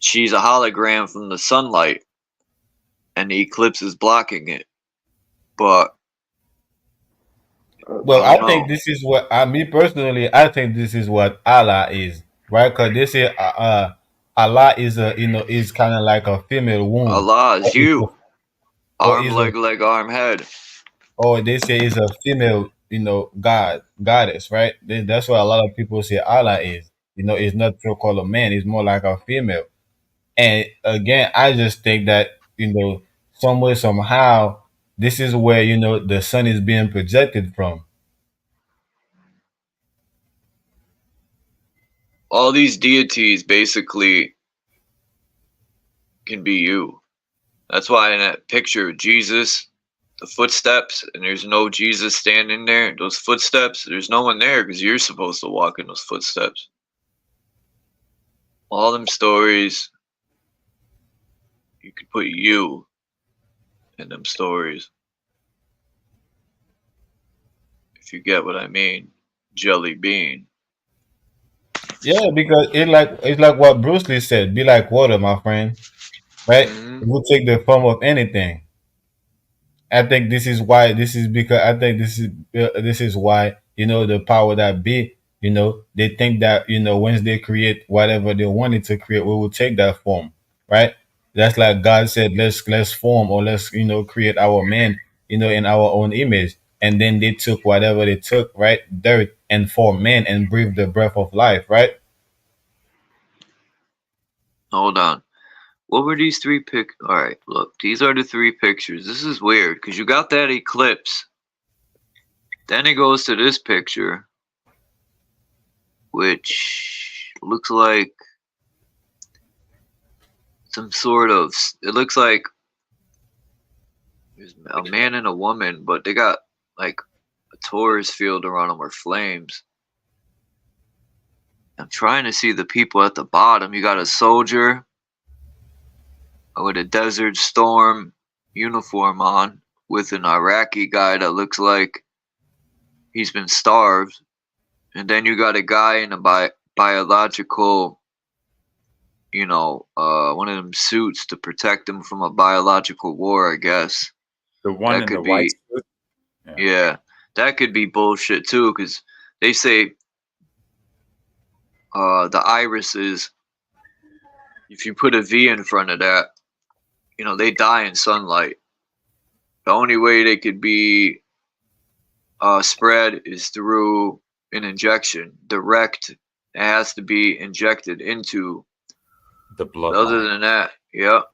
she's a hologram from the sunlight, and the eclipse is blocking it. But Well, I think this is what me personally. I think this is what Allah is, right? Because they say Allah is is kind of like a female womb, Allah is or is you. or Arm, is a leg, arm, head. or they say is a female, goddess, right? That's what a lot of people say Allah is. It's not so called a man. It's more like a female. And again, I just think that some way somehow this is where the sun is being projected from. All these deities basically can be you. That's why in that picture of Jesus, the footsteps, and there's no Jesus standing there. Those footsteps, there's no one there because you're supposed to walk in those footsteps. All them stories, you could put you in them stories. If you get what I mean. Jelly bean. Yeah, because it's like what Bruce Lee said, be like water, my friend. Right? It will take the form of anything. I think this is why this is because I think this is why the power that be they think that once they create whatever they wanted to create, we will take that form, right? That's like God said, let's form, or let's create our man in our own image, and then they took whatever they took, right, dirt, and formed man and breathed the breath of life, right? Hold on. What were these three Alright, look. These are the three pictures. This is weird because you got that eclipse. Then it goes to this picture, which looks like some sort of. It looks like there's a man and a woman, but they got like a Taurus field around them or flames. I'm trying to see the people at the bottom. You got a soldier with a Desert Storm uniform on with an Iraqi guy that looks like he's been starved. And then you got a guy in a biological, you know, one of them suits to protect him from a biological war, I guess. The one That in could the be, white suit. yeah, that could be bullshit too, because they say the irises, if you put a V in front of that, you know, they die in sunlight. The only way they could be spread is through an injection. Direct, it has to be injected into the blood. Other than that, yep,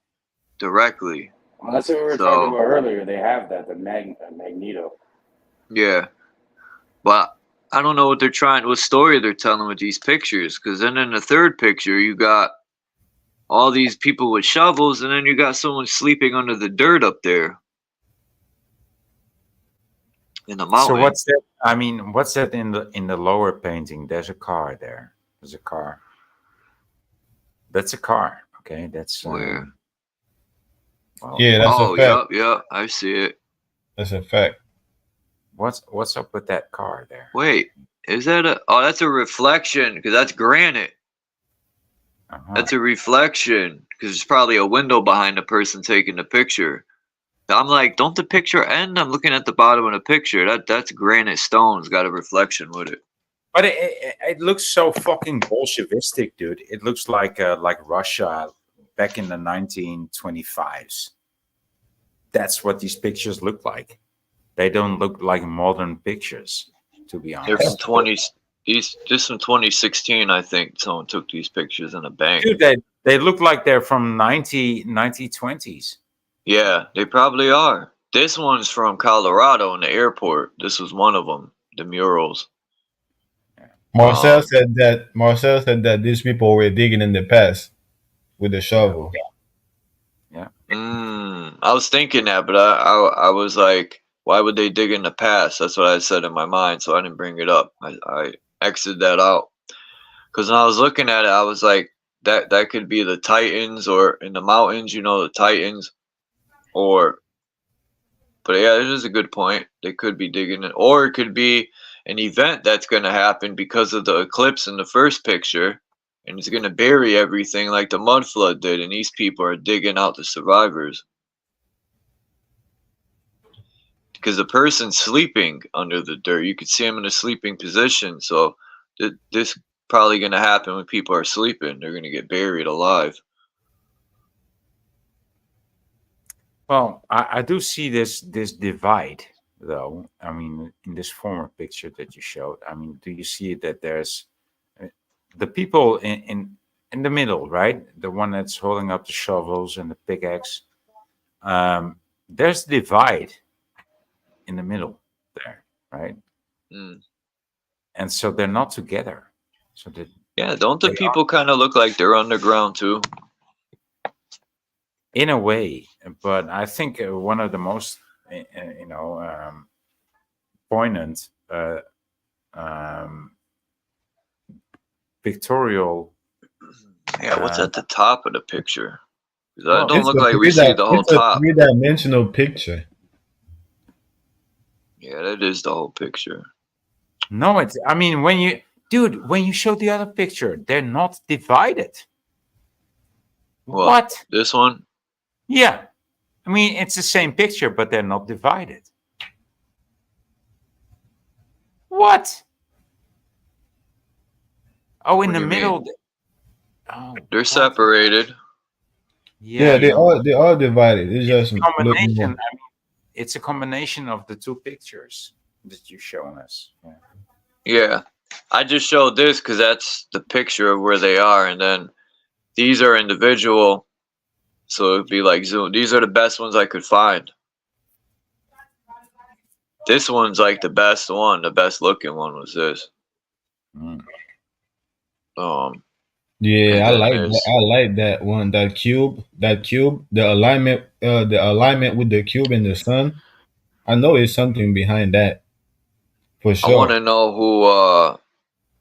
directly. Well, that's what we were talking about earlier. They have that, the magneto. Yeah, but I don't know what story they're telling with these pictures. Because then in the third picture, you got all these people with shovels, and then you got someone sleeping under the dirt up there in the mountain. So what's that? I mean, what's that in the lower painting? There's a car there. There's a car. That's a car. Okay, that's where. Well, Yeah, that's a fact. Yep, I see it. That's a fact. What's up with that car there? Wait, is that a? Oh, that's a reflection because that's granite. That's a reflection because there's probably a window behind the person taking the picture. I'm like, don't the picture end? I'm looking at the bottom of the picture. That's granite stone's got a reflection with it. But it looks so fucking Bolshevistic, dude. It looks like Russia back in the 1925s. That's what these pictures look like. They don't look like modern pictures, to be honest. They're from just from 2016, I think. Someone took these pictures in a bank. Dude, they look like they're from 1920s. Yeah, they probably are. This one's from Colorado in the airport. This was one of them, the murals. Marcel said that these people were digging in the past with a shovel. Yeah. I was thinking that, but I was like, why would they dig in the past? That's what I said in my mind, so I didn't bring it up. I exited that out. Because when I was looking at it, I was like, that could be the Titans, or in the mountains, you know, the Titans. But yeah, it is a good point. They could be digging it. Or it could be an event that's going to happen because of the eclipse in the first picture. And it's going to bury everything like the mud flood did. And these people are digging out the survivors. Because the person's sleeping under the dirt. You could see him in a sleeping position. So this probably going to happen when people are sleeping. They're going to get buried alive. Well, I do see this divide, though. I mean, in this former picture that you showed, I mean, do you see that there's the people in the middle, right? The one that's holding up the shovels and the pickaxe. There's divide in the middle there, right? And so they're not together. So don't the people kind of look like they're underground too? In a way, but I think one of the most, poignant pictorial. Yeah, what's at the top of the picture? That don't look like we see the whole top. It's a three-dimensional picture. Yeah, that is the whole picture. No, I mean, when you show the other picture, they're not divided. What? This one? Yeah. I mean, it's the same picture, but they're not divided. What? Oh, in the middle. They're separated. Yeah, they are divided. It's just a combination. I mean, it's a combination of the two pictures that you've shown us. Yeah. I just showed this because that's the picture of where they are, and then these are individual. So it'd be like Zoom. These are the best ones I could find. This one's like the best one. The best looking one was this. Yeah, I like that one. That cube. The alignment with the cube and the sun. I know it's something behind that. For sure. I want to know who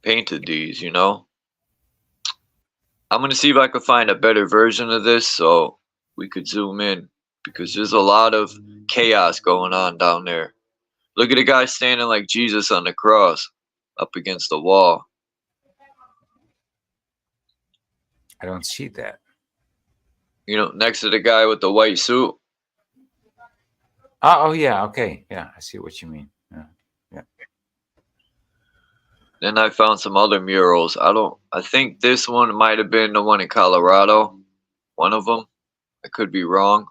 painted these. You know. I'm gonna see if I can find a better version of this so we could zoom in because there's a lot of chaos going on down there. Look at the guy standing like Jesus on the cross up against the wall. I don't see that. You know, next to the guy with the white suit. Oh yeah, okay. Yeah, I see what you mean. Yeah. Then I found some other murals. I think this one might have been the one in Colorado. One of them. I could be wrong.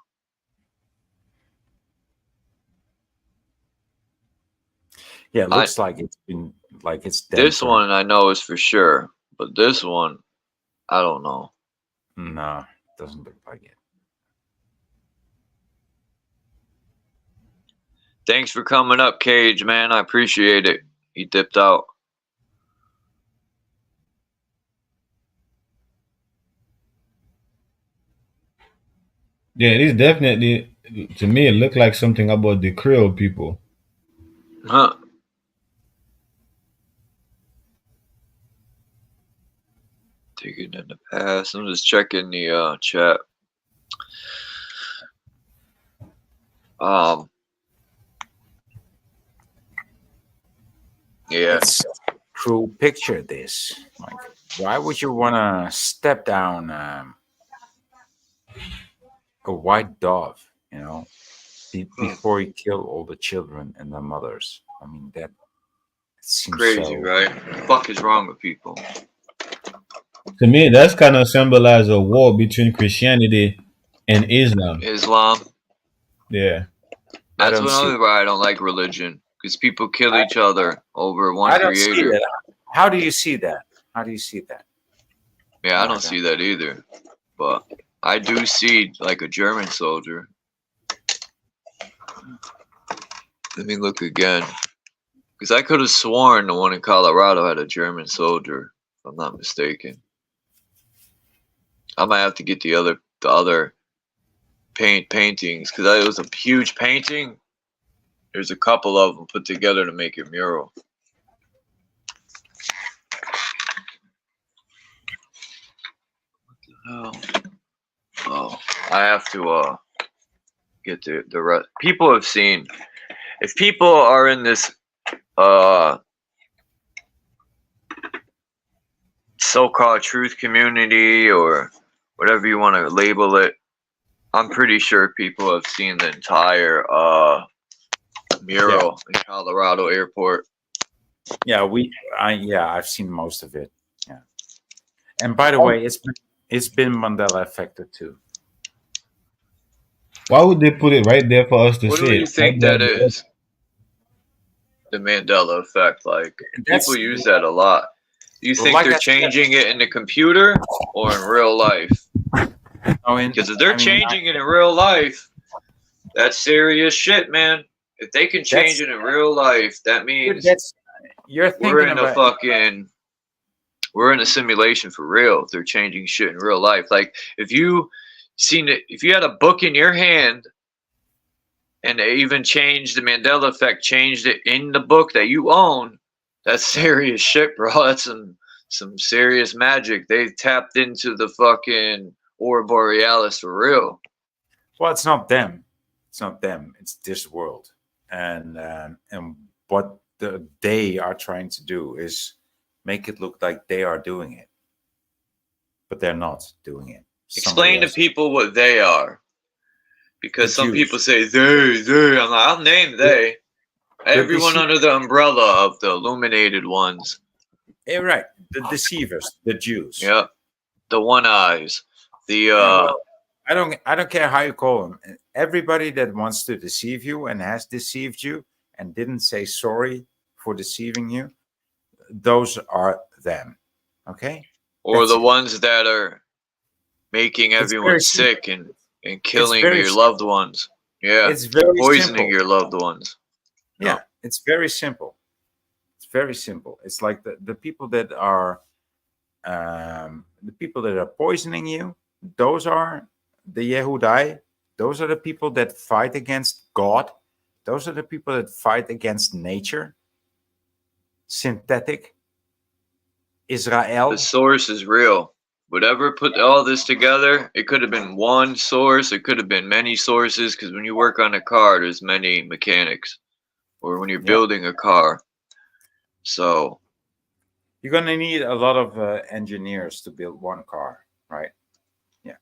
Yeah, it looks like it's been it's This Denver. one I know is for sure, but this one, I don't know. No, it doesn't look like it. Thanks for coming up, Cage, man. I appreciate it. He dipped out. Yeah, it is definitely, to me, it looked like something about the Creole people. Huh. Taking in the past. I'm just checking the chat. Yeah. It's a cool picture. This, like, why would you want to step down a white dove? You know, before you kill all the children and their mothers. I mean, that seems Crazy, so. right? What the fuck is wrong with people? To me, that's kind of symbolize a war between Christianity and Islam. Islam. Yeah. That's another why I don't like religion. Because people kill each other over one I don't see creator. that. How do you see that? How do you see that? Yeah, I don't see that either. But I do see like a German soldier. Let me look again. Because I could have sworn the one in Colorado had a German soldier, if I'm not mistaken. I might have to get the other paintings because it was a huge painting. There's a couple of them put together to make a mural. What the hell? Oh, I have to get the rest. People have seen. If people are in this so-called truth community or whatever you want to label it, I'm pretty sure people have seen the entire mural in Colorado Airport. Yeah, I've seen most of it. Yeah, and by the way, it's been Mandela affected too. Why would they put it right there for us to What see do you it? think that is? The Mandela effect. Like, people use that a lot. Do you think they're changing it in the computer or in real life? Because if they're changing it in real life, that's serious shit, man. If they can change it in real life, that means we're in a simulation for real. If they're changing shit in real life, like if you had a book in your hand and they even changed the Mandela effect, changed it in the book that you own, that's serious shit, bro. That's some serious magic. They tapped into the fucking Aurora Borealis for real. Well, it's not them. It's not them. It's this world. And what they are trying to do is make it look like they are doing it, but they're not doing it. Explain to people what they are, because some people say they. I'm like, I'll name they. Everyone under the umbrella of the illuminated ones. Yeah, right. The deceivers, the Jews. Yep. The one eyes. The I don't care how you call them. Everybody that wants to deceive you and has deceived you and didn't say sorry for deceiving you, those are them. Okay? Or the ones that are making everyone sick and killing your loved ones. Yeah. It's very poisoning simple. your loved ones. Yeah, it's very simple. It's very simple. It's like the people that are poisoning you, those are the Yehudai. Those are the people that fight against God. Those are the people that fight against nature. Synthetic. Israel. The source is real, whatever put all this together, it could have been one source, it could have been many sources, because when you work on a car, there's many mechanics, or when you're building a car. So you're gonna need a lot of engineers to build one car, right? Yeah.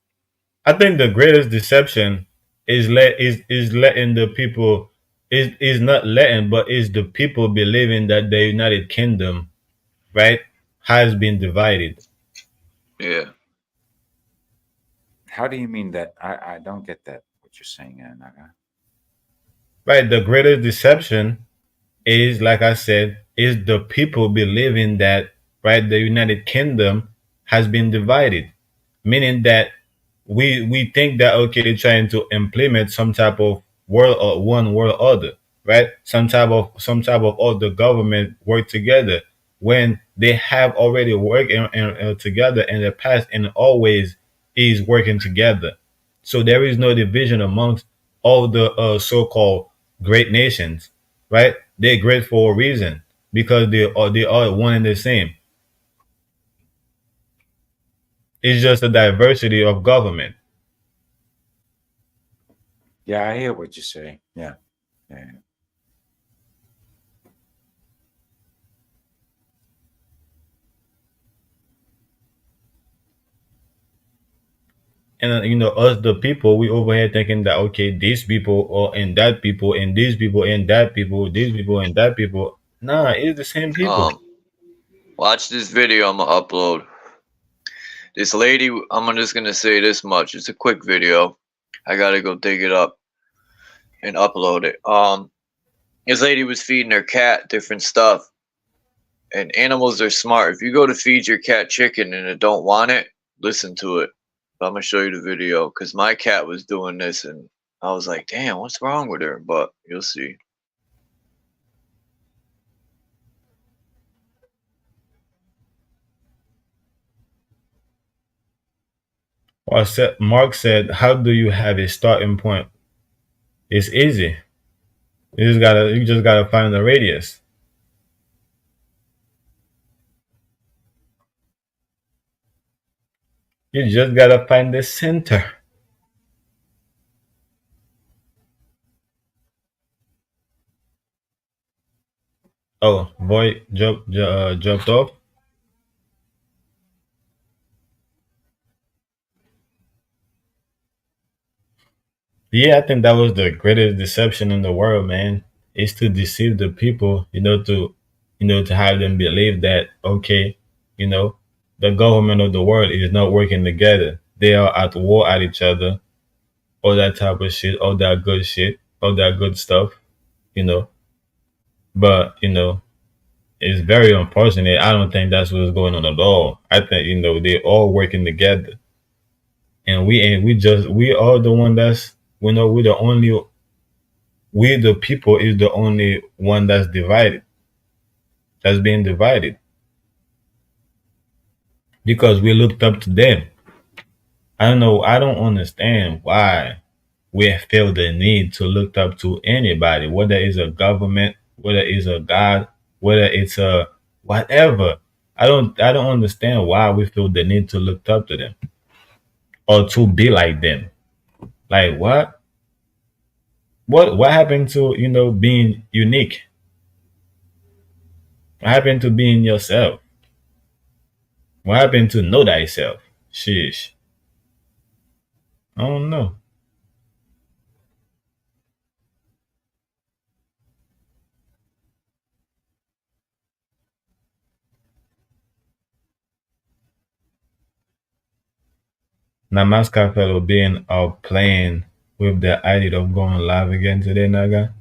I think the greatest deception is letting the people is not letting, but is the people believing that the United Kingdom, right, has been divided. yeah. How do you mean that? I don't get that. What you're saying, Naga? Right, the greatest deception is, like I said, is the people believing that, right, the United Kingdom has been divided, meaning that we think that, okay, they're trying to implement some type of world or one world order, right? Some type of all the government work together when they have already worked together in the past and always is working together. So there is no division amongst all the so-called great nations, right? They're great for a reason because they are one and the same. It's just a diversity of government. Yeah, I hear what you're saying. Yeah. Yeah. And us the people, we over here thinking that, okay, these people or and that people and these people and that people, these people and that people. Nah, it's the same people. Watch this video I'm gonna upload. This lady, I'm just gonna say this much. It's a quick video. I gotta go dig it up and upload it. This lady was feeding her cat different stuff, and animals are smart. If you go to feed your cat chicken and it don't want it, listen to it. But I'm gonna show you the video because my cat was doing this, and I was like, "Damn, what's wrong with her?" But you'll see. Mark said, how do you have a starting point? It's easy. You just gotta find the radius. You just gotta find the center. Oh, boy, jumped off. Yeah, I think that was the greatest deception in the world, man. Is to deceive the people, to have them believe that, okay, you know, the government of the world is not working together. They are at war at each other, all that type of shit, all that good shit, all that good stuff, you know. But, it's very unfortunate. I don't think that's what's going on at all. I think, they're all working together. And we are the one that's, we're the only, we the people is the only one that's being divided because we looked up to them. I don't know, I don't understand why we feel the need to look up to anybody, whether it's a government, whether it's a god, whether it's a whatever. I don't understand why we feel the need to look up to them or to be like them. Like what happened to being unique? What happened to being yourself? What happened to know thyself? Sheesh. I don't know. Namaskar, fellow being are playing with the idea of going live again today, Naga.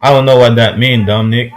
I don't know what that means, Dominic.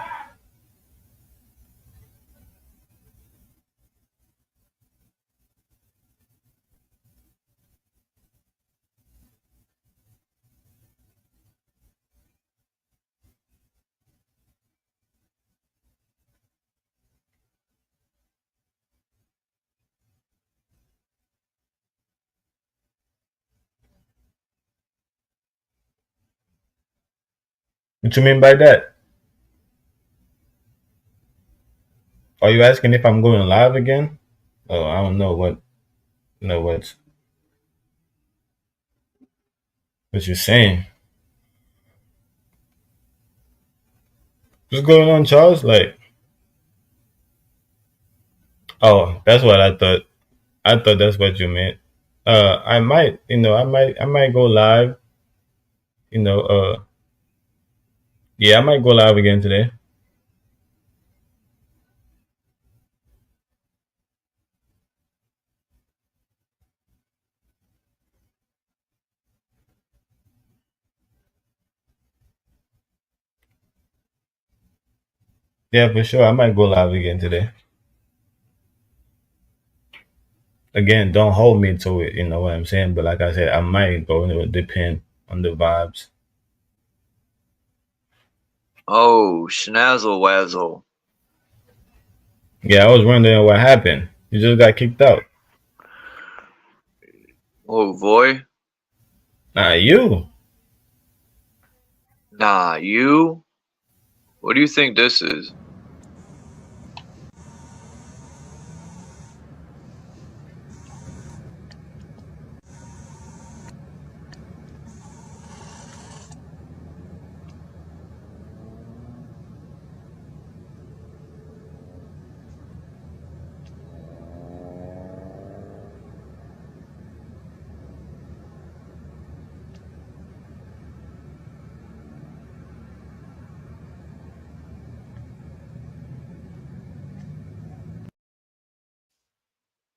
What you mean by that? Are you asking if I'm going live again? Oh, I don't know what. No, what you're saying? What's going on, Charles? Like, oh, that's what I thought. I thought that's what you meant. I might, I might go live. You know, yeah, I might go live again today. Yeah, for sure. I might go live again today. Again, don't hold me to it. You know what I'm saying? But like I said, I might go. It would depend on the vibes. Oh, schnazzle wazzle. Yeah, I was wondering what happened. You just got kicked out. Oh, boy. Nah, you. Nah, you? What do you think this is?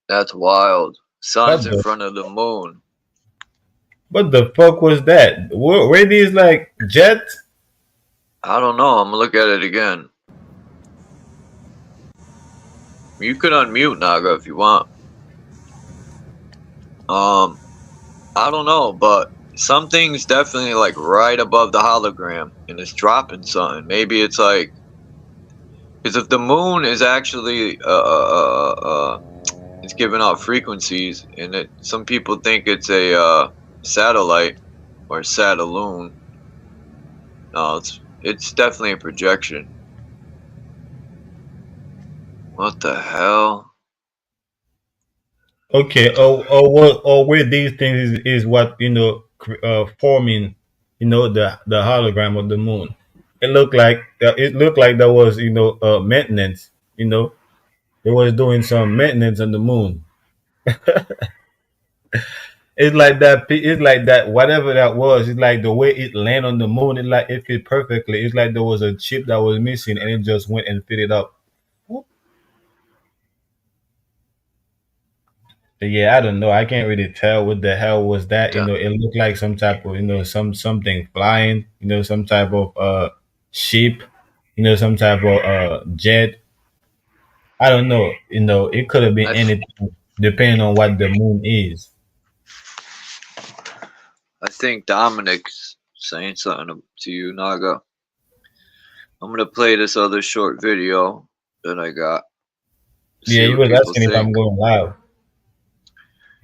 That's wild. Sun's in front of the moon. What the fuck was that? Were these like jets? I don't know. I'm gonna look at it again. You can unmute Naga if you want. I don't know, but something's definitely like right above the hologram and it's dropping something. Maybe it's like, because if the moon is actually it's giving out frequencies, and some people think it's a satellite or sataloon. No, it's definitely a projection. What the hell? Okay, or where these things is what forming, the hologram of the moon. It looked like there was maintenance. They was doing some maintenance on the moon. It's like that. It's like that. Whatever that was, it's like the way it landed on the moon. It fit perfectly. It's like there was a chip that was missing, and it just went and fit it up. Yeah, I don't know. I can't really tell what the hell was that. It looked like some type of something flying. Some type of ship. Some type of jet. I don't know. It could have been anything depending on what the moon is. I think Dominic's saying something to you, Naga. I'm gonna play this other short video that I got. Yeah, you was asking if I'm going live.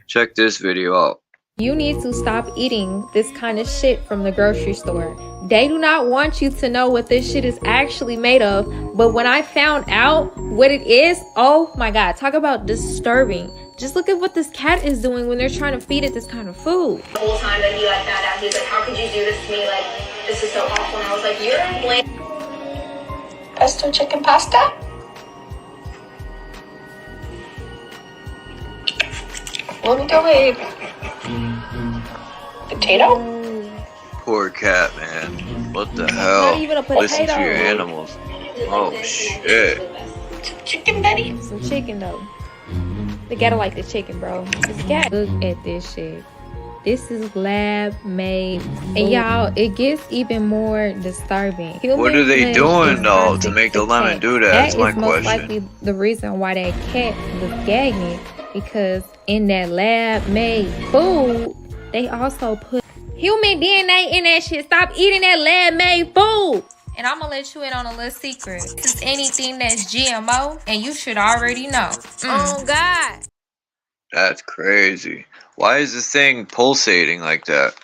Check this video out. You need to stop eating this kind of shit from the grocery store. They do not want you to know what this shit is actually made of. But when I found out what it is, oh my God, talk about disturbing. Just look at what this cat is doing when they're trying to feed it this kind of food. The whole time that he like found out, he was like, how could you do this to me? Like, this is so awful. And I was like, you're in blame. Pesto chicken pasta? Let me go ahead. Potato? Poor cat, man. What the hell? Not even a potato. Listen to your animals. Oh shit. Some chicken, Betty? Some chicken, though. They gotta like the chicken, bro. This cat. Look at this shit. This is lab made. And y'all, it gets even more disturbing. What are they doing though to make the lemon do that? That's my That is most question. likely the reason why that cat was gagging, because in that lab made food, they also put human DNA in that shit. Stop eating that lab made food. And I'm gonna let you in on a little secret. This is anything that's GMO, and you should already know. Oh God. That's crazy. Why is this thing pulsating like that?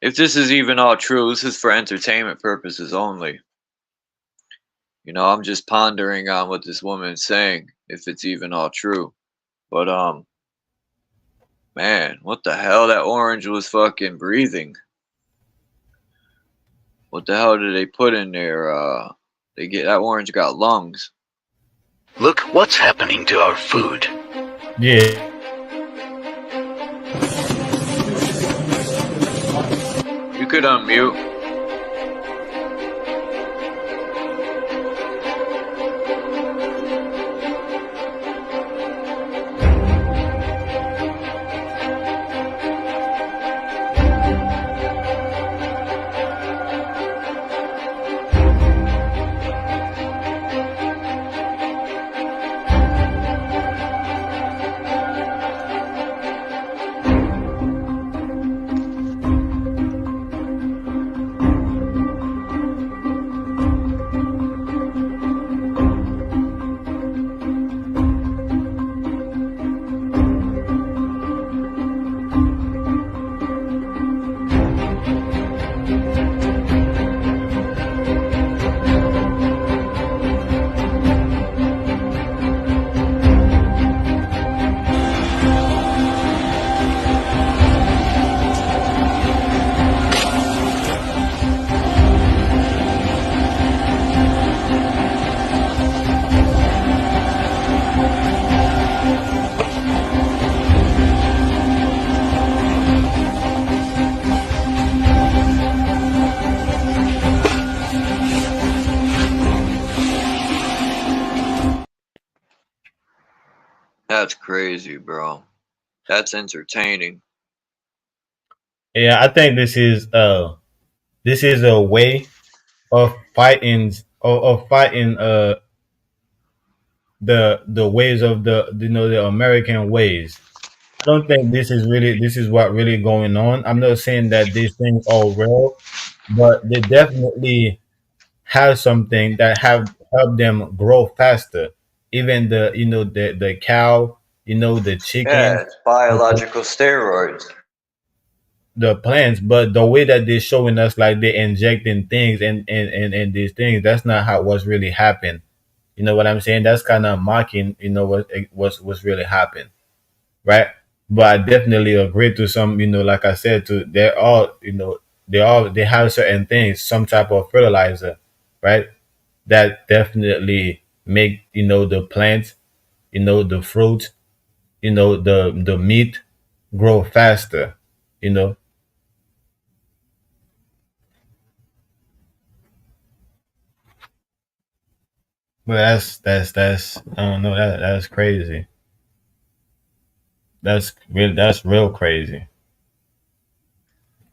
if this is even all true, this is for entertainment purposes only. You know, I'm just pondering on what this woman's saying, if it's even all true. But man, what the hell? That orange was fucking breathing. What the hell did they put in there? That orange got lungs. Look what's happening to our food. Yeah. You could unmute. That's crazy, bro. That's entertaining. Yeah, I think this is a way of fighting the ways of the American ways. I don't think this is what really going on. I'm not saying that these things are real, but they definitely have something that have helped them grow faster. Even the cow, the Yeah, chicken, it's biological steroids. the plants, but the way that they're showing us like they're injecting things and these things, that's not how what's really happened. You know what I'm saying? That's kind of mocking, what's really happened, right? But I definitely agree to some, like I said, to they're all, they have certain things, some type of fertilizer, right? That definitely make the plants, the fruit, the meat grow faster, you know. But that's I don't know, that's crazy. That's real crazy.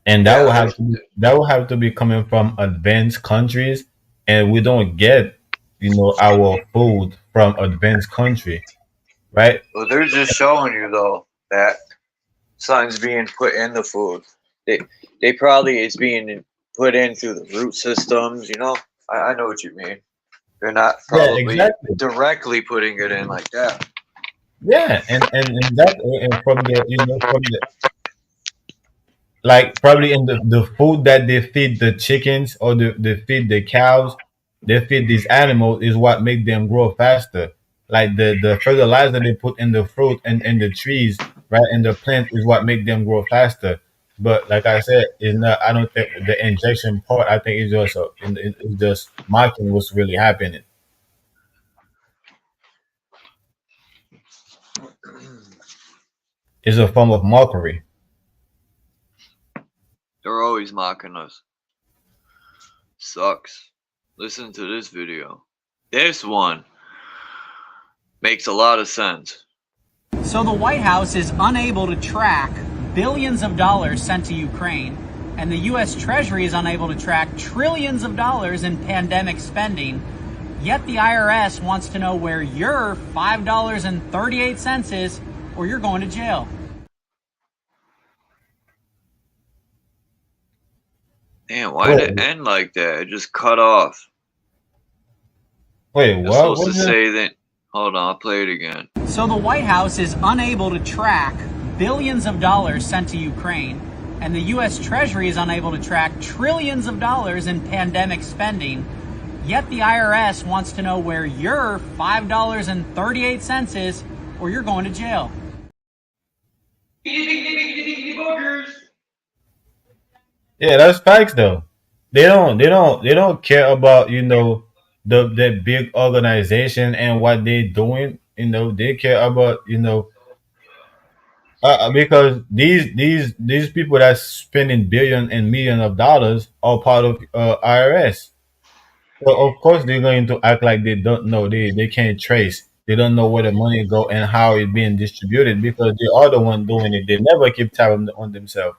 And Yeah, there's that will have to be coming from advanced countries, and we don't get our food from advanced country, right? well, they're just showing you though that something's being put in the food. They probably it's being put in through the root systems. You know, I know what you mean. They're not Yeah, probably exactly. directly putting it in like that. Yeah, and that and from the like probably in the food that they feed the chickens or they feed the cows, they feed these animals is what make them grow faster. Like the fertilizer they put in the fruit and the trees, right, and the plant is what make them grow faster. But like I said, it's not. I don't think the injection part. I think it's just mocking what's really happening. It's a form of mockery. They're always mocking us. Sucks. Listen to this video. This one makes a lot of sense. So the White House is unable to track billions of dollars sent to Ukraine, and the U.S. Treasury is unable to track trillions of dollars in pandemic spending, yet the IRS wants to know where your $5.38 is, or you're going to jail. Damn, why did it end like that? It just cut off. Wait, It's what? supposed What to is that? say that. Hold on, I'll play it again. So the White House is unable to track billions of dollars sent to Ukraine, and the U.S. Treasury is unable to track trillions of dollars in pandemic spending, yet the IRS wants to know where your $5.38 is, or you're going to jail. Yeah, that's facts though. They don't care about, the big organization and what they're doing. They care about, because these people that's spending billion and million of dollars are part of IRS. So of course they're going to act like they don't know. They can't trace. They don't know where the money go and how it's being distributed because they are the one doing it. They never keep tab on themselves.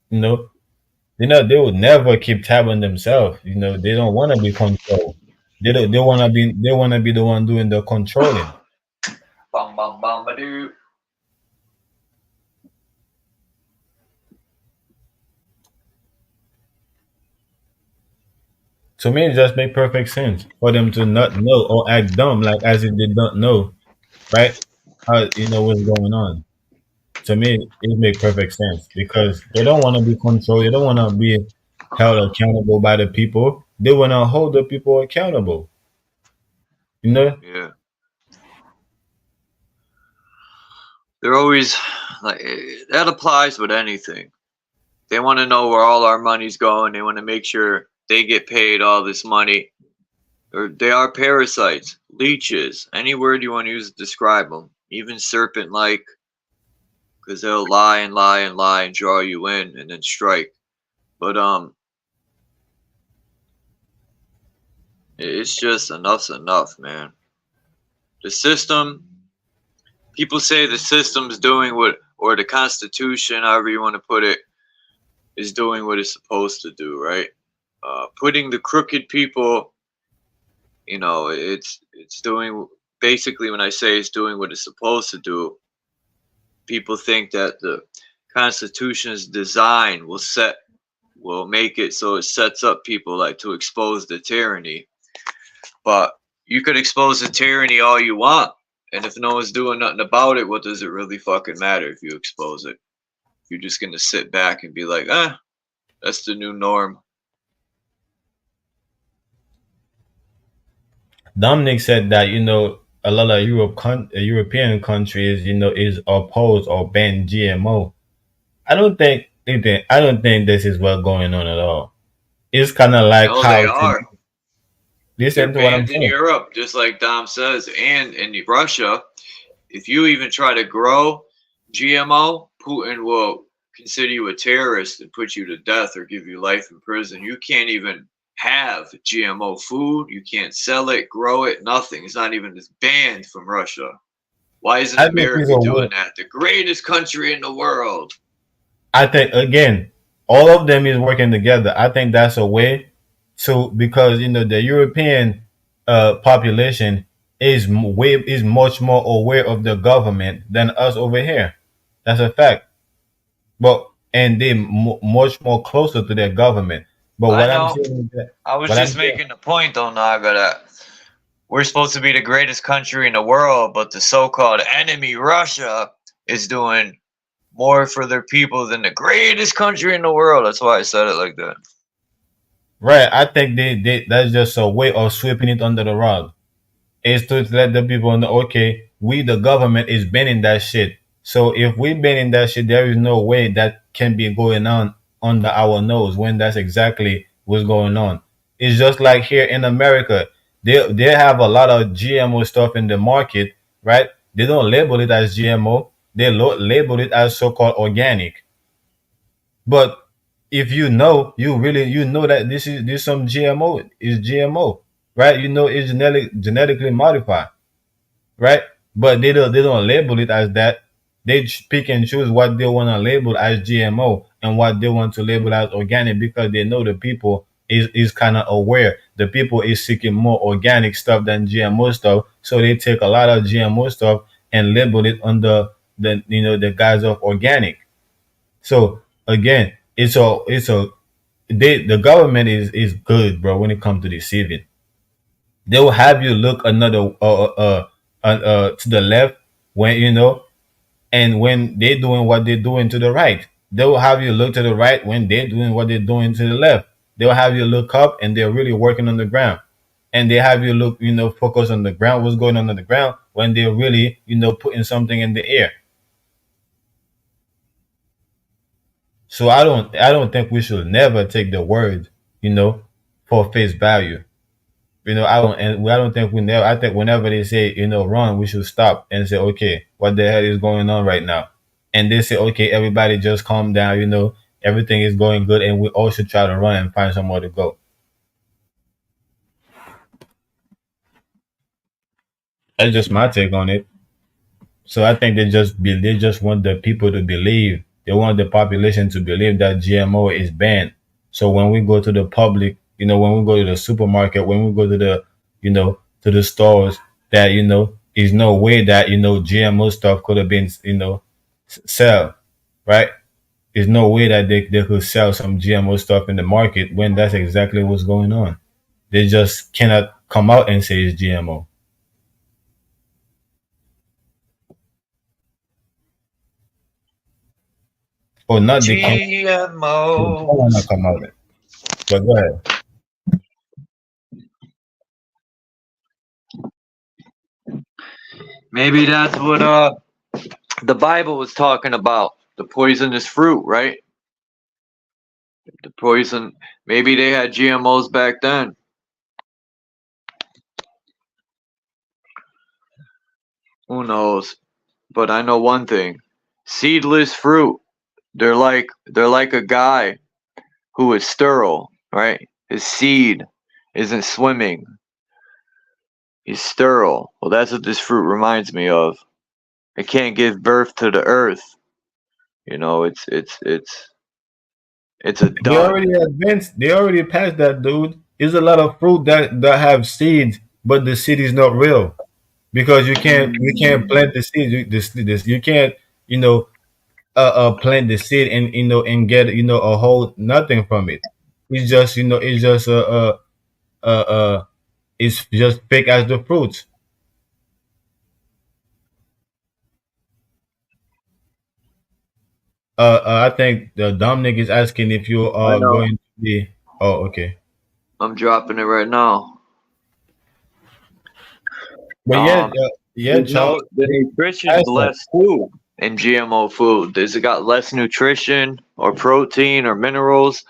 You know, they would never keep tab on themselves. They don't want to be controlled. They don't. They want to be the one doing the controlling. Bum bum bum ba-doo. To me, it just make perfect sense for them to not know or act dumb, like as if they don't know, right? How what's going on. To me, it make perfect sense because they don't want to be controlled. They don't want to be held accountable by the people. They want to hold the people accountable. Yeah. They're always like that applies with anything. They want to know where all our money's going. They want to make sure they get paid all this money. Or they are parasites, leeches, any word you want to use to describe them. Even serpent-like, because they'll lie and lie and lie and draw you in and then strike. But it's just enough's enough, man. The system. People say the system's doing what, or the Constitution, however you want to put it, is doing what it's supposed to do, right? Putting the crooked people, it's doing, basically when I say it's doing what it's supposed to do, people think that the Constitution's design will make it so it sets up people like to expose the tyranny. But you could expose the tyranny all you want. And if no one's doing nothing about it, what does it really fucking matter if you expose it? If you're just going to sit back and be like, that's the new norm. Dominic said that, a lot of European countries, is opposed or ban GMO. I don't think this is what's going on at all. It's kind of like No, how they are. listen They're to what I'm banned in saying. Europe, just like Dom says, and in Russia. If you even try to grow GMO, Putin will consider you a terrorist and put you to death or give you life in prison. You can't even have GMO food. You can't sell it, grow it, nothing. It's not even, it's banned from Russia. Why isn't I think it's America a doing way. that? The greatest country in the world. I think again, all of them is working together. I think that's a way to, because the European population is much more aware of the government than us over here. That's a fact. But and they much more closer to their government. But I what I'm know. saying is that I was what I'm just saying, making the point, though, Naga, that we're supposed to be the greatest country in the world, but the so-called enemy, Russia, is doing more for their people than the greatest country in the world. That's why I said it like that. right? I think they that's just a way of sweeping it under the rug. Is to let the people know, okay, we the government is banning that shit. So if we banning that shit, there is no way that can be going on under our nose when that's exactly what's going on. It's just like here in America, they have a lot of GMO stuff in the market, right? They don't label it as GMO. They label it as so-called organic. But if you know that this some GMO is GMO, right? You know it's genetically modified, right? But they don't label it as that. They pick and choose what they want to label as GMO and what they want to label as organic because they know the people is kind of aware. The people is seeking more organic stuff than GMO stuff, so they take a lot of GMO stuff and label it under the guise of organic. So again, the government is good, bro. When it comes to deceiving, they will have you look another to the left when And when they're doing what they're doing to the right, they will have you look to the right when they're doing what they're doing to the left. They'll have you look up and they're really working on the ground. And they have you look, focus on the ground, what's going on the ground when they're really, putting something in the air. So I don't think we should never take the word, for face value. I don't think we never. I think whenever they say, run, we should stop and say, okay, what the hell is going on right now? And they say, okay, everybody just calm down. Everything is going good, and we all should try to run and find somewhere to go. That's just my take on it. So I think they just want the people to believe. They want the population to believe that GMO is banned. So when we go to the public, when we go to the supermarket, when we go to to the stores, that is no way that GMO stuff could have been sell, right? There's no way that they could sell some GMO stuff in the market when that's exactly what's going on. They just cannot come out and say it's GMO. Or not they can't. They don't want to GMOs. come out. But go ahead. Maybe that's what the Bible was talking about. The poisonous fruit, right? The poison. Maybe they had GMOs back then. Who knows? But I know one thing. Seedless fruit. They're like a guy who is sterile, right? His seed isn't swimming. He's sterile. Well, that's what this fruit reminds me of. It can't give birth to the earth. It's a They dud. already advanced. They already passed that, dude. There's a lot of fruit that have seeds, but the seed is not real because you can't plant the seed. You can't plant the seed and and get a whole nothing from it. It's just fake as the fruits. I think the Dominic is asking if you I are know. going to be. Oh, okay. I'm dropping it right now. But yeah, Charles. The nutrition's less too in GMO food. Does it got less nutrition or protein or minerals?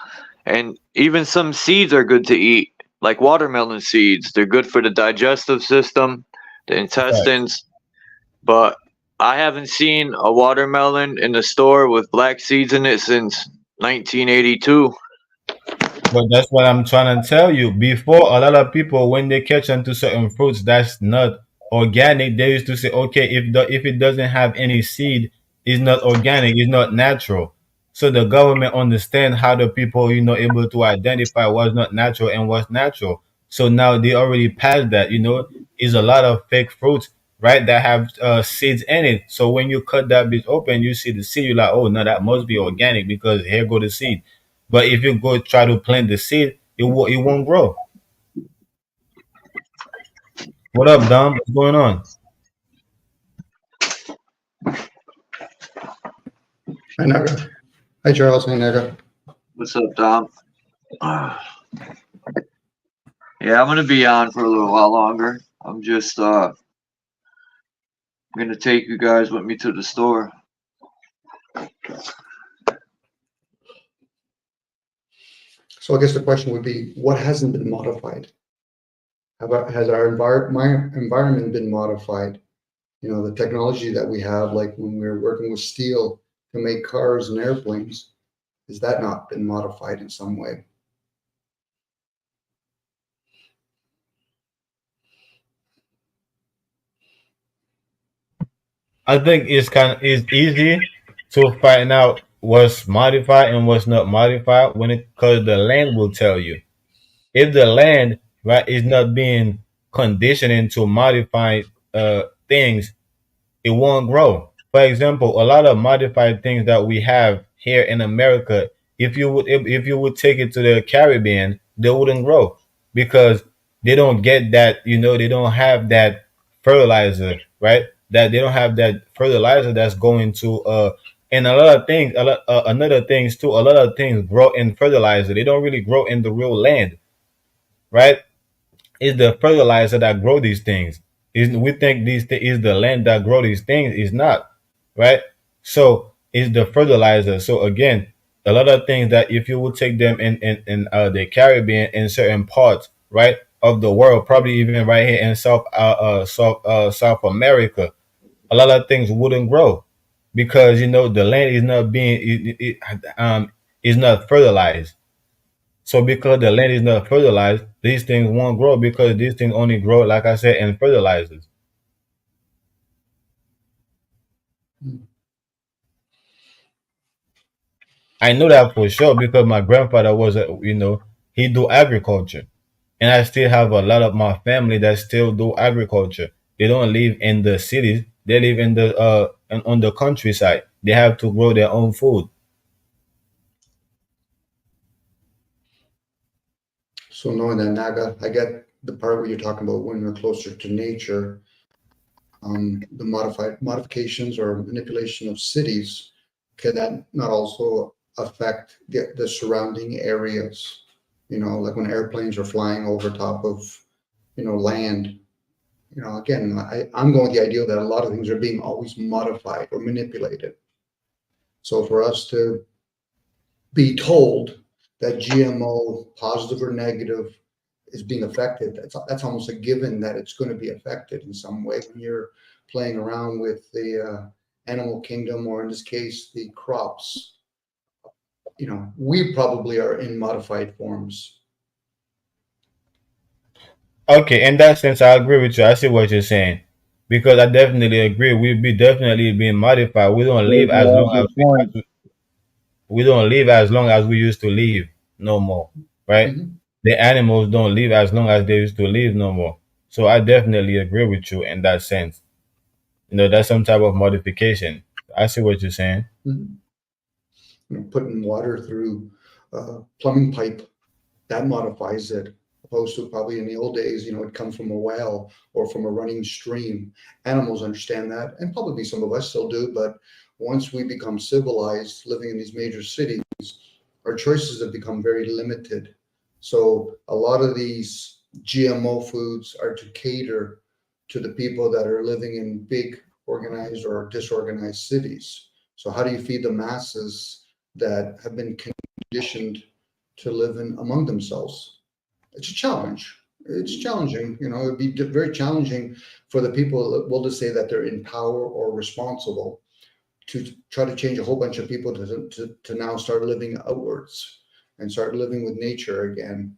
And even some seeds are good to eat, like watermelon seeds. They're good for the digestive system, the intestines. But I haven't seen a watermelon in the store with black seeds in it since 1982. But that's what I'm trying to tell you. Before, a lot of people, when they catch onto certain fruits that's not organic, they used to say, okay, if it doesn't have any seed, it's not organic, it's not natural. So the government understand how the people, able to identify what's not natural and what's natural. So now they already passed that. Is a lot of fake fruits, right, that have seeds in it. So when you cut that bit open, you see the seed, you're like, oh no, that must be organic because here go the seed. But if you go try to plant the seed, it won't grow. What up, Dom? What's going on? Hi, Naga. Hi, Charles. Hi, Naga. What's up, Dom? Yeah, I'm gonna be on for a little while longer. I'm just gonna take you guys with me to the store. So I guess the question would be, what hasn't been modified? Has our environment been modified? The technology that we have, like when we were working with steel to make cars and airplanes, has that not been modified in some way? I think it's easy to find out what's modified and what's not modified because the land will tell you. If the land, right, is not being conditioned into modify things, it won't grow. For example, a lot of modified things that we have here in America, if you would take it to the Caribbean, they wouldn't grow because they don't get that, they don't have that fertilizer, right? that they don't have that fertilizer that's going to and a lot of things, another things too. A lot of things grow in fertilizer. They don't really grow in the real land, right? It's the fertilizer that grow these things. Is we think is the land that grow these things is not, right? So it's the fertilizer. So again, a lot of things that if you would take them in the Caribbean in certain parts, right, of the world, probably even right here in South America, a lot of things wouldn't grow because the land is not being is not fertilized. So because the land is not fertilized, these things won't grow because these things only grow, like I said, in fertilizers. I know that for sure because my grandfather was, he do agriculture, and I still have a lot of my family that still do agriculture. They don't live in the cities; they live in the on the countryside. They have to grow their own food. So knowing that, Naga, I get the part where you're talking about when we're closer to nature, the modifications or manipulation of cities, can that not also affect the surrounding areas? Like when airplanes are flying over top of, land. Again, I'm going with the idea that a lot of things are being always modified or manipulated. So for us to be told that GMO, positive or negative, is being affected, that's almost a given that it's going to be affected in some way when you're playing around with the animal kingdom, or in this case, the crops. We probably are in modified forms. Okay, in that sense, I agree with you. I see what you're saying because I definitely agree. We be definitely being modified. We don't live as long as we don't live as long as we used to live no more, right? The animals don't live as long as they used to live no more. So I definitely agree with you in that sense. That's some type of modification. I see what you're saying. Putting water through plumbing pipe, that modifies it, opposed to probably in the old days, it come from a well or from a running stream. Animals understand that, and probably some of us still do, but once we become civilized, living in these major cities, our choices have become very limited. So a lot of these GMO foods are to cater to the people that are living in big organized or disorganized cities. So how do you feed the masses that have been conditioned to live in among themselves? It's a challenge. It's challenging. It'd be very challenging for the people, we'll just say that they're in power or responsible, to try to change a whole bunch of people to now start living outwards and start living with nature again.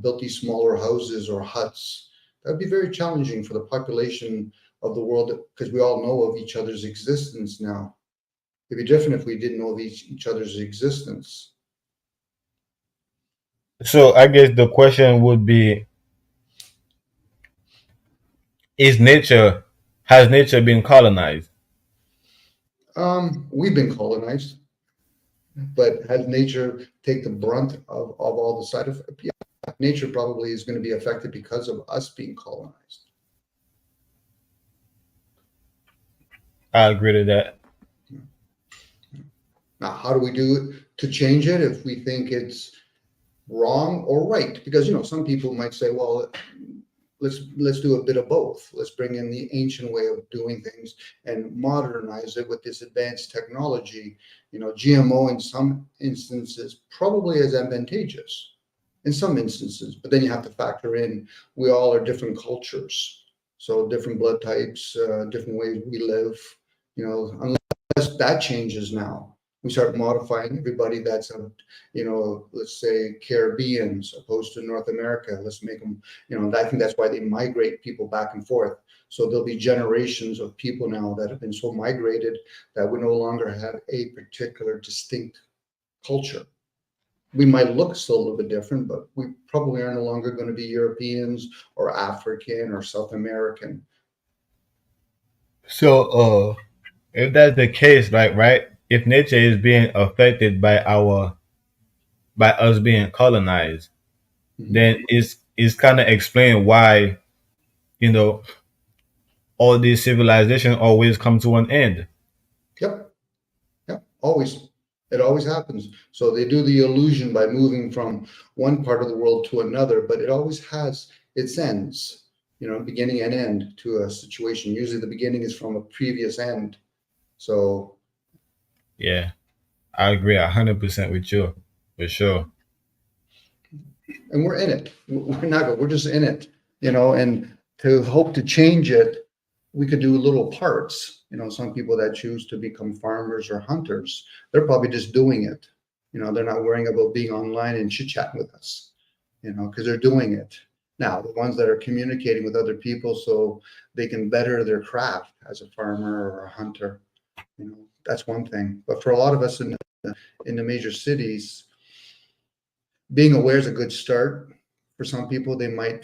Built these smaller houses or huts. That'd be very challenging for the population of the world because we all know of each other's existence now. It'd be different if we didn't know of each other's existence. So I guess the question would be: has nature been colonized? We've been colonized, but has nature take the brunt of all the side effects? Yeah, nature probably is going to be affected because of us being colonized. I agree to that. Now, how do we do it to change it if we think it's wrong or right? Because some people might say, well, let's do a bit of both. Let's bring in the ancient way of doing things and modernize it with this advanced technology. GMO in some instances probably is advantageous in some instances, but then you have to factor in we all are different cultures, so different blood types, different ways we live. Unless that changes now, we start modifying everybody that's let's say Caribbeans opposed to North America. Let's make them, I think that's why they migrate people back and forth. So there'll be generations of people now that have been so migrated that we no longer have a particular distinct culture. We might look still a little bit different, but we probably are no longer going to be Europeans or African or South American. So if that's the case, right? If nature is being affected by us being colonized, then it's kind of explain why, all these civilization always come to an end. Yep. Yep. Always. It always happens. So they do the illusion by moving from one part of the world to another, but it always has its ends, beginning and end to a situation. Usually the beginning is from a previous end. So Yeah, I agree 100% with you, for sure. and we're in it. We're just in it, and to hope to change it, we could do little parts. Some people that choose to become farmers or hunters, they're probably just doing it. They're not worrying about being online and chit chatting with us, because they're doing it. Now, the ones that are communicating with other people so they can better their craft as a farmer or a hunter, that's one thing. But for a lot of us in the major cities, being aware is a good start. For some people, they might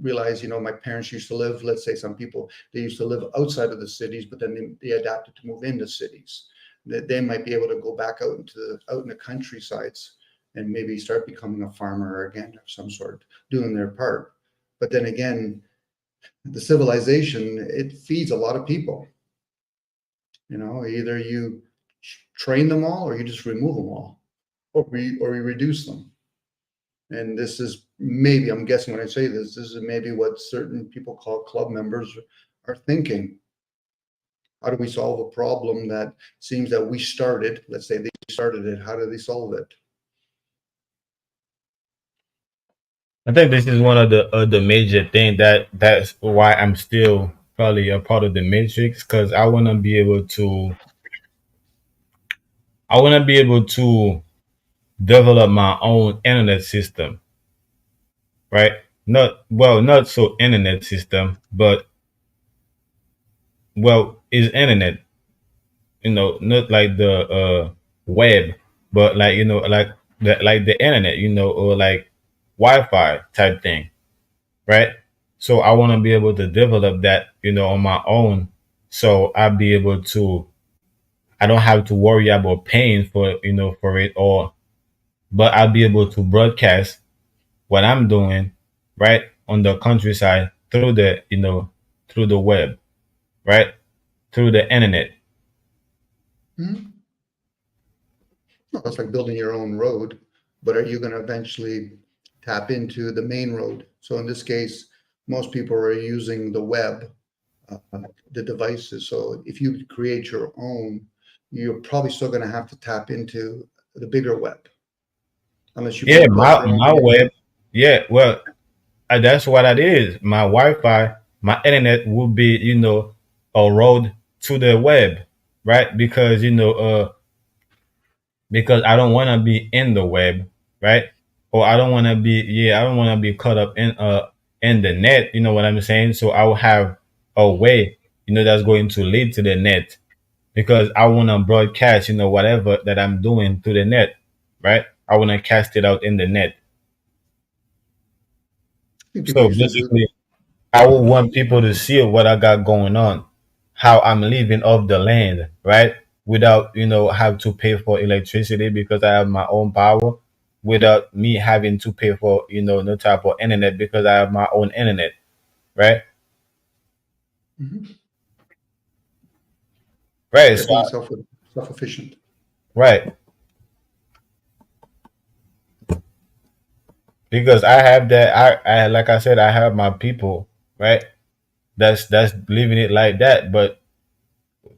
realize, my parents used to live, let's say some people, they used to live outside of the cities, but then they adapted to move into cities. They might be able to go back out in the countrysides and maybe start becoming a farmer again of some sort, doing their part. But then again, the civilization, it feeds a lot of people. Either you train them all or you just remove them all, or you reduce them. And this is maybe, I'm guessing when I say this is maybe what certain people call club members are thinking. How do we solve a problem that seems that we started? Let's say they started it. How do they solve it? I think this is one of the major thing that's why I'm still probably a part of the matrix, because I want to be able to develop my own internet system, right? Not so internet system, but is internet, not like the web, but like the internet, or like Wi-Fi type thing, right? So I want to be able to develop that, on my own, so I'll be able to. I don't have to worry about paying for it, but I'll be able to broadcast what I'm doing, right, on the countryside through the web, right, through the internet. Hmm. Well, it's like building your own road, but are you going to eventually tap into the main road? So in this case, most people are using the web, the devices. So if you create your own, you're probably still going to have to tap into the bigger web, unless you Yeah, build your own my bigger web. web. Yeah, well, that's what it is. My Wi-Fi, my internet will be, a road to the web, right? Because I don't want to be in the web, right? Or I don't want to be caught up in the net. You know what I'm saying? So I will have a way, that's going to lead to the net, because I want to broadcast, whatever that I'm doing to the net, right? I want to cast it out in the net. People So used to do. basically, I would want people to see what I got going on, how I'm living off the land, right? Without, have to pay for electricity because I have my own power, without me having to pay for, no type of internet because I have my own internet, right? Mhm. Right. Yeah, So, being self-efficient. right. Because I have that, I like I said, I have my people, right? That's living it like that, but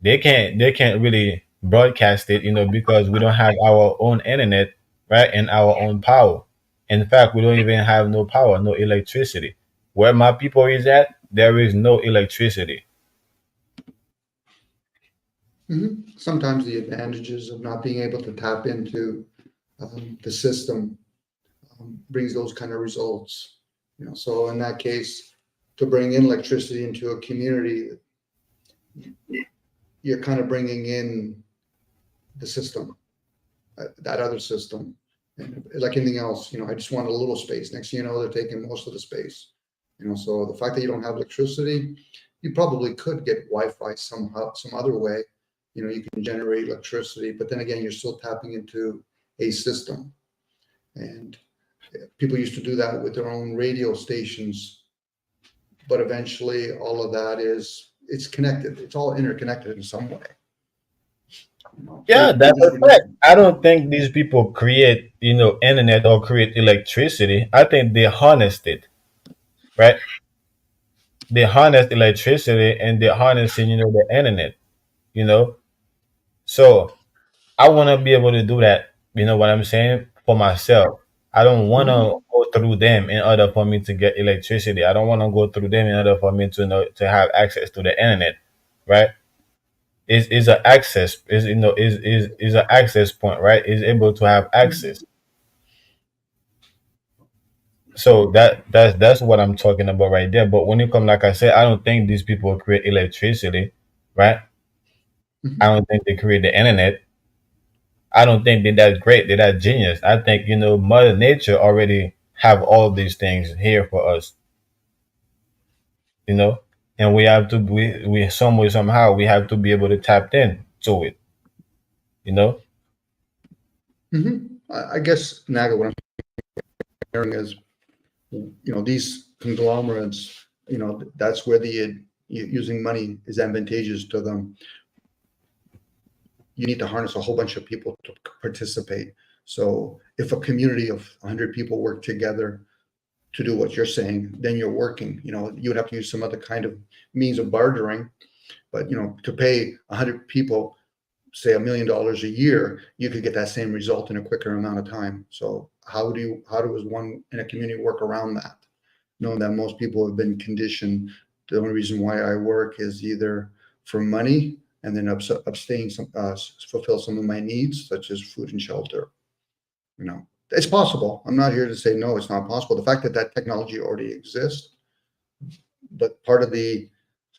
they can't really broadcast it, because we don't have our own internet, right, and our own power. In fact, we don't even have no power, no electricity. Where my people is at, there is no electricity. Sometimes the advantages of not being able to tap into the system brings those kind of results. So in that case, to bring in electricity into a community, you're kind of bringing in the system, that other system. And like anything else, I just want a little space. Next thing you know, they're taking most of the space. So the fact that you don't have electricity, you probably could get Wi-Fi somehow, some other way. You can generate electricity, but then again, you're still tapping into a system. And people used to do that with their own radio stations, but eventually all of that is it's connected. It's all interconnected in some way. Yeah, But that's just a fact. I don't think these people create, internet or create electricity. I think they harnessed it, right? They harness electricity and they're harnessing, the internet, you know. So I want to be able to do that. You know what I'm saying? For myself. I don't want to go through them in order for me to get electricity. I don't want to go through them in order for me to to have access to the internet, right? Is an access is an access point, right? Is able to have access. So that's what I'm talking about right there. But when it comes, like I said, I don't think these people create electricity, right? I don't think they create the internet. I don't think they're that great. They're that genius. I think Mother Nature already have all these things here for us, and we have to we some way somehow we have to be able to tap in to it, you know. I guess, Naga, what I'm hearing is, these conglomerates, that's where the using money is advantageous to them. You need to harness a whole bunch of people to participate. So if a community of 100 people work together to do what you're saying, then you're working. You would have to use some other kind of means of bartering, but to pay 100 people, say $1 million a year, you could get that same result in a quicker amount of time. So how does one in a community work around that? Knowing that most people have been conditioned, the only reason why I work is either for money and then abstain fulfill some of my needs, such as food and shelter. It's possible. I'm not here to say no, it's not possible. The fact that that technology already exists, but part of the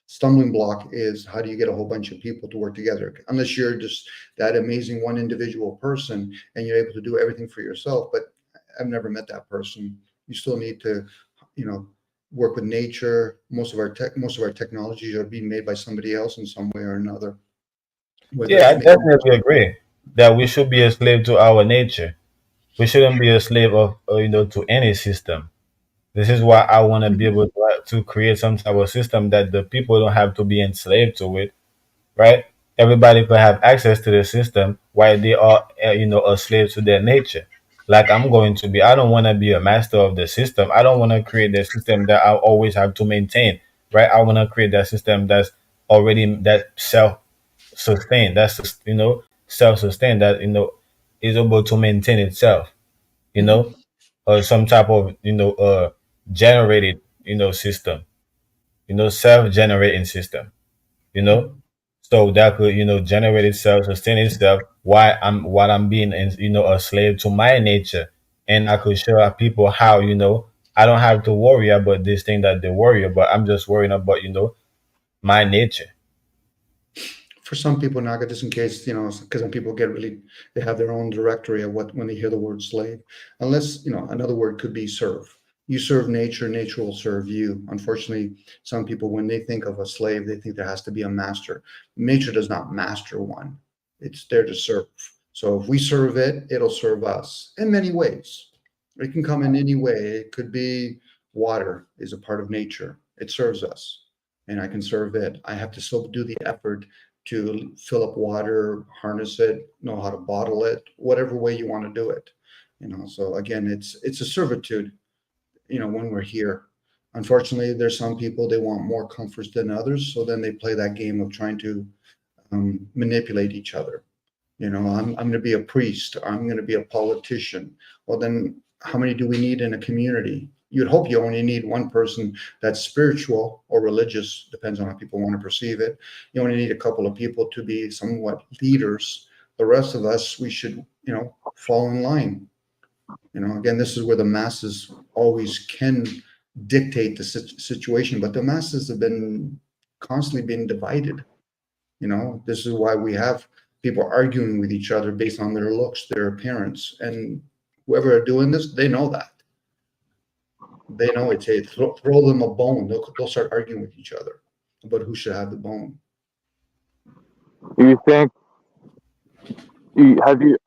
stumbling block is how do you get a whole bunch of people to work together? Unless you're just that amazing one individual person and you're able to do everything for yourself. But I've never met that person. You still need to, work with nature. Most of our technologies are being made by somebody else in some way or another. Yeah, I definitely agree that we should be a slave to our nature. We shouldn't be a slave of to any system. This is why I want to be able to create some type of system that the people don't have to be enslaved to it, right? Everybody could have access to the system while they are, a slave to their nature. Like I'm going to be, I don't want to be a master of the system. I don't want to create the system that I always have to maintain, right? I want to create that system that's already that self-sustained, that's self-sustained, that is able to maintain itself, or some type of generated system, self-generating system, you know so that could generate itself, sustain itself while I'm being a slave to my nature. And I could show people how I don't have to worry about this thing that they worry about. I'm just worrying about my nature. For some people, Naga, just in case, because when people they have their own directory of when they hear the word slave. Unless, another word could be serve. You serve nature, nature will serve you. Unfortunately, some people, when they think of a slave, they think there has to be a master. Nature does not master one. It's there to serve. So if we serve it, it'll serve us in many ways. It can come in any way. It could be water is a part of nature. It serves us, and I can serve it. I have to still do the effort to fill up water, harness it, know how to bottle it, whatever way you want to do it. So again, it's a servitude, when we're here. Unfortunately, there's some people, they want more comforts than others. So then they play that game of trying to manipulate each other. I'm going to be a priest. I'm going to be a politician. Well, then how many do we need in a community? You'd hope you only need one person that's spiritual or religious, depends on how people want to perceive it. You only need a couple of people to be somewhat leaders. The rest of us, we should, fall in line. Again, this is where the masses always can dictate the situation, but the masses have been constantly being divided. This is why we have people arguing with each other based on their looks, their appearance, and whoever are doing this, they know that. They know it's throw them a bone. They'll start arguing with each other about who should have the bone. Do you think?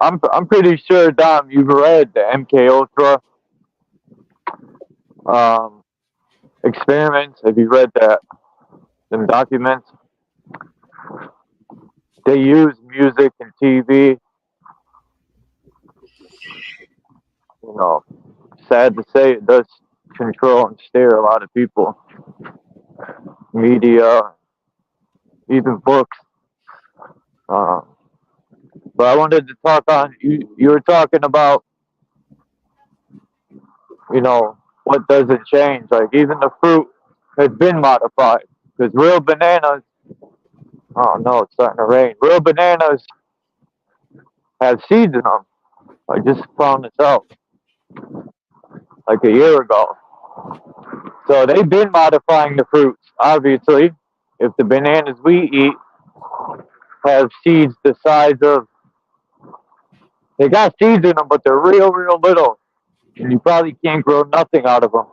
I'm pretty sure, Dom, you've read the MK Ultra experiments. Have you read them documents? they use music and TV. You know, sad to say, it does control and steer a lot of people. Media, even books. But I wanted to talk on, you were talking about, you know, what doesn't change. Like even the fruit has been modified. Because real bananas, oh no, it's starting to rain. Real bananas have seeds in them. I just found this out like a year ago. So they've been modifying the fruits, obviously. If the bananas we eat have seeds the size of, they got seeds in them, but they're real, real little. And you probably can't grow nothing out of them.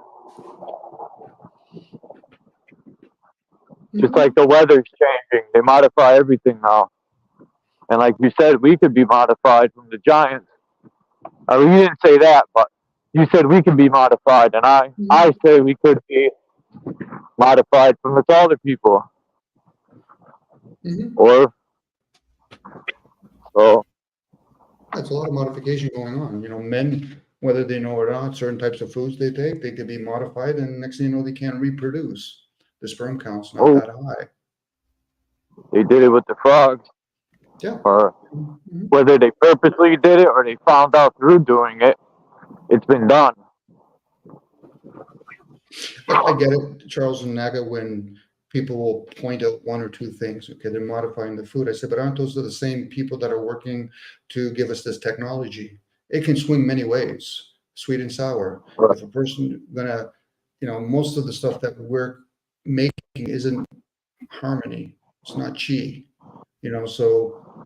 Just like the weather's changing, they modify everything now. And like you said, we could be modified from the giants. I mean, you didn't say that, but you said we can be modified, and I say we could be modified from the taller people. Or so. That's a lot of modification going on. You know, men, whether they know it or not, certain types of foods they take, they could be modified, and next thing you know, they can't reproduce. The sperm count's not that high. They did it with the frogs. Yeah. Or whether they purposely did it or they found out through doing it, it's been done. I get it, Charles and Naga, when people will point out one or two things. Okay, they're modifying the food. I said, but aren't those the same people that are working to give us this technology? It can swing many ways, sweet and sour. If a person gonna, you know, most of the stuff that we're making isn't harmony. It's not chi, you know, so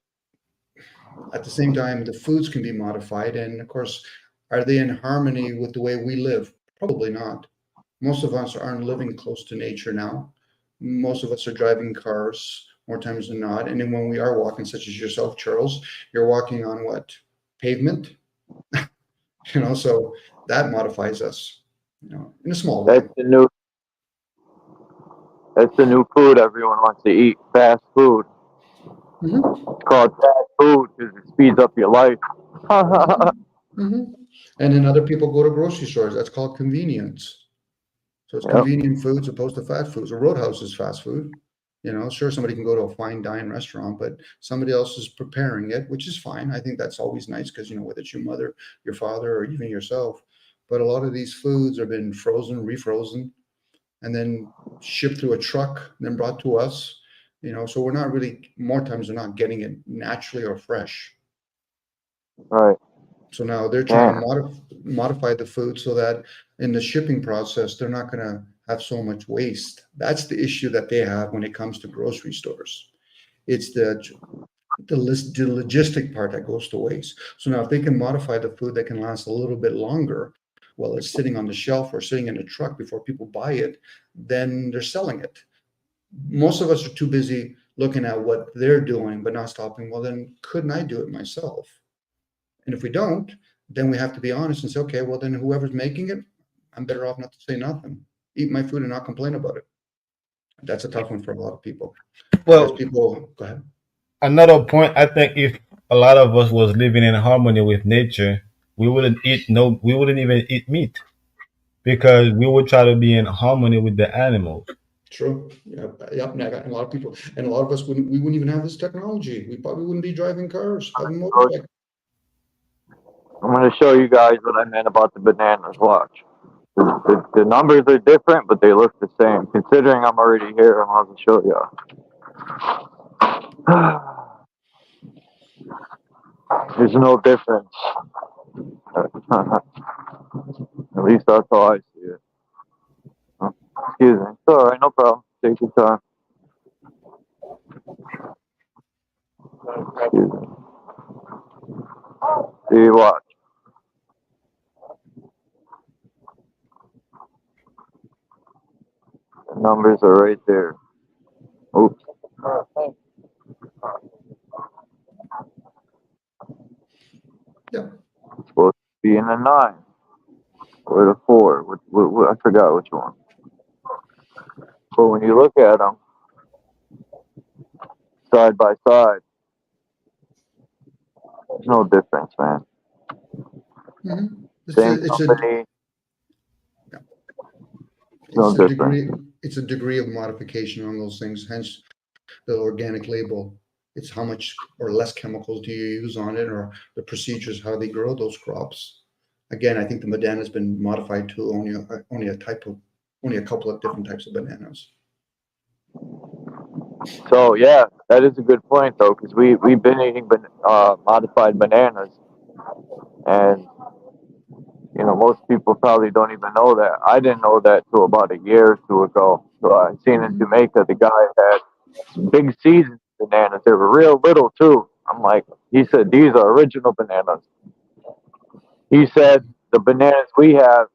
at the same time, the foods can be modified. And of course, are they in harmony with the way we live? Probably not. Most of us aren't living close to nature now. Most of us are driving cars more times than not. And then when we are walking, such as yourself, Charles, you're walking on what? Pavement? You know, so that modifies us, you know, in a small way. That's the new food everyone wants to eat, fast food. It's called fast food because it speeds up your life. And then other people go to grocery stores. That's called convenience. So it's convenient foods opposed to fast foods. A Roadhouse is fast food. You know, sure, somebody can go to a fine dine restaurant, but somebody else is preparing it, which is fine. I think that's always nice because, you know, whether it's your mother, your father, or even yourself. But a lot of these foods have been frozen, refrozen, and then shipped through a truck, then brought to us. You know, so we're not really, more times we're not getting it naturally or fresh. Right. So now they're trying to modify the food so that in the shipping process, they're not going to have so much waste. That's the issue that they have when it comes to grocery stores. It's the logistic part that goes to waste. So now if they can modify the food that can last a little bit longer while it's sitting on the shelf or sitting in a truck before people buy it, then they're selling it. Most of us are too busy looking at what they're doing, but not stopping. Well, then couldn't I do it myself? And if we don't, then we have to be honest and say, okay, well, then whoever's making it, I'm better off not to say nothing. Eat my food and not complain about it. That's a tough one for a lot of people. Well, people, go ahead. Another point, I think if a lot of us was living in harmony with nature, we wouldn't even eat meat because we would try to be in harmony with the animals. True. Yep. And a lot of people, and a lot of us we wouldn't even have this technology. We probably wouldn't be driving cars, having motorcycles. I'm going to show you guys what I meant about the bananas. Watch. The numbers are different, but they look the same. Considering I'm already here, I'm going to show you. There's no difference. At least that's how I see it. Excuse me. It's all right, no problem. Take your time. Excuse me. See, watch. The numbers are right there. Oops. Yeah. It's supposed to be in the 9 or the 4. I forgot which one. But when you look at them side by side, There's no difference, man. It's Same a, it's a, company, no it's a difference. degree, it's a degree of modification on those things, hence the organic label. It's how much or less chemicals do you use on it, or the procedures, how they grow those crops. Again, I think the banana has been modified to only a couple of different types of bananas. So yeah, that is a good point though, because we've been eating modified bananas, and you know most people probably don't even know that. I didn't know that till about a year or two ago. So I seen in Jamaica the guy had some big seasoned bananas. They were real little too. I'm like, he said these are original bananas. He said the bananas we have,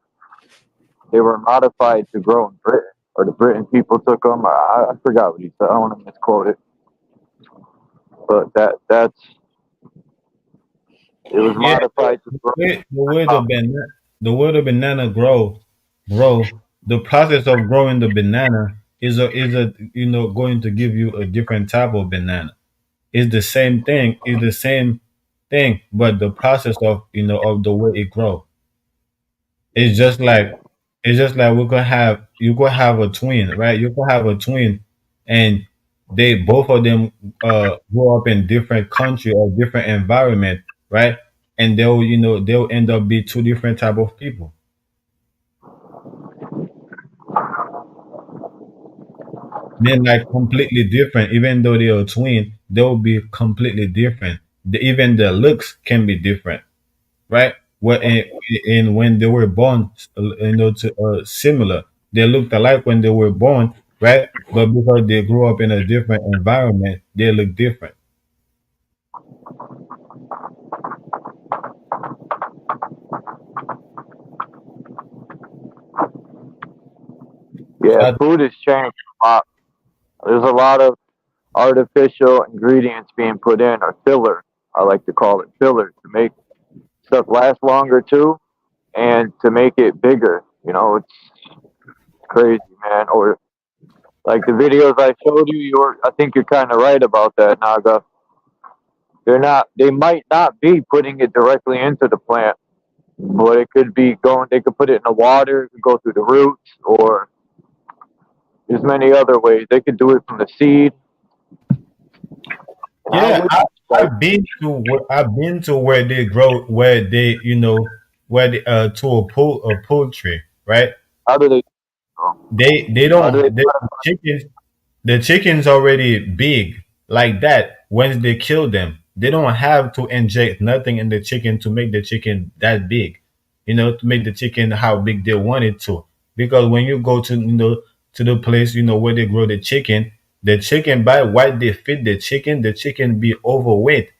they were modified to grow in Britain, or the Britain people took them. I forgot what he said. I don't want to misquote it, but that's it was Yeah, modified to grow. the way the banana grow, the process of growing the banana is a going to give you a different type of banana. It's the same thing. It's the same thing, but the process of of the way it grow. It's just like we could have you could have a twin, right? You could have a twin, and they both of them grow up in different country or different environment, right? And they'll end up be two different type of people. They're like completely different, even though they are twin. They'll be completely different. Even the looks can be different, right? What and when they were born, similar. They looked alike when they were born, right? But because they grew up in a different environment, they look different. Yeah, food has changed a lot. There's a lot of artificial ingredients being put in, or filler. I like to call it filler, to make stuff last longer too, and to make it bigger. You know, it's crazy, man. Or like the videos I showed you, I think you're kind of right about that, Naga. They might not be putting it directly into the plant, but it could be going. They could put it in the water, it could go through the roots, or there's many other ways. They could do it from the seed. Yeah, I've been to where they grow, where they where they to a poultry, right? How do they? They How do they? don't the chicken's already big like that. Once they kill them, they don't have to inject nothing in the chicken to make the chicken that big, to make the chicken how big they want it to. Because when you go to to the place where they grow the chicken by what they feed the chicken be overweight,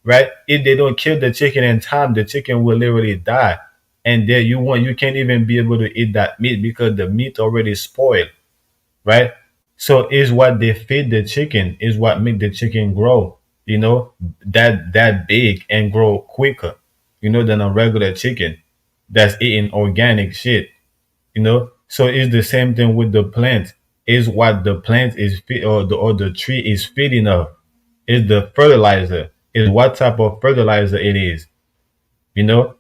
right? If they don't kill the chicken in time, the chicken will literally die. And there you can't even be able to eat that meat because the meat already spoiled, right? So is what they feed the chicken is what make the chicken grow, that big and grow quicker, than a regular chicken that's eating organic shit, So it's the same thing with the plant. Is what the plant is feed or the tree is feeding of. Is the fertilizer. Is what type of fertilizer it is, you know?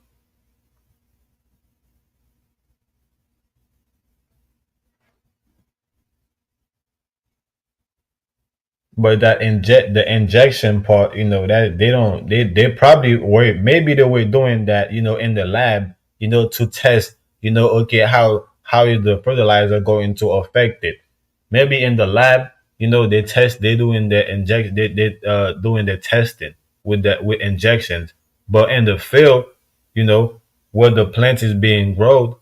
But that the injection part, that they probably were maybe they were doing that, in the lab, to test, okay, how is the fertilizer going to affect it? Maybe in the lab, they doing the inject they doing the testing with injections. But in the field, where the plant is being grown,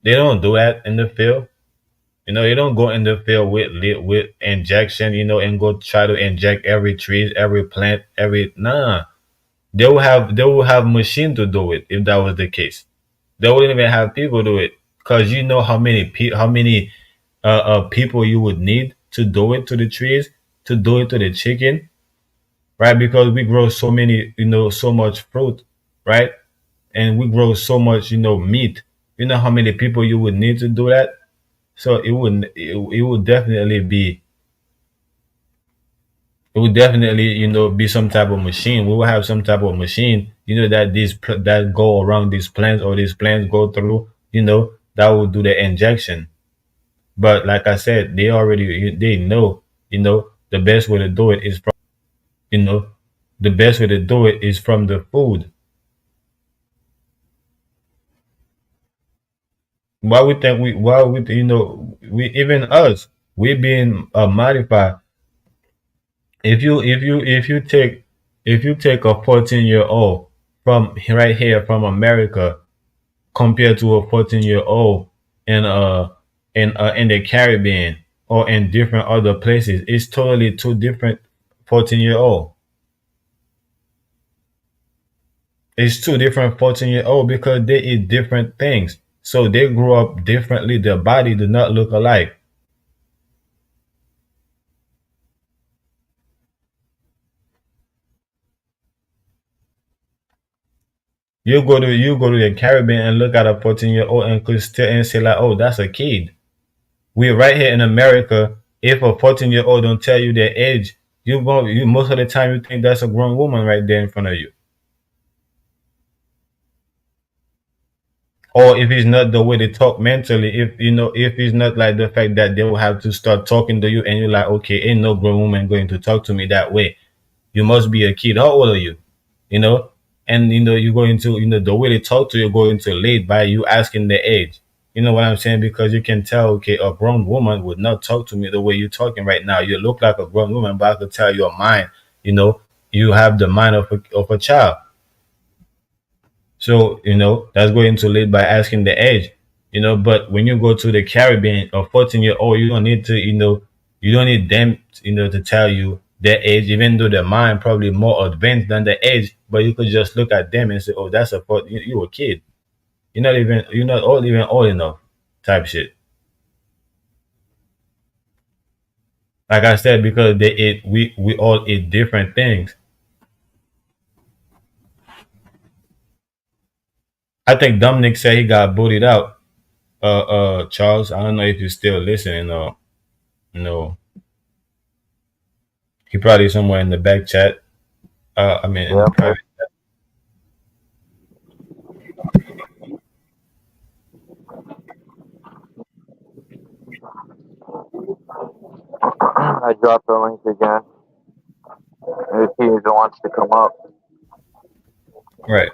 they don't do that in the field. You don't go in the field with injection, and go try to inject every tree, every plant, every nah. They will have machine to do it if that was the case. They wouldn't even have people do it because you know how many people you would need to do it to the trees, to do it to the chicken, right? Because we grow so many, so much fruit, right? And we grow so much, meat. You know how many people you would need to do that? So it would definitely be It would definitely, be some type of machine. We will have some type of machine, that that go around these plants, or these plants go through, that will do the injection. But like I said, they know, the best way to do it is from, you know, the best way to do it is from the food. Why we, we, even us, we being modified. If you take a 14-year-old from right here from America, compared to a 14-year-old in in the Caribbean or in different other places, it's totally two different 14-year-old. It's two different 14-year-old because they eat different things. So they grew up differently. Their body do not look alike. You go to the Caribbean and look at a 14-year-old and could still and say like, oh, that's a kid. We right here in America, if a 14-year-old don't tell you their age, you most of the time you think that's a grown woman right there in front of you. Or if it's not the way they talk mentally, if it's not like the fact that they will have to start talking to you and you're like, okay, ain't no grown woman going to talk to me that way. You must be a kid. How old are you? You know? And you go into, the way they talk to you go into late by you asking their age. You know what I'm saying? Because you can tell, okay, a grown woman would not talk to me the way you're talking right now. You look like a grown woman, but I could tell your mind, you have the mind of a child. So, that's going to lead by asking the age, but when you go to the Caribbean, a 14-year-old, you don't need to, you don't need them, to tell you their age, even though their mind probably more advanced than the age, but you could just look at them and say, oh, that's you a kid. You're not old, even old enough type shit. Like I said, because we all eat different things. I think Dominic said he got booted out. Charles, I don't know if you're still listening or no. He probably somewhere in the back chat. I mean, in Yeah, the private. I dropped the link again. If he even wants to come up. Right.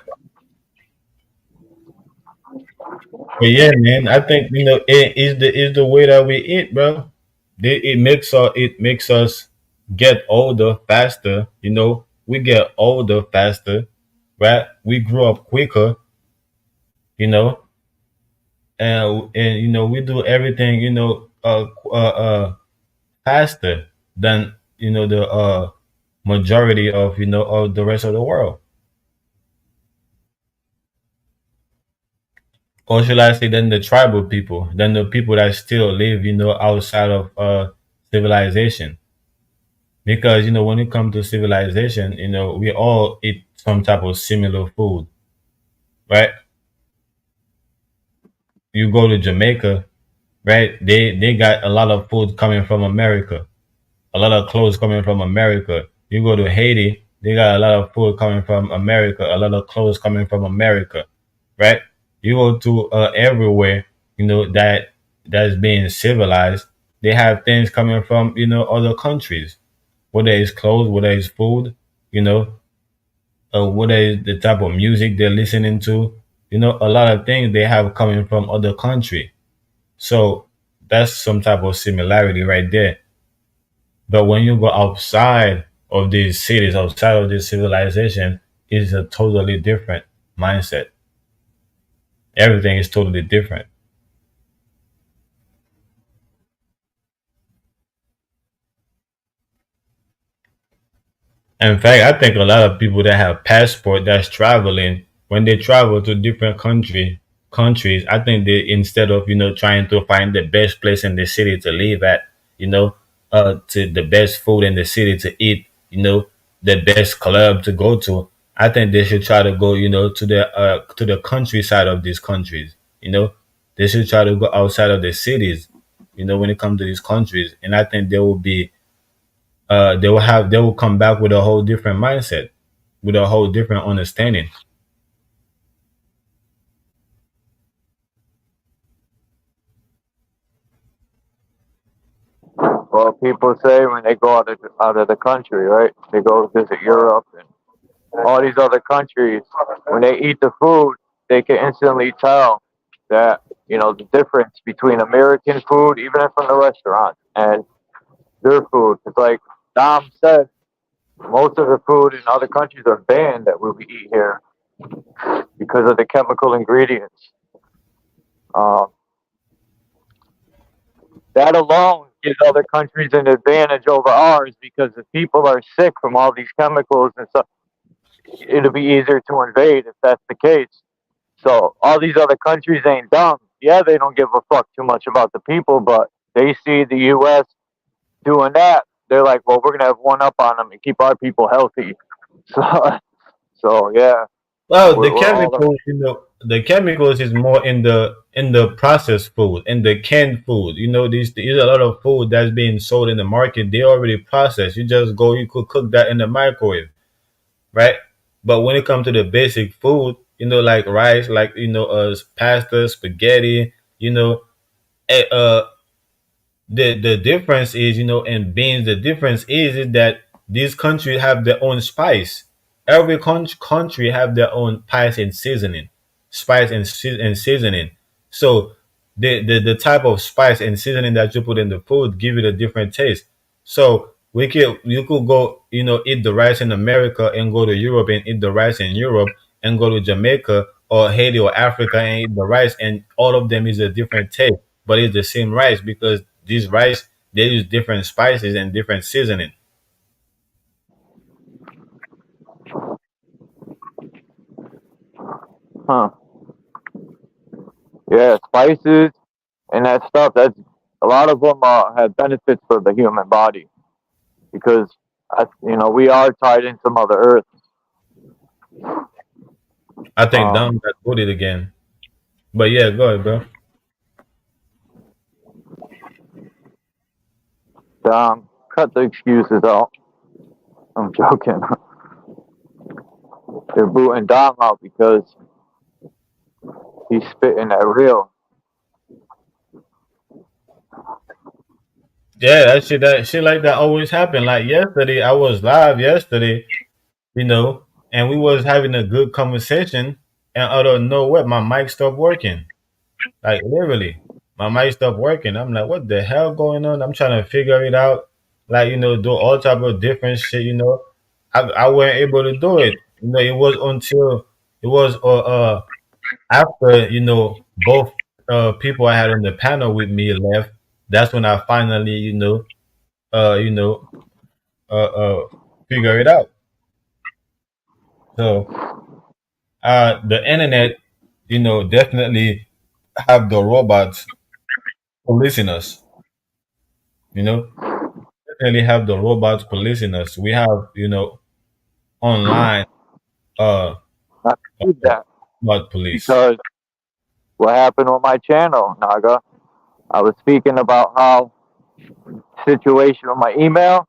But yeah, man, I think it is the way that we eat, bro. It makes us get older faster. We get older faster, right? We grow up quicker, you know, and we do everything, faster than the majority of the rest of the world. Or should I say than the tribal people, than the people that still live, outside of civilization. Because when it comes to civilization, we all eat some type of similar food, right? You go to Jamaica, right? They got a lot of food coming from America, a lot of clothes coming from America. You go to Haiti, they got a lot of food coming from America, a lot of clothes coming from America, right? You go to everywhere, that's being civilized. They have things coming from other countries, whether it's clothes, whether it's food, you know, whether it's the type of music they're listening to. A lot of things they have coming from other country. So that's some type of similarity right there. But when you go outside of these cities, outside of this civilization, it's a totally different mindset. Everything is totally different. In fact, I think a lot of people that have passport that's traveling, when they travel to different countries, I think they, instead of trying to find the best place in the city to live at, to the best food in the city to eat, the best club to go to, I think they should try to go, to the countryside of these countries. They should try to go outside of the cities, when it comes to these countries, and I think they will be they will come back with a whole different mindset, with a whole different understanding. Well, people say when they go out of the country, right? They go visit Europe and all these other countries. When they eat the food, they can instantly tell that the difference between American food, even from the restaurant, and their food. It's like Dom said, most of the food in other countries are banned that we eat here because of the chemical ingredients. Um, that alone gives other countries an advantage over ours because if people are sick from all these chemicals and stuff, it'll be easier to invade if that's the case. So all these other countries ain't dumb. Yeah, they don't give a fuck too much about the people, but they see the U.S. doing that. They're like, well, we're gonna have one up on them and keep our people healthy. So yeah, Well, the we're all chemicals, the chemicals is more in the processed food, in the canned food. These a lot of food that's being sold in the market. They already processed. You could cook that in the microwave, right? But when it comes to the basic food, like rice, like pasta, spaghetti, you know, eh, uh, the difference is, in beans, the difference is that these countries have their own spice. Every country have their own spice and seasoning, and seasoning. So the type of spice and seasoning that you put in the food give it a different taste. So you could go, eat the rice in America and go to Europe and eat the rice in Europe, and go to Jamaica or Haiti or Africa and eat the rice, and all of them is a different taste, but it's the same rice because these rice, they use different spices and different seasoning. huh? Yeah, spices and that stuff. That's a lot of them have benefits for the human body because we are tied into Mother Earth. I think Um, Dom got booted again. But yeah, go ahead, bro. cut the excuses out. I'm joking. They're booting Dom out because he's spitting that real. Yeah, that shit like that always happen. Like yesterday, I was live yesterday, and we was having a good conversation, and out of nowhere, my mic stopped working. Like literally, my mic stopped working. I'm like, what the hell going on? I'm trying to figure it out. Like, do all type of different shit. I wasn't able to do it. It was until it was after both people I had on the panel with me left. That's when I finally uh you know figure it out. So the internet, definitely have the robots policing us. You know, definitely have the robots policing us. We have online uh, I believe that robot police. because what happened on my channel, Naga? I was speaking about how situation on my email,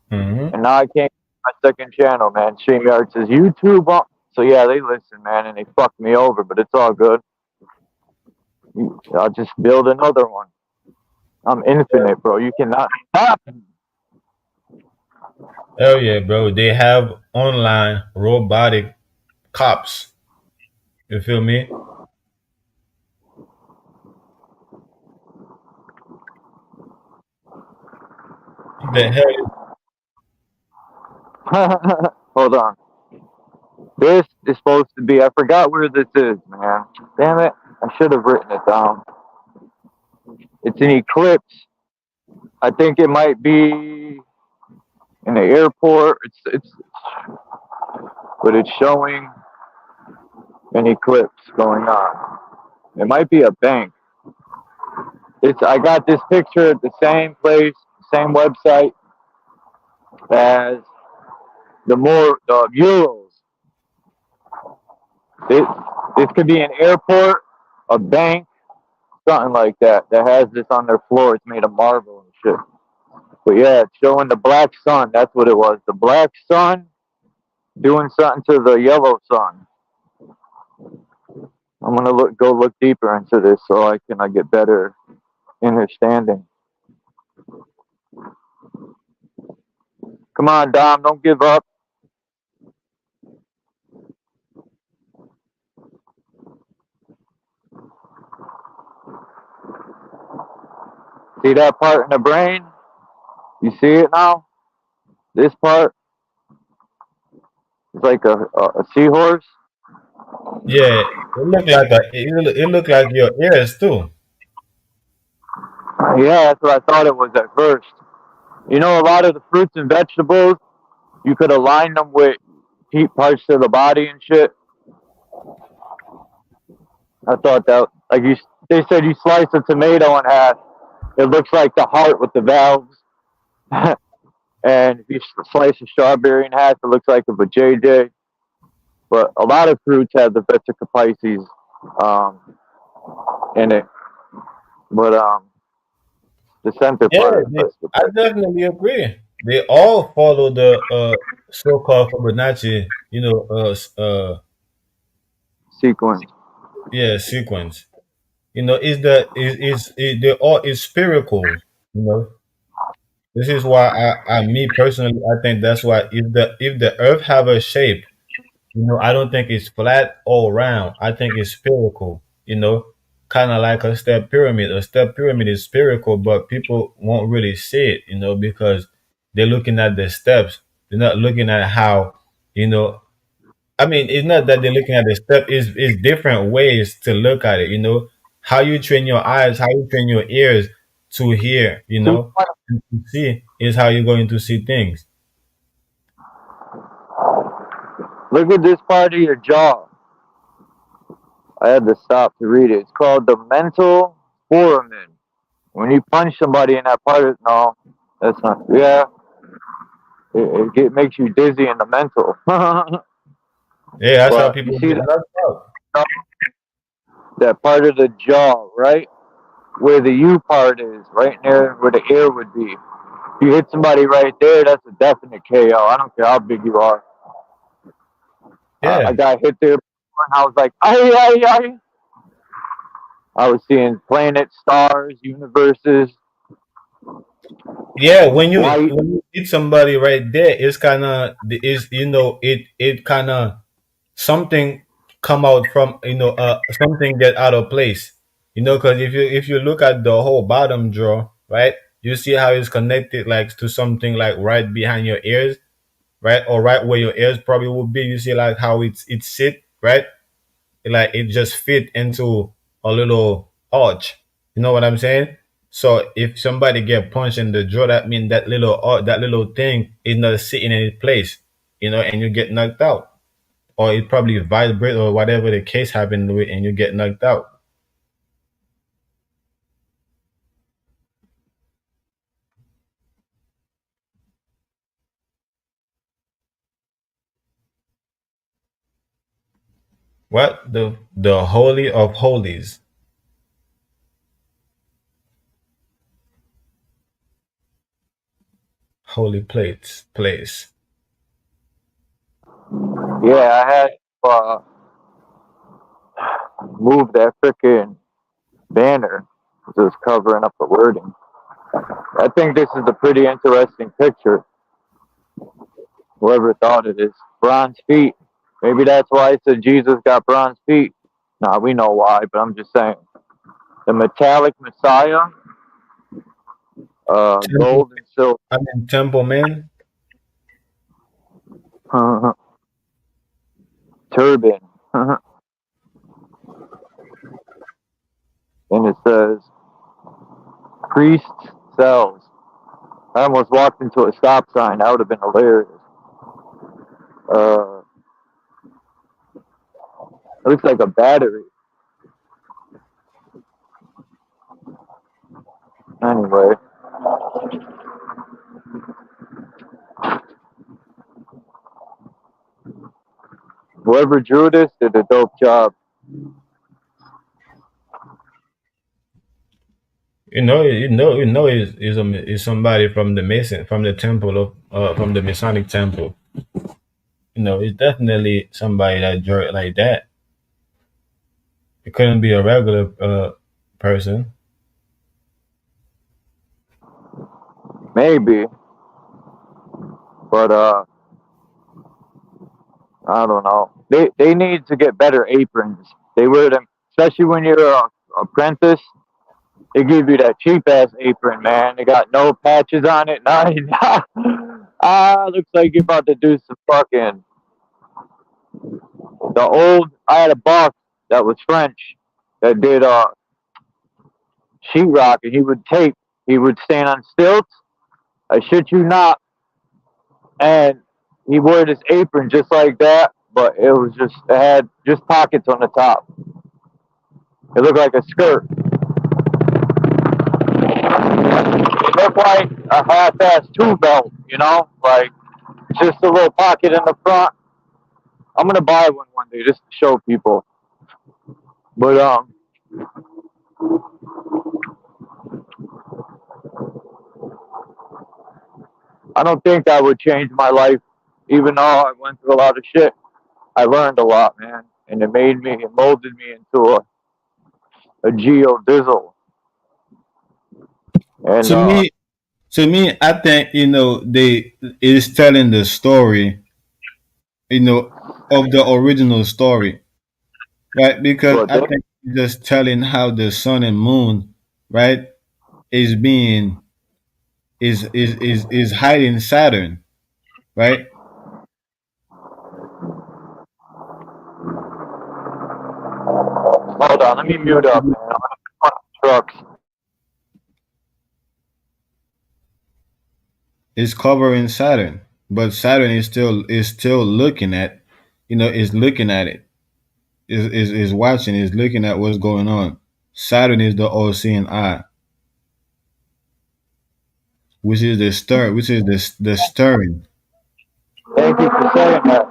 Hmm. and now I can't get my second channel, man. StreamYard says YouTube. So yeah, they listen, man, and they fucked me over, but it's all good. I'll just build another one. I'm infinite, bro. You cannot stop me. Oh yeah, bro. They have online robotic cops. You feel me? What the hell? Hold on. This is supposed to be. I forgot where this is, man. Damn it! I should have written it down. It's an eclipse. I think it might be in the airport. But it's showing an eclipse going on. It might be a bank. I got this picture at the same place, same website as the murals. This could be an airport, a bank, something like that. That has this on their floor. It's made of marble and shit. But yeah, it's showing the black sun. That's what it was. The black sun doing something to the yellow sun. I'm gonna go look deeper into this so I get better understanding. Come on, Dom, don't give up. See that part in the brain? You see it now? This part is like a seahorse. Yeah, it look like your ears too. Yeah, that's what I thought it was at first. You know, a lot of the fruits and vegetables, you could align them with heat parts of the body and shit. I thought that, like they said, you slice a tomato in half, it looks like the heart with the valves. And if you slice a strawberry in half, it looks like a vajayjay. But a lot of fruits have the vesica pisces in it. But the center Yeah, part is I definitely agree. They all follow the so-called Fibonacci, sequence. Yeah, sequence. Is that is they all is spherical. This is why me personally, I think that's why if the Earth have a shape, I don't think it's flat or round. I think it's spherical. Kind of like a step pyramid. A step pyramid is spherical, but people won't really see it. Because they're looking at the steps. They're not looking at how. I mean, it's not that they're looking at the step. Is different ways to look at it. How you train your eyes, how you train your ears to hear. And to see is how you're going to see things. Look at this part of your jaw. I had to stop to read it. It's called the mental foramen. When you punch somebody in that part of no, that's not. Yeah, it makes you dizzy in the mental. Yeah, that's how But people you see get knocked out. that part of the jaw, right where the U part is, right near where the ear would be. If you hit somebody right there, that's a definite KO. I don't care how big you are. Yeah. I got hit there, and I was like, ay, ay, ay. I was seeing planets, stars, universes. Yeah, when you hit somebody right there, it's kind of it kind of something come out from something get out of place. Because if you look at the whole bottom jaw, right, you see how it's connected like to something like right behind your ears, right, or right where your ears probably would be. You see like how it's sit right, like it just fit into a little arch. You know what I'm saying? So if somebody get punched in the jaw, that means that little thing is not sitting in its place, and you get knocked out, or it probably vibrate or whatever the case happened with, and you get knocked out. What the holy of holies? Holy place. Yeah, I had to move that freaking banner because it was covering up the wording. I think this is a pretty interesting picture. Whoever thought it is. Bronze feet. Maybe that's why it said Jesus got bronze feet. Nah, we know why, but I'm just saying. The metallic Messiah, gold and silver. I mean, Temple Man. Turban. And it says, priest cells. I almost walked into a stop sign. That would have been hilarious. It looks like a battery. Anyway. Whoever drew this did a dope job. is somebody from the Mason, from the temple of, from the Masonic temple. It's definitely somebody that drunk like that. It couldn't be a regular person. Maybe, but I don't know. They need to get better aprons. They wear them, especially when you're a apprentice. They give you that cheap ass apron, man. They got no patches on it. Nothing. Looks like you're about to do some fucking. I had a boss that was French that did sheetrock, and he would tape. He would stand on stilts. I shit you not, and he wore this apron just like that, but it had just pockets on the top. It looked like a skirt. It looked like a half-ass two belt, like just a little pocket in the front. I'm gonna buy one day just to show people. But I don't think that would change my life, even though I went through a lot of shit. I learned a lot, man, and it molded me into a geodizzle. And To me, I think they is telling the story, of the original story, right? Because I think it's just telling how the sun and moon, right, is being is hiding Saturn, right? hold on, let me mute up, man. I'm on trucks. Is covering Saturn, but Saturn is still looking at, is looking at it, is watching, is looking at what's going on. Saturn is the all-seeing eye, which is the stirring. Thank you for saying that.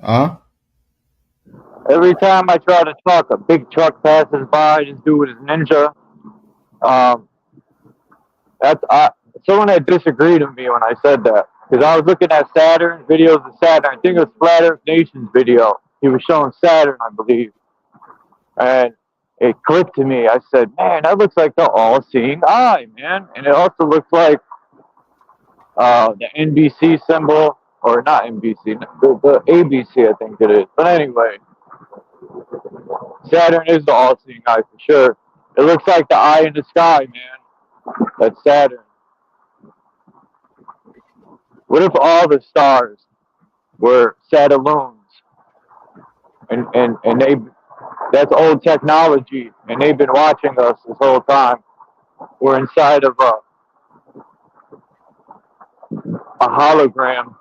Huh? Every time I try to talk, a big truck passes by. This dude is ninja. Someone had disagreed with me when I said that, because I was looking at Saturn, videos of Saturn. I think it was Flat Earth Nation's video. He was showing Saturn, I believe, and it clicked to me. I said, "Man, that looks like the all-seeing eye, man," and it also looks like the NBC symbol, or not NBC, the ABC, I think it is. But anyway, Saturn is the all-seeing eye for sure. It looks like the eye in the sky, man. That's Saturn. What if all the stars were Saturloons, and that's old technology, and they've been watching us this whole time? We're inside of a hologram.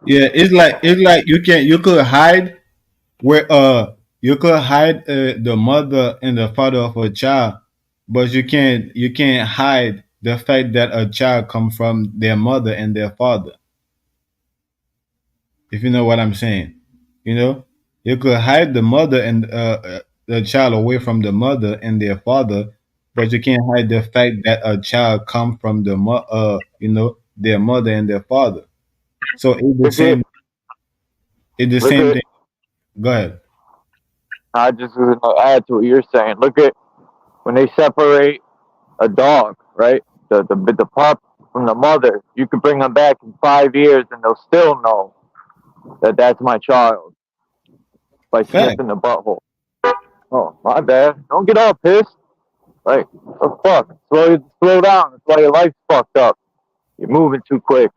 Yeah, it's like you could hide where you could hide the mother and the father of a child, but you can't hide the fact that a child come from their mother and their father. If you know what I'm saying, you could hide the mother and the child away from the mother and their father, but you can't hide the fact that a child come from their mother and their father. So it's the same. It's the same thing. Go ahead. I just was going to add to what you're saying. Look at when they separate a dog, right? The pup from the mother. You could bring them back in 5 years, and they'll still know that that's my child by sniffing the butthole. Oh, my bad. Don't get all pissed. Like, oh fuck. Slow down. That's why your life's fucked up. You're moving too quick.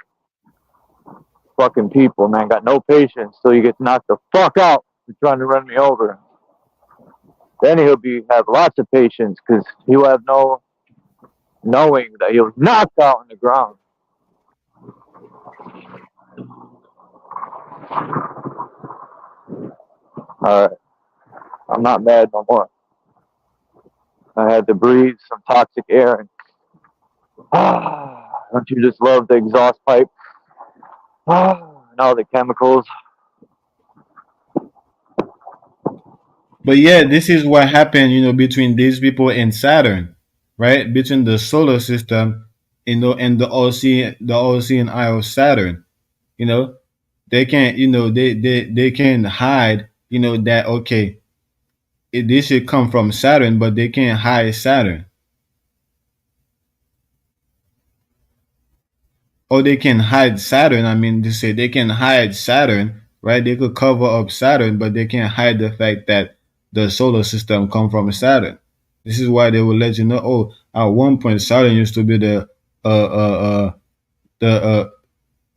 Fucking people, man. Got no patience till you get knocked the fuck out for trying to run me over. Then he'll have lots of patience, because he'll have no knowing that he was knocked out on the ground. Alright. I'm not mad no more. I had to breathe some toxic air, and don't you just love the exhaust pipe? And all the chemicals. But yeah, this is what happened, between these people and Saturn, right? Between the solar system, and the OC and I of Saturn. You know, they can't, they can hide, that okay, this should come from Saturn, but they can't hide Saturn. Or they can hide Saturn. I mean, to say they can hide Saturn, right? They could cover up Saturn, but they can't hide the fact that the solar system come from Saturn. This is why they will let you know. Oh, at one point Saturn used to be the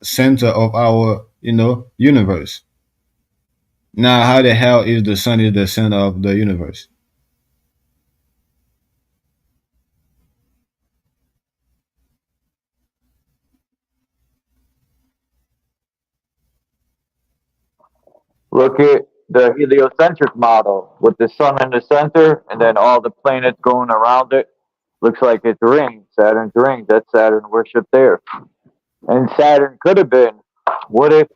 center of our universe. Now, how the hell is the sun is the center of the universe? Look at the heliocentric model with the sun in the center and then all the planets going around it. Looks like it's rings, Saturn's rings. That's Saturn worship there. And Saturn could have been. What if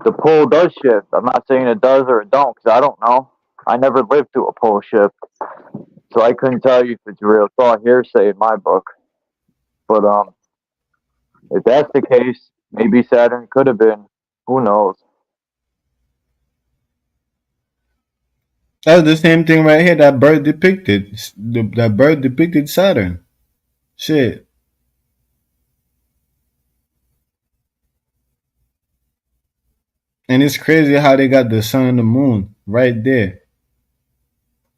the pole does shift? I'm not saying it does or it don't, because I don't know. I never lived through a pole shift, so I couldn't tell you if it's real. It's all hearsay in my book. But if that's the case, maybe Saturn could have been. Who knows? That's the same thing right here. That bird depicted. That bird depicted Saturn. Shit. And it's crazy how they got the sun and the moon right there.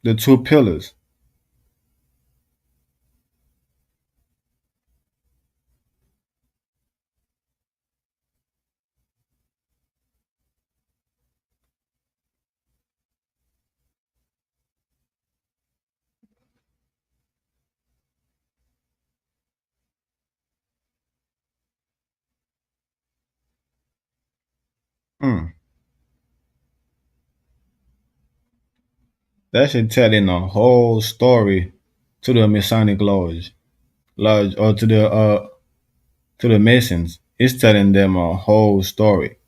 The two pillars. Hmm. That should tell in a whole story to the Masonic lodge, or to the Masons. It's telling them a whole story.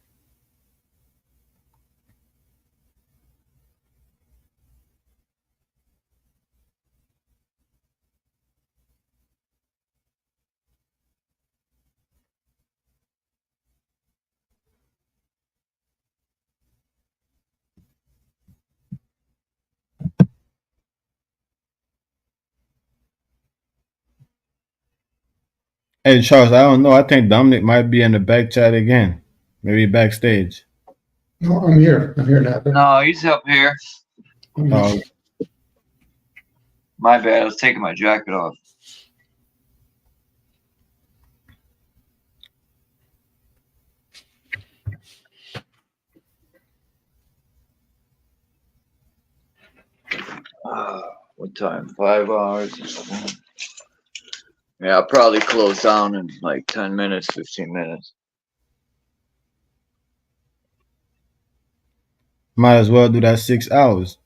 Hey Charles, I don't know. I think Dominic might be in the back chat again. Maybe backstage. No, I'm here. I'm here now. No, he's up here. Oh, My bad. I was taking my jacket off. What time? 5 hours. Yeah, I'll probably close down in like 10 minutes, 15 minutes. might as well do that 6 hours.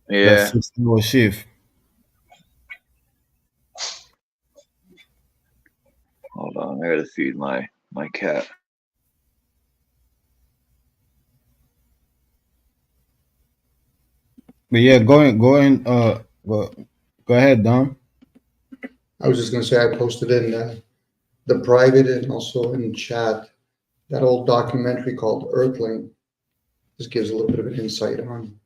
That Yeah. 6 hour shift. Hold on. I gotta feed my cat. But yeah, go ahead, Dom. I was just going to say I posted in the private and also in chat that old documentary called Earthling. Just gives a little bit of an insight on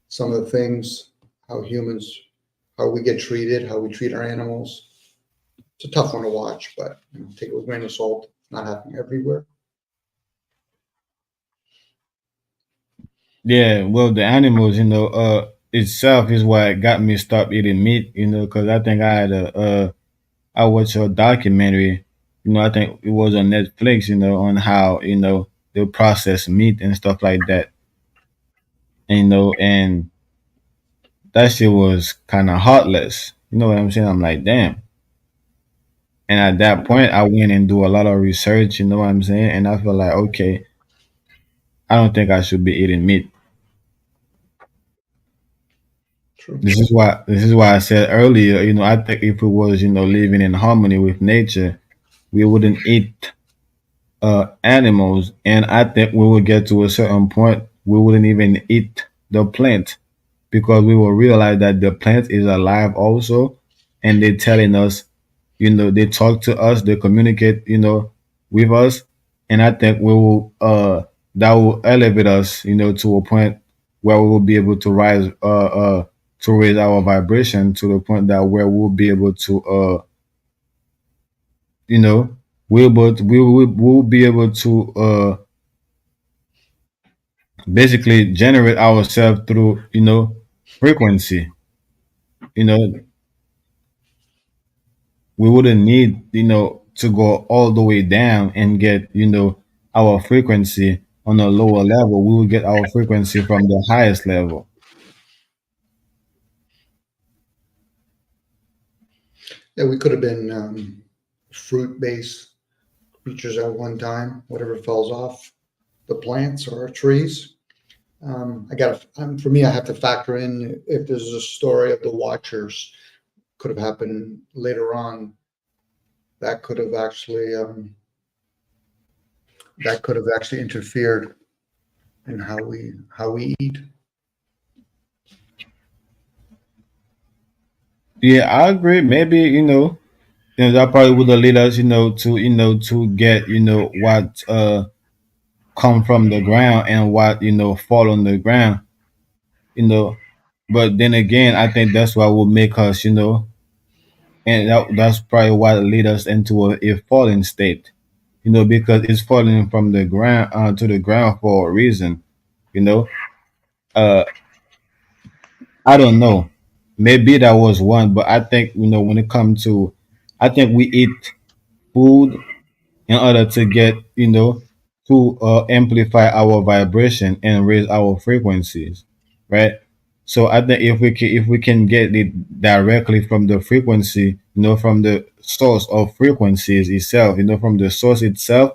some of the things, how we get treated, how we treat our animals. It's a tough one to watch, but take it with a grain of salt. It's not happening everywhere. Yeah, well, the animals, itself is what got me stop eating meat, because I think I watched a documentary, I think it was on Netflix, on how, they process meat and stuff like that, and that shit was kind of heartless. You know what I'm saying? I'm like, damn. And at that point, I went and do a lot of research, you know what I'm saying? And I feel like, okay, I don't think I should be eating meat. True. This is why I said earlier, I think if we was, living in harmony with nature, we wouldn't eat animals, and I think we will get to a certain point we wouldn't even eat the plant because we will realize that the plant is alive also, and they're telling us, they talk to us, they communicate, with us, and I think we will that will elevate us, to a point where we will be able to raise our vibration to the point that where we'll be able to you know we'll be able to basically generate ourselves through frequency. you know we wouldn't need to go all the way down and get our frequency on a lower level. We will get our frequency from the highest level. Yeah, we could have been fruit-based creatures at one time. Whatever falls off the plants or trees. For me, I have to factor in if there's a story of the Watchers could have happened later on. That could have actually interfered in how we eat. Yeah, I agree. Maybe that probably would have led us to get what come from the ground and what fall on the ground. you know but then again, I think that's what will make us, and that's probably what lead us into a fallen state, because it's falling from the ground to the ground for a reason. you know uh I don't know, maybe that was one, but I think when it comes to, I think we eat food in order to get, to amplify our vibration and raise our frequencies, right? So I think if we can get it directly from the frequency, from the source of frequencies itself, from the source itself,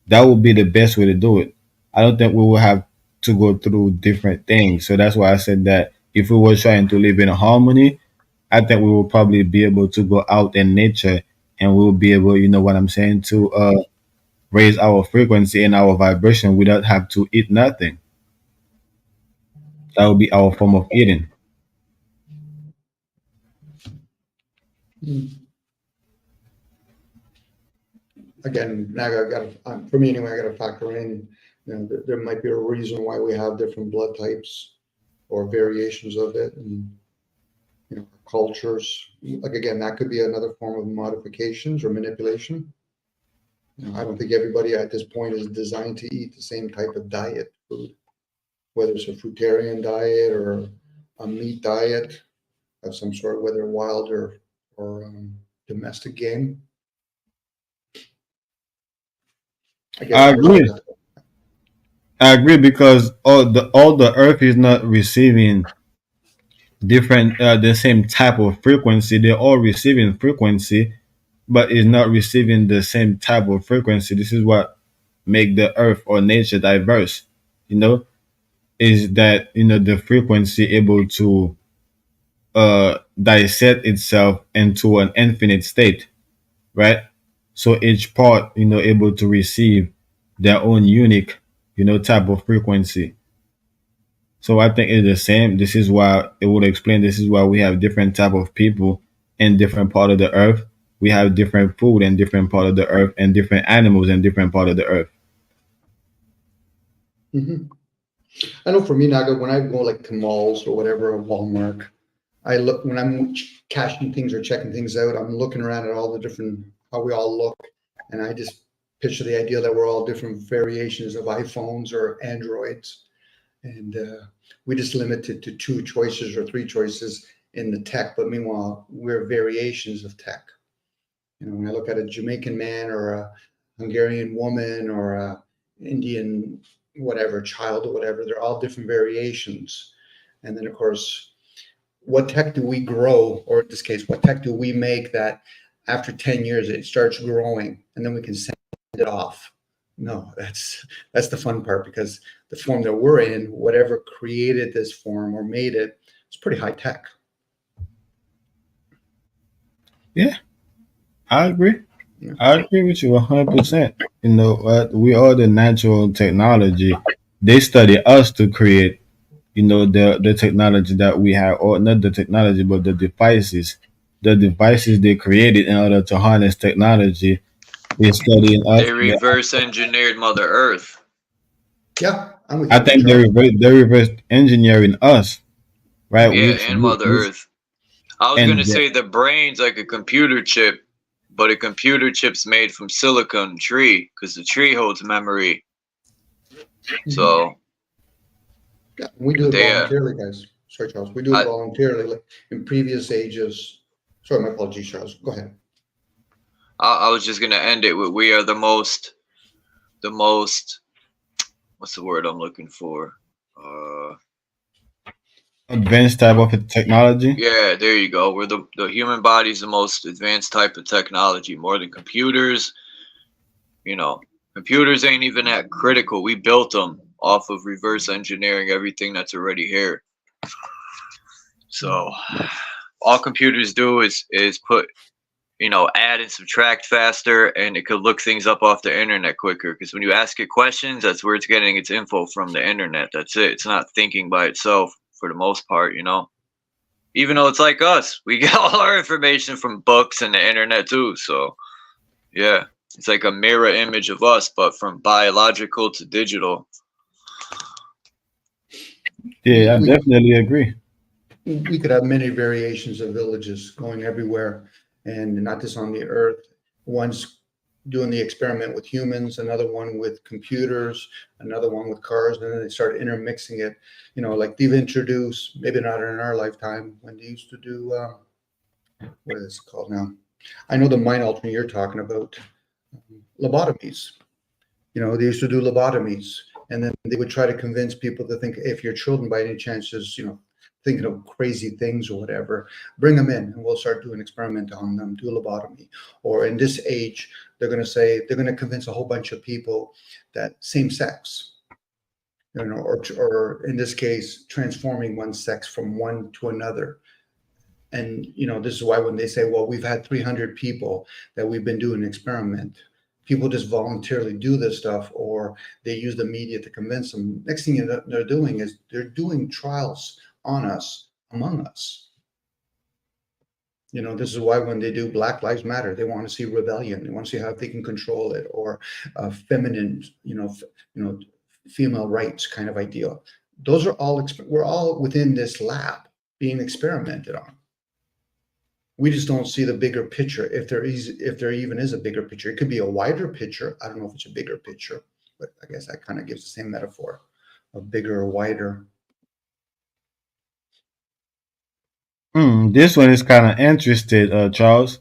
that would be the best way to do it. I don't think we will have to go through different things. So that's why I said that if we were trying to live in harmony, I think we will probably be able to go out in nature, and we'll be able, what I'm saying, to raise our frequency and our vibration without have to eat nothing. That would be our form of eating. Again, now I got for me anyway, I got to factor in, there might be a reason why we have different blood types or variations of it, and cultures. Like again, that could be another form of modifications or manipulation. I don't think everybody at this point is designed to eat the same type of diet food, whether it's a fruitarian diet or a meat diet of some sort, whether wild or domestic game. I agree. I agree because all the earth is not receiving different the same type of frequency. They're all receiving frequency, but is not receiving the same type of frequency. This is what make the earth or nature diverse. Is that the frequency able to dissect itself into an infinite state, right? So each part, able to receive their own unique, type of frequency. So I think it's the same. This is why it would explain. This is why we have different type of people in different part of the earth. We have different food in different part of the earth, and different animals in different part of the earth. Mm-hmm. I know for me, Naga, when I go like to malls or whatever, or Walmart, I look when I'm cashing things or checking things out, I'm looking around at all the different how we all look, and I just picture the idea that we're all different variations of iPhones or Androids, and we just limit it to 2 choices or 3 choices in the tech. But meanwhile, we're variations of tech. When I look at a Jamaican man or a Hungarian woman or a Indian whatever child or whatever, they're all different variations. And then of course, what tech do we grow, or in this case, what tech do we make that after 10 years it starts growing and then we can send it off? No, that's the fun part, because the form that we're in, whatever created this form or made it, it's pretty high tech. Yeah, I agree. I agree with you 100%. You know what? We are the natural technology. They study us to create, you know, the technology that we have, or not the technology, but the devices. The devices they created in order to harness technology. They studying us. They reverse engineered Mother Earth. Yeah, I'm with I you, think Charles. they reverse engineering us, right? Yeah, and Mother Earth. I was gonna and say the brain's like a computer chip, but a computer chip's made from silicon tree because the tree holds memory. So Yeah, we do it they, voluntarily, guys. Sorry, Charles. We do it voluntarily. Like in previous ages. Sorry, my apologies, Charles. Go ahead. I was just gonna end it with we are the most, what's the word I'm looking for? advanced type of technology. Yeah, there you go. We're the human body's the most advanced type of technology, more than computers. You know, computers ain't even that critical. We built them off of reverse engineering everything that's already here. So all computers do is put, you know, add and subtract faster, and it could look things up off the internet quicker. Because when you ask it questions, that's where it's getting its info from, the internet. That's it. It's not thinking by itself for the most part, you know. Even though it's like us, we get all our information from books and the internet too. So yeah, it's like a mirror image of us, but from biological to digital. Yeah, I definitely agree. We could have many variations of villages going everywhere, and not just on the earth. One's doing the experiment with humans, another one with computers, another one with cars, and then they start intermixing it. You know, like they've introduced, maybe not in our lifetime, when they used to do, what is it called now? I know the mind altering you're talking about, lobotomies. You know, they used to do lobotomies, and then they would try to convince people to think if your children by any chance is, you know, thinking of crazy things or whatever, bring them in and we'll start doing an experiment on them, do a lobotomy. Or in this age, they're going to say, they're going to convince a whole bunch of people that same sex, you know, or in this case, transforming one sex from one to another. And, you know, this is why when they say, well, we've had 300 people that we've been doing an experiment, people just voluntarily do this stuff, or they use the media to convince them. Next thing they're doing is they're doing trials on us, among us. You know, this is why when they do Black Lives Matter, they want to see rebellion. They want to see how they can control it, or feminine, female rights kind of ideal. Those are all, we're all within this lab being experimented on. We just don't see the bigger picture. If there even is a bigger picture, it could be a wider picture. I don't know if it's a bigger picture, but I guess that kind of gives the same metaphor of bigger or wider. This one is kind of interested, Charles.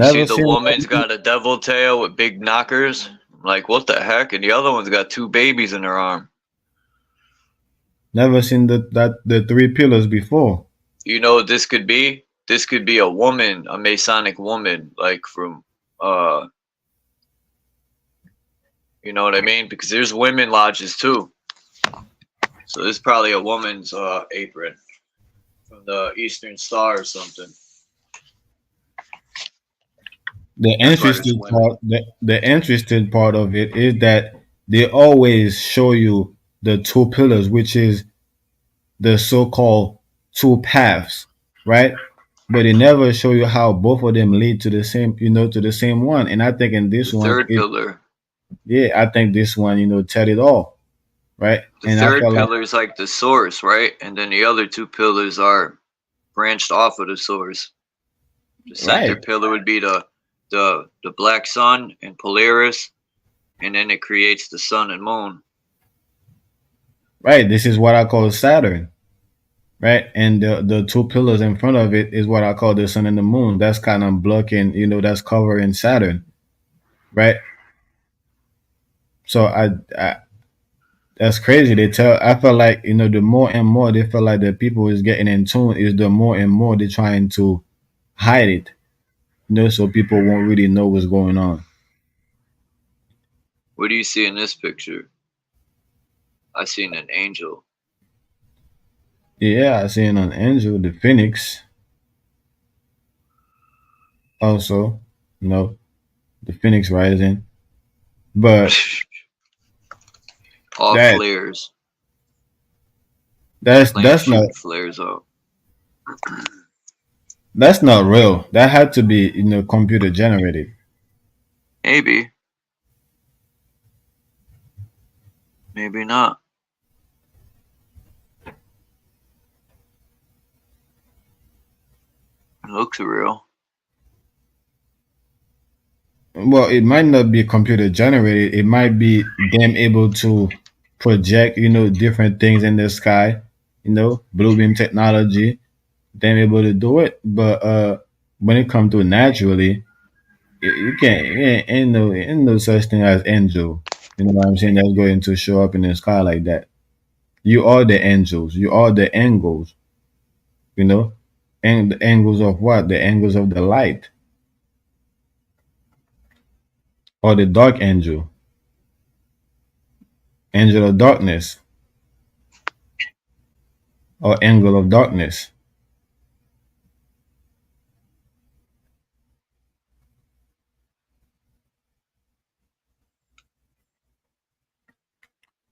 See, the woman's got a devil tail with big knockers. I'm like, what the heck? And the other one's got 2 babies in her arm. Never seen the 3 pillars before. You know what this could be? This could be a woman, a Masonic woman, like from, you know what I mean? Because there's women lodges too. So this is probably a woman's apron from the Eastern Star or something. The interesting part of it is that they always show you the 2 pillars, which is the so-called 2 paths, right? But they never show you how both of them lead to the same, to the same one. And I think in this The one, third pillar. I think this one, tell it all, right? The and third I feel pillar is like the source, right? And then the other 2 pillars are branched off of the source. The center pillar would be the black sun and Polaris, and then it creates the sun and moon. Right. This is what I call Saturn, right? And the 2 pillars in front of it is what I call the sun and the moon. That's kind of blocking, that's covering Saturn, right? So I that's crazy. I feel like, the more and more they feel like the people is getting in tune, is the more and more they're trying to hide it, so people won't really know what's going on. What do you see in this picture? I seen an angel. Yeah, I seen an angel, the phoenix. Also, the Phoenix Rising, but All that flares. that's not Shooting flares out. that's not real. That had to be computer generated. Maybe. Maybe not. It looks real. Well, it might not be computer generated. It might be them able to project, different things in the sky, blue beam technology, them able to do it. But when it comes to naturally, you can't. Ain't no such thing as angel. You know what I'm saying? That's going to show up in the sky like that. You are the angels. You are the angles. You know, and the angles of what? The angles of the light or the dark angel, angel of darkness or angle of darkness.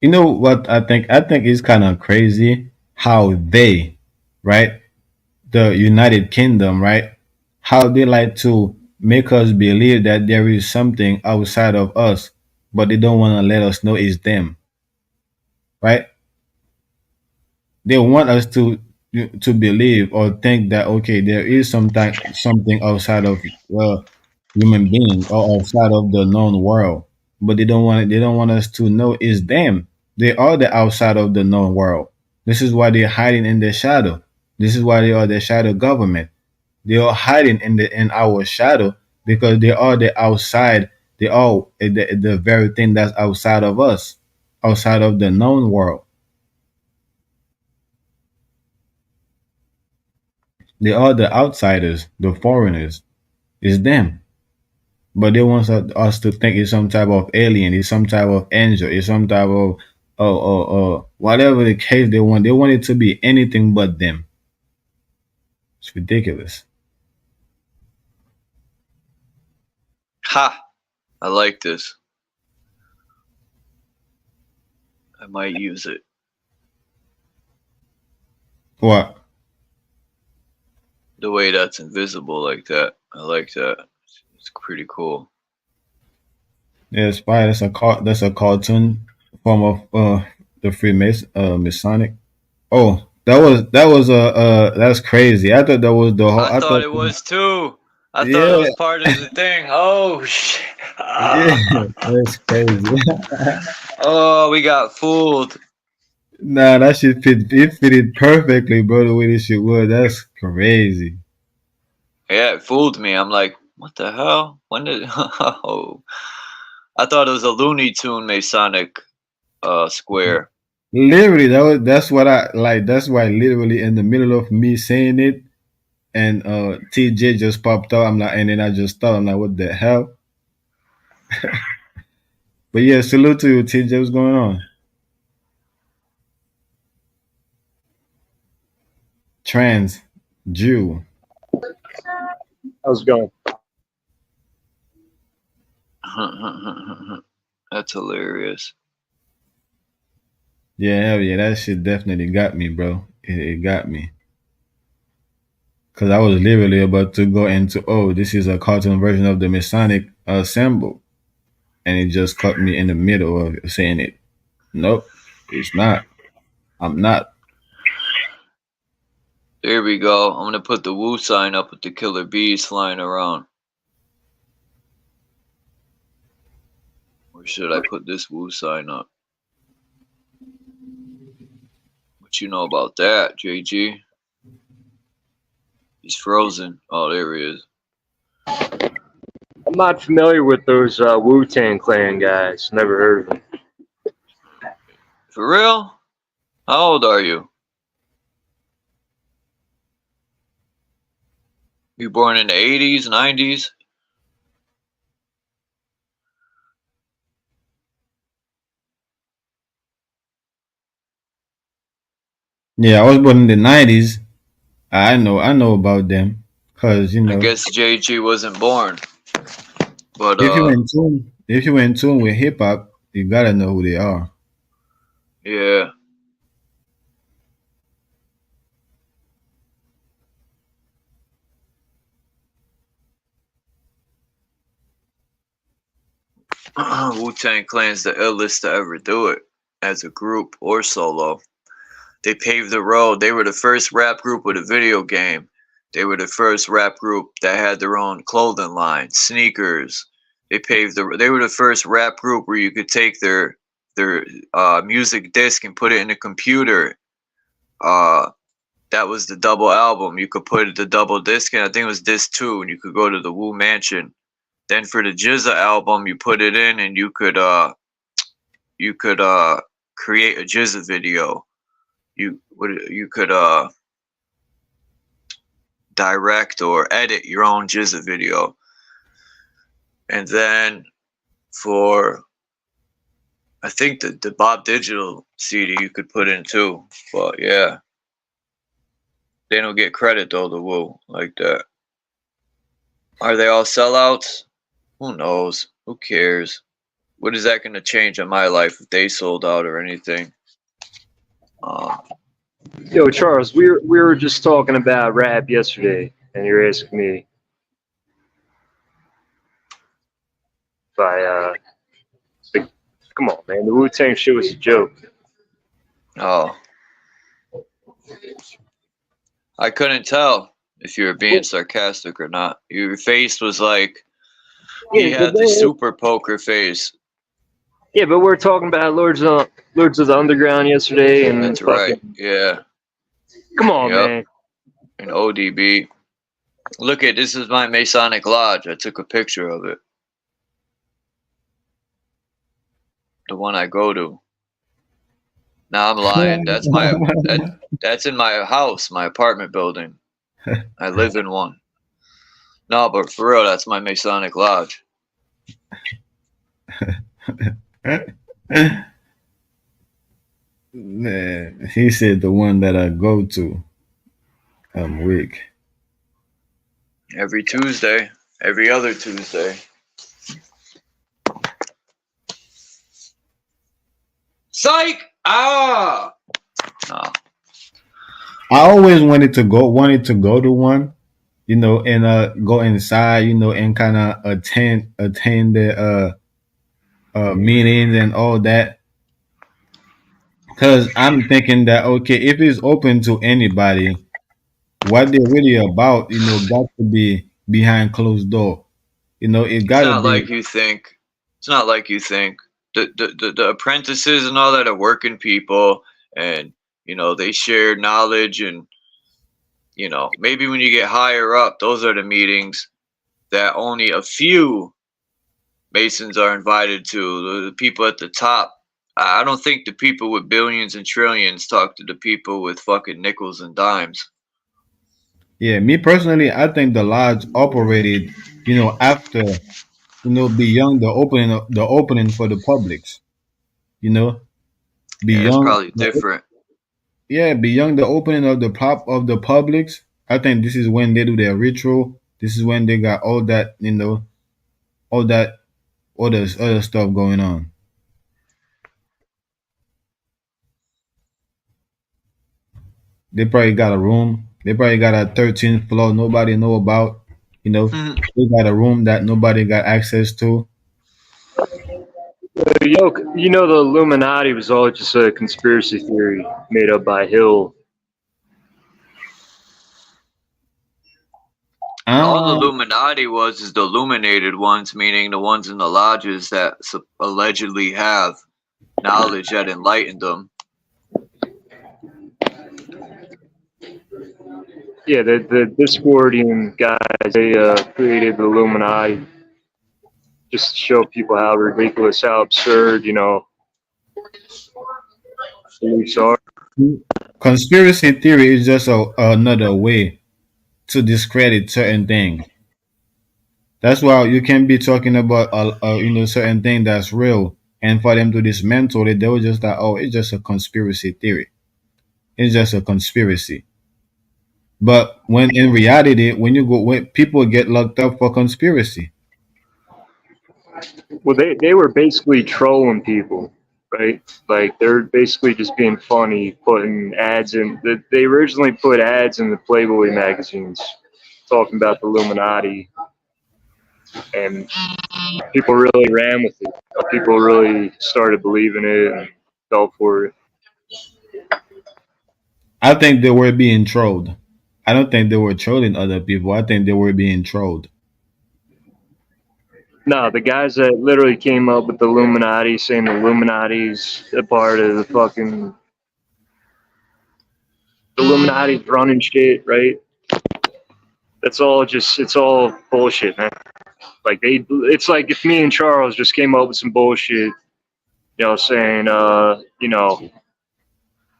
You know what I think? I think it's kind of crazy how they, right, the United Kingdom, right, how they like to make us believe that there is something outside of us, but they don't want to let us know it's them, right? They want us to believe or think that okay, there is something outside of human being or outside of the known world, but they don't want us to know it's them. They are the outside of the known world. This is why they're hiding in the shadow. This is why they are the shadow government. They are hiding in our shadow because they are the outside. They are the very thing that's outside of us, outside of the known world. They are the outsiders, the foreigners. It's them. But they want us to think it's some type of alien, it's some type of angel, it's some type of whatever the case they want. They want it to be anything but them. It's ridiculous. Ha! I like this. I might use it. What? The way that's invisible like that. I like that. It's pretty cool. Yeah, spy. That's a cartoon form of the Freemason Masonic. Oh, that's crazy. I thought that was the whole. I I thought thought it was too. I thought it yeah, was part of the thing. Oh shit. yeah, that's crazy. Oh, we got fooled. Nah, that shit fitted perfectly, bro. The way this shit was, that's crazy. Yeah, it fooled me. I'm like, what the hell? When did oh I thought it was a Looney Tune Masonic square. Literally, that's what I like. That's why literally in the middle of me saying it, and TJ just popped up. I'm like, and then I just thought, I'm like, what the hell? But yeah, salute to you, TJ. What's going on? Trans Jew. How's it going? That's hilarious. Yeah, hell yeah, that shit definitely got me, bro. It got me. Cause I was literally about to go into, oh, this is a cartoon version of the Masonic symbol, and it just caught me in the middle of saying it. Nope, it's not. I'm not. There we go. I'm gonna put the woo sign up with the killer bees flying around. Or should I put this woo sign up? What you know about that, JG? He's frozen. Oh, there he is. I'm not familiar with those Wu-Tang Clan guys. Never heard of them. For real? How old are you? You born in the 80s, 90s? Yeah, I was born in the '90s. I know about them, cause I guess JG wasn't born. But If you're in tune with hip hop, you gotta know who they are. yeah. Wu-Tang Clan's the illest to ever do it as a group or solo. They paved the road. They were the first rap group with a video game. They were the first rap group that had their own clothing line, sneakers. They were the first rap group where you could take their music disc and put it in a computer. That was the double album. You could put the double disc in. I think it was disc 2, and you could go to the Wu Mansion. Then for the Jizza album, you put it in, and you could create a Jizza video. You could direct or edit your own Jizza video. And then for I think the Bob Digital CD you could put in too. But yeah. They don't get credit though, the Wu, like that. Are they all sellouts? Who knows? Who cares? What is that going to change in my life if they sold out or anything? Yo, Charles, we were just talking about rap yesterday, and you're asking me if I come on, man, the Wu-Tang shit was a joke. Oh. I couldn't tell if you were being sarcastic or not. Your face was like you had the super poker face. Yeah, but we're talking about Lords of the Underground yesterday, and that's right. Yeah. Come on, man. And ODB. Look at this is my Masonic Lodge. I took a picture of it. The one I go to. Nah, I'm lying. That's that's in my house, my apartment building. I live in one. No, but for real, that's my Masonic Lodge. Man, he said the one that I go to. I'm weak. Every Tuesday. Every other Tuesday. Psych! Ah! No. I always wanted to go to one, and go inside, and kind of attend the meetings and all that. Cause I'm thinking that okay, if it's open to anybody, what they're really about, got to be behind closed door. It It's gotta not be. like you think. It's not like you think. The apprentices and all that are working people, and they share knowledge, and maybe when you get higher up, those are the meetings that only a few Masons are invited to. The people at the top. I don't think the people with billions and trillions talk to the people with fucking nickels and dimes. Yeah, me personally, I think the lodge operated, after, beyond the opening for the publics, Yeah, it's beyond probably different. beyond the opening of the publics. I think this is when they do their ritual. This is when they got all that, all that other stuff going on. They probably got a room. They probably got a 13th floor nobody know about. They got a room that nobody got access to. Yo, the Illuminati was all just a conspiracy theory made up by Hill. All the Illuminati is the illuminated ones, meaning the ones in the lodges that allegedly have knowledge that enlightened them. Yeah, the Discordian guys, they created the Illuminati just to show people how ridiculous, how absurd, beliefs are. Conspiracy theory is just another way to discredit certain things. That's why you can be talking about certain thing that's real, and for them to dismantle it, they were just like, oh, it's just a conspiracy theory. It's just a conspiracy. But when in reality, when people get locked up for conspiracy. Well, they were basically trolling people, right? Like they're basically just being funny, putting ads in. They originally put ads in the Playboy magazines talking about the Illuminati, and people really ran with it. People really started believing it and fell for it. I think they were being trolled. I don't think they were trolling other people. I think they were being trolled. No, the guys that literally came up with the Illuminati, saying the Illuminati's a part of the fucking the Illuminati's running shit, right? That's all just it's all bullshit, man. Like it's like if me and Charles just came up with some bullshit, saying,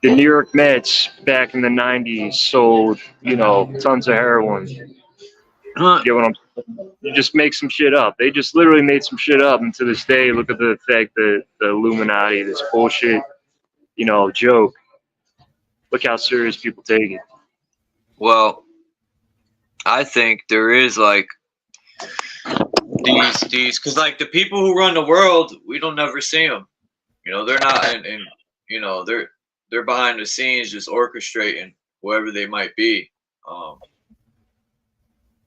the New York Mets back in the '90s sold, tons of heroin. You get what I'm saying? You just make some shit up. They just literally made some shit up, and to this day, look at the fact that the Illuminati, this bullshit, joke. Look how serious people take it. Well, I think there is like these because like the people who run the world, we don't never see them. They're not they're behind the scenes just orchestrating whoever they might be.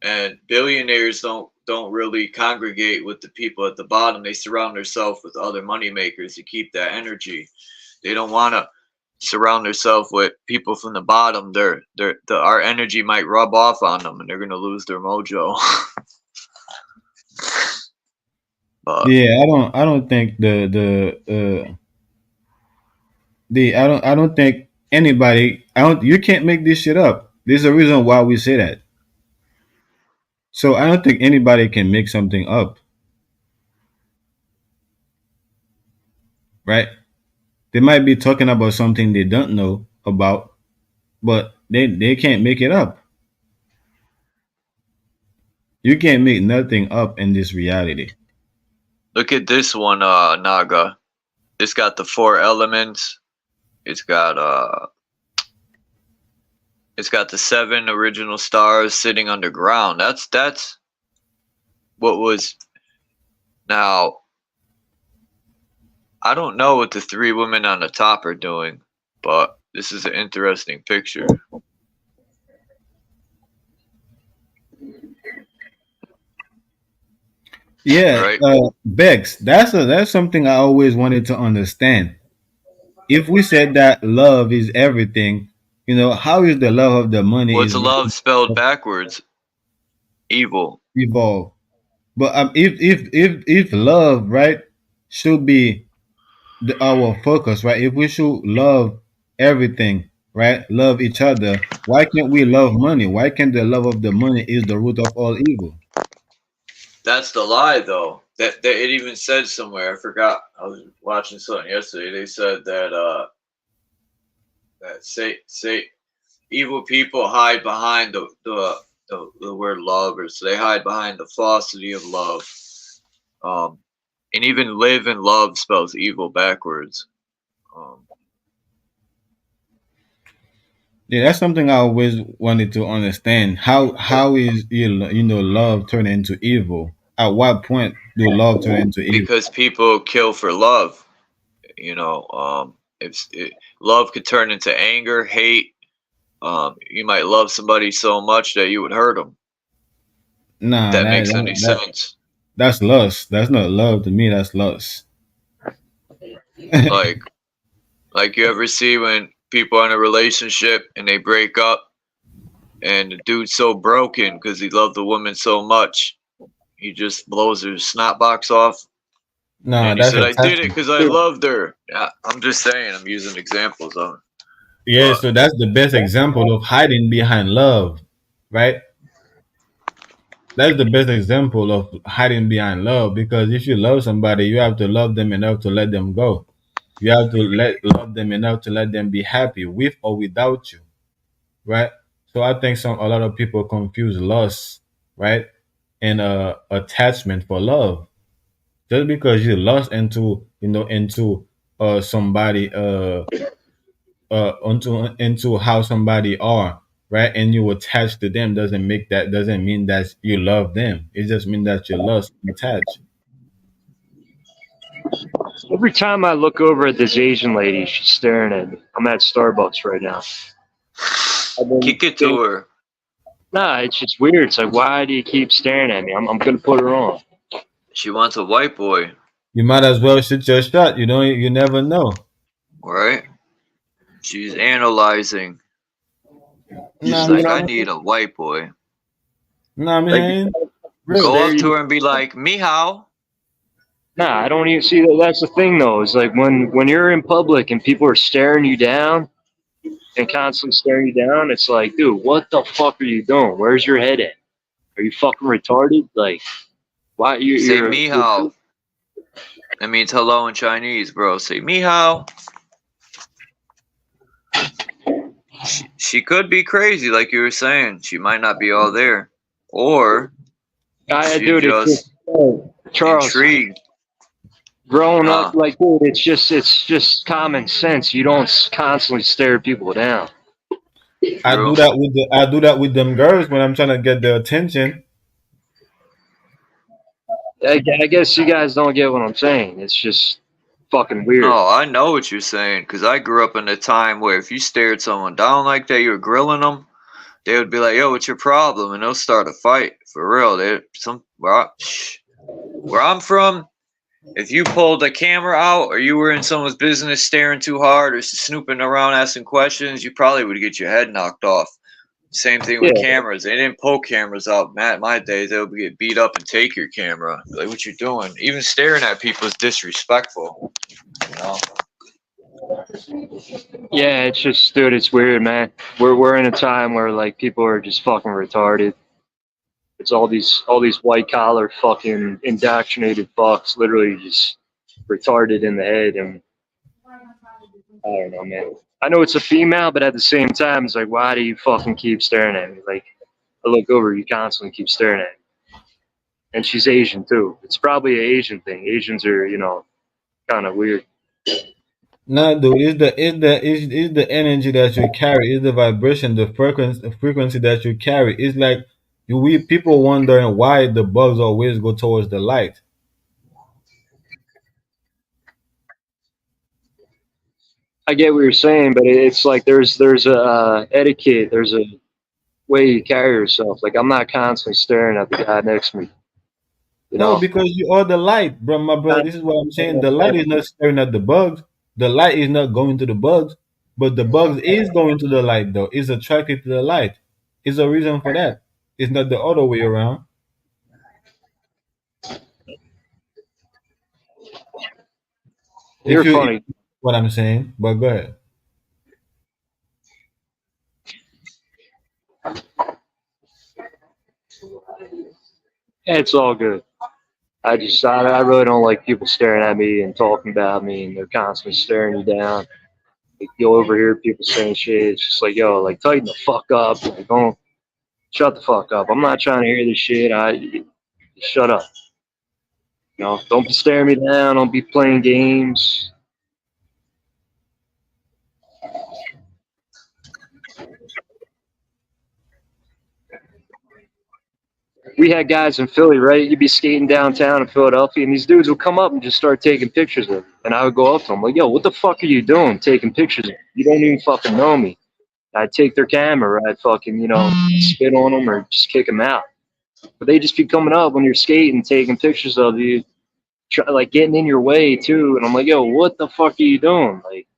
And billionaires don't really congregate with the people at the bottom. They surround themselves with other money makers to keep that energy. They don't want to surround themselves with people from the bottom. Our energy might rub off on them, and they're gonna lose their mojo. Yeah, I don't think I don't think anybody. You can't make this shit up. There's a reason why we say that. So I don't think anybody can make something up, right? They might be talking about something they don't know about, but they can't make it up. You can't make nothing up in this reality. Look at this one, Naga. It's got the 4 elements. It's got the 7 original stars sitting underground. That's what was. Now, I don't know what the 3 women on the top are doing, but this is an interesting picture. Yeah, right? Bex, that's something I always wanted to understand. If we said that love is everything, how is the love of the money What's is love spelled backwards? Evil. evolved? But if love, right, should be our focus, right? If we should love everything, right, love each other, why can't we love money? Why can't the love of the money is the root of all evil? That's the lie, though. That it even said somewhere. I forgot. I was watching something yesterday. They said that say evil people hide behind the word love, or so they hide behind the falsity of love. And even live and love spells evil backwards. Yeah, that's something I always wanted to understand. How is love turning into evil? At what point do love turn into evil? Because people kill for love. Love could turn into anger, hate. You might love somebody so much that you would hurt them. Nah, If that makes any sense. That's lust. That's not love to me. That's lust. like you ever see when people are in a relationship and they break up, and the dude's so broken because he loved the woman so much, he just blows her snot box off. Nah, And he that's said, "I did it attachment. because I loved her." Yeah, I'm just saying. I'm using examples of it. Yeah, so that's the best example of hiding behind love, right? That's the best example of hiding behind love, because if you love somebody, you have to love them enough to let them go. You have to love them enough to let them be happy with or without you, right? So I think a lot of people confuse lust, right, and attachment for love. Just because you lust into somebody into how somebody are, right, and you attach to them, doesn't mean that you love them. It just means that you lust and attach. Every time I look over at this Asian lady, she's staring at me. I'm at Starbucks right now. Kick it to her. Nah, it's just weird. It's like, why do you keep staring at me? I'm gonna put her on. She wants a white boy. You might as well shoot your shot. You never know. Right? She's analyzing. She's Nah, like, I need a white boy. Nah, man. Go up to her and be like, Mihao. Nah, I don't even see that. That's the thing, though. Is like when you're in public and people are staring you down and constantly staring you down. It's like, dude, what the fuck are you doing? Where's your head at? Are you fucking retarded? Like, why Say Mihao. That means hello in Chinese, bro. Say Mihao. She could be crazy, like you were saying. She might not be all there, or she's just Charles, intrigued. Growing up, like, dude, it's just common sense. You don't constantly stare people down. I do that with them girls when I'm trying to get their attention. I guess you guys don't get what I'm saying. It's just fucking weird. No, I know what you're saying, because I grew up in a time where if you stared someone down like that, you were grilling them, they would be like, yo, what's your problem? And they'll start a fight. For real. Where I'm from, if you pulled the camera out or you were in someone's business staring too hard or snooping around asking questions, you probably would get your head knocked off. Same thing with cameras. They didn't pull cameras out. My days, they would get beat up and take your camera. Like, what you doing? Even staring at people is disrespectful. You know? Yeah, it's just, dude, it's weird, man. We're in a time where like people are just fucking retarded. It's all these white collar fucking indoctrinated fucks, literally just retarded in the head, and I don't know, man. I know it's a female, but at the same time, it's like, why do you fucking keep staring at me? Like, I look over, you constantly keep staring at me. And she's Asian too. It's probably an Asian thing. Asians are, kind of weird. No, dude, it's the energy that you carry, it's the vibration, the frequency that you carry. It's like people wondering why the bugs always go towards the light. I get what you're saying, but it's like there's a etiquette, there's a way you carry yourself. Like, I'm not constantly staring at the guy next to me. No, because you are the light, bro. My brother, this is what I'm saying. The light is not staring at the bugs. The light is not going to the bugs, but the bugs is going to the light, though. It's attracted to the light. It's a reason for that. It's not the other way around. You're funny. What I'm saying, but go ahead. It's all good. I really don't like people staring at me and talking about me, and they're constantly staring you down. Like, you'll overhear people saying shit. It's just like, yo, like, tighten the fuck up. Like, don't shut the fuck up. I'm not trying to hear this shit. Shut up. Don't be staring me down. Don't be playing games. We had guys in Philly, right? You'd be skating downtown in Philadelphia, and these dudes would come up and just start taking pictures of me. And I would go up to them like, yo, what the fuck are you doing taking pictures of me? You don't even fucking know me. I'd take their camera, I'd fucking, spit on them or just kick them out. But they just be coming up when you're skating, taking pictures of you, like getting in your way too. And I'm like, yo, what the fuck are you doing? Like,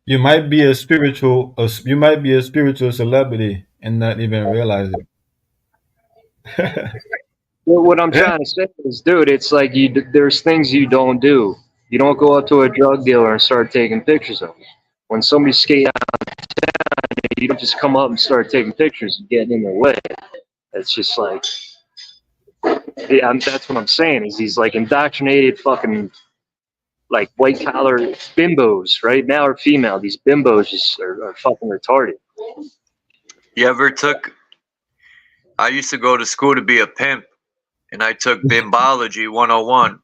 You might be a spiritual celebrity and not even realize it. What I'm trying to say is, dude, it's like there's things you don't do. You don't go up to a drug dealer and start taking pictures of them. When somebody's skating out of town, you don't just come up and start taking pictures and getting in their way. It's just like, yeah, that's what I'm saying, is these like indoctrinated fucking like white collar bimbos, right? Male or female, these bimbos just are fucking retarded. You ever I used to go to school to be a pimp, and I took Bimbology 101.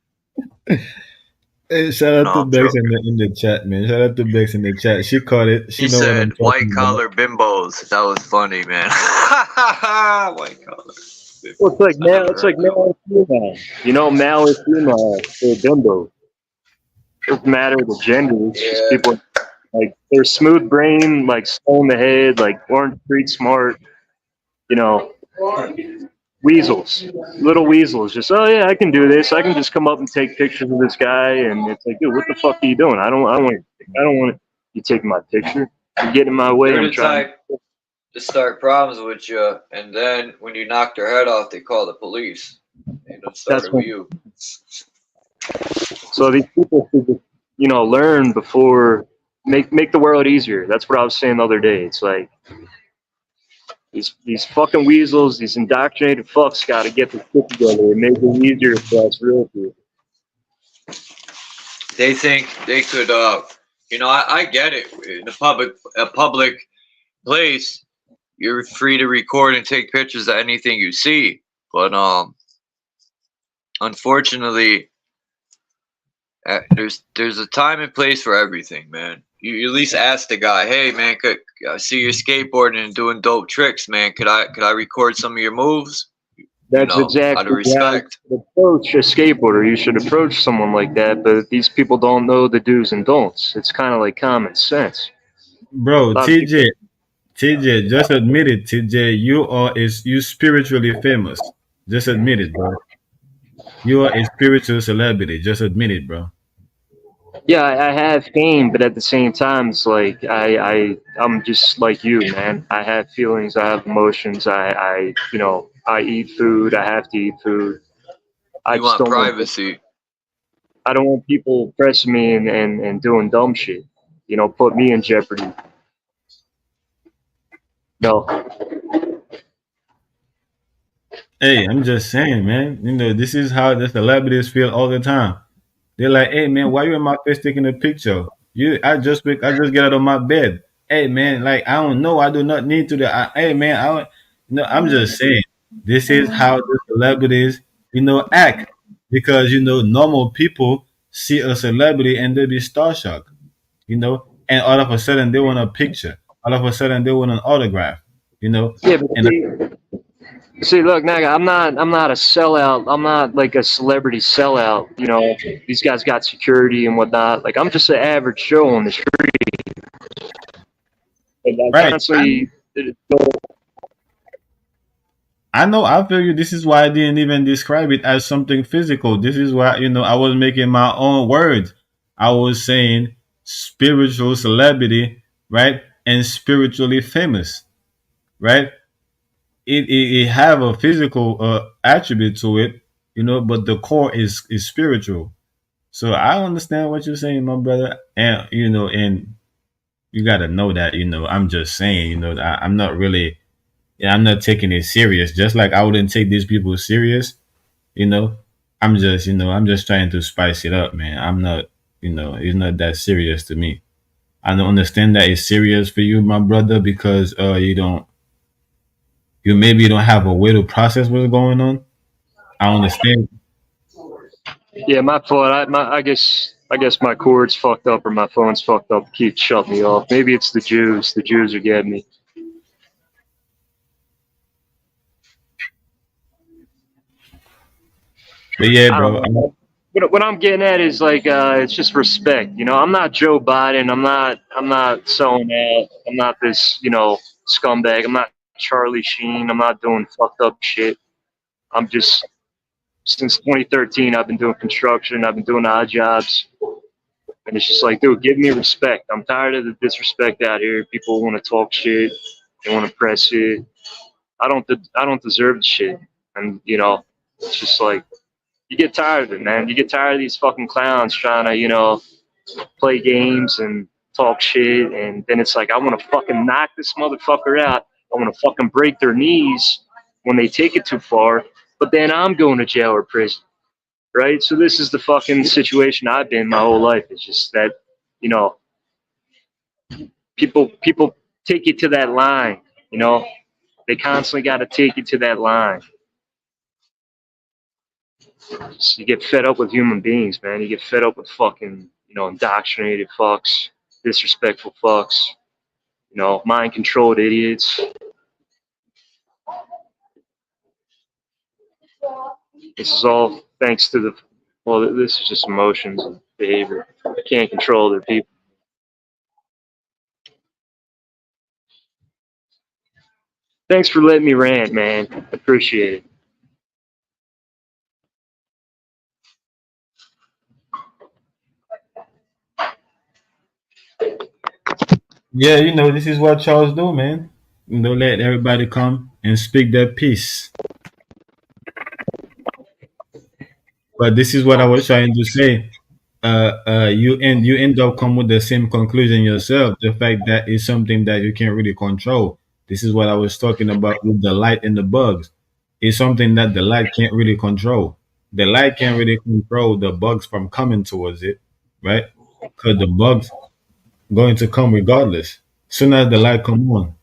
Hey, shout out to Bex in the chat, man. Shout out to Bex in the chat. She caught it. She said white collar bimbos. That was funny, man. White collar. Well, it's like male and female. You know, male or female, they're bimbo. It doesn't matter the gender. It's just people like they're smooth brain, like slow in the head, like orange street smart. You know, weasels, little weasels. Just yeah, I can do this. I can just come up and take pictures of this guy, and it's like, dude, what the fuck are you doing? I don't want you taking my picture. You're getting in my way. They're I'm the trying. type to start problems with you, and then when you knock their head off, they call the police. They don't start That's it with when. you. So these people should just, learn before make the world easier. That's what I was saying the other day. It's like these fucking weasels, these indoctrinated fucks, got to get the shit together and make it easier for us real people. They think they could, I get it. In a public place, you're free to record and take pictures of anything you see. But unfortunately, there's a time and place for everything, man. You at least ask the guy, hey man, could I see your skateboarding and doing dope tricks, man? Could I record some of your moves? That's Out exactly of respect. how you approach a skateboarder. You should approach someone like that, but these people don't know the do's and don'ts. It's kind of like common sense. Bro, TJ, just admit it, TJ. You spiritually famous. Just admit it, bro. You are a spiritual celebrity. Just admit it, bro. Yeah, I have fame, but at the same time, it's like I'm just like you, man. I have feelings, I have emotions. I eat food. I have to eat food. I You just want don't want. privacy. I don't want people pressing me and doing dumb shit. Put me in jeopardy. No. Hey, I'm just saying, man. This is how the celebrities feel all the time. They're like, "Hey, man, why you in my face taking a picture? I just get out of my bed. Hey, man, like I don't know. I do not need to. Hey, man, I'm just saying. This is how the celebrities, act because normal people see a celebrity and they be starstruck, and all of a sudden they want a picture. All of a sudden they want an autograph, Yeah, but and see, look, Naga, I'm not a sellout. I'm not like a celebrity sellout. These guys got security and whatnot. Like, I'm just an average Joe on the street. And I right. constantly. I know. I feel you. This is why I didn't even describe it as something physical. This is why I was making my own words. I was saying spiritual celebrity, right, and spiritually famous, right. It have a physical attribute to it, but the core is spiritual. So I understand what you're saying, my brother, and and you got to know that I'm just saying I'm not really. Yeah, I'm not taking it serious. Just like I wouldn't take these people serious, you know. I'm just trying to spice it up, man. I'm not, it's not that serious to me. I don't understand that it's serious for you, my brother, because you don't have a way to process what's going on. I understand. Yeah, my fault. I guess my cord's fucked up or my phone's fucked up. Keep shutting me off. Maybe it's the Jews. The Jews are getting me. But yeah, I bro. don't know. What I'm getting at is like it's just respect. I'm not Joe Biden. I'm not selling out. I'm not this scumbag. I'm not Charlie Sheen. I'm not doing fucked up shit. I'm just since 2013 I've been doing construction. I've been doing odd jobs, and it's just like, dude, give me respect. I'm tired of the disrespect out here. People want to talk shit. They want to press it. I don't deserve the shit, and it's just like. You get tired of it, man. You get tired of these fucking clowns trying to, play games and talk shit. And then it's like, I want to fucking knock this motherfucker out. I want to fucking break their knees when they take it too far. But then I'm going to jail or prison, right? So this is the fucking situation I've been my whole life. It's just that, people take you to that line, They constantly got to take you to that line. You get fed up with human beings, man. You get fed up with fucking, indoctrinated fucks, disrespectful fucks, mind controlled idiots. This is all thanks to this is just emotions and behavior. I can't control other people. Thanks for letting me rant, man. Appreciate it. Yeah, this is what Charles do, man. Let everybody come and speak their piece. But this is what I was trying to say. You end up come with the same conclusion yourself. The fact that it's something that you can't really control. This is what I was talking about with the light and the bugs. It's something that the light can't really control. The light can't really control the bugs from coming towards it, right? Because the bugs going to come regardless. Soon as the light come on,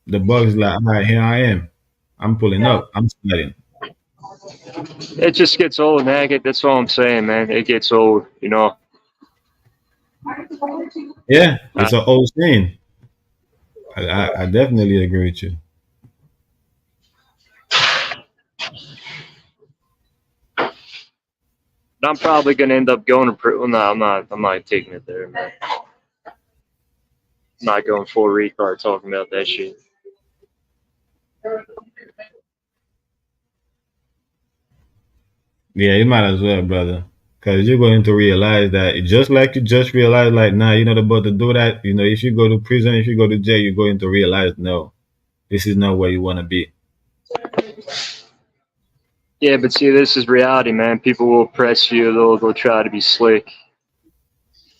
the bugs like, all right, here I am. I'm pulling up. I'm sliding. It just gets old, man. That's all I'm saying, man. It gets old, Yeah, it's an old saying. I definitely agree with you. I'm probably gonna end up going to prison. Well, no, I'm not. I'm not taking it there, man. I'm not going full retard talking about that shit. Yeah, you might as well, brother. Because you're going to realize that just like you just realized, like, nah, you're not about to do that. If you go to prison, if you go to jail, you're going to realize, no, this is not where you want to be. Yeah, but see, this is reality, man. People will press you. They'll try to be slick.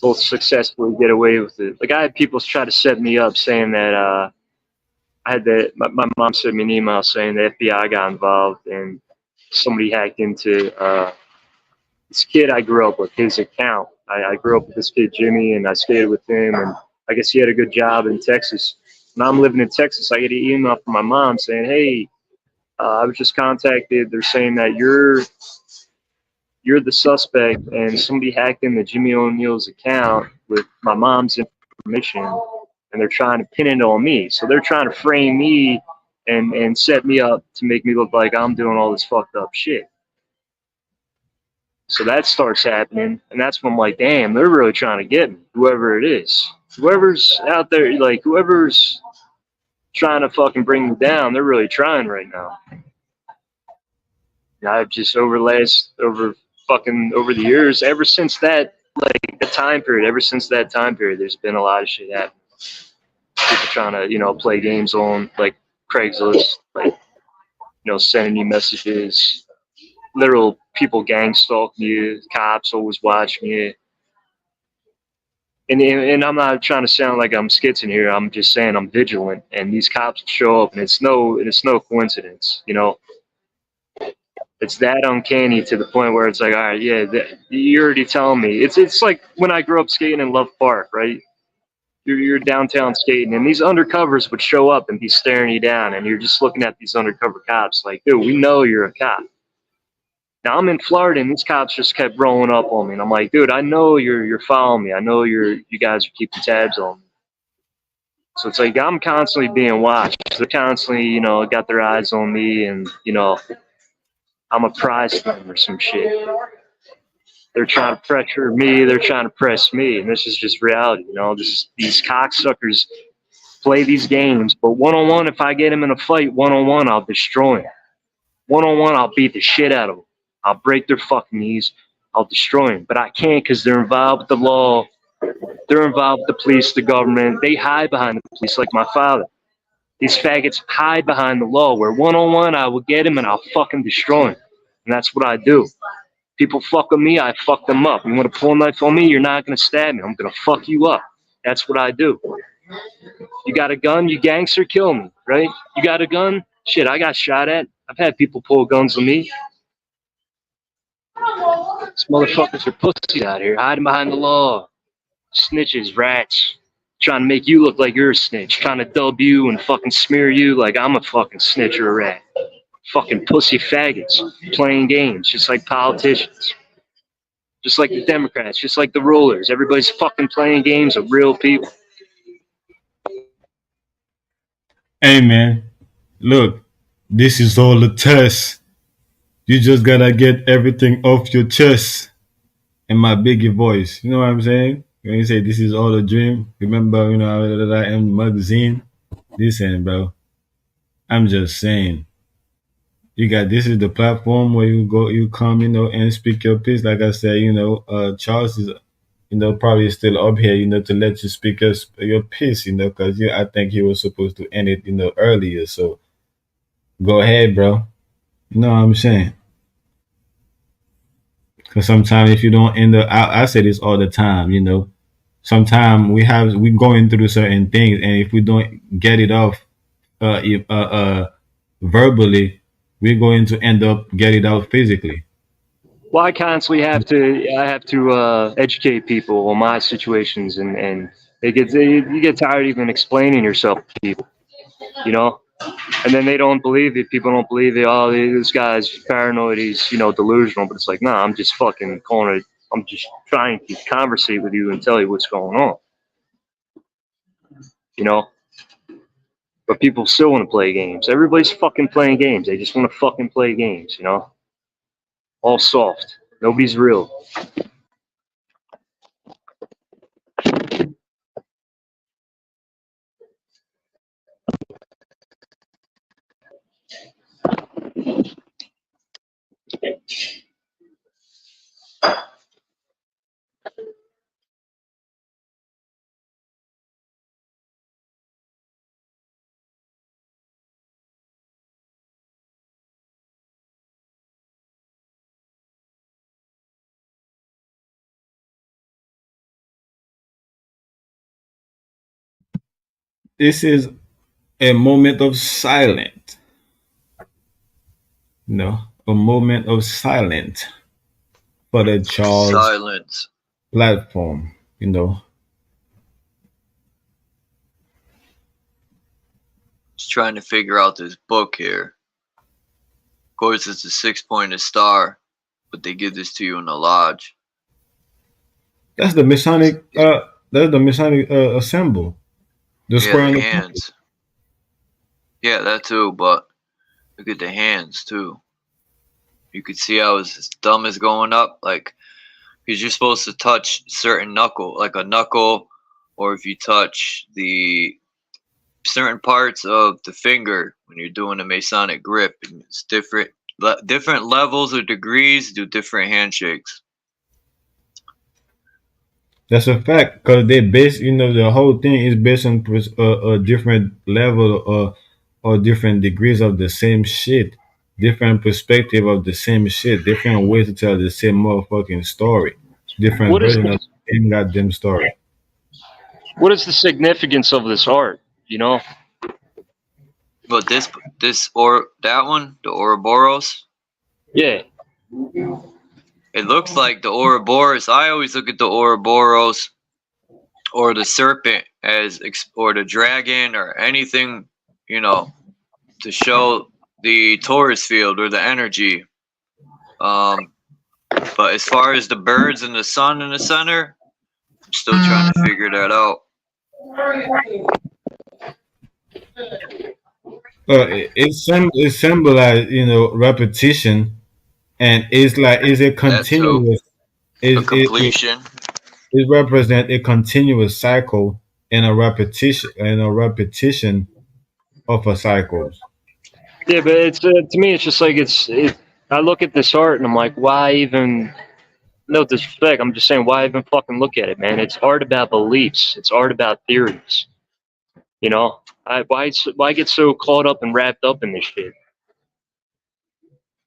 They'll successfully get away with it. Like I had people try to set me up, saying that I had that. My mom sent me an email saying the FBI got involved and somebody hacked into this kid I grew up with, his account. I grew up with this kid, Jimmy, and I stayed with him. And I guess he had a good job in Texas. Now I'm living in Texas. I get an email from my mom saying, hey, I was just contacted. They're saying that you're the suspect and somebody hacked into Jimmy O'Neill's account with my mom's information and they're trying to pin it on me. So they're trying to frame me and set me up to make me look like I'm doing all this fucked up shit. So that starts happening, and that's when I'm like, damn, they're really trying to get me, whoever it is. Whoever's out there, like, whoever's trying to fucking bring me down, they're really trying right now. And I've just over the years, ever since that time period, there's been a lot of shit happening. People trying to, play games on, like, Craigslist, like, sending you messages. Literal people gang stalking you, cops always watching you. And I'm not trying to sound like I'm skitzing here. I'm just saying I'm vigilant, and these cops show up, and it's no coincidence, It's that uncanny to the point where it's like, all right, yeah, you're already telling me. It's like when I grew up skating in Love Park, right? You're downtown skating, and these undercovers would show up and be staring you down, and you're just looking at these undercover cops like, dude, we know you're a cop. Now I'm in Florida, and these cops just kept rolling up on me, and I'm like, dude, I know you're following me. I know you guys are keeping tabs on me. So it's like I'm constantly being watched. They're constantly, got their eyes on me, and I'm a prize fighter or some shit. They're trying to pressure me. They're trying to press me, and this is just reality. These cocksuckers play these games, but one-on-one, if I get them in a fight, one-on-one, I'll destroy them. One-on-one, I'll beat the shit out of them. I'll break their fucking knees. I'll destroy them. But I can't because they're involved with the law. They're involved with the police, the government. They hide behind the police like my father. These faggots hide behind the law where one-on-one, I will get him and I'll fucking destroy him. And that's what I do. People fuck with me, I fuck them up. You want to pull a knife on me, you're not going to stab me. I'm going to fuck you up. That's what I do. You got a gun, you gangster, kill me, right? You got a gun? Shit, I got shot at. I've had people pull guns on me. These motherfuckers are pussies out here, hiding behind the law. Snitches, rats. Trying to make you look like you're a snitch. Trying to dub you and fucking smear you like I'm a fucking snitch or a rat. Fucking pussy faggots playing games just like politicians. Just like the Democrats, just like the rulers. Everybody's fucking playing games with real people. Hey, man, look, this is all a test. You just gotta get everything off your chest in my biggie voice. You know what I'm saying? When you say this is all a dream, remember, that I am magazine. Listen, bro. I'm just saying. You got this is the platform where you go, you come, and speak your piece. Like I said, Charles is, probably still up here, to let you speak your piece, because I think he was supposed to end it, earlier. So go ahead, bro. You know what I'm saying? Because sometimes if you don't end up, I say this all the time, sometimes we going through certain things, and if we don't get it off, verbally, we're going to end up get it out physically. Well, I have to educate people on my situations, and you get tired even explaining yourself to people, and then they don't believe it. People don't believe it. Oh, this guy's paranoid. He's delusional. But it's like, nah, I'm just fucking calling it. I'm just trying to conversate with you and tell you what's going on, you know. But people still want to play games. Everybody's fucking playing games. They just want to fucking play games, all soft. Nobody's real. This is a moment of silence. A moment of silence for the Charles Silence. platform. Just trying to figure out this book here. Of course, it's a 6-pointed star, but they give this to you in the lodge. That's the Masonic. That's the Masonic symbol. The square Yeah, on the the hands. Yeah, that too, but look at the hands too. You could see how his thumb is going up, like, because you're supposed to touch certain knuckle, like a knuckle, or if you touch the certain parts of the finger when you're doing a Masonic grip, and it's different levels or degrees do different handshakes. That's a fact, because they base, the whole thing is based on a different level or different degrees of the same shit, different perspective of the same shit, different ways to tell the same motherfucking story, different What is version the of the same goddamn story. what is the significance of this art? But that one, the Ouroboros, Yeah. it looks like the Ouroboros. I always look at the Ouroboros or the serpent or the dragon or anything, to show the Taurus field or the energy. But as far as the birds and the sun in the center, I'm still trying to figure that out. It symbolizes, repetition, and it's a That too. continuous. A It completion. it represents a continuous cycle and a repetition of a cycle. Yeah, but it's to me, it's just like I look at this art and I'm like, why even? No disrespect. I'm just saying, why even fucking look at it, man? It's art about beliefs. It's art about theories. Why get so caught up and wrapped up in this shit?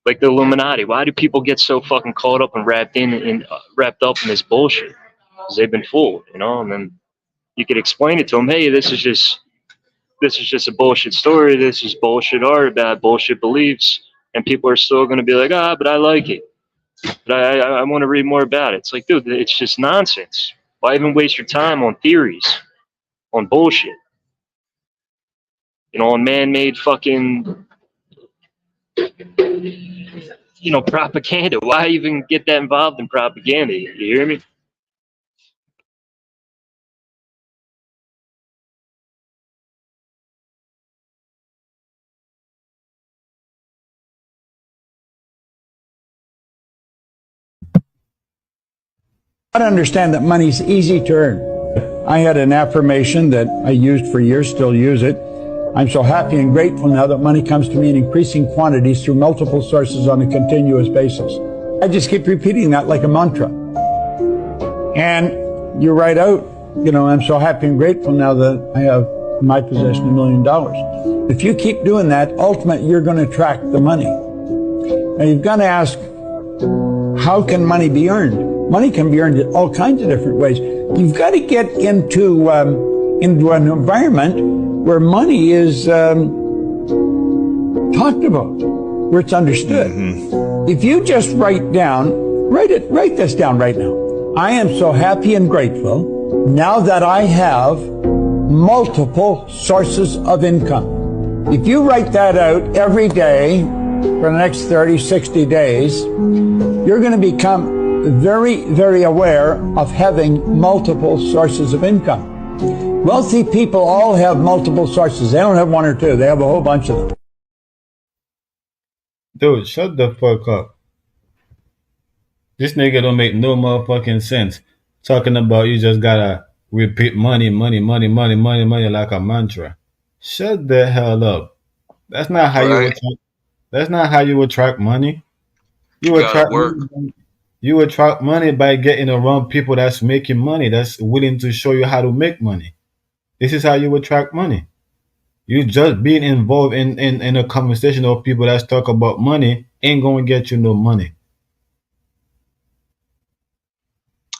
Like the Illuminati. Why do people get so fucking caught up and wrapped up in this bullshit? Because they've been fooled, And then you could explain it to them. Hey, this is just a bullshit story. This is bullshit art about bullshit beliefs, and people are still going to be like, but I like it. But I want to read more about it. It's like, dude, it's just nonsense. Why even waste your time on theories, on bullshit? On man-made fucking, propaganda. Why even get that involved in propaganda? You hear me? I understand that money's easy to earn. I had an affirmation that I used for years, still use it. I'm so happy and grateful now that money comes to me in increasing quantities through multiple sources on a continuous basis. I just keep repeating that like a mantra. And you write out, I'm so happy and grateful now that I have in my possession $1 million. If you keep doing that, ultimately you're going to attract the money. Now you've got to ask, how can money be earned? Money can be earned in all kinds of different ways. You've got to get into an environment where money is talked about, where it's understood. If you just write this down right now. I am so happy and grateful now that I have multiple sources of income. If you write that out every day for the next 30, 60 days, you're going to become very, very aware of having multiple sources of income. Wealthy people all have multiple sources. They don't have one or two. They have a whole bunch of them. Dude, shut the fuck up. This nigga don't make no motherfucking sense. Talking about you just gotta repeat money like a mantra. Shut the hell up. That's not how you attract. That's not how you attract money. You attract money. You attract money by getting around people that's making money, that's willing to show you how to make money. This is how you attract money. You just being involved in a conversation of people that talk about money ain't gonna get you no money.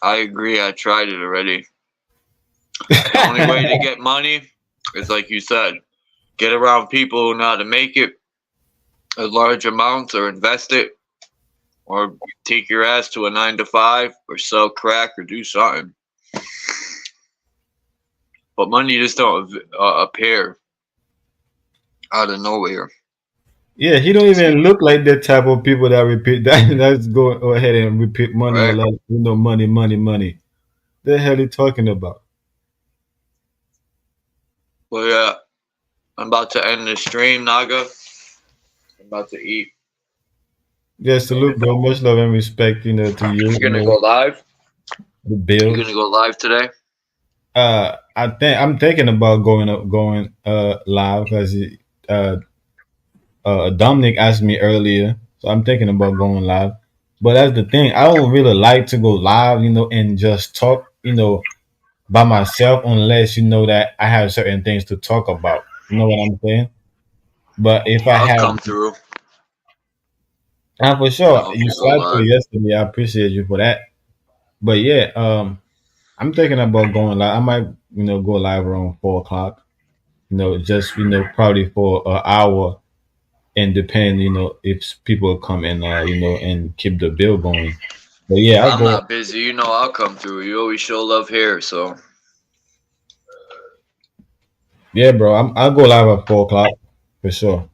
I agree. I tried it already. The only way to get money is, like you said, get around people who know how to make it a large amounts, or invest it, or take your ass to a 9-to-5, or sell crack, or do something. But money just don't appear out of nowhere. Yeah, he don't even look like the type of people that repeat that. Let's go ahead and repeat money a lot. Money. The hell are you talking about? Well, yeah, I'm about to end the stream, Naga. I'm about to eat. Yeah, salute, bro. Much love and respect, to you. You're gonna go live? The bill. You're gonna go live today? I'm thinking about going live because Dominic asked me earlier, so I'm thinking about going live. But that's the thing. I don't really like to go live, and just talk, by myself unless that I have certain things to talk about. You know what I'm saying? But if I I'll have, come through. for sure, I'll you go slide through live. yesterday. I appreciate you for that. But yeah, I'm thinking about going live. I might, go live around 4 o'clock. Just probably for an hour, and depend, if people come and and keep the bill going. But yeah, I'll I'm go. not busy. You know I'll come through. You always show love here, so. Yeah, bro, I'll go live at 4 o'clock for sure.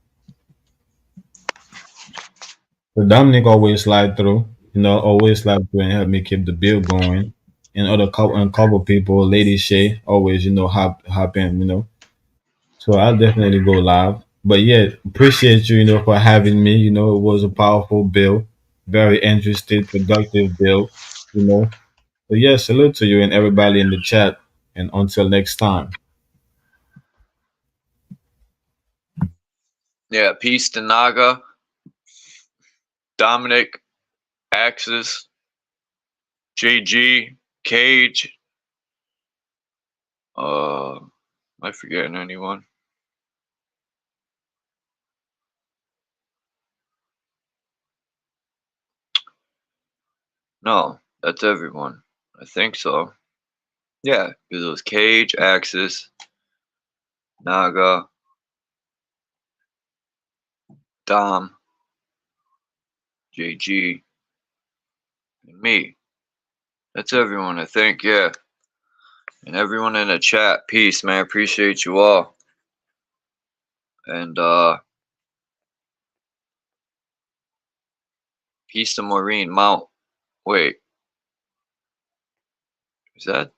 So Dominic always slide through, always slide through and help me keep the bill going. And couple people, Lady Shay, always, hop in, So I'll definitely go live. But yeah, appreciate you, for having me. It was a powerful bill, very interesting, productive bill, So yeah, salute to you and everybody in the chat. And until next time. Yeah, peace to Naga, Dominic, Axis, JG, Cage. Am I forgetting anyone? No, that's everyone. I think so. Yeah, because it was Cage, Axis, Naga, Dom, JG, and me. That's everyone, I think, yeah. And everyone in the chat, peace, man. Appreciate you all. And peace to Maureen Mount. Wait. Is that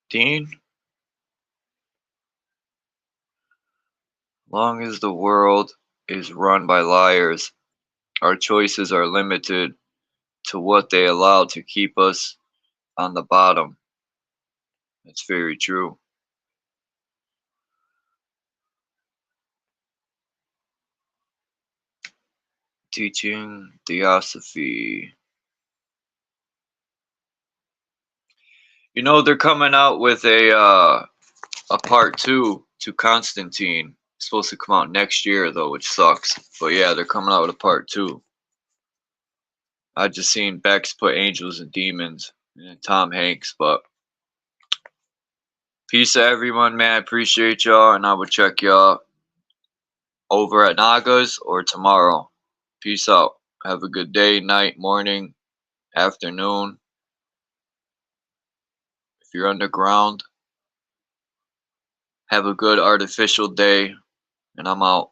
Dean? Long as the world is run by liars, Our choices are limited to what they allow to keep us on the bottom. That's very true. Teaching Theosophy. You know, they're coming out with a part 2 to Constantine. It's supposed to come out next year though, which sucks. But yeah, they're coming out with a part 2. I just seen Bex put Angels and Demons and Tom Hanks, but peace to everyone, man. I appreciate y'all, and I will check y'all over at Naga's or tomorrow. Peace out. Have a good day, night, morning, afternoon. If you're underground, have a good artificial day, and I'm out.